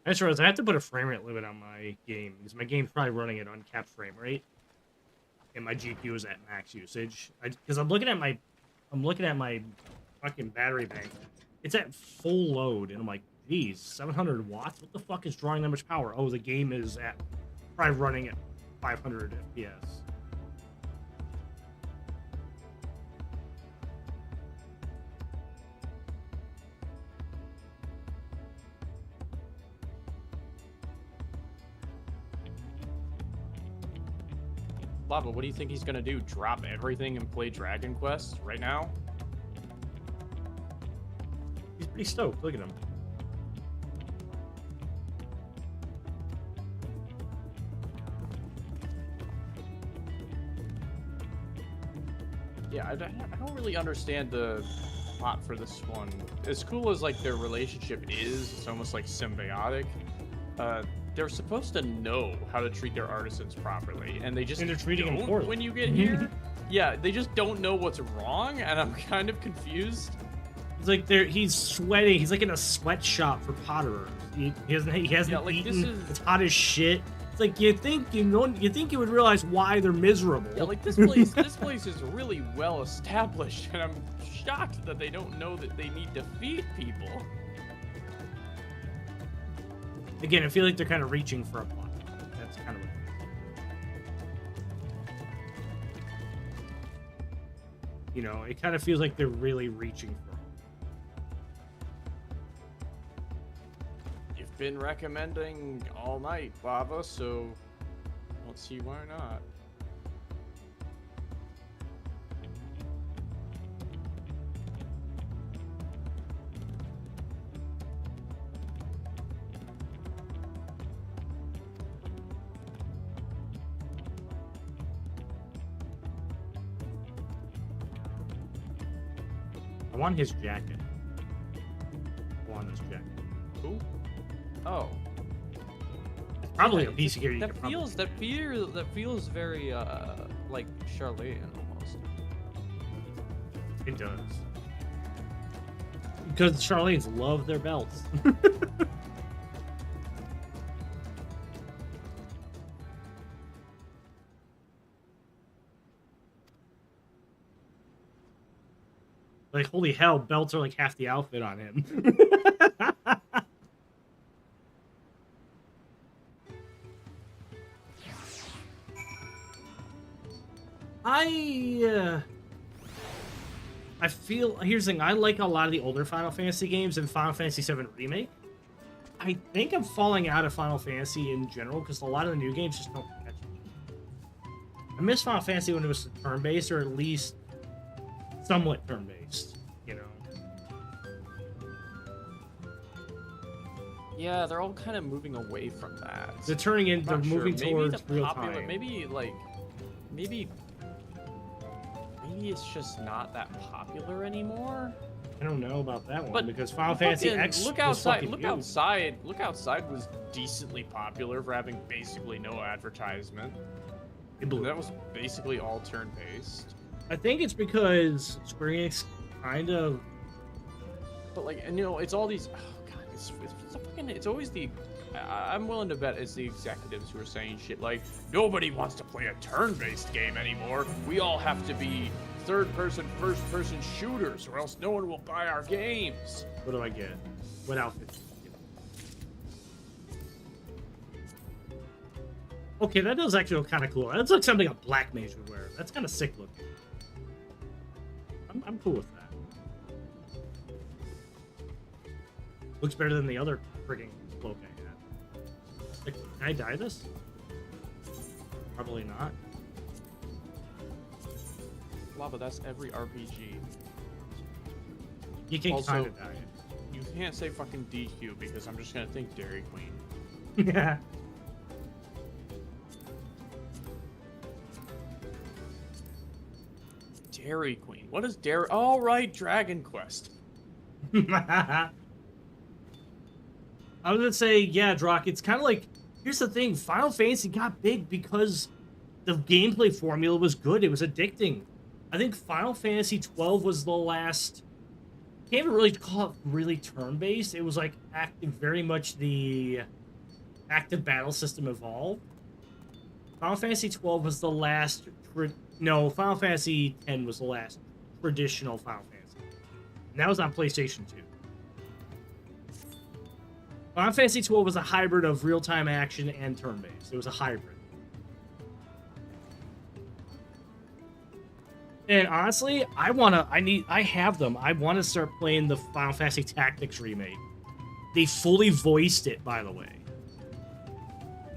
I just realized I have to put a frame rate limit on my game because my game's probably running at uncapped frame rate, and my GPU is at max usage. Because I'm looking at my fucking battery bank. It's at full load, and I'm like, geez, 700 watts. What the fuck is drawing that much power? Oh, the game is at probably running at 500 FPS. Lava, what do you think he's gonna do? Drop everything and play Dragon Quest right now? He's pretty stoked. Look at him. Yeah, I don't really understand the plot for this one. As cool as like their relationship is, it's almost like symbiotic. They're supposed to know how to treat their artisans properly, and they just they're treating them don't poorly when you get here. Yeah, they just don't know what's wrong, and I'm kind of confused. It's like he's sweating. He's like in a sweatshop for potterers. He hasn't Yeah, like, eaten. this is... It's hot as shit. It's like you think you would realize why they're miserable. Yeah, like this place is really well established, and I'm shocked that they don't know that they need to feed people. Again, I feel like they're kind of reaching for a plot. That's kind of what. You know, it kind of feels like they're really reaching for. You've been recommending all night, Lava, so I don't see why not. I want his jacket. I want his jacket. Who? Oh. It's probably Yeah, a piece of gear you that could feels probably... that feels very like Charlene almost. It does. Because Charlene's love their belts. Like, holy hell, belts are like half the outfit on him. I feel, here's the thing, I like a lot of the older Final Fantasy games and Final Fantasy VII Remake. I think I'm falling out of Final Fantasy in general because a lot of the new games just don't catch me. I miss Final Fantasy when it was turn-based, or at least somewhat turn-based, you know? Yeah, they're all kind of moving away from that. They're turning in, they're moving towards real time. Maybe it's just not that popular anymore. I don't know about that one, But because Final Fantasy X look was outside. fucking Look huge. outside. Look outside was decently popular for having basically no advertisement. It blew That was basically all turn-based. I think it's because Square Enix kind of... But like, and you know, it's all these. Oh god, it's fucking. It's always the. I'm willing to bet it's the executives who are saying shit like, nobody wants to play a turn-based game anymore. We all have to be third-person, first-person shooters, or else no one will buy our games. What do I get? What outfit? Okay, that does actually look kind of cool. That's like something a black mage would wear. That's kind of sick looking. I'm cool with that. Looks better than the other frigging cloak I had. Like, can I dye this? Probably not. Lava, that's every RPG. You can Also, kind of dye it. You can't say fucking DQ because I'm just gonna think Dairy Queen. Yeah. Dairy Queen. What is Dairy? All right, Dragon Quest. I was gonna say, yeah, Drock, it's kind of like, here's the thing, Final Fantasy got big because the gameplay formula was good. It was addicting. I think Final Fantasy 12 was the last, can't even really call it really turn-based. It was like active, very much the active battle system evolved. Final Fantasy 12 was the last, no, Final Fantasy 10 was the last traditional Final Fantasy. And that was on PlayStation 2. Final Fantasy 12 was a hybrid of real-time action and turn-based. It was a hybrid. And honestly, I have them. I want to start playing the Final Fantasy Tactics remake. They fully voiced it, by the way.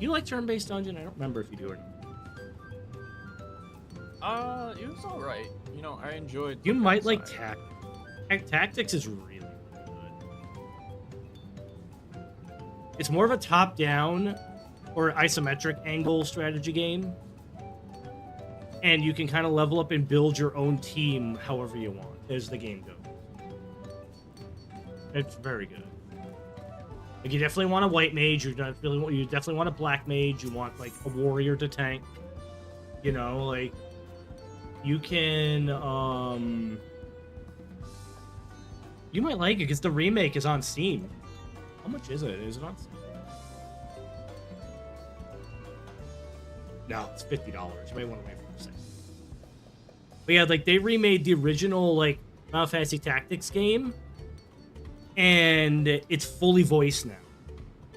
You like turn-based dungeon? I don't remember if you do or not. It was alright. You know, I enjoyed. You might like Tactics. Tactics is really good. It's more of a top-down or isometric angle strategy game. And you can kind of level up and build your own team however you want as the game goes. It's very good. Like, you definitely want a white mage, you definitely want a black mage, you want like a warrior to tank. You know, like you can you might like it because the remake is on Steam. How much is it? Is it on Steam? No, it's $50. You might want to wait for the sale. But yeah, like they remade the original like Final Fantasy Tactics game, and it's fully voiced now,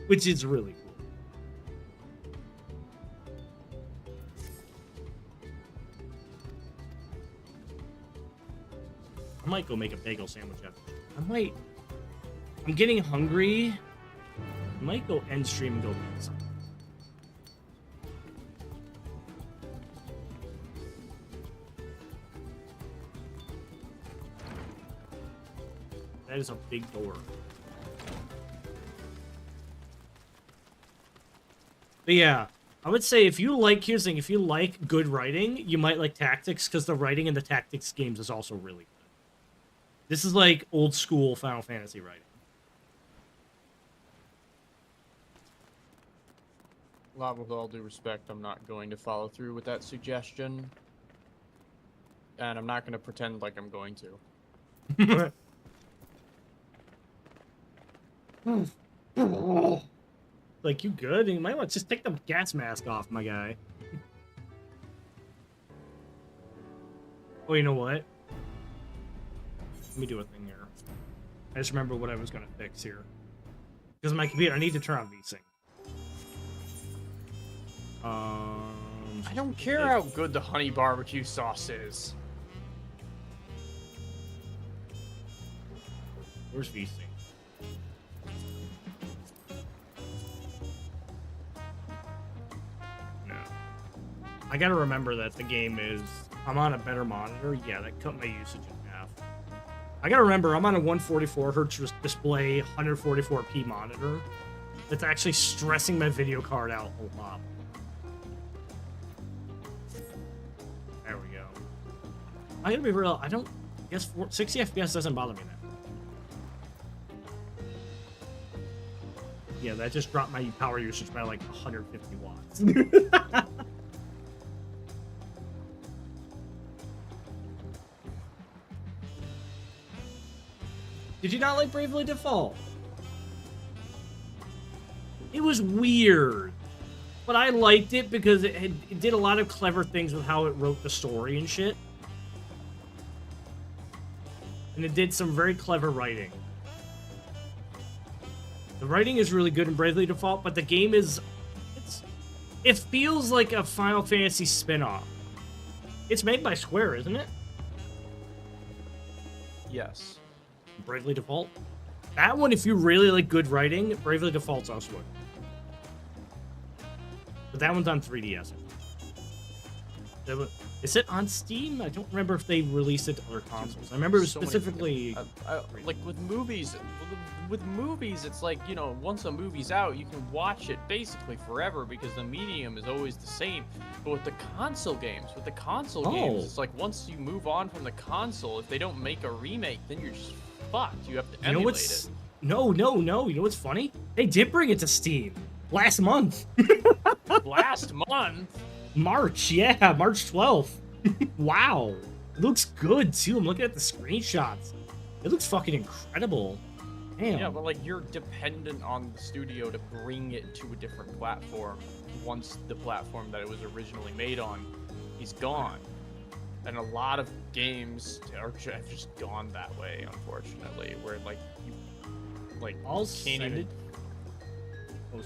which is really cool. I might go make a bagel sandwich after. I'm getting hungry. I might go end stream and go get some. That is a big door. But yeah, I would say if you like, here's the thing, if you like good writing, you might like Tactics, because the writing in the Tactics games is also really good. This is like old school Final Fantasy writing. Lot with all due respect, I'm not going to follow through with that suggestion. And I'm not going to pretend like I'm going to. Like, you good? You might want to just take the gas mask off, my guy. Oh, you know what? Let me do a thing here. I just remember what I was going to fix here. Because my computer, I need to turn on VSync. I don't care how good the honey barbecue sauce is. Where's VSync? No. I gotta remember that the game is... I'm on a better monitor. Yeah, that cut my usage in half. I gotta remember, I'm on a 144 hertz display, 144p monitor. That's actually stressing my video card out a lot. There we go. I gotta be real, I guess 60 FPS doesn't bother me now. Yeah, that just dropped my power usage by like 150 watts. Did you not like Bravely Default? It was weird, but I liked it because it did a lot of clever things with how it wrote the story and shit. And it did some very clever writing. The writing is really good in Bravely Default, but the game is... It feels like a Final Fantasy spin-off. It's made by Square, isn't it? Yes. Bravely Default. That one, if you really like good writing, Bravely Default's also good. But that one's on 3DS. Is it on Steam? I don't remember if they released it to other consoles. I remember it was specifically... like with movies, it's like, you know, once a movie's out, you can watch it basically forever because the medium is always the same. But with the console games, it's like once you move on from the console, if they don't make a remake, then you're just fucked. You have to emulate it. No. You know what's funny? They did bring it to Steam last month. Last month? March 12th. Wow. It looks good, too. I'm looking at the screenshots. It looks fucking incredible. Damn. Yeah, but like you're dependent on the studio to bring it to a different platform once the platform that it was originally made on is gone. And a lot of games have just gone that way, unfortunately, where like you can't even...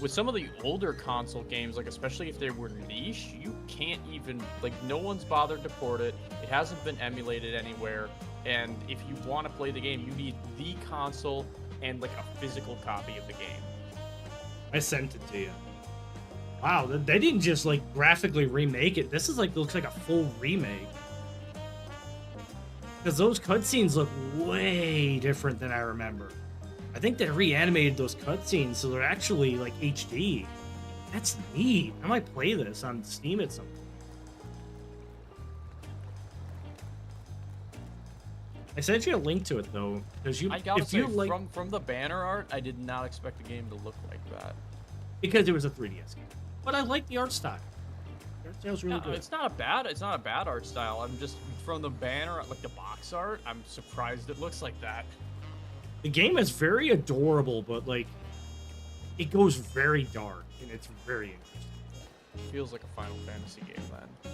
With some of the older console games, like especially if they were niche, you can't even, like, no one's bothered to port it. It hasn't been emulated anywhere. And if you want to play the game, you need the console and like a physical copy of the game. I sent it to you. Wow, they didn't just like graphically remake it. This is like, looks like a full remake. Because those cutscenes look way different than I remember. I think they reanimated those cutscenes so they're actually like HD. That's neat. I might play this on Steam at some point. I sent you a link to it though, because I gotta say, from the banner art, I did not expect the game to look like that. Because it was a 3DS game, but I like the art style. The art style's really good. It's not a bad art style. I'm just from the banner, like the box art, I'm surprised it looks like that. The game is very adorable, but like it goes very dark and it's very interesting. Feels like a Final Fantasy game then.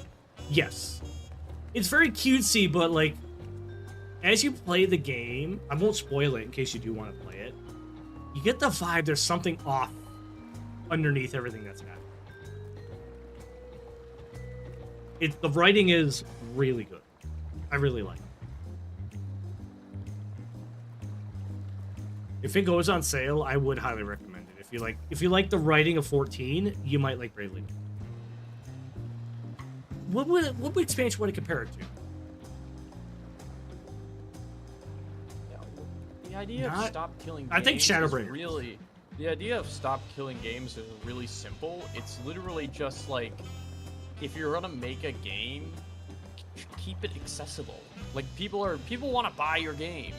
Yes. It's very cutesy, but like, as you play the game, I won't spoil it in case you do want to play it. You get the vibe there's something off underneath everything that's happening. The writing is really good. I really like it. If it goes on sale, I would highly recommend it. If you like the writing of 14, you might like Bravely. What expansion would it compare it to? The idea of stop killing games I think Shadowbringers. is really... The idea of stop killing games is really simple. It's literally just like, if you're gonna make a game, keep it accessible. Like, people want to buy your game.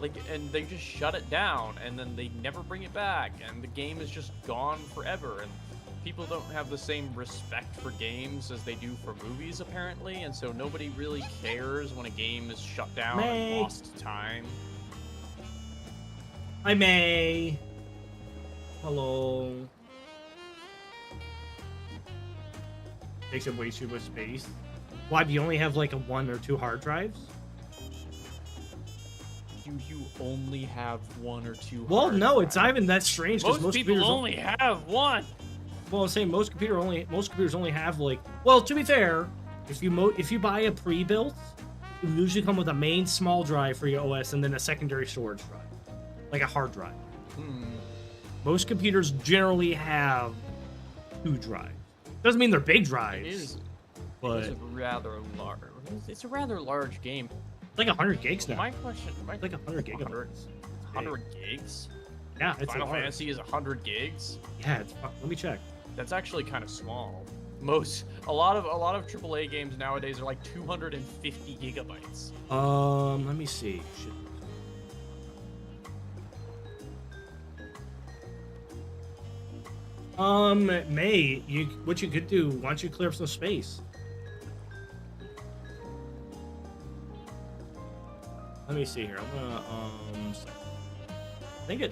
Like, and they just shut it down, and then they never bring it back, and the game is just gone forever, and people don't have the same respect for games as they do for movies, apparently, and so nobody really cares when a game is shut down and lost time. Hi, May. Hello. Takes up way too much space. Why, do you only have like a 1 or 2 hard drives? Do you only have 1 or 2 Well, hard no, drives? it's not even that strange. Most people only have 1. Well, I'm saying most computers only have like. Well, to be fair, if you buy a pre-built, it will usually come with a main small drive for your OS and then a secondary storage drive, like a hard drive. Most computers generally have 2 drives. Doesn't mean they're big drives. But it is rather large. It's a rather large game. It's like 100 gigs now. My question, it's like 100 gigabytes. 100 gigs? Yeah, it's Final Fantasy is 100 gigs. Yeah, let me check. That's actually kind of small. A lot of AAA games nowadays are like 250 gigabytes. Let me see. Shit. May, what you could do, why don't you clear up some space? Let me see here. I'm gonna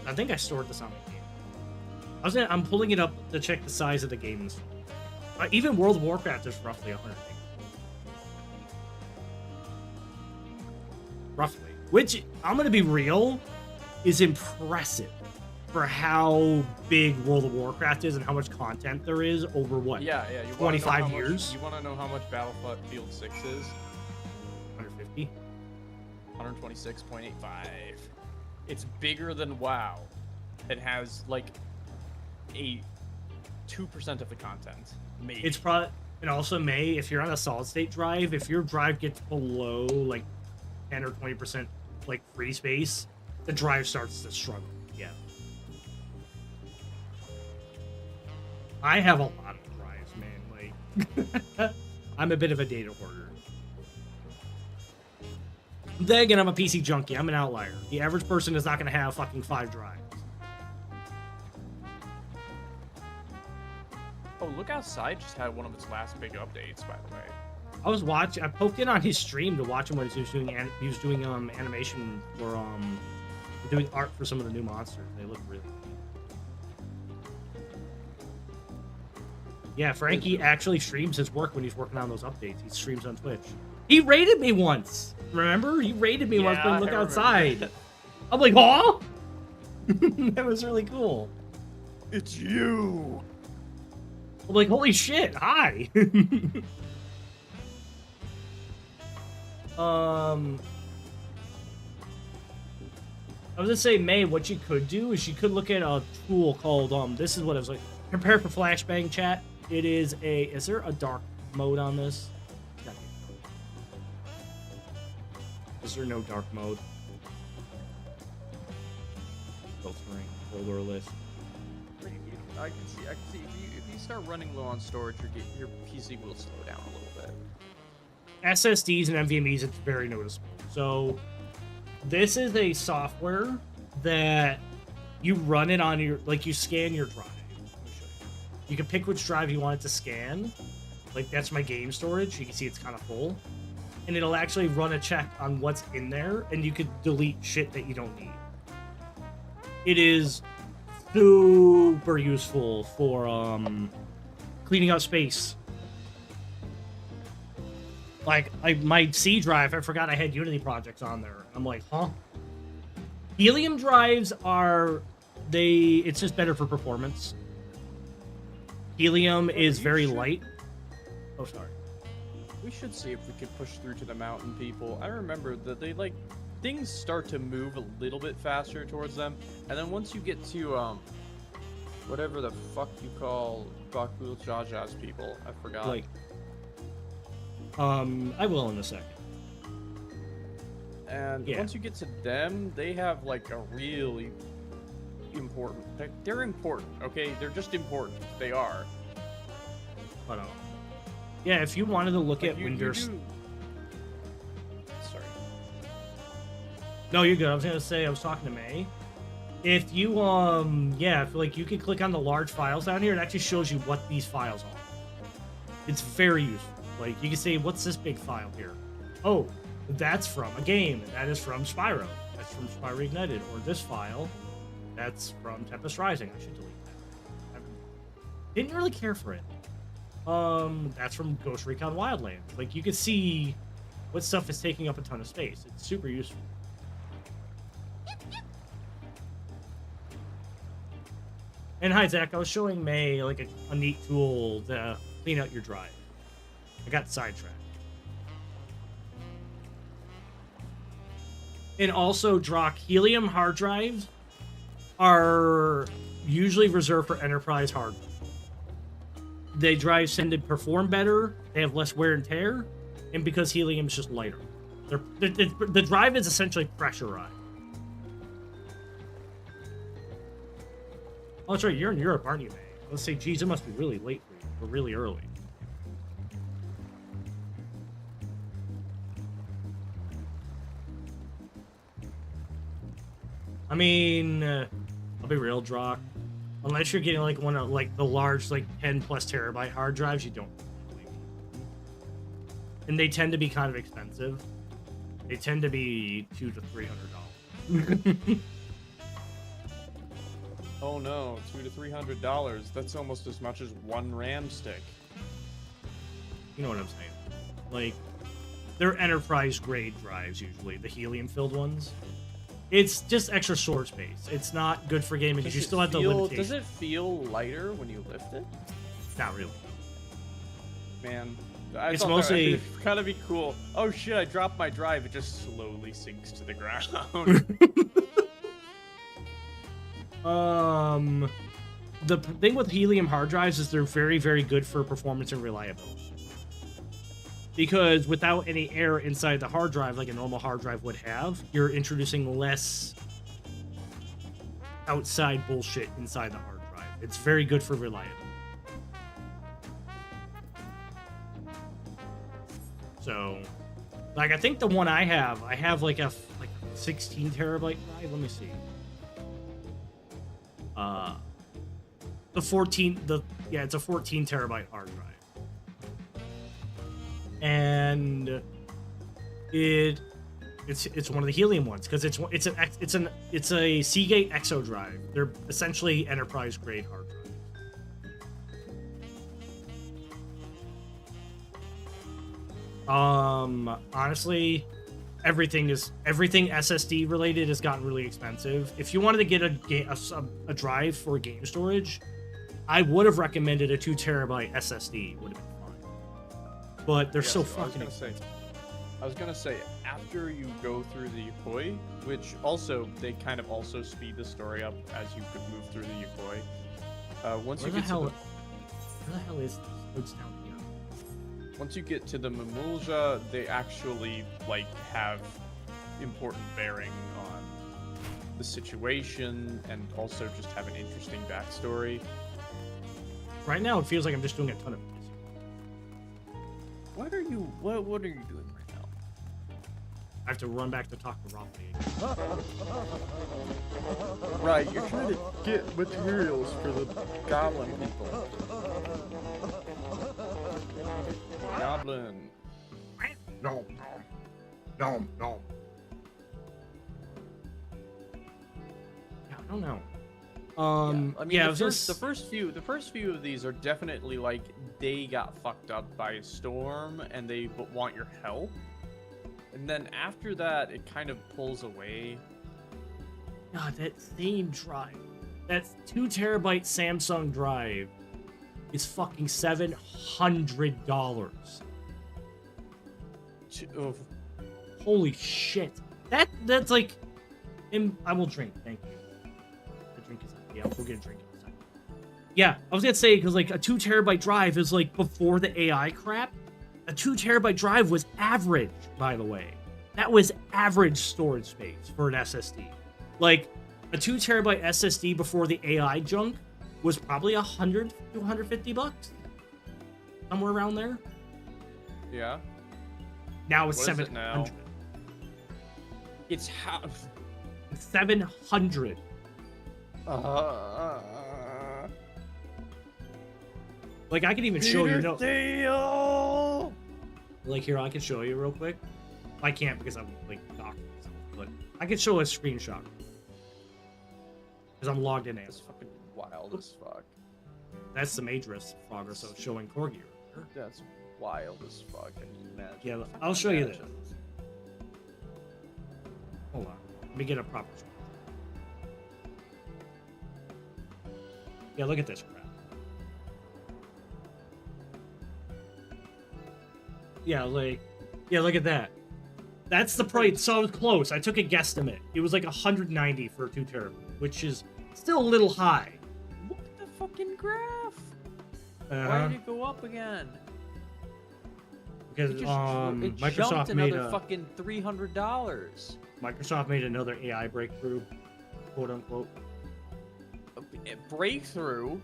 I think I stored this on my game. I'm pulling it up to check the size of the games. Even World of Warcraft is roughly 100 gigs. Roughly. Which, I'm gonna be real, is impressive for how big World of Warcraft is and how much content there is over what? Yeah. 25 years? You want to know how much Battlefield 6 is? 150? 126.85. It's bigger than WoW. It has like a 2% of the content. Maybe. It's probably, and also May, if you're on a solid state drive, if your drive gets below like 10 or 20% like free space, the drive starts to struggle. Yeah. I have a lot of drives, man. Like, I'm a bit of a data hoarder. Then again, I'm a PC junkie. I'm an outlier. The average person is not going to have fucking 5 drives. Oh, Look Outside just had one of its last big updates, by the way. I poked in on his stream to watch him when he was doing animation for doing art for some of the new monsters. They look really good. Yeah, Frankie actually streams his work when he's working on those updates. He streams on Twitch. He raided me once. Remember? He raided me once playing Look Outside. I'm like, huh? That was really cool. It's you. I'm like, holy shit, hi. I was gonna say, May, what you could do is you could look at a tool called, this is what it was like. Prepare for flashbang chat. It is is there a dark mode on this? Is there no dark mode? Filtering, folder list. I can see. If you start running low on storage, your PC will slow down a little bit. SSDs and NVMEs, it's very noticeable. So this is a software that you run it on you scan your drive. You can pick which drive you want it to scan. Like, that's my game storage. You can see it's kind of full. And it'll actually run a check on what's in there, and you could delete shit that you don't need. It is super useful for cleaning out space. Like, my C drive, I forgot I had Unity projects on there. I'm like, huh? Helium drives are, it's just better for performance. Helium is very light. Oh, sorry. We should see if we could push through to the mountain people. I remember that they, like, things start to move a little bit faster towards them. And then once you get to, whatever the fuck you call Bakul Jaja's people, I forgot. Like, I will in a second. And once you get to them, they have like a really important. They're important, okay? They're just important. They are. But yeah, if you wanted to look like at Winter's. Sorry. No, you're good. I was gonna say I was talking to May. If you yeah, if like you can click on the large files down here, it actually shows you what these files are. It's very useful. Like, you can say, what's this big file here? Oh, that's from a game. That is from Spyro. That's from Spyro Ignited. Or this file, that's from Tempest Rising. I should delete that. I didn't really care for it. That's from Ghost Recon Wildlands. Like, you can see what stuff is taking up a ton of space. It's super useful. And hi, Zach. I was showing May, like, a neat tool to clean out your drive. I got sidetracked. And also, Drock, helium hard drives are usually reserved for enterprise hardware. The drives tend to perform better, they have less wear and tear, and because helium is just lighter. The drive is essentially pressurized. Oh, that's right, you're in Europe, aren't you, May? Let's say, geez, it must be really late for you, or really early. I mean, I'll be real, Drock. Unless you're getting like one of like the large, like 10+ terabyte hard drives, you don't. And they tend to be kind of expensive. They tend to be $200 to $300. Oh no, $200 to $300. That's almost as much as one RAM stick. You know what I'm saying? Like, they're enterprise grade drives usually, the helium filled ones. It's just extra storage space. It's not good for gaming because you still have the limitations. Does it feel lighter when you lift it? Not really. Man, I it's thought mostly it'd kind of be cool. Oh shit! I dropped my drive. It just slowly sinks to the ground. The thing with helium hard drives is they're very, very good for performance and reliability. Because without any air inside the hard drive, like a normal hard drive would have, you're introducing less outside bullshit inside the hard drive. It's very good for reliability. So, like, I think the one I have like a 16 terabyte drive. Let me see. It's a 14 terabyte hard drive. And it's one of the helium ones because it's a Seagate Exo drive. They're essentially enterprise grade hard drives. Honestly, everything SSD related has gotten really expensive. If you wanted to get a drive for game storage, I would have recommended a 2 terabyte SSD. Would have been fine, but they're so fucking expensive. I was gonna say, after you go through the Yukoi, which also they kind of also speed the story up as you could move through the Yukoi. Once you get to where the hell is this? It's down here. Once you get to the Mamulja, they actually like have important bearing on the situation and also just have an interesting backstory. Right now, it feels like I'm just doing a ton of. What are you doing right now? I have to run back to talk to Robbie. Right, you're trying to get materials for the goblin people. Goblin. No. Yeah, I don't know. I mean, yeah, the first few of these are definitely like they got fucked up by a storm and they want your help, and then after that it kind of pulls away. God, that same drive, that 2 terabyte Samsung drive, is fucking $700. Holy shit! That's like, I will drink. Thank you. The drink is yeah. We'll get a drink in a second. Yeah, I was gonna say because like a 2 terabyte drive is like before the AI crap. A 2 terabyte drive was average, by the way. That was average storage space for an SSD. Like a 2 terabyte SSD before the AI junk was probably $100 to $150, somewhere around there. Yeah. Now it's What is it 700. now? It's how. 700. Like I can even show you. No. Like here, I can show you real quick. I can't because I'm like docking myself, but I can show a screenshot because I'm logged in. It's fucking wild as fuck. That's the Madras progress, so it's showing Corgi. That's wild as fuck. Can you imagine? Yeah, I'll show you this. Hold on, let me get a proper. Yeah, look at this crap. Yeah, like, yeah, look at that. That's the price. So I was close. I took a guesstimate. It was like 190 for 2 terabyte, which is still a little high. Look at the fucking graph. Uh-huh. Why did it go up again? Because it Microsoft jumped made another a fucking $300. Microsoft made another AI breakthrough, quote unquote. A breakthrough.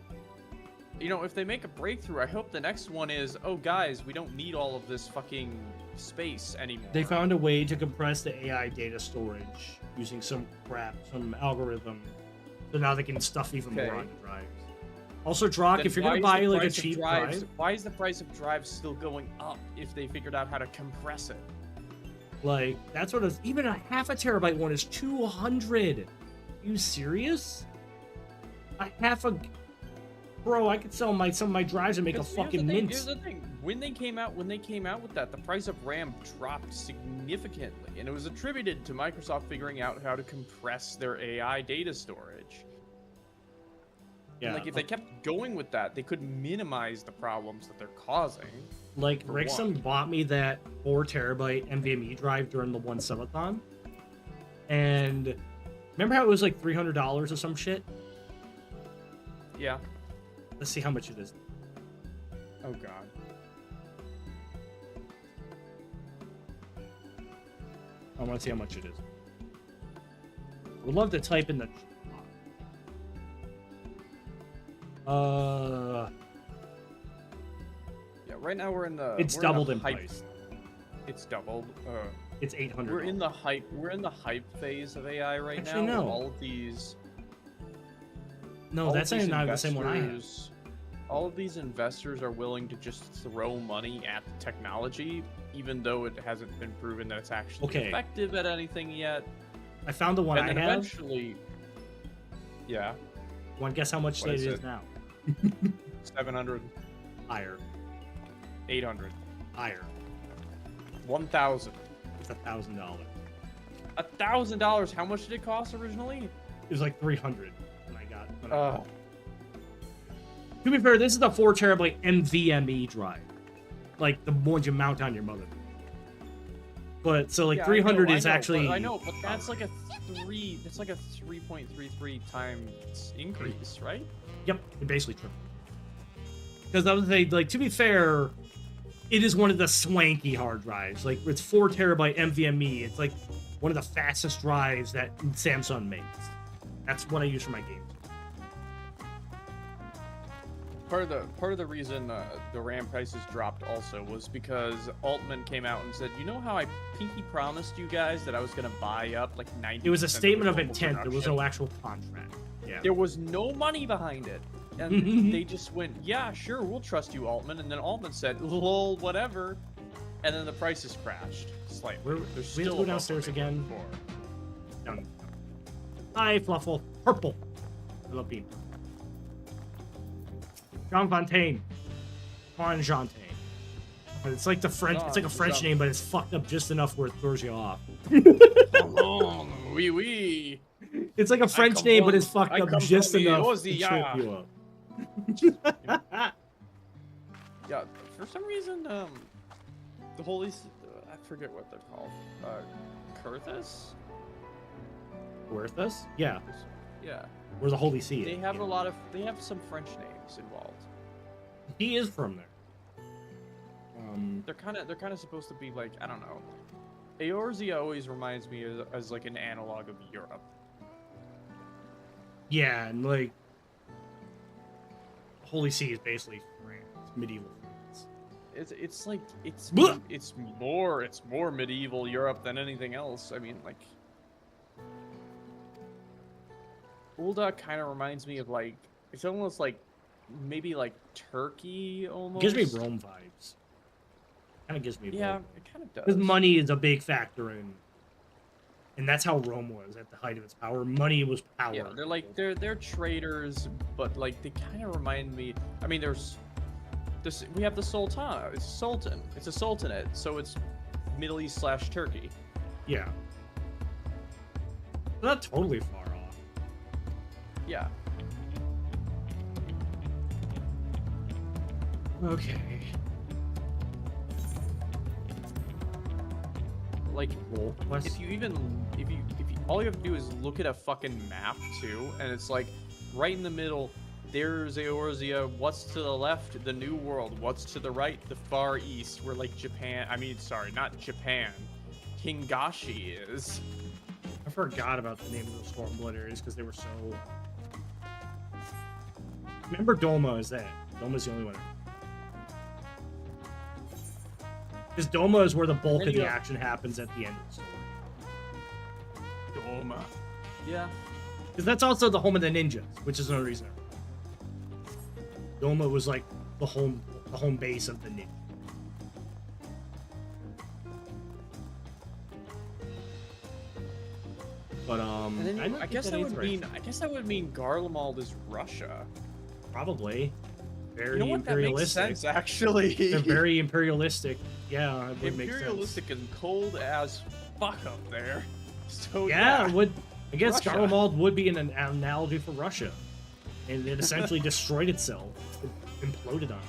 You know, if they make a breakthrough, I hope the next one is, oh guys, we don't need all of this fucking space anymore. They found a way to compress the AI data storage using some crap, some algorithm, so now they can stuff even more on the drives. Also, Drock, if you're gonna buy like a cheap drive, why is the price of drives still going up if they figured out how to compress it? Like that's what is even a half a terabyte one is 200. You serious? A half a bro, I could sell some of my drives and make a fucking mint. Here's the thing. When they came out with that, the price of RAM dropped significantly, and it was attributed to Microsoft figuring out how to compress their AI data storage. Yeah. And, like if they kept going with that, they could minimize the problems that they're causing. Like Rickson bought me that 4 terabyte NVMe drive during the one subathon, and remember how it was like $300 or some shit? Yeah. Let's see how much it is. Oh god. I want to see how much it is. Would love to type in the. Yeah, right now we're in the. It's doubled in hype. price. It's doubled. It's 800. We're in the hype. We're in the hype phase of AI right Actually, now. no. All of these. No, that's not the same one I have. All of these investors are willing to just throw money at the technology, even though it hasn't been proven that it's actually effective at anything yet. I found the one and I then have. Eventually, yeah. Want to guess how much What it is is it? now? 700. Higher. 800. Higher. 1,000. It's $1,000. $1,000. How much did it cost originally? It was like 300 when I got. To be fair, this is the 4 terabyte NVMe drive, like the ones you mount on your motherboard. But so like 300 is actually. I know, but that's like a 3. That's like a 3.33 times increase, right? Yep, it basically tripled. Because I would say, like, to be fair, it is one of the swanky hard drives. Like, it's 4 terabyte NVMe. It's like one of the fastest drives that Samsung makes. That's what I use for my games. Part of the reason the RAM prices dropped also was because Altman came out and said, you know how I pinky promised you guys that I was going to buy up like 90%. It was a statement of global intent. There was production? no actual contract. Yeah. There was no money behind it. And they just went, yeah, sure, we'll trust you, Altman. And then Altman said, lol, whatever. And then the prices crashed slightly. We have to go downstairs again. Down. Hi, Fluffle. Purple. I love being Jean Fontaine. Fontaine. It's like the French. It's like a French name, but it's fucked up just enough where it throws you off. Oui, oui. It's like a French name, but it's fucked up just enough to trip you up. Yeah, for some reason, the holy, I forget what they're called. Kurthus? Kurthus? Yeah. Yeah. Where's the Holy See? They have they have some French names involved. He is from there. They're kind of supposed to be like, I don't know. Eorzea always reminds me as like an analog of Europe. Yeah, and like Holy See is basically France, medieval France. It's like it's more medieval Europe than anything else. I mean, like Ul'dah kind of reminds me of like, it's almost like maybe like Turkey almost. It gives me Rome vibes. Kind of gives me yeah, Rome. it kind of does. Because money is a big factor in, and that's how Rome was at the height of its power. Money was power. Yeah, they're like they're traders, but like they kind of remind me. I mean, there's this. We have the Sultan. It's a Sultan. It's a Sultanate, so it's Middle East / Turkey. Yeah. Not totally far off. Yeah. Okay. Like, if you all you have to do is look at a fucking map too, and it's like right in the middle. There's Eorzea. What's to the left? The New World. What's to the right? The Far East, where like Japan. I mean, sorry, not Japan. Kingashi is. I forgot about the name of those Stormblood areas because they were so. Remember Doma is that. Doma's the only one. Because Doma is where the bulk of the action happens at the end of the story. Doma. Yeah. Because that's also the home of the ninjas, which is another reason. Doma was like the home base of the ninja. But And then I guess that would mean Garlemald is Russia. Probably. Very You know what? That makes imperialistic. sense, actually. They're very imperialistic. Yeah, it would make sense. Imperialistic and cold as fuck up there. So Yeah, I guess Russia. Garlemald would be an analogy for Russia. And it essentially destroyed itself. It imploded on it.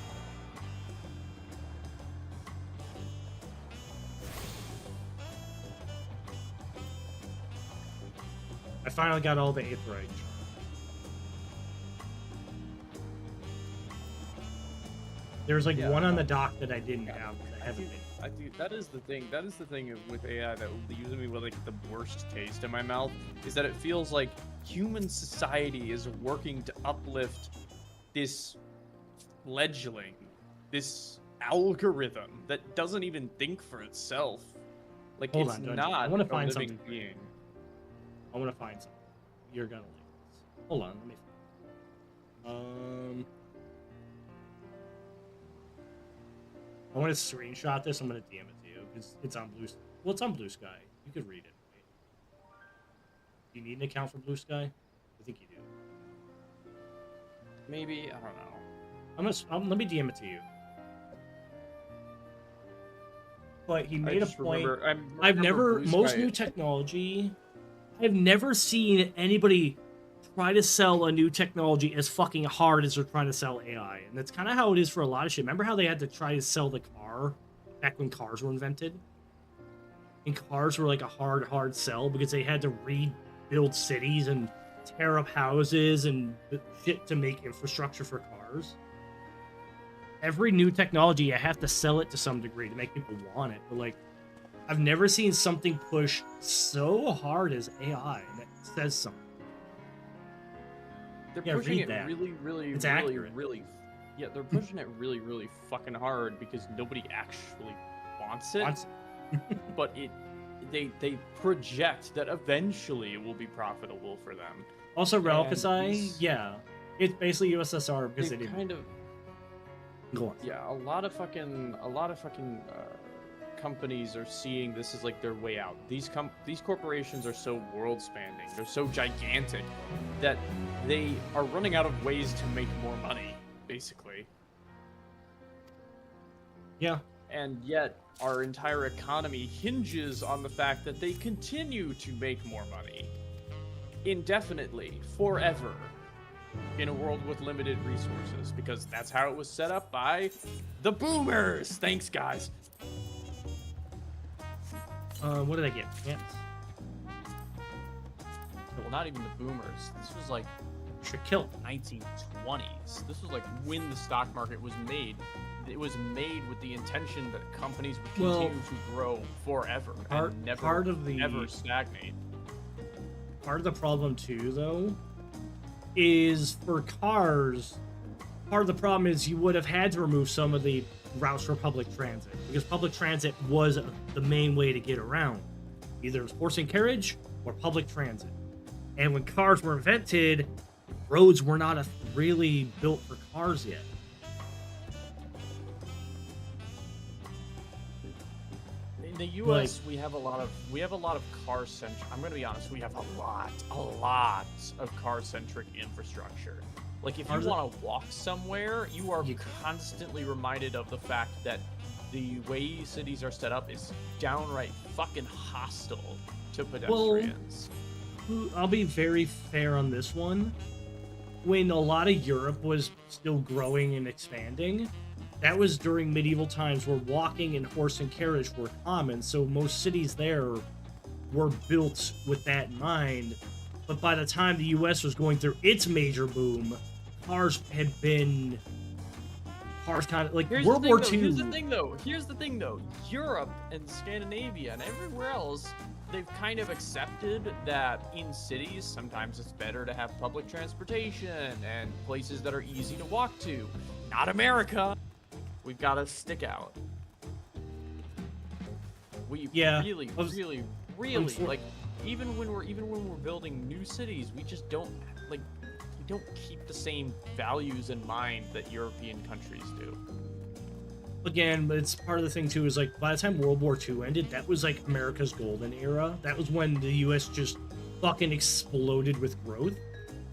I finally got all the Aetheryte. There's like one on the dock that I didn't have. I haven't been. I do. That is the thing. That is the thing with AI that leaves me with like the worst taste in my mouth. Is that it feels like human society is working to uplift this fledgling, this algorithm that doesn't even think for itself. Like Hold it's on, not I want to a find living something. being. I want to find something. You're gonna like this. Hold on, let me. I want to screenshot this. I'm gonna DM it to you because it's on Blue. Well, it's on Blue Sky. You could read it. Right? Do you need an account for Blue Sky? I think you do. Maybe, I don't know. Let me DM it to you. But he made a point. Most new technology. I've never seen anybody try to sell a new technology as fucking hard as they're trying to sell AI. And that's kind of how it is for a lot of shit. Remember how they had to try to sell the car back when cars were invented? And cars were like a hard sell because they had to rebuild cities and tear up houses and shit to make infrastructure for cars. Every new technology, you have to sell it to some degree to make people want it. But like, I've never seen something push so hard as AI that says something. They're pushing it really, they're pushing it really fucking hard because nobody actually wants it. But they project that eventually it will be profitable for them. Also, Relicusai, yeah, it's basically USSR because they didn't. Kind of. Go on. Yeah, a lot of fucking companies are seeing this as like their way out. These corporations are so world spanning, they're so gigantic that they are running out of ways to make more money, basically. Yeah. And yet, our entire economy hinges on the fact that they continue to make more money. Indefinitely, forever. In a world with limited resources, because that's how it was set up by the boomers. Thanks, guys. What did I get? Yes. Well, not even the boomers. This was like should kill 1920s. This was like when the stock market was made. It was made with the intention that companies would continue to grow forever and never ever stagnate. Part of the problem too, though, is for cars. Part of the problem is you would have had to remove some of the routes for public transit, because public transit was the main way to get around. Either it was horse and carriage or public transit. And when cars were invented, roads were not really built for cars yet. In the U.S., we have a lot of car-centric. I'm going to be honest. We have a lot of car-centric infrastructure. Like, if you want to walk somewhere, you are constantly reminded of the fact that the way cities are set up is downright fucking hostile to pedestrians. Well, I'll be very fair on this one. When a lot of Europe was still growing and expanding, that was during medieval times where walking and horse and carriage were common, so most cities there were built with that in mind. But by the time the U.S. was going through its major boom, cars kind of like World War II. Here's the thing though. Europe and Scandinavia and everywhere else, they've kind of accepted that in cities, sometimes it's better to have public transportation and places that are easy to walk to. Not America. We've got to stick out. We really, like, even when we're building new cities, we just don't keep the same values in mind that European countries do. Again, but it's part of the thing too, is like by the time World War II ended, that was like America's golden era. That was when the US just fucking exploded with growth.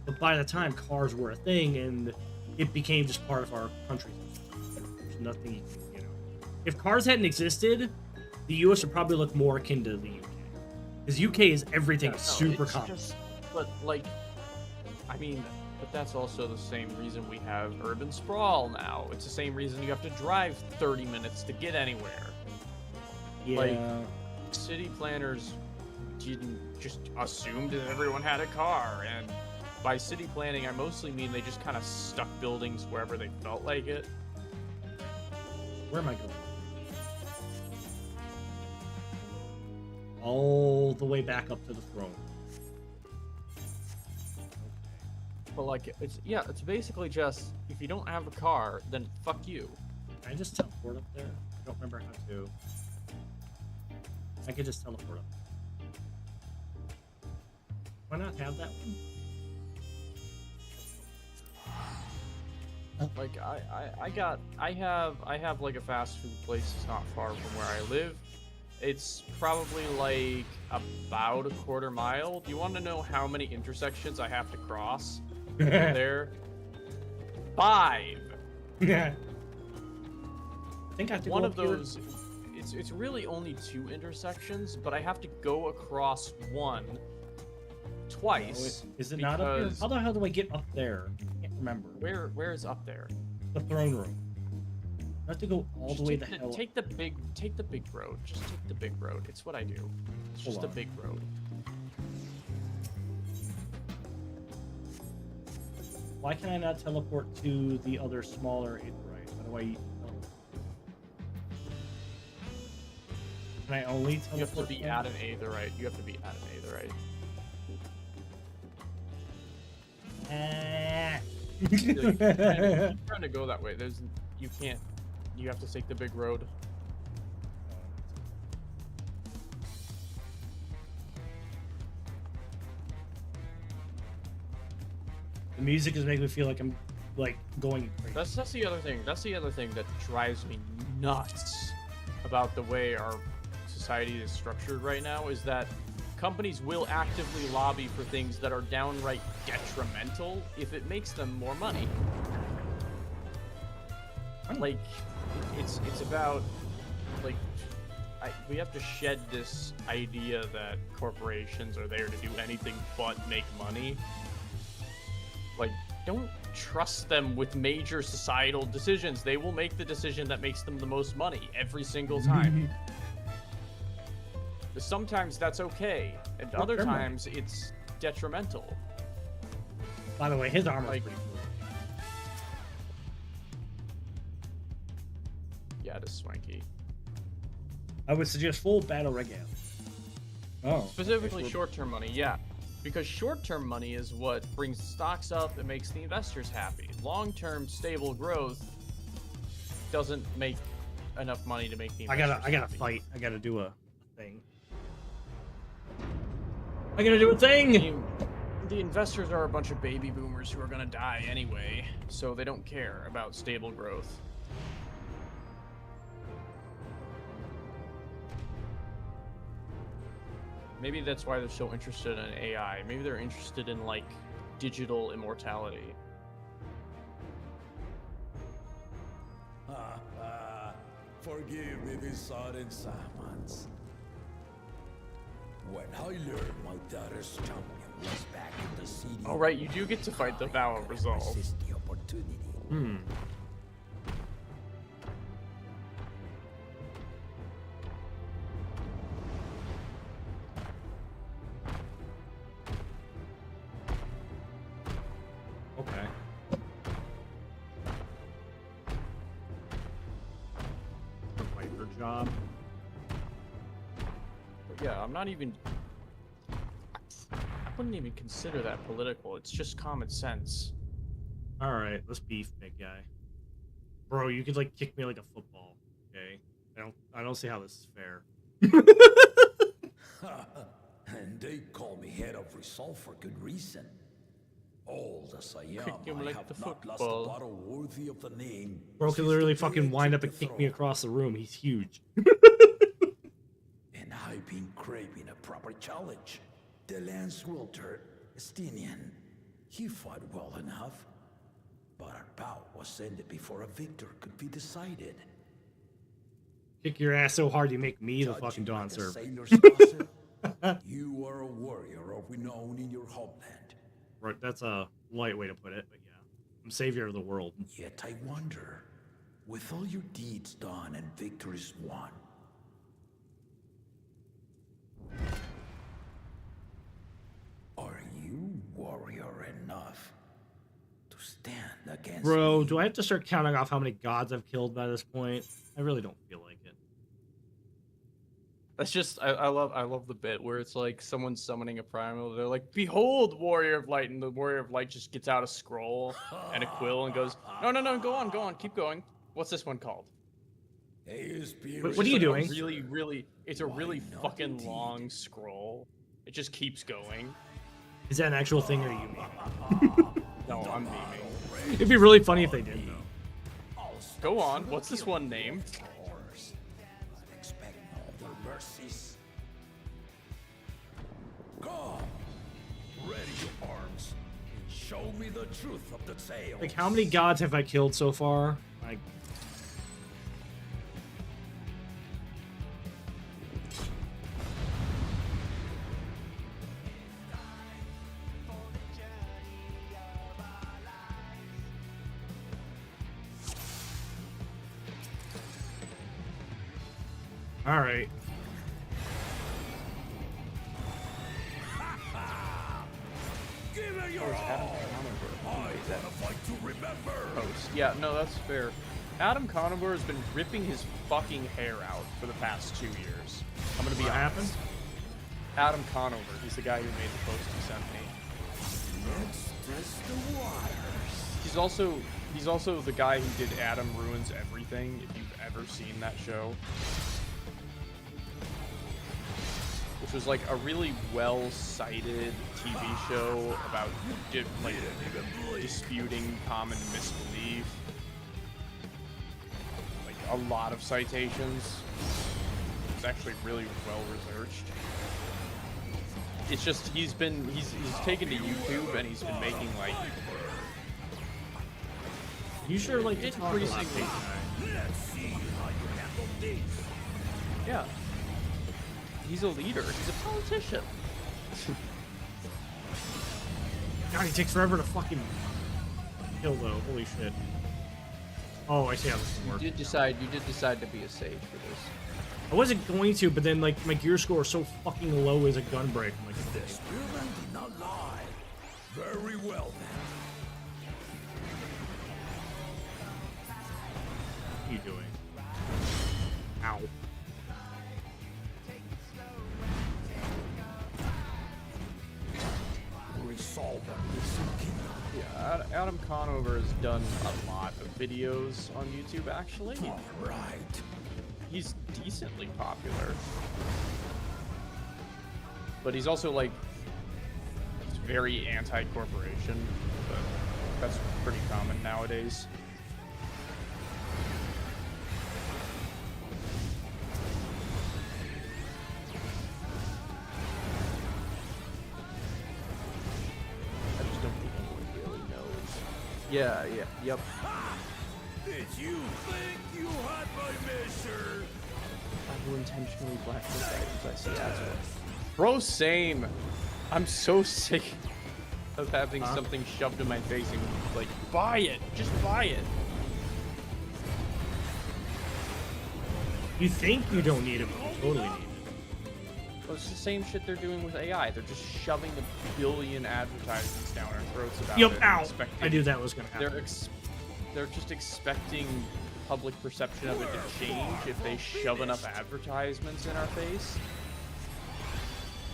But by the time cars were a thing and it became just part of our country, there's nothing, if cars hadn't existed, the US would probably look more akin to the UK. Because UK is everything super common. But that's also the same reason we have urban sprawl now. It's the same reason you have to drive 30 minutes to get anywhere. Yeah. Like, city planners didn't just assume that everyone had a car, and by city planning, I mostly mean they just kind of stuck buildings wherever they felt like it. Where am I going? All the way back up to the throne. But like, it's basically just, if you don't have a car, then fuck you. Can I just teleport up there? I don't remember how to. I could just teleport up. Why not have that one? Like, I have like a fast food place that's not far from where I live. It's probably like about a quarter mile. Do you want to know how many intersections I have to cross to get there? 5. Yeah. I think I have to one of those. It's really only 2 intersections, but I have to go across one twice. No, is it not up here? How the hell do I get up there? I can't remember. Where is up there? The throne room. I have to go all the way the hell. Take the big road. Just take the big road. It's what I do. It's just a big road. Why can I not teleport to the other smaller Aetheryte? How do I? Can I only teleport? You have to be at an Aetheryte. You have to be at an Aetheryte. You're trying to go that way. You can't. You have to take the big road. The music is making me feel like I'm like going crazy. That's the other thing. That's the other thing that drives me nuts about the way our society is structured right now, is that companies will actively lobby for things that are downright detrimental if it makes them more money. Like, it's about, like, we have to shed this idea that corporations are there to do anything but make money. Like, don't trust them with major societal decisions. They will make the decision that makes them the most money every single time. Sometimes that's okay, and other times it's detrimental. By the way, his armor is pretty cool. Yeah, it is swanky. I would suggest full battle regalia. Oh. Specifically short-term money, yeah. Because short-term money is what brings stocks up and makes the investors happy. Long-term stable growth doesn't make enough money to make the investors I gotta fight. I gotta do a thing. I gotta do a thing! The investors are a bunch of baby boomers who are gonna die anyway, so they don't care about stable growth. Maybe that's why they're so interested in AI. Maybe they're interested in, like, digital immortality. Forgive me these sudden summons. When I learned my daughter's champion was back in the city... Oh, right, you do get to fight the Vow of Resolve. Hmm. Okay. Fight for job. But yeah, I'm not even... I wouldn't even consider that political. It's just common sense. Alright, let's beef, big guy. Bro, you could, like, kick me like a football, okay? I don't see how this is fair. And they call me head of Resolve for good reason. Old as I am, I have not lost a battle worthy of the name. Bro could literally fucking wind up and kick me across the room. He's huge. And I've been craving a proper challenge. The Lance Wilter, Estinian, he fought well enough. But our bout was ended before a victor could be decided. Kick your ass so hard you make me the fucking Dawn server. You are a warrior of renown in your homeland. Right, that's a light way to put it, but yeah. I'm savior of the world. Yet I wonder, with all your deeds done and victories won, are you warrior enough to stand against Bro, me? do I have to start counting off how many gods I've killed by this point? I really don't feel like it. That's just I love the bit where it's like someone's summoning a primal. They're like, "Behold, Warrior of Light," and the Warrior of Light just gets out a scroll and a quill and goes, "No, go on, keep going. What's this one called?" What are you doing? It's a really fucking long scroll. It just keeps going. Is that an actual thing or are you memeing? No, I'm memeing. It'd be really funny if they did, though. Go on. What's this one named? Mercies. Come, ready your arms. Show me the truth of the tale. Like, how many gods have I killed so far? Like, all right. Give it your all. I want to fight to remember. Post. Yeah, no, that's fair. Adam Conover has been ripping his fucking hair out for the past 2 years. I'm gonna be honest. Adam Conover, he's the guy who made the post he sent me. Let's test the waters. He's also the guy who did Adam Ruins Everything, if you've ever seen that show. Which was like a really well-cited TV show about disputing common misbelief. Like a lot of citations. It's actually really well researched. it's just he's taken to YouTube and he's been making like. You sure like to talk a lot, increasingly. Yeah. He's a leader. He's a politician. God, he takes forever to fucking kill though. Holy shit. Oh, I see how this works. You did decide to be a sage for this. I wasn't going to, but then like my gear score is so fucking low as a gun break. I'm like, this. Spearman did not lie. Very well then. What are you doing? Ow. Yeah, Adam Conover has done a lot of videos on YouTube, actually. Right. He's decently popular. But he's also, like, he's very anti-corporation, but that's pretty common nowadays. Yeah, yep. Did you think you had my measure? I will intentionally blacklist items I see as well. Bro, same. I'm so sick of having something shoved in my face and like, buy it. Just buy it. You think you don't need it, but you totally need it. Well, it's the same shit they're doing with AI. They're just shoving a billion advertisements down our throats about Yep, it. Ow! I knew that was gonna happen. They're just expecting public perception of it to change if they shove enough advertisements in our face.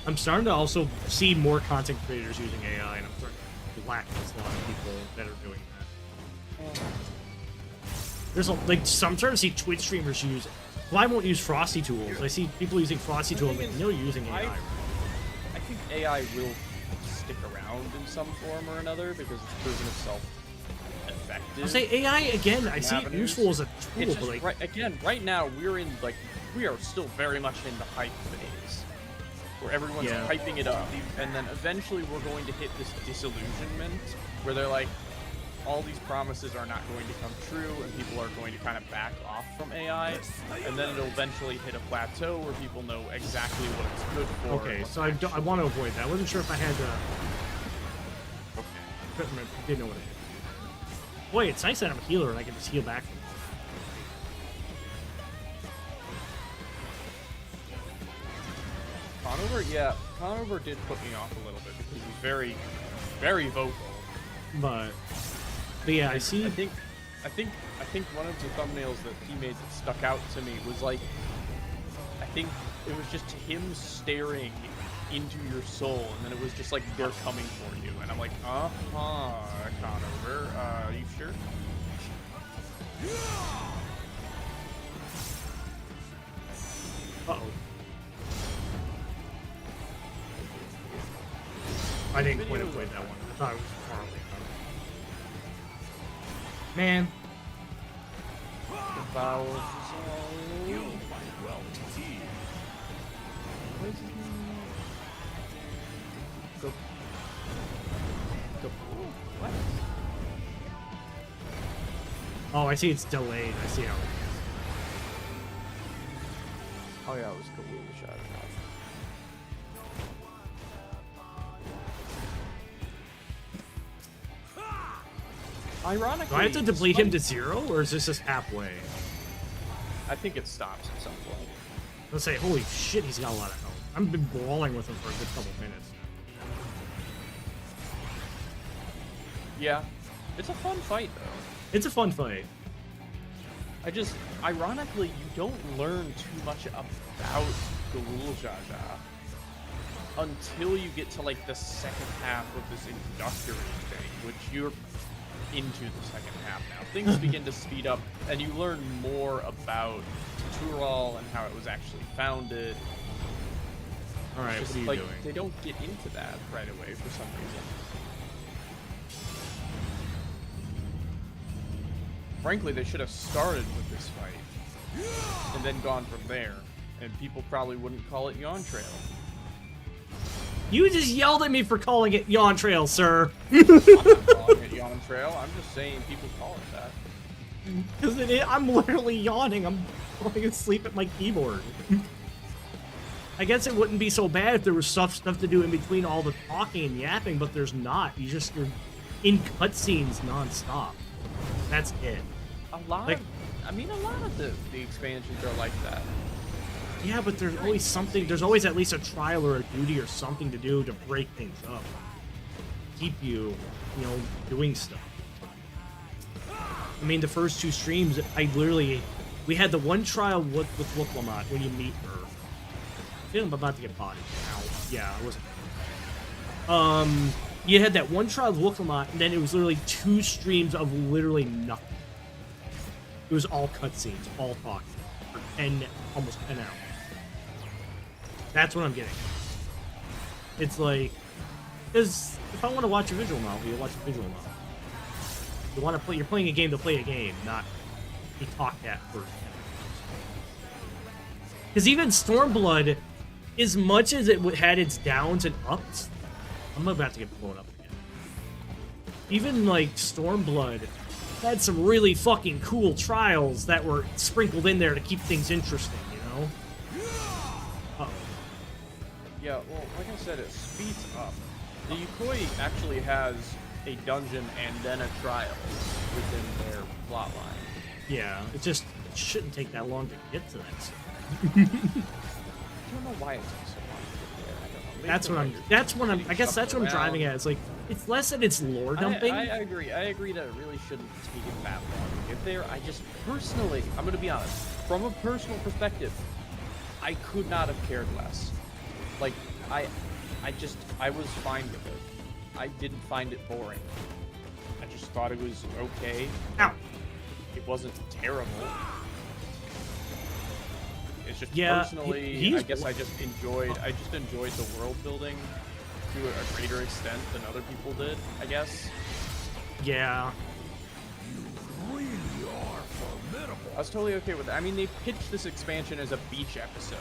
I'm starting to also see more content creators using AI, and I'm starting to blacklist a lot of people that are doing that. There's like some starting to see Twitch streamers use it. Well, I won't use Frosty tools. I see people using Frosty tools, and they're using AI. I think AI will stick around in some form or another because it's proven itself effective. I'll say AI again. I see it useful as a tool, It's but just, like right now we are still very much in the hype phase, where everyone's hyping it up, and then eventually we're going to hit this disillusionment where they're like, all these promises are not going to come true, and people are going to kind of back off from AI, and then it'll eventually hit a plateau where people know exactly what it's good for. okay, so I want to avoid that. I wasn't sure if I had to. Okay, I didn't know what it is. Boy, it's nice that I'm a healer and I can just heal back from it. Conover did put me off a little bit because he's very, very vocal. But yeah, I see. I think one of the thumbnails that he made that stuck out to me was like, I think it was just him staring into your soul, and then it was just like they're coming for you, and I'm like, Conover, you sure? Uh-oh. I didn't quite avoid that one. I thought it was far away. Man. The bowels is all... You'll find well to see. What is his name? Go. What? Oh, I see it's delayed. I see how it is. Oh yeah, it was Kalula shot it off. Ironically, do I have to deplete him to 0, or is this just halfway? I think it stops at some point. Let's say, holy shit, he's got a lot of health. I've been brawling with him for a good couple minutes. Yeah, it's a fun fight though. It's a fun fight. Ironically, you don't learn too much about Galul Jaja until you get to like the second half of this introductory thing, which you're into the second half now. Things begin to speed up, and you learn more about Tural and how it was actually founded. All right, what are you doing? They don't get into that right away for some reason. Frankly, they should have started with this fight and then gone from there, and people probably wouldn't call it Dawntrail. You just yelled at me for calling it Dawntrail, sir. I'm not calling it Dawntrail. I'm just saying people call it that. Because I'm literally yawning. I'm falling asleep at my keyboard. I guess it wouldn't be so bad if there was stuff to do in between all the talking and yapping, but there's not. You're in cutscenes nonstop. That's it. A lot of the expansions are like that. Yeah, but there's always something. There's always at least a trial or a duty or something to do to break things up. Keep you, doing stuff. I mean, the first 2 streams, we had the one trial with Wuklamot when you meet her. I feel I'm about to get bodied. Ow. Yeah, I wasn't. You had that one trial with Wuklamot, and then it was literally 2 streams of literally nothing. It was all cutscenes, all talking, for almost 10 hours. That's what I'm getting. It's like, because if I want to watch a visual novel, you watch a visual novel. You want to play? You're playing a game to play a game, not be talked at for 10 hours. Because even Stormblood, as much as it had its downs and ups, I'm about to get blown up again. Even like Stormblood had some really fucking cool trials that were sprinkled in there to keep things interesting, Uh-oh. Yeah, well, like I said, it speeds up. The Yukoi actually has a dungeon and then a trial within their plotline. Yeah, it shouldn't take that long to get to that stuff. I don't know why it takes so long to get there. I don't know. I guess that's what I'm driving at. It's like, it's less that it's lore dumping. I agree. I agree that it really shouldn't take it that long to get there. I just personally, I'm going to be honest, from a personal perspective, I could not have cared less. Like, I was fine with it. I didn't find it boring. I just thought it was okay. Ow. It wasn't terrible. It's just Yeah, personally, I guess I just enjoyed the world building to a greater extent than other people did, I guess. Yeah. You really are formidable. I was totally okay with that. I mean, they pitched this expansion as a beach episode.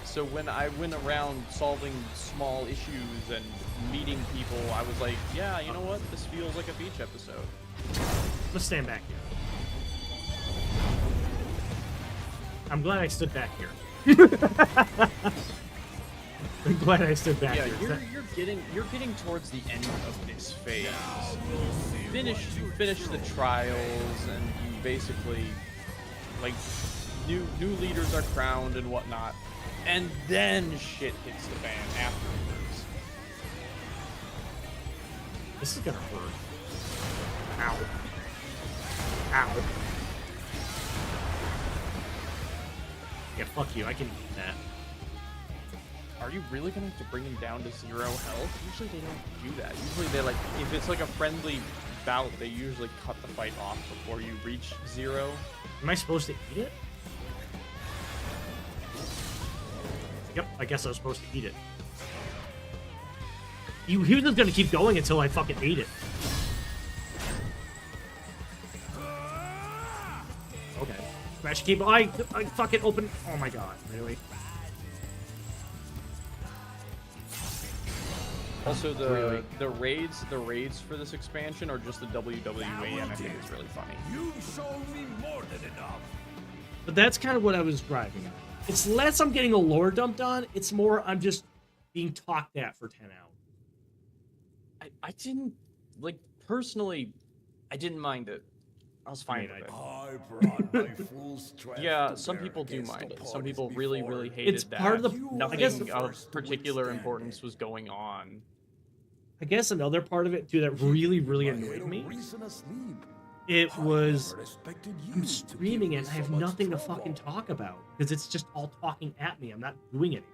So when I went around solving small issues and meeting people, I was like, yeah, you know what? This feels like a beach episode. Let's stand back here. I'm glad I stood back here. I'm glad I stood back here. You're getting towards the end of this phase. You finish the trials, and you basically, like, new leaders are crowned and whatnot, and then shit hits the fan afterwards. This is gonna hurt. Ow. Ow. Yeah, fuck you. I can eat that. Are you really gonna have to bring him down to 0 health? Usually they don't do that. Usually they if it's like a friendly bout, they usually cut the fight off before you reach 0. Am I supposed to eat it? Yep, I guess I was supposed to eat it. He was just gonna keep going until I fucking ate it. Okay. Smash the keyboard. I fucking open. Oh my god, really? Also, the raids for this expansion are just the WWE, and I think it's really funny. You've shown me more than enough. But that's kind of what I was driving at. It's less I'm getting a lore dumped on, it's more I'm just being talked at for 10 hours. I didn't, like, personally, I didn't mind it. I was fine with it. I brought my full strength. Yeah, some people do mind it. Some people really, really hated It's that. part of the. Nothing I guess of particular importance was going on. I guess another part of it too that really, really annoyed me. It was I'm streaming and I have nothing to fucking talk about because it's just all talking at me. I'm not doing anything.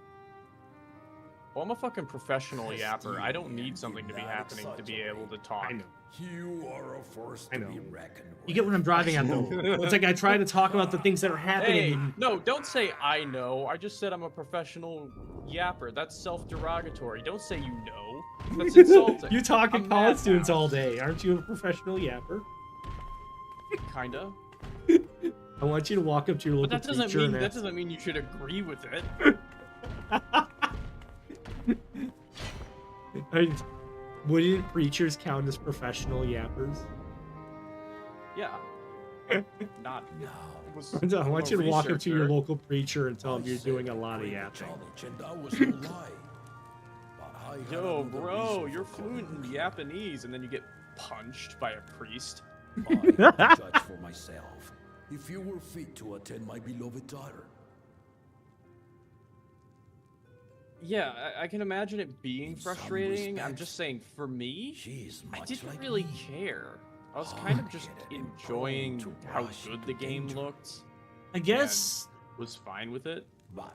Well, I'm a fucking professional yapper. I don't need something to be happening to be able to talk. I know. You are a force to be reckoned with. You get what I'm driving at, though. It's like I try to talk about the things that are happening. Hey, no, don't say I know. I just said I'm a professional yapper. That's self-derogatory. Don't say you know. That's insulting. You talk to college students all day. Aren't you a professional yapper? Kinda. I want you to walk up to your local But that doesn't mean you should agree with it. Wouldn't preachers count as professional yappers? Yeah. Not. I want you to walk up to your local preacher and tell him you're doing a lot of yapping. Yo, bro, you're fluent in Japanese, and then you get punched by a priest. I judge for myself. If you were fit to attend my beloved daughter. Yeah, I can imagine it being frustrating. I'm just saying, for me, I didn't really care. I was kind of just enjoying how good the game looked. I guess was fine with it.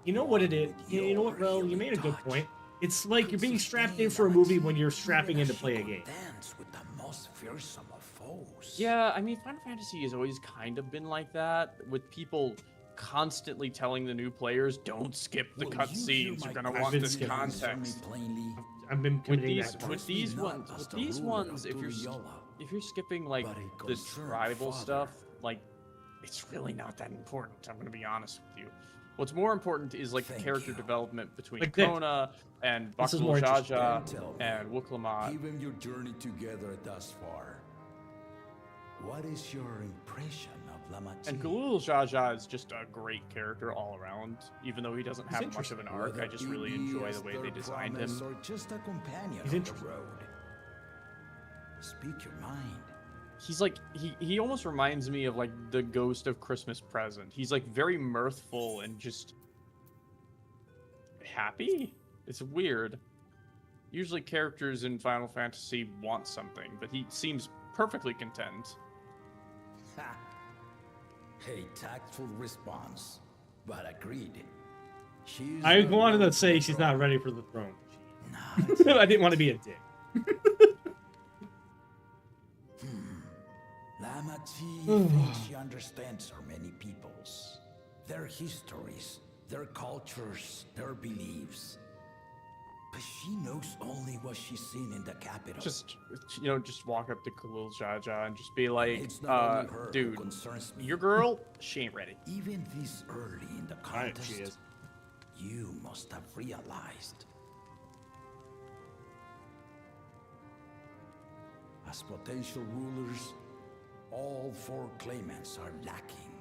You know what it is? You know what, Ro? You made a good point. It's like you're being strapped in for a movie when you're strapping in to play a game. Yeah, I mean, Final Fantasy has always kind of been like that, with people constantly telling the new players, don't skip the cutscenes, you're gonna want this context. I've been committing that with these ones, if you're skipping like the tribal stuff, like it's really not that important. I'm gonna be honest with you. What's more important is like the character development between like Kona and Bakul Jaja and Wuklamat. Given your journey together thus far, what is your impression of Lamachi? And Galul Jaja is just a great character all around. Even though he doesn't have much of an arc, I just really enjoy the way they designed him. Or just a companion He's on the road. Speak your mind. He's like he almost reminds me of like the Ghost of Christmas Present. He's like very mirthful and just happy. It's weird. Usually characters in Final Fantasy want something, but he seems perfectly content. A tactful response, but agreed. I wanted to say she's not ready for the throne. I didn't want to be a dick. Lamachi thinks she understands so many peoples, their histories, their cultures, their beliefs. But she knows only what she's seen in the capital. Just walk up to Galul Jaja and just be like, dude, your girl, she ain't ready. Even this early in the contest, you must have realized. As potential rulers, all four claimants are lacking.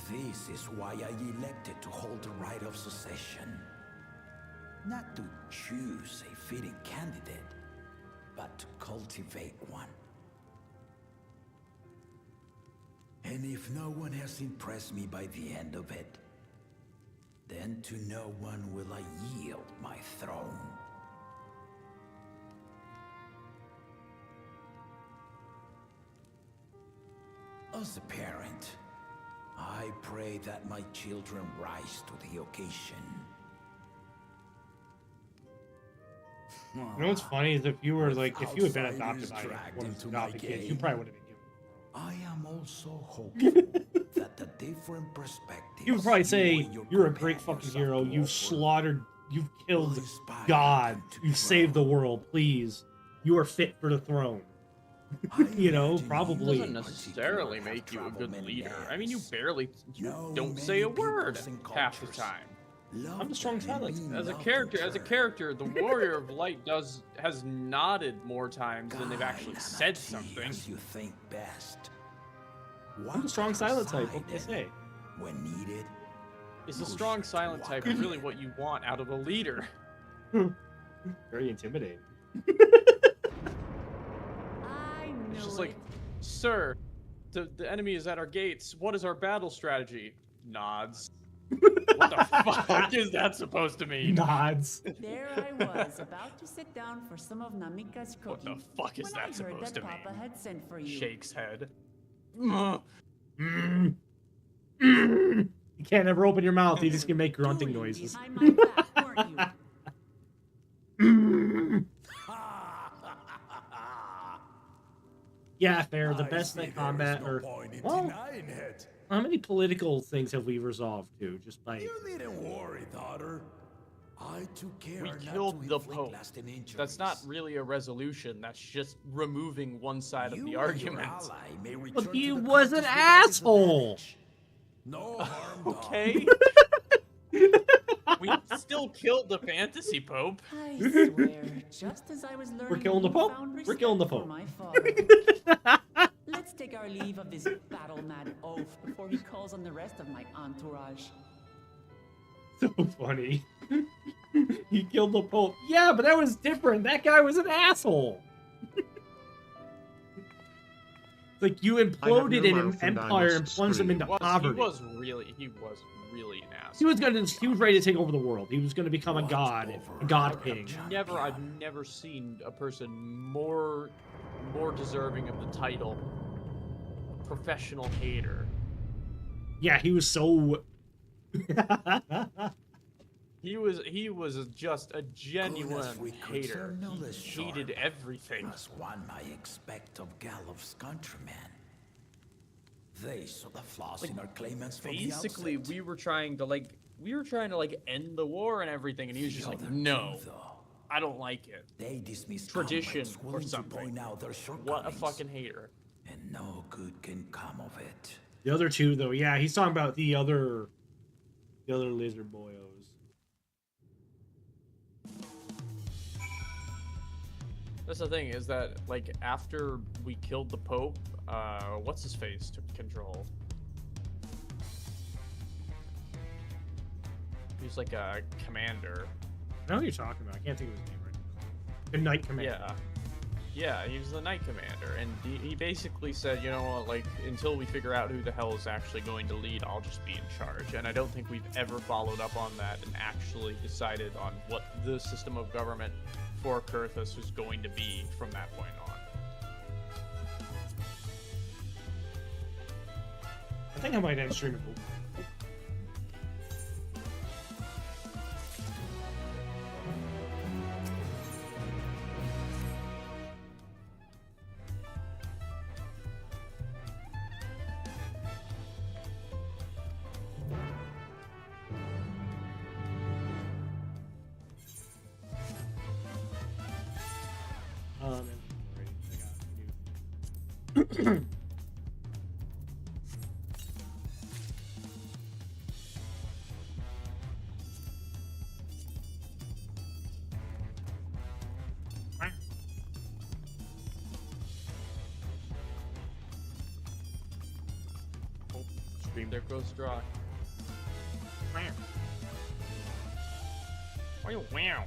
This is why I elected to hold the right of succession. Not to choose a fitting candidate, but to cultivate one. And if no one has impressed me by the end of it, then to no one will I yield my throne. As a parent, I pray that my children rise to the occasion. You know what's funny is if you were like, if you had been adopted by one of the adopted kids, you probably would have been given. I am also hopeful that the different perspectives. You would probably say, you're a great fucking hero. You've slaughtered, you've killed God. You've saved the world. Please, you are fit for the throne. You know, probably. It doesn't necessarily make you a good leader. I mean, you don't say a word half the time. I'm the strong silence. As a character, the Warrior of Light has nodded more times than they've actually said something. You think best. I'm the strong silent type. What can I say? When needed. Is the strong silent type really what you want out of a leader? Very intimidating. It's just like, sir, the enemy is at our gates. What is our battle strategy? Nods. What the fuck is that supposed to mean? Nods. There I was, about to sit down for some of Namika's cooking. What the fuck is that supposed to mean? Papa had sent for you. Shakes head. You can't ever open your mouth. You just can make grunting noises. Behind my back, weren't you? Yeah, fair. The best at combat or well, how many political things have we resolved too? Just by You needn't worry, daughter. I took care we not killed to the inflict Pope. lasting injuries. That's not really a resolution. That's just removing one side of the argument. But he was an asshole. No harm Okay. still killed the fantasy pope. I swear, just as I was learning, We're killing the Pope. We're killing the Pope. My father. Let's take our leave of this battle-mad oaf before he calls on the rest of my entourage. So funny. He killed the Pope. Yeah, but that was different. That guy was an asshole. Like, you imploded in an empire and plunged him into poverty. He was really an asshole. He was ready to take over the world. He was going to become a god king. I've never seen a person more deserving of the title professional hater. Yeah, he was so He was just a genuine hater. He hated everything. As one might expect of Gallows' countrymen. They saw the flaws in our claimants from the Basically, outset. we were trying to end the war and everything, and he was just like, no, I don't like it. They dismissed Tradition comrades or willing to something. point out their What a shortcomings. fucking hater. And no good can come of it. The other two, though, yeah, he's talking about the other lizard boyos. That's the thing, is that, like, after we killed the Pope, what's-his-face took control. He was like a commander. I know who you're talking about. I can't think of his name right now. The Knight Commander. Yeah, he was the Knight Commander, and he basically said, you know what, like, until we figure out who the hell is actually going to lead, I'll just be in charge. And I don't think we've ever followed up on that and actually decided on what the system of government for Kurthus was going to be from that point on. I think I might end streaming. There goes Drock. Wow.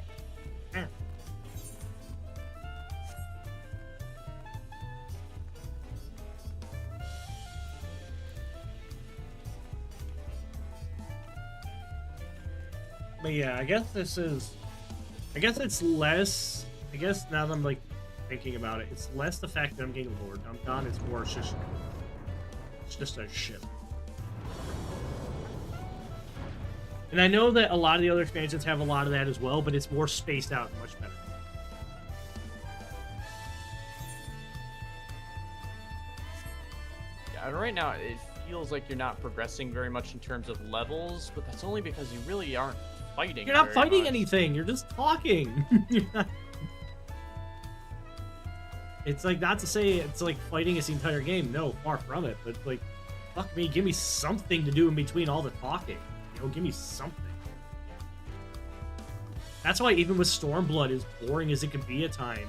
But yeah, I guess it's less, now that I'm like thinking about it, it's less the fact that I'm getting lore dumped on, it's more it's just a ship. And I know that a lot of the other expansions have a lot of that as well, but it's more spaced out and much better. Yeah, and right now it feels like you're not progressing very much in terms of levels, but that's only because you really aren't fighting. You're not very fighting much. anything, you're just talking. It's like, not to say it's like fighting is the entire game, no, far from it, but like, fuck me, give me something to do in between all the talking. You know, give me something. That's why even with Stormblood, as boring as it could be at times,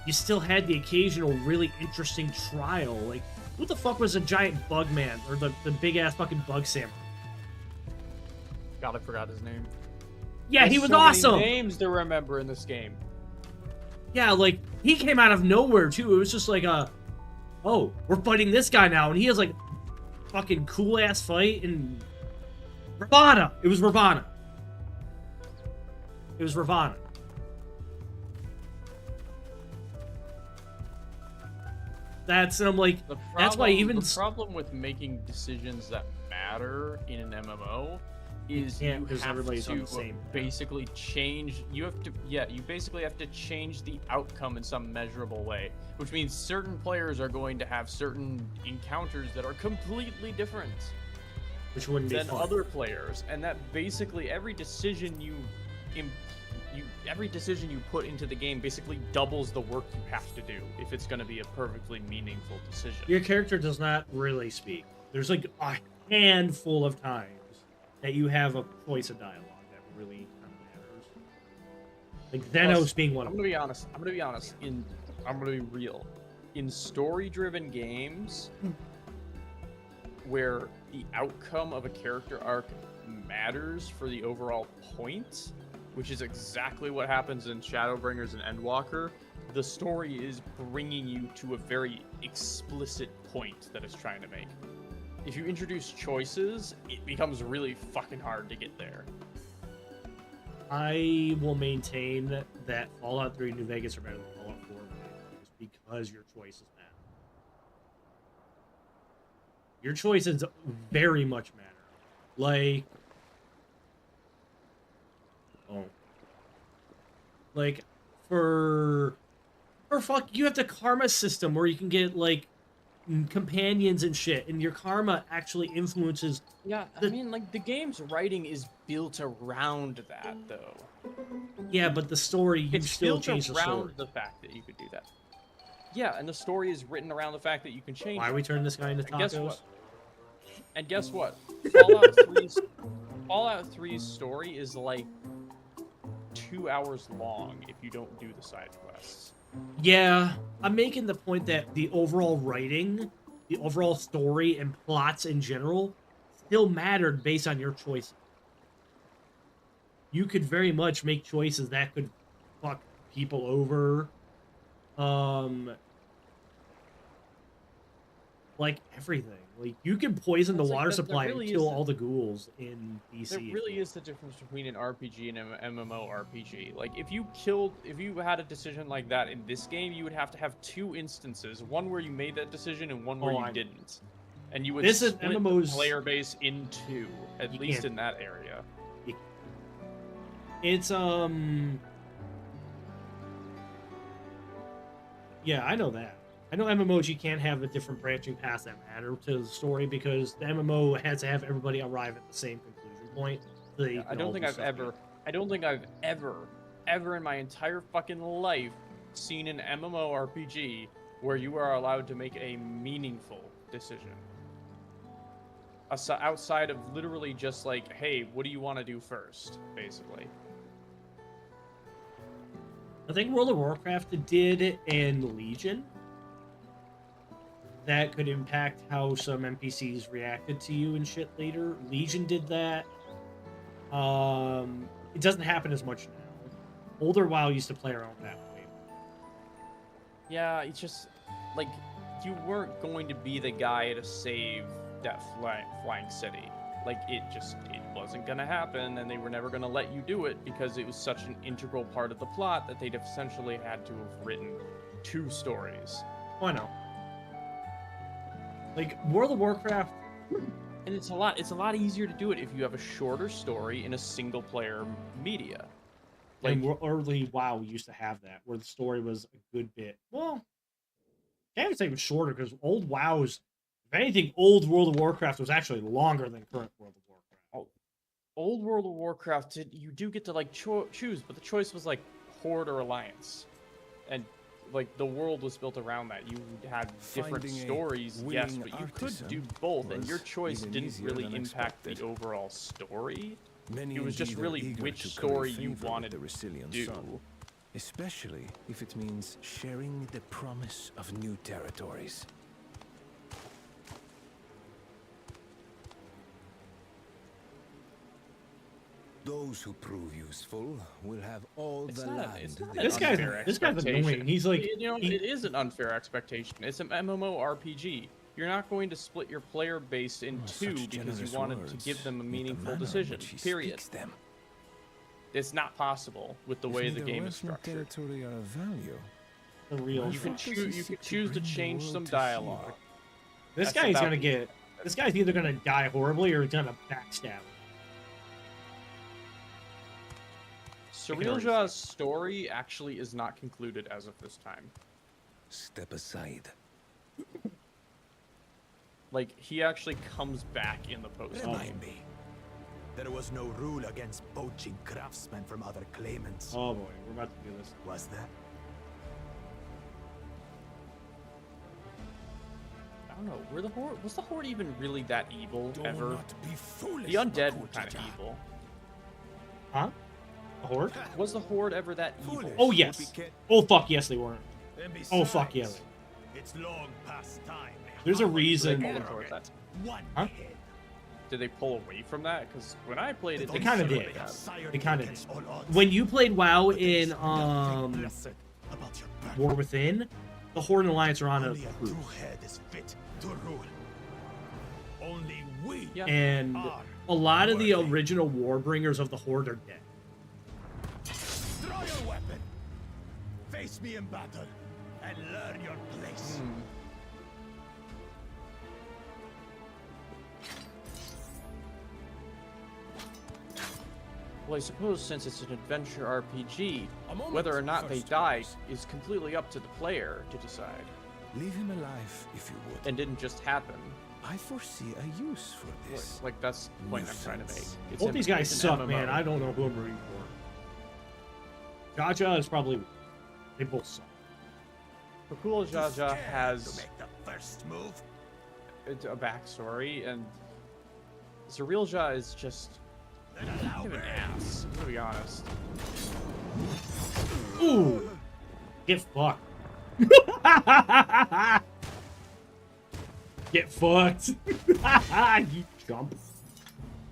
you still had the occasional really interesting trial. Like, what the fuck was a giant bug man, or the big-ass fucking bug samurai? God, I forgot his name. Yeah, There's he was so awesome! many names to remember in this game. Yeah, like, he came out of nowhere, too. It was just like oh, we're fighting this guy now, and he has, like, fucking cool-ass fight, and... Ravana! It was Ravana. It was Ravana. And I'm like, that's why even... The problem with making decisions that matter in an MMO is you have to basically change, you basically have to change the outcome in some measurable way, which means certain players are going to have certain encounters that are completely different than other players, and that basically every decision you put into the game basically doubles the work you have to do if it's going to be a perfectly meaningful decision. Your character does not really speak. There's like a handful of times that you have a voice of dialogue that really kind Like Xenos being one of I'm them. gonna be honest. I'm gonna be real. In story-driven games, where the outcome of a character arc matters for the overall point, which is exactly what happens in Shadowbringers and Endwalker, the story is bringing you to a very explicit point that it's trying to make. If you introduce choices, it becomes really fucking hard to get there. I will maintain that Fallout 3 and New Vegas are better than Fallout 4 just because your choices matter. Your choices very much matter. Like, for fuck, you have the karma system where you can get like companions and shit, and your karma actually influences. Yeah, I mean, like, the game's writing is built around that, though. Yeah, but the story, you still change the story. It's built around the fact that you could do that. Yeah, and the story is written around the fact that you can change. Why are we turning this guy into tacos? And guess what? Fallout 3's story is like 2 hours long if you don't do the side quests. Yeah, I'm making the point that the overall writing, the overall story, and plots in general still mattered based on your choices. You could very much make choices that could fuck people over. Like everything. Like, you can poison the water supply and kill all the ghouls in DC. There really is the difference between an RPG and an MMORPG. Like, if you had a decision like that in this game, you would have to have 2 instances, one where you made that decision and one where you didn't. And you would split the player base in 2, at least in that area. It's yeah, I know that. I know MMOs, you can't have a different branching paths that matter to the story because the MMO has to have everybody arrive at the same conclusion point. So Yeah, I don't think I've ever in my entire fucking life seen an MMORPG where you are allowed to make a meaningful decision. Outside of literally just like, hey, what do you want to do first, basically. I think World of Warcraft did, and Legion. That could impact how some NPCs reacted to you and shit later. Legion did that. It doesn't happen as much now. Older WoW used to play around that way. Yeah, it's just like you weren't going to be the guy to save that flying city. Like, it wasn't gonna happen, and they were never gonna let you do it because it was such an integral part of the plot that they'd essentially had to have written 2 stories. Why not? Like, World of Warcraft, and it's a lot easier to do it if you have a shorter story in a single player media. Like, early WoW used to have that, where the story was a good bit. Well, I can't even say it was shorter because old WoW's, if anything, old World of Warcraft was actually longer than current World of Warcraft. Old World of Warcraft, you do get to like choose, but the choice was like Horde or Alliance, and like the world was built around that. You had different stories, yes, but you could do both, and your choice didn't really impact the overall story. It was just really which story you wanted to do. Especially if it means sharing the promise of new territories. Those who prove useful will have all the land. This guy's annoying. He's like, it is an unfair expectation. It's an MMORPG. You're not going to split your player base in 2 because you wanted to give them a meaningful decision. Period. It's not possible with the way the game is structured. You can choose to change some dialogue. This guy's either gonna die horribly or he's gonna backstab him. Surrealja's story actually is not concluded as of this time. Step aside. Like, he actually comes back in the post. Remind me. There was no rule against poaching craftsmen from other claimants. Oh boy, we're about to do this. Was there? I don't know. Was the Horde even really that evil ever? The undead were kind of evil. Huh? Horde? Was the Horde ever that evil? Oh yes. Oh fuck yes they weren't. Oh fuck yeah. It's long past time. There's a reason. Huh? Did they pull away from that? Because when I played it, They kind of did. They kind of did. When you played WoW in War Within, the Horde and Alliance are on a cruise. Only we And a lot of the original Warbringers of the Horde are dead. Draw your weapon. Face me in battle and learn your place. Well, I suppose since it's an adventure RPG, whether or not they die is completely up to the player to decide. Leave him alive if you would. And didn't just happen. I foresee a use for this. Like that's the point I'm trying to make. It's Both these guys suck, man. I don't know who I'm rooting for. Jaja is probably... They both suck. Pakul Jaja has to make the first move. It's a backstory, and Zerilja is just kind of an ass. I'm gonna be honest. Ooh! Get fucked. Get fucked. You jump.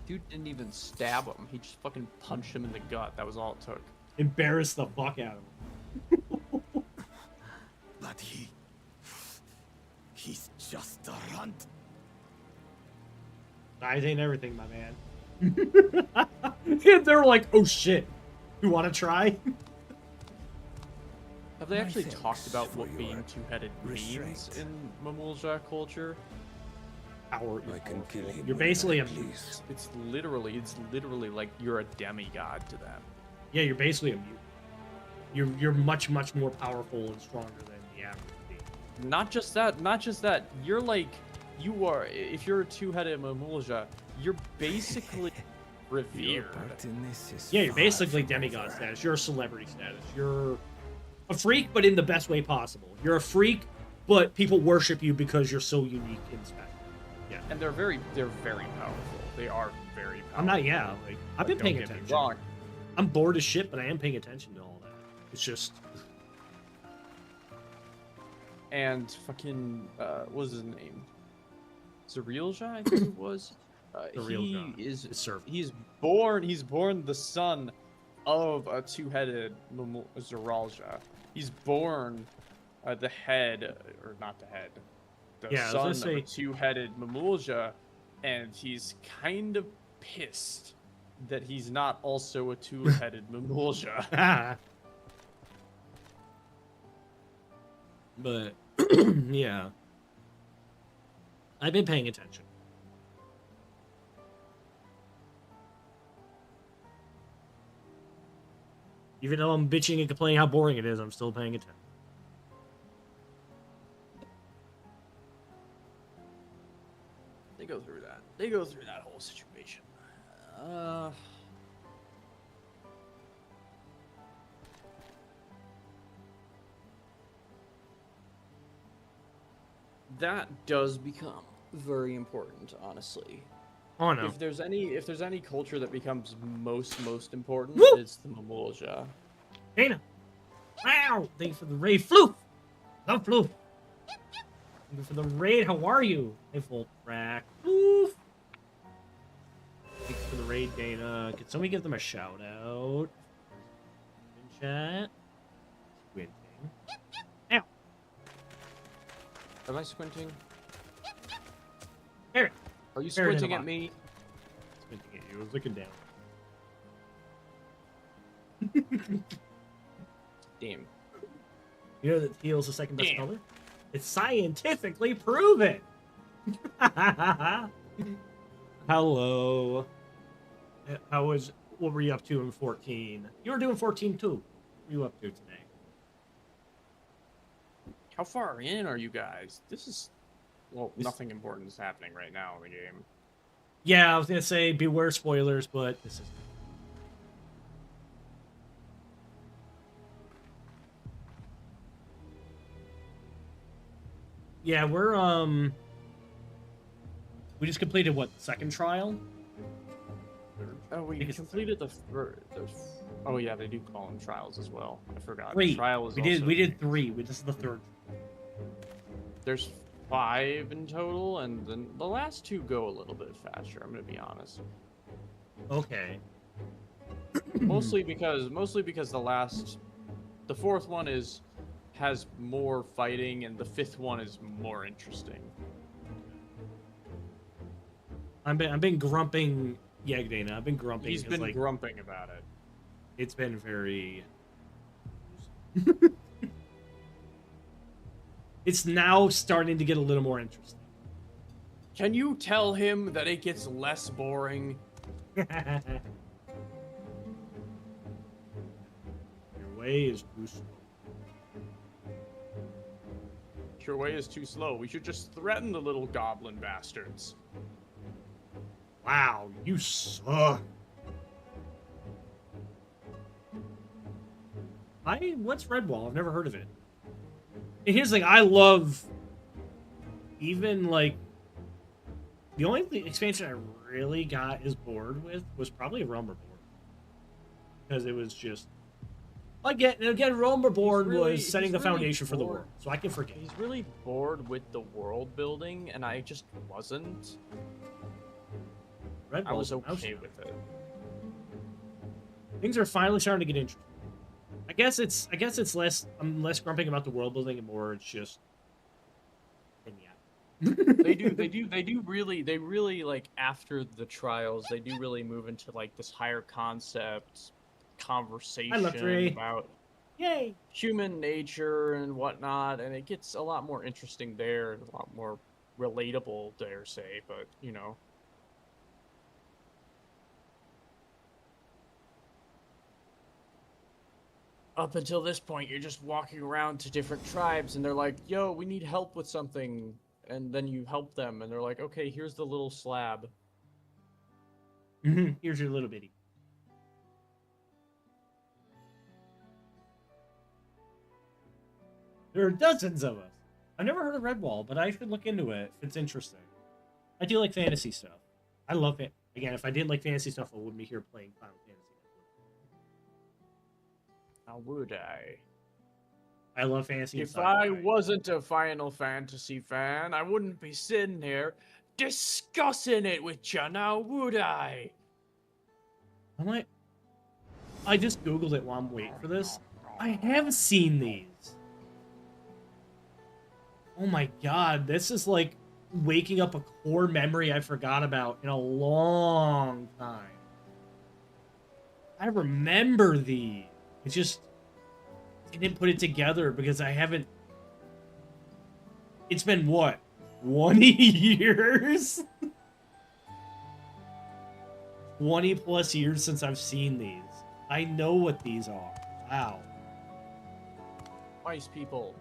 Dude didn't even stab him. He just fucking punched him in the gut. That was all it took. Embarrass the fuck out of him. But he's just a runt. Size ain't everything, my man. And they're like, oh shit. You wanna try? Have they actually talked about what being two-headed means in Mamulja culture? You're basically a mute. It's literally like you're a demigod to them. Yeah, you're basically a mute. You're much more powerful and stronger than the average being. Not just that. You're like, you are. If you're a two-headed Mamulja, you're basically revered. Yeah, you're basically demigod status. You're a celebrity status. You're a freak, but in the best way possible. You're a freak, but people worship you because you're so unique and special. Yeah. And they're very powerful. They are very powerful. I'm not. Yeah, like I've been paying Don't get me attention. wrong. I'm bored as shit, but I am paying attention to all that. It's just. And fucking what was his name? Zerilja, I think it was. He's born the son of a two-headed Zeralja. He's born the head, or not the head, the son of a two-headed Mamulja, and he's kind of pissed that he's not also a two-headed Mamulja. But yeah, I've been paying attention. Even though I'm bitching and complaining how boring it is, I'm still paying attention. They go through that. They go through that whole situation. That does become very important, honestly. Oh no. If there's any culture that becomes most important, Woo! it's the Mamulja. Dana! Wow! Thank you for the raid. Floof! Love Floof! Thank you for the raid. How are you? Hey, full crack. Floof! Thank you for the raid, Dana. Can somebody give them a shout out? In chat. Squinting. Ow! Am I squinting? Here. Are you squinting at me? Squinting at you. I was looking down. Damn. You know that teal's the second best color? It's scientifically proven! Hello. What were you up to in 14? You were doing 14 too. What were you up to today? How far in are you guys? This is... Well, nothing important is happening right now in the game. Yeah, I was gonna say beware spoilers, but this is... Yeah, we're, we just completed, what, the second trial? Oh, we completed the Oh yeah, they do call them trials as well. I forgot. 3. Trial is We did 3. This is the 3rd. There's 5 in total, and then the last 2 go a little bit faster. I'm gonna be honest. Okay. mostly because the 4th one has more fighting, and the 5th one is more interesting. I've been grumping. Yeah, Dana. I've been grumping. He's been like, grumping about it. It's been very. It's now starting to get a little more interesting. Can you tell him that it gets less boring? Your way is too slow. Your way is too slow. We should just threaten the little goblin bastards. Wow, you suck. What's Redwall? I've never heard of it. And here's the thing, I love even like the only expansion I really got as bored with was probably Realm Reborn. Because it was just again Realm Reborn was setting the foundation for the world. So I can forget. He's really bored with the world building, and I just wasn't. I was okay with it. Things are finally starting to get interesting. I guess it's less. I'm less grumping about the world building and more. It's just. Yeah. they do really like after the trials. They do really move into like this higher concept conversation about human nature and whatnot, and it gets a lot more interesting there and a lot more relatable, dare say. But you know. Up until this point, you're just walking around to different tribes, and they're like, yo, we need help with something. And then you help them, and they're like, okay, here's the little slab. Here's your little bitty. There are dozens of us. I've never heard of Redwall, but I should look into it if it's interesting. I do like fantasy stuff. I love it. Again, if I didn't like fantasy stuff, I wouldn't be here playing Final Fantasy. How would I? I love fantasy. If I wasn't a Final Fantasy fan, I wouldn't be sitting here discussing it with you, now would I? I just Googled it while I'm waiting for this. I have seen these. Oh my god, this is like waking up a core memory I forgot about in a long time. I remember these. It's just I didn't put it together because I haven't. It's been what, 20 years? 20 plus years since I've seen these. I know what these are. Wow. Mice people.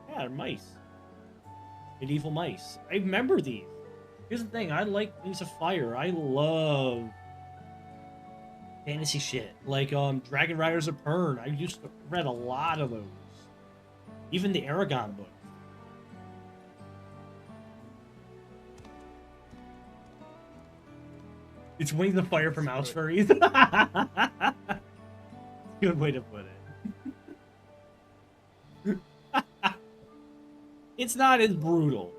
Yeah, they're mice. Medieval mice. I remember these. Here's the thing, I like Wings of Fire. I love fantasy shit. Like Dragon Riders of Pern. I used to read a lot of those. Even the Aragon book. It's Wings of Fire for mouse furries. Good way to put it. It's not as brutal.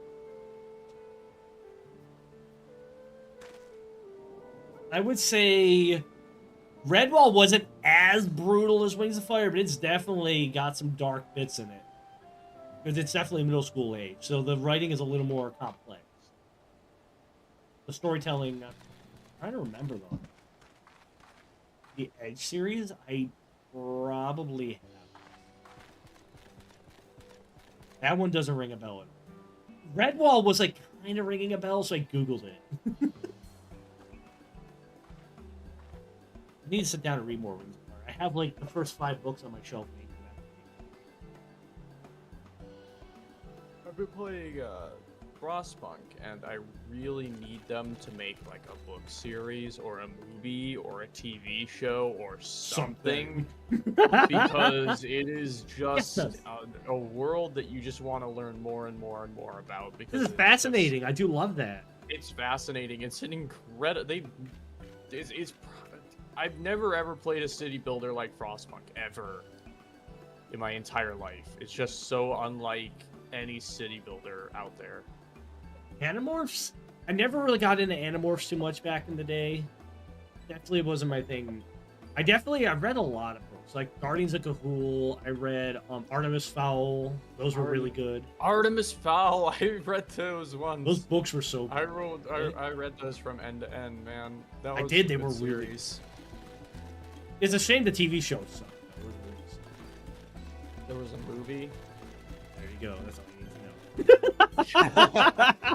I would say Redwall wasn't as brutal as Wings of Fire, but it's definitely got some dark bits in it. Because it's definitely middle school age, so the writing is a little more complex. The storytelling, I'm trying to remember though. The Edge series, I probably have. That one doesn't ring a bell. Redwall was like kind of ringing a bell, so I Googled it. I need to sit down and read more Wings of Fire. I have like the first 5 books on my shelf. I've been playing Frostpunk, and I really need them to make like a book series or a movie or a TV show or something. Because it is just a world that you just want to learn more and more and more about. Because this is fascinating. I do love that. It's fascinating. It's an incredible. I've never ever played a city builder like Frostpunk ever in my entire life. It's just so unlike any city builder out there. Animorphs? I never really got into Animorphs too much back in the day. Definitely wasn't my thing. I read a lot of books, like Guardians of Ga'Hoole. I read Artemis Fowl. Those were really good. Artemis Fowl, I read those ones. Those books were so good. I read those from end to end, man. I did, they were weird. It's a shame the TV show sucked. There was a movie. There you go. That's all you need to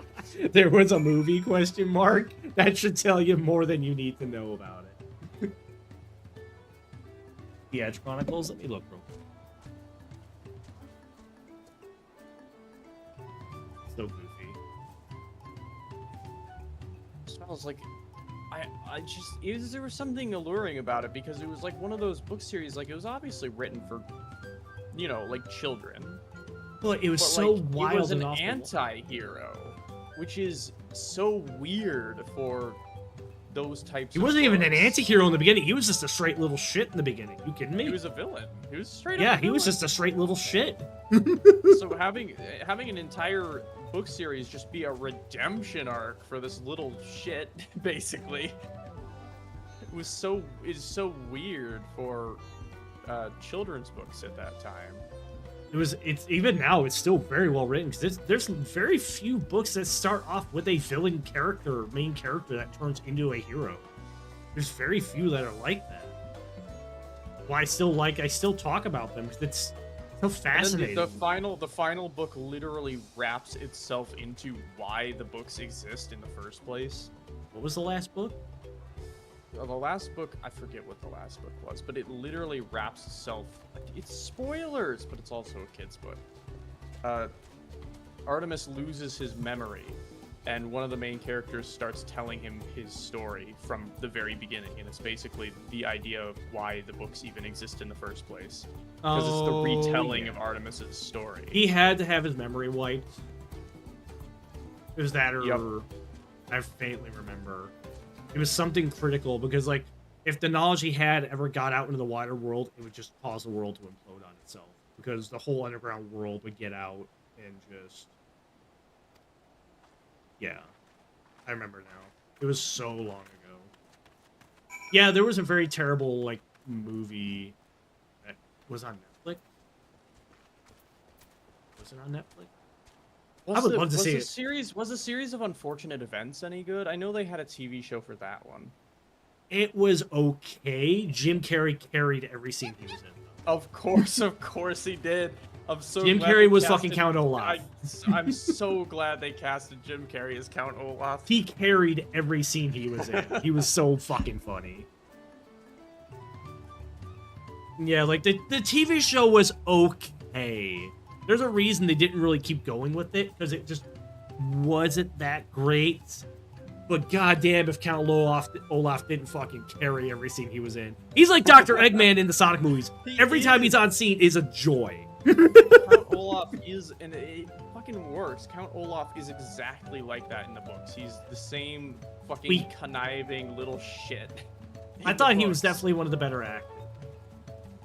know. There was a movie, question mark? That should tell you more than you need to know about it. The Edge Chronicles? Let me look real quick. So goofy. It smells like... there was something alluring about it because it was like one of those book series, like it was obviously written for, you know, like children. But it was so wild. It was an anti-hero, which is so weird for those types. He wasn't even an anti-hero in the beginning. He was just a straight little shit in the beginning. You kidding me? He was a villain. He was straight. Yeah, he was just a straight little shit. So having an entire book series just be a redemption arc for this little shit, basically, is so weird for children's books at that time. It's even now, it's still very well written, because there's very few books that start off with a villain character, main character, that turns into a hero. There's very few that are like that. Well, I still talk about them, because it's so fascinating. The final book literally wraps itself into why the books exist in the first place. What was the last book? The last book, I forget what the last book was, but it literally wraps itself. It's spoilers, but it's also a kid's book. Artemis loses his memory, and one of the main characters starts telling him his story from the very beginning, and it's basically the idea of why the books even exist in the first place. Because it's the retelling of Artemis's story. He had to have his memory wiped. It was that, or Yep. I faintly remember. It was something critical, because, like, if the knowledge he had ever got out into the wider world, it would just cause the world to implode on itself. Because the whole underground world would get out and just... Yeah. I remember now. It was so long ago. Yeah, there was a very terrible, like, movie that was on Netflix. Was it on Netflix? I would love to see it. Was the series of Unfortunate Events any good? I know they had a TV show for that one. It was okay. Jim Carrey carried every scene he was in. Of course he did. I'm so Jim glad Carrey they was casted- fucking Count Olaf. I'm so glad they casted Jim Carrey as Count Olaf. He carried every scene he was in. He was so fucking funny. Yeah, like the TV show was okay. There's a reason they didn't really keep going with it, because it just wasn't that great. But goddamn, if Count Olaf didn't fucking carry every scene he was in. He's like Dr. Eggman in the Sonic movies. Every time he's on scene is a joy. Count Olaf is, and it fucking works. Count Olaf is exactly like that in the books. He's the same fucking conniving little shit. I thought he was definitely one of the better actors.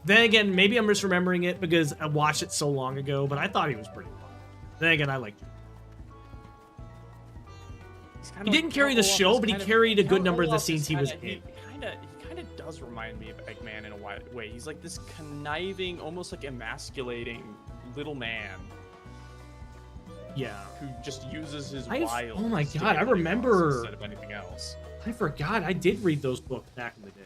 Then again, maybe I'm misremembering it because I watched it so long ago, but I thought he was pretty fun. Then again, I liked him. He didn't carry the show, but he carried a good number of the scenes he was in. He kind of does remind me of Eggman in a way. He's like this conniving, almost like emasculating little man. Yeah. Who just uses his wiles. Oh my god, I remember. Instead of anything else. I forgot. I did read those books back in the day.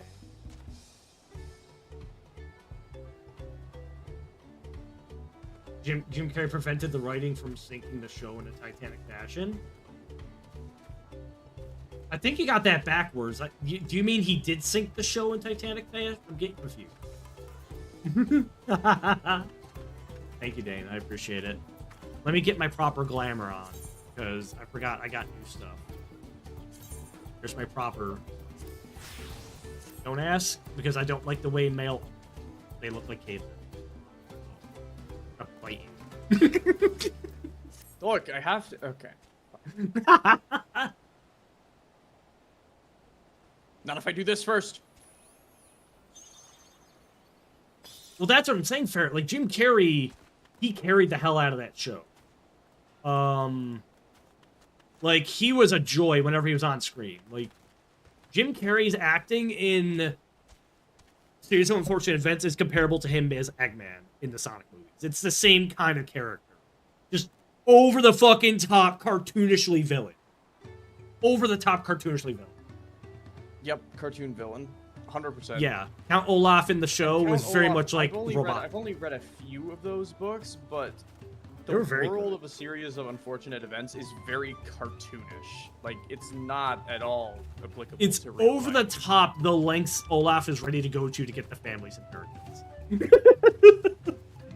Jim Carrey prevented the writing from sinking the show in a Titanic fashion. I think he got that backwards. Do you mean he did sink the show in Titanic fashion? I'm getting confused. Thank you, Dane. I appreciate it. Let me get my proper glamour on, because I forgot I got new stuff. Here's my proper... Don't ask, because I don't like the way they look like cavemen. Look, I have to. Okay. Not if I do this first. Well, that's what I'm saying, Fair. Like, Jim Carrey, he carried the hell out of that show. Like, he was a joy whenever he was on screen. Like, Jim Carrey's acting in Series of Unfortunate Events is comparable to him as Eggman in the Sonic movies. It's the same kind of character. Just over the fucking top, cartoonishly villain. Over the top, cartoonishly villain. Yep, cartoon villain. 100%. Yeah. Count Olaf in the show was very much like robot. I've only read a few of those books, but the They were very world good. of A Series of Unfortunate Events is very cartoonish. Like, it's not at all applicable It's to real over life. the top the lengths Olaf is ready to go to get the family's inheritance.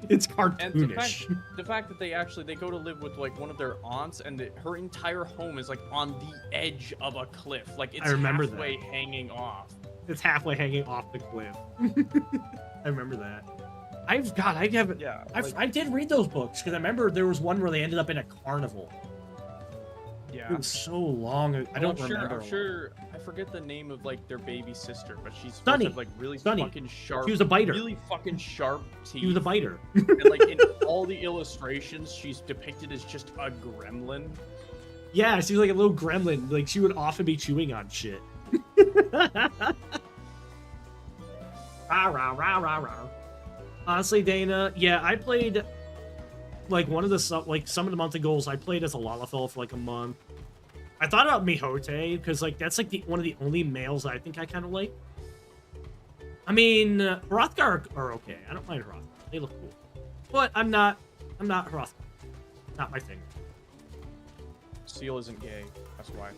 It's And cartoonish. the fact that they go to live with like one of their aunts, and her entire home is like on the edge of a cliff. Like, it's I remember halfway hanging off. It's halfway hanging off the cliff. I remember that. I did read those books because I remember there was one where they ended up in a carnival. Yeah. It was so long. I don't remember. I'm sure. I forget the name of like their baby sister, but she's supposed Sunny. to have like really Sunny. fucking sharp. She was a biter. Really fucking sharp teeth. He was a biter. And like in all the illustrations, she's depicted as just a gremlin. Yeah, she was like a little gremlin. Like, she would often be chewing on shit. Rah, rah, rah, rah, rah. Honestly, Dana, yeah, I played like some of the monthly goals. I played as a Lalafell for like a month. I thought about Mihote because like that's like one of the only males that I think I kind of like. I mean, Hrothgar are okay. I don't mind Hrothgar. They look cool, but I'm not Hrothgar. Not my thing. Seal isn't gay. That's why.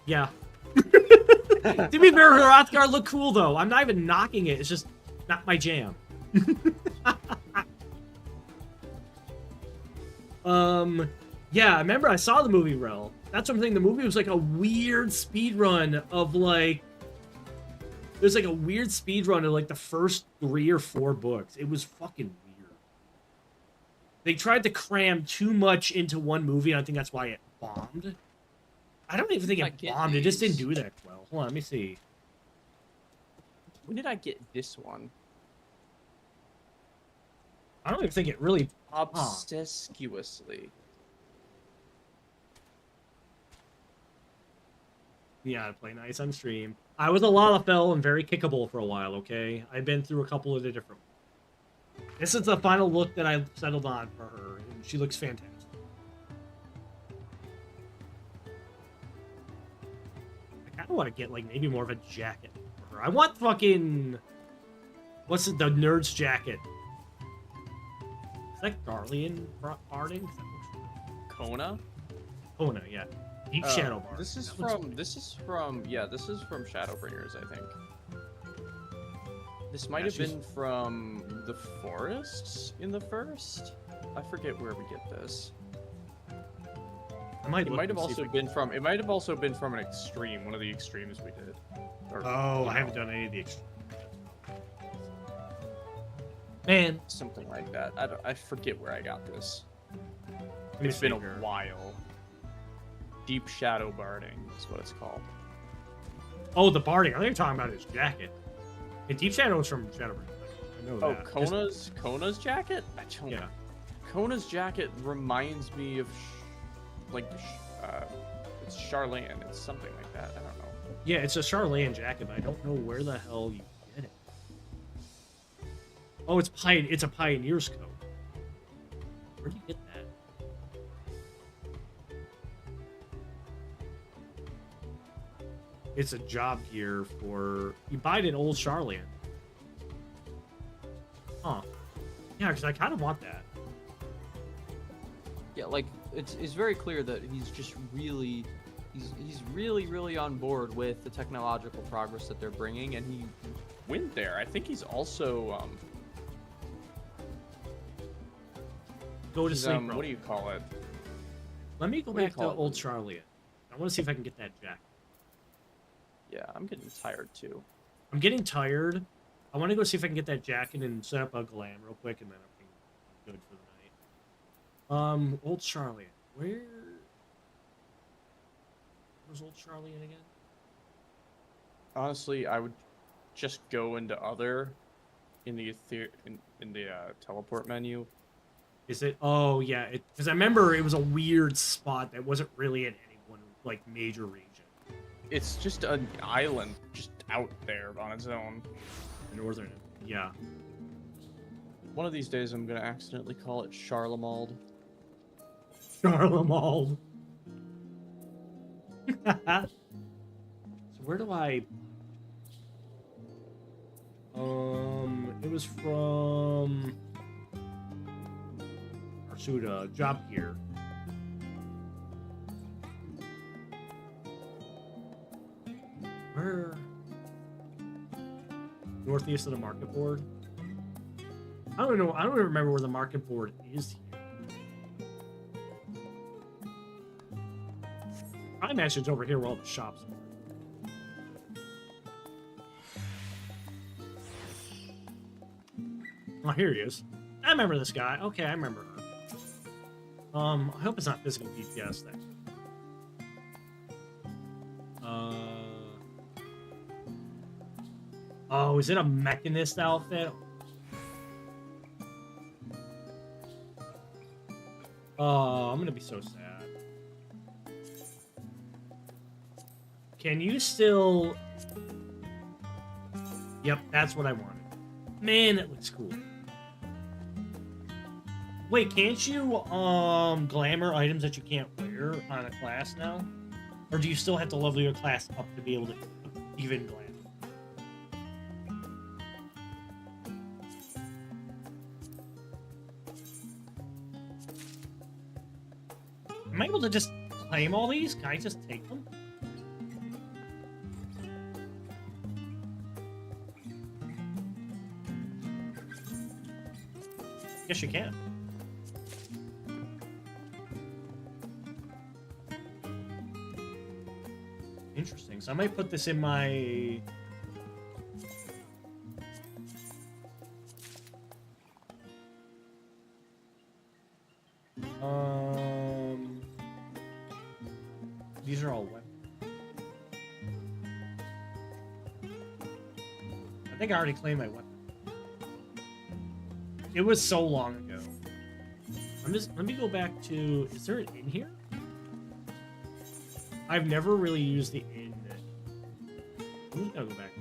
Yeah. To be fair, Hrothgar look cool though. I'm not even knocking it. It's just not my jam. Yeah, I remember I saw the movie Rel. That's what I'm saying. The movie was like a weird speed run of like. There's like a weird speed run of like the first 3 or 4 books. It was fucking weird. They tried to cram too much into one movie, and I think that's why it bombed. I don't even think it bombed. It just didn't do that well. Hold on, let me see. When did I get this one? I don't even think it really Obsescuously. Yeah, play nice on stream. I was a Lalafell and very kickable for a while, okay? I've been through a couple of the different ones. This is the final look that I settled on for her, and she looks fantastic. I kind of want to get, like, maybe more of a jacket for her. I want fucking... What's it? The nerd's jacket. Is that Garlean barding? Kona? Kona, yeah. Deep Shadow Bar. This is from Shadowbringers, I think. This might have been from the forests in the first. I forget where we get this. It might have also been from. It might have also been from an extreme, one of the extremes we did. I haven't done any of the extremes. Man, something like that. I forget where I got this. me It's been see a here. while. Deep Shadow Barding is what it's called. Oh, the barding. I think you're talking about his jacket. And Deep Shadow is from Shadowbringers. I know that. Kona's jacket? I don't know. Kona's jacket reminds me of it's Charlene. It's something like that. I don't know. Yeah, it's a Charlene jacket, but I don't know where the hell you get it. Oh, it's a Pioneer's coat. Where do you get that? It's a job gear for... You buy it in Old Charlene. Huh. Yeah, because I kind of want that. Yeah, like it's very clear that he's just really, he's really on board with the technological progress that they're bringing, and he went there. I think he's also Go to sleep, bro. what do you call it? Let me go What do you back to call it? Old Charlene. I want to see if I can get that jacket. Yeah, I'm getting tired too. I'm getting tired. I want to go see if I can get that jacket and set up a glam real quick, and then I'm good for the night. Old Charlene. Where's Old Charlene again? Honestly, I would just go into other in the teleport menu. Is it? Oh yeah, because I remember it was a weird spot that wasn't really in any one like major region. It's just an island just out there on its own. Northern, yeah. One of these days I'm gonna accidentally call it Charlemald. Charlemald. So where do I? It was from Arsuda. Job here. Where? Northeast of the market board. I don't know. I don't even remember where the market board is here. I imagine it's over here where all the shops are. Oh, here he is. I remember this guy. Okay, I remember her. I hope it's not physical DPS thing. Oh, is it a mechanist outfit? Oh, I'm gonna be so sad. Can you still... Yep, that's what I wanted. Man, it looks cool. Wait, can't you, glamour items that you can't wear on a class now? Or do you still have to level your class up to be able to even glamour? Am I able to just claim all these? Can I just take them? Yes, you can. Interesting. So I might put this in my... These are all weapons. I think I already claimed my weapon. It was so long ago. Let me go back to... Is there an inn here? I've never really used the inn. I'm just gonna go back.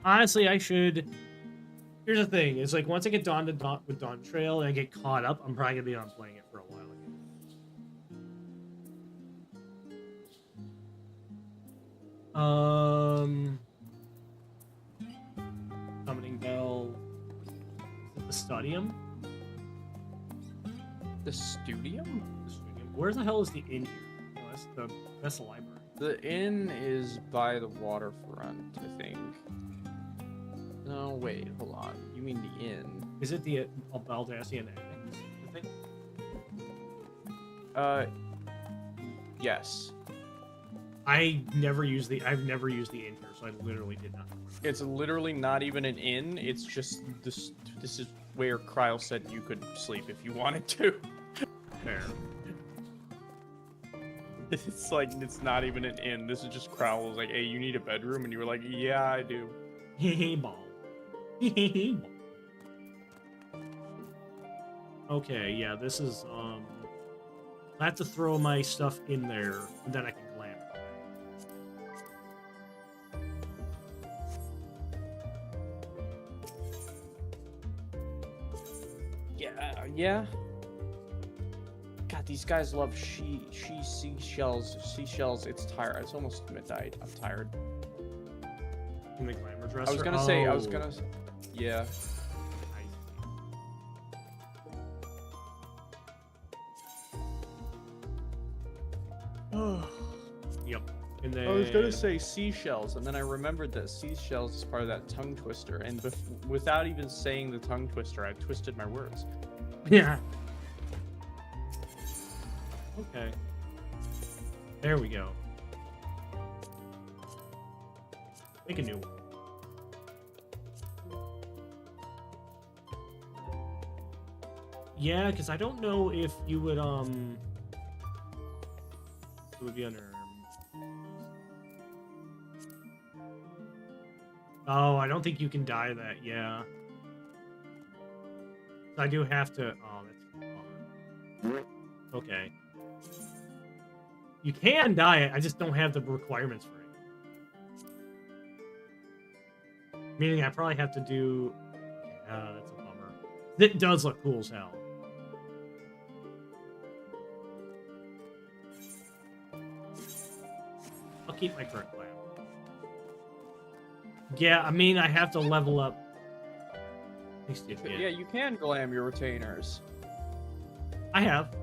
Honestly, I should... Here's the thing. It's like, once I get with Dawntrail and I get caught up, I'm probably gonna be on playing it for a while again. Summoning Bell. Is it the Studium? The Studium? The Studium. Where the hell is the inn here? Oh, that's the library. The inn is by the waterfront, I think. No, wait, hold on. You mean the inn? Is it the Baldassian Annex, I think? Yes. I've never used the inn here, so I literally did not. It's literally not even an inn. It's just this is where Kryle said you could sleep if you wanted to. Fair. It's like, it's not even an inn. This is just Kryle was like, hey, you need a bedroom? And you were like, yeah, I do. Hey, ball. Okay, yeah, this is, I have to throw my stuff in there, and then I can glam it. Yeah. God, these guys love seashells. It's tired. It's almost midnight. I'm tired. In the glamour dresser? I was gonna say, yeah. Yep. And then... I was gonna say seashells, and then I remembered that seashells is part of that tongue twister, and without even saying the tongue twister, I twisted my words. Yeah. Okay. There we go. Make a new one. Yeah, because I don't know if you would, would be unarmed. Oh, I don't think you can die that, yeah. I do have to... Oh, that's fun. Okay. You can die it, I just don't have the requirements for it. Meaning I probably have to do... Yeah, that's a bummer. It does look cool as hell. I'll keep my current plan. Yeah, I mean, I have to level up. Yeah, you can glam your retainers. I have.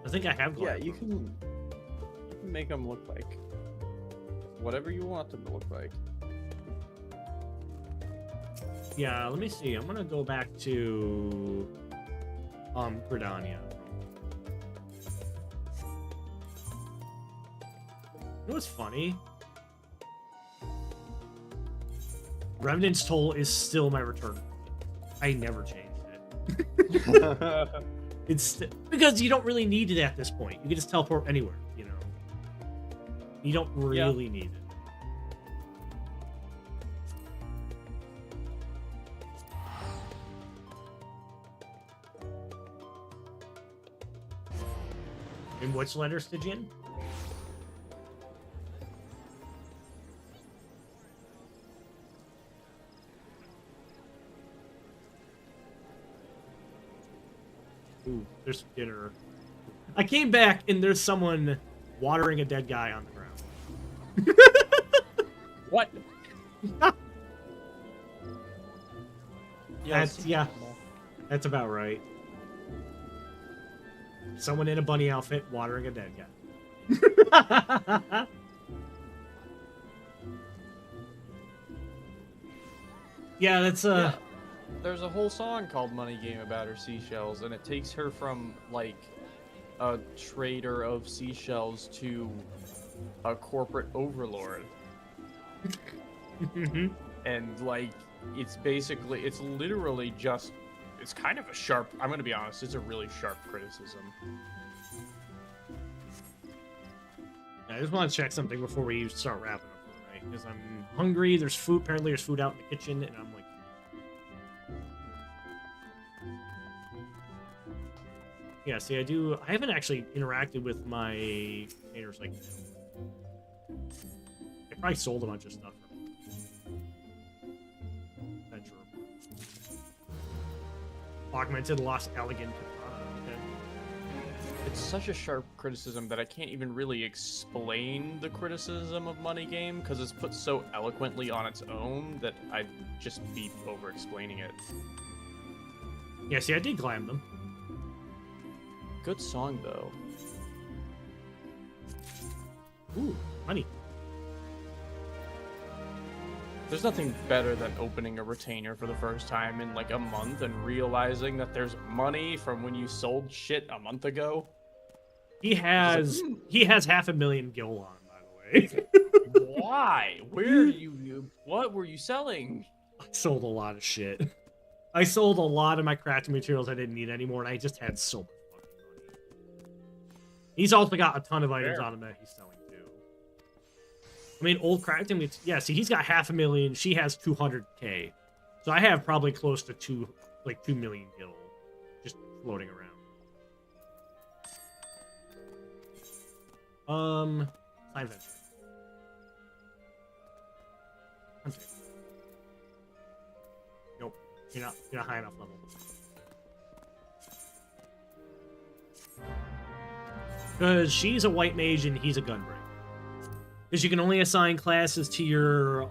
I think I have glam. Yeah, you can make them look like whatever you want them to look like. Yeah, let me see. I'm gonna go back to Gridania. You know what's funny? Revenant's Toll is still my return. I never changed it. It's because you don't really need it at this point. You can just teleport anywhere, you know. You don't really need it. And which letter, Stygian? Ooh, there's dinner. I came back and there's someone watering a dead guy on the ground. What? Yeah, that's about right. Someone in a bunny outfit watering a dead guy. Yeah, that's Yeah. There's a whole song called Money Game about her seashells, and it takes her from, like, a trader of seashells to a corporate overlord. And, like, it's literally just, it's kind of a sharp, I'm gonna be honest, it's a really sharp criticism. I just want to check something before we start wrapping up for the night, because I'm hungry, there's food, apparently there's food out in the kitchen, and I'm like, yeah, see, I haven't actually interacted with my containers like that. I probably sold a bunch of stuff. Adventure. Augmented Lost Elegant Katana. Okay. It's such a sharp criticism that I can't even really explain the criticism of Money Game, because it's put so eloquently on its own that I'd just be over-explaining it. Yeah, see, I did glam them. Good song, though. Ooh, money. There's nothing better than opening a retainer for the first time in like a month and realizing that there's money from when you sold shit a month ago. He has 500,000 gil on, by the way. Why? Where what were you selling? I sold a lot of shit. I sold a lot of my crafting materials I didn't need anymore, and I just had so much fucking money. He's also got a ton of items on him that he's selling too. I mean, old crafting, yeah, see, he's got 500,000, she has 200k. So I have probably close to 2 million gil just floating around. Time venture. Hunter. Nope, you're not high enough level. Because she's a white mage and he's a gunbreaker. Because you can only assign classes to your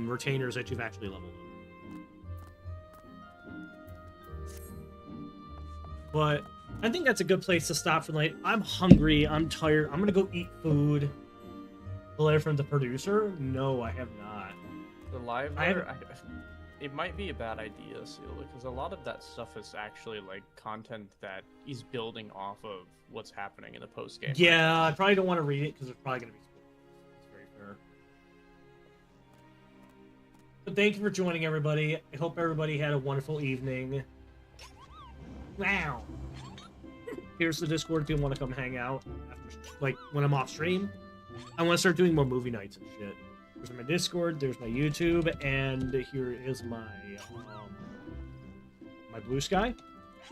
retainers that you've actually leveled up. But I think that's a good place to stop for the night. I'm hungry. I'm tired. I'm gonna go eat food. The letter from the producer? No, I have not. The live letter? It might be a bad idea, Seal, because a lot of that stuff is actually like content that is building off of what's happening in the post game. Yeah, I probably don't want to read it because it's probably gonna be spoiled. It's very fair. But thank you for joining, everybody. I hope everybody had a wonderful evening. Wow. here's the Discord if you want to come hang out. After, like, when I'm off stream, I want to start doing more movie nights and shit. There's my Discord, there's my YouTube, and here is my my Blue Sky.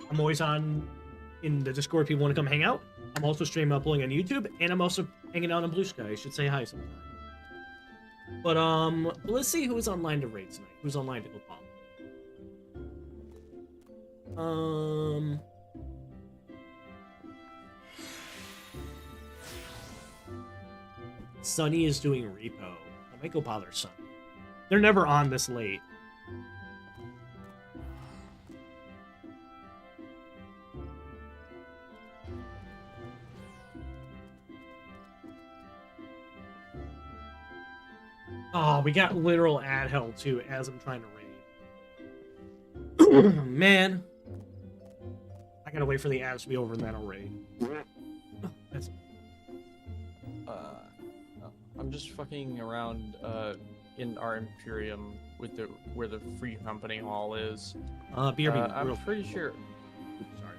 I'm always on in the Discord if you want to come hang out. I'm also streaming uploading on YouTube, and I'm also hanging out on Blue Sky. I should say hi sometime. But let's see who's online to raid tonight. Who's online to go pop? Sunny is doing repo. I might go bother Sunny. They're never on this late. Oh, we got literal ad hell too as I'm trying to raid. Man. I gotta wait for the ads to be over and then I'll raid. That's... I'm just fucking around in our Imperium with the where the Free Company Hall is. BRB, I'm pretty sure. Sorry.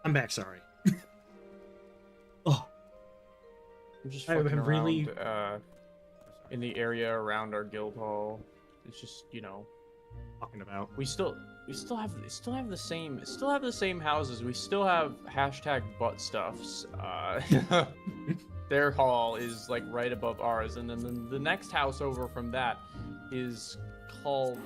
I'm back, sorry. Oh. I'm just I fucking have around really... in the area around our guild hall. It's just, you know, talking about. We still have the same houses. We still have hashtag butt stuffs. Their hall is like right above ours, and then the next house over from that is called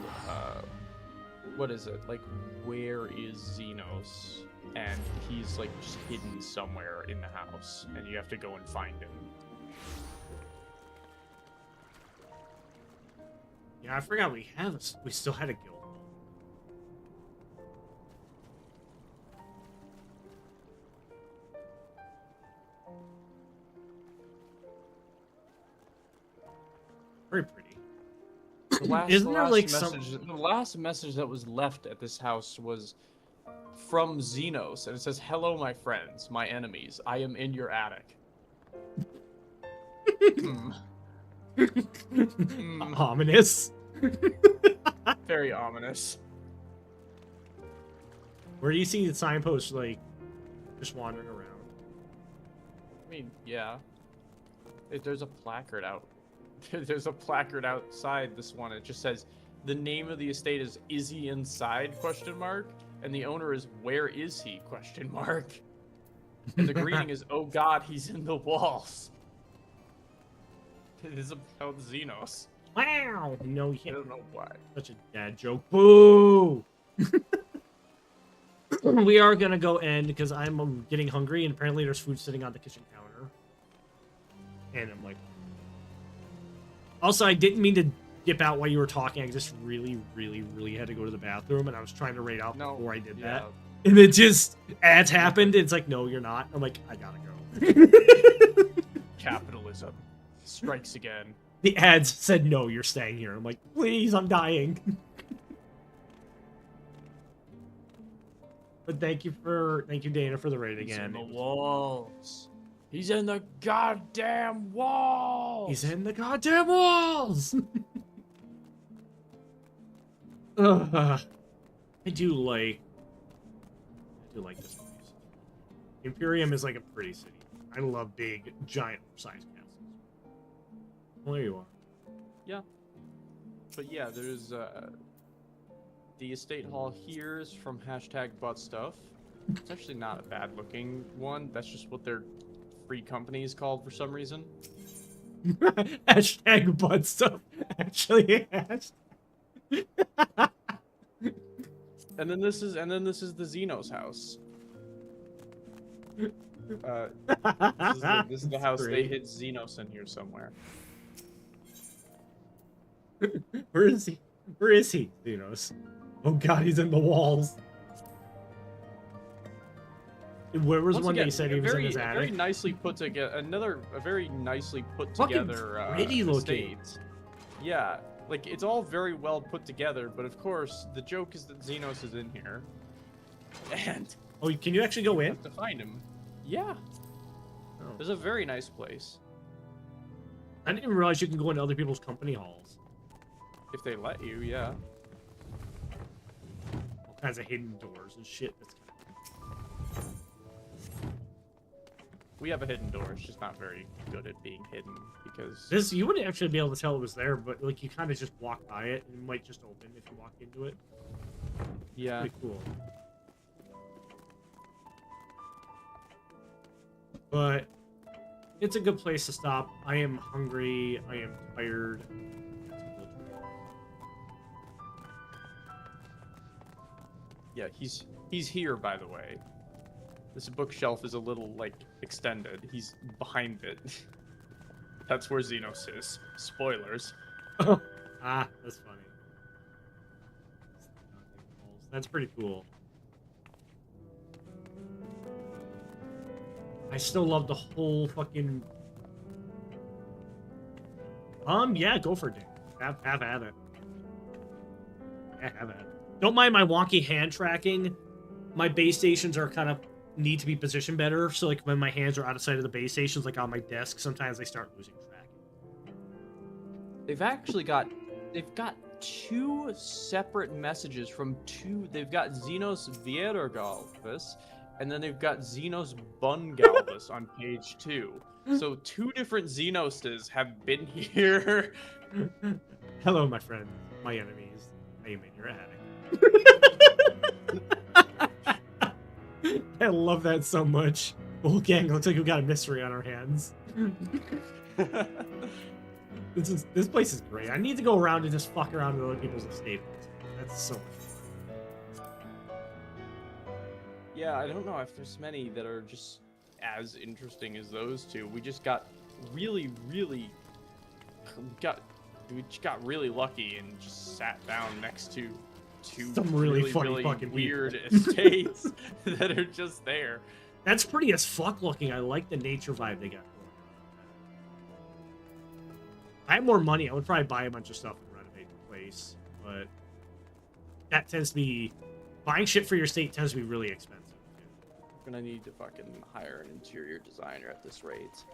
what is it? Like, where is Xenos? And he's like just hidden somewhere in the house, and you have to go and find him. Yeah, I forgot we still had a guild. Very pretty. The last message that was left at this house was from Xenos, and it says, "Hello, my friends, my enemies. I am in your attic." Ominous. Very ominous. Where do you see the signpost, like, just wandering around? I mean, yeah. There's a placard out. There's a placard outside this one. It just says, the name of the estate is he inside? ? And the owner is, where is he ? And the greeting is, oh god, he's in the walls. It is about Xenos. Wow! No, I don't know why. Such a dad joke. Boo! We are gonna go end because I'm getting hungry, and apparently there's food sitting on the kitchen counter. And I'm like... Also, I didn't mean to dip out while you were talking. I just really, really, really had to go to the bathroom, and I was trying to raid out before I did that. And then just ads happened. It's like, no, you're not. I'm like, I gotta go. Capitalism strikes again. The ads said, no, you're staying here. I'm like, please, I'm dying. But thank you, Dana, for the raid again. He's in the walls. He's in the goddamn walls. He's in the goddamn walls. I do like this place. Imperium is like a pretty city. I love big, giant, sized castles. Well, there you are. Yeah. But yeah, there's the estate hall here is from hashtag butt stuff. It's actually not a bad looking one. That's just what their free company is called for some reason. Hashtag butt stuff. Actually, And then this is the Xenos house. This is the house they hid Xenos in here somewhere. Where is he? Where is he, Xenos? Oh god, he's in the walls. Where was Once one again, that you said he was in his very attic? nicely put together. A very nicely put Fucking together pretty looking. estate. Yeah, like it's all very well put together, but of course the joke is that Xenos is in here, and oh, can you actually go in? have to find him. Yeah, Oh. there's a very nice place I didn't even realize you can go into other people's company halls. if they let you. Yeah. All kinds of hidden doors and shit. That's We have a hidden door. It's just not very good at being hidden because this, you wouldn't actually be able to tell it was there, but like you kind of just walk by it and it might just open if you walk into it. yeah. Pretty cool. But it's a good place to stop. I am hungry. I am tired. Yeah, he's here, by the way. This bookshelf is a little, like, extended. He's behind it. That's where Xenos is. Spoilers. Ah, that's funny. That's pretty cool. I still love the whole fucking... yeah, go for it, dude. Have at it. Yeah, have at it. Don't mind my wonky hand tracking. My base stations are kind of need to be positioned better, so like when my hands are out of sight of the base stations, like on my desk, sometimes they start losing track. They've got two separate messages from two. They've got Xenos Viergalvis, and then they've got Xenos Bungalvis on page 2. So 2 different Xenoses have been here. Hello, my friend, my enemies. I am in your attic. I love that so much. Well, gang, looks like we got a mystery on our hands. This place is great. I need to go around and just fuck around with other people's estates. That's so much fun. Yeah, I don't know if there's many that are just as interesting as those two. We just got really lucky and just sat down next to two some really funny fucking weird estates that are just there. That's pretty as fuck looking. I like the nature vibe they got. If I had more money, I would probably buy a bunch of stuff and renovate the place, but that tends to be buying shit for your estate tends to be really expensive. We're gonna need to fucking hire an interior designer at this rate.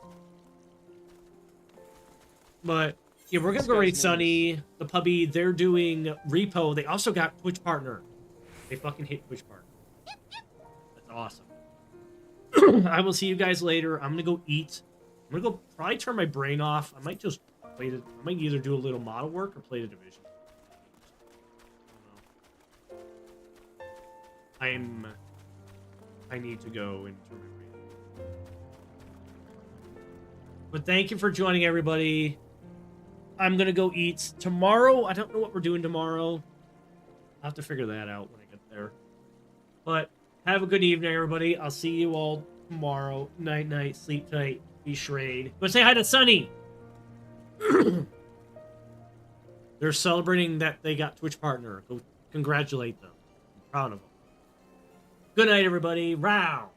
But yeah, we're gonna go raid Sunny, the puppy. They're doing repo. They also got Twitch partner. They fucking hit Twitch partner. That's awesome. I will see you guys later. I'm gonna go eat. I'm gonna go probably turn my brain off. I might just play it. I might either do a little model work or play the Division. I need to go and turn my brain off. But thank you for joining, everybody. I'm gonna go eat tomorrow. I don't know what we're doing tomorrow. I'll have to figure that out when I get there. But have a good evening, everybody. I'll see you all tomorrow. Night, night. Sleep tight. Be shrade. But say hi to Sunny. They're celebrating that they got Twitch partner. Go congratulate them. I'm proud of them. Good night, everybody. Row.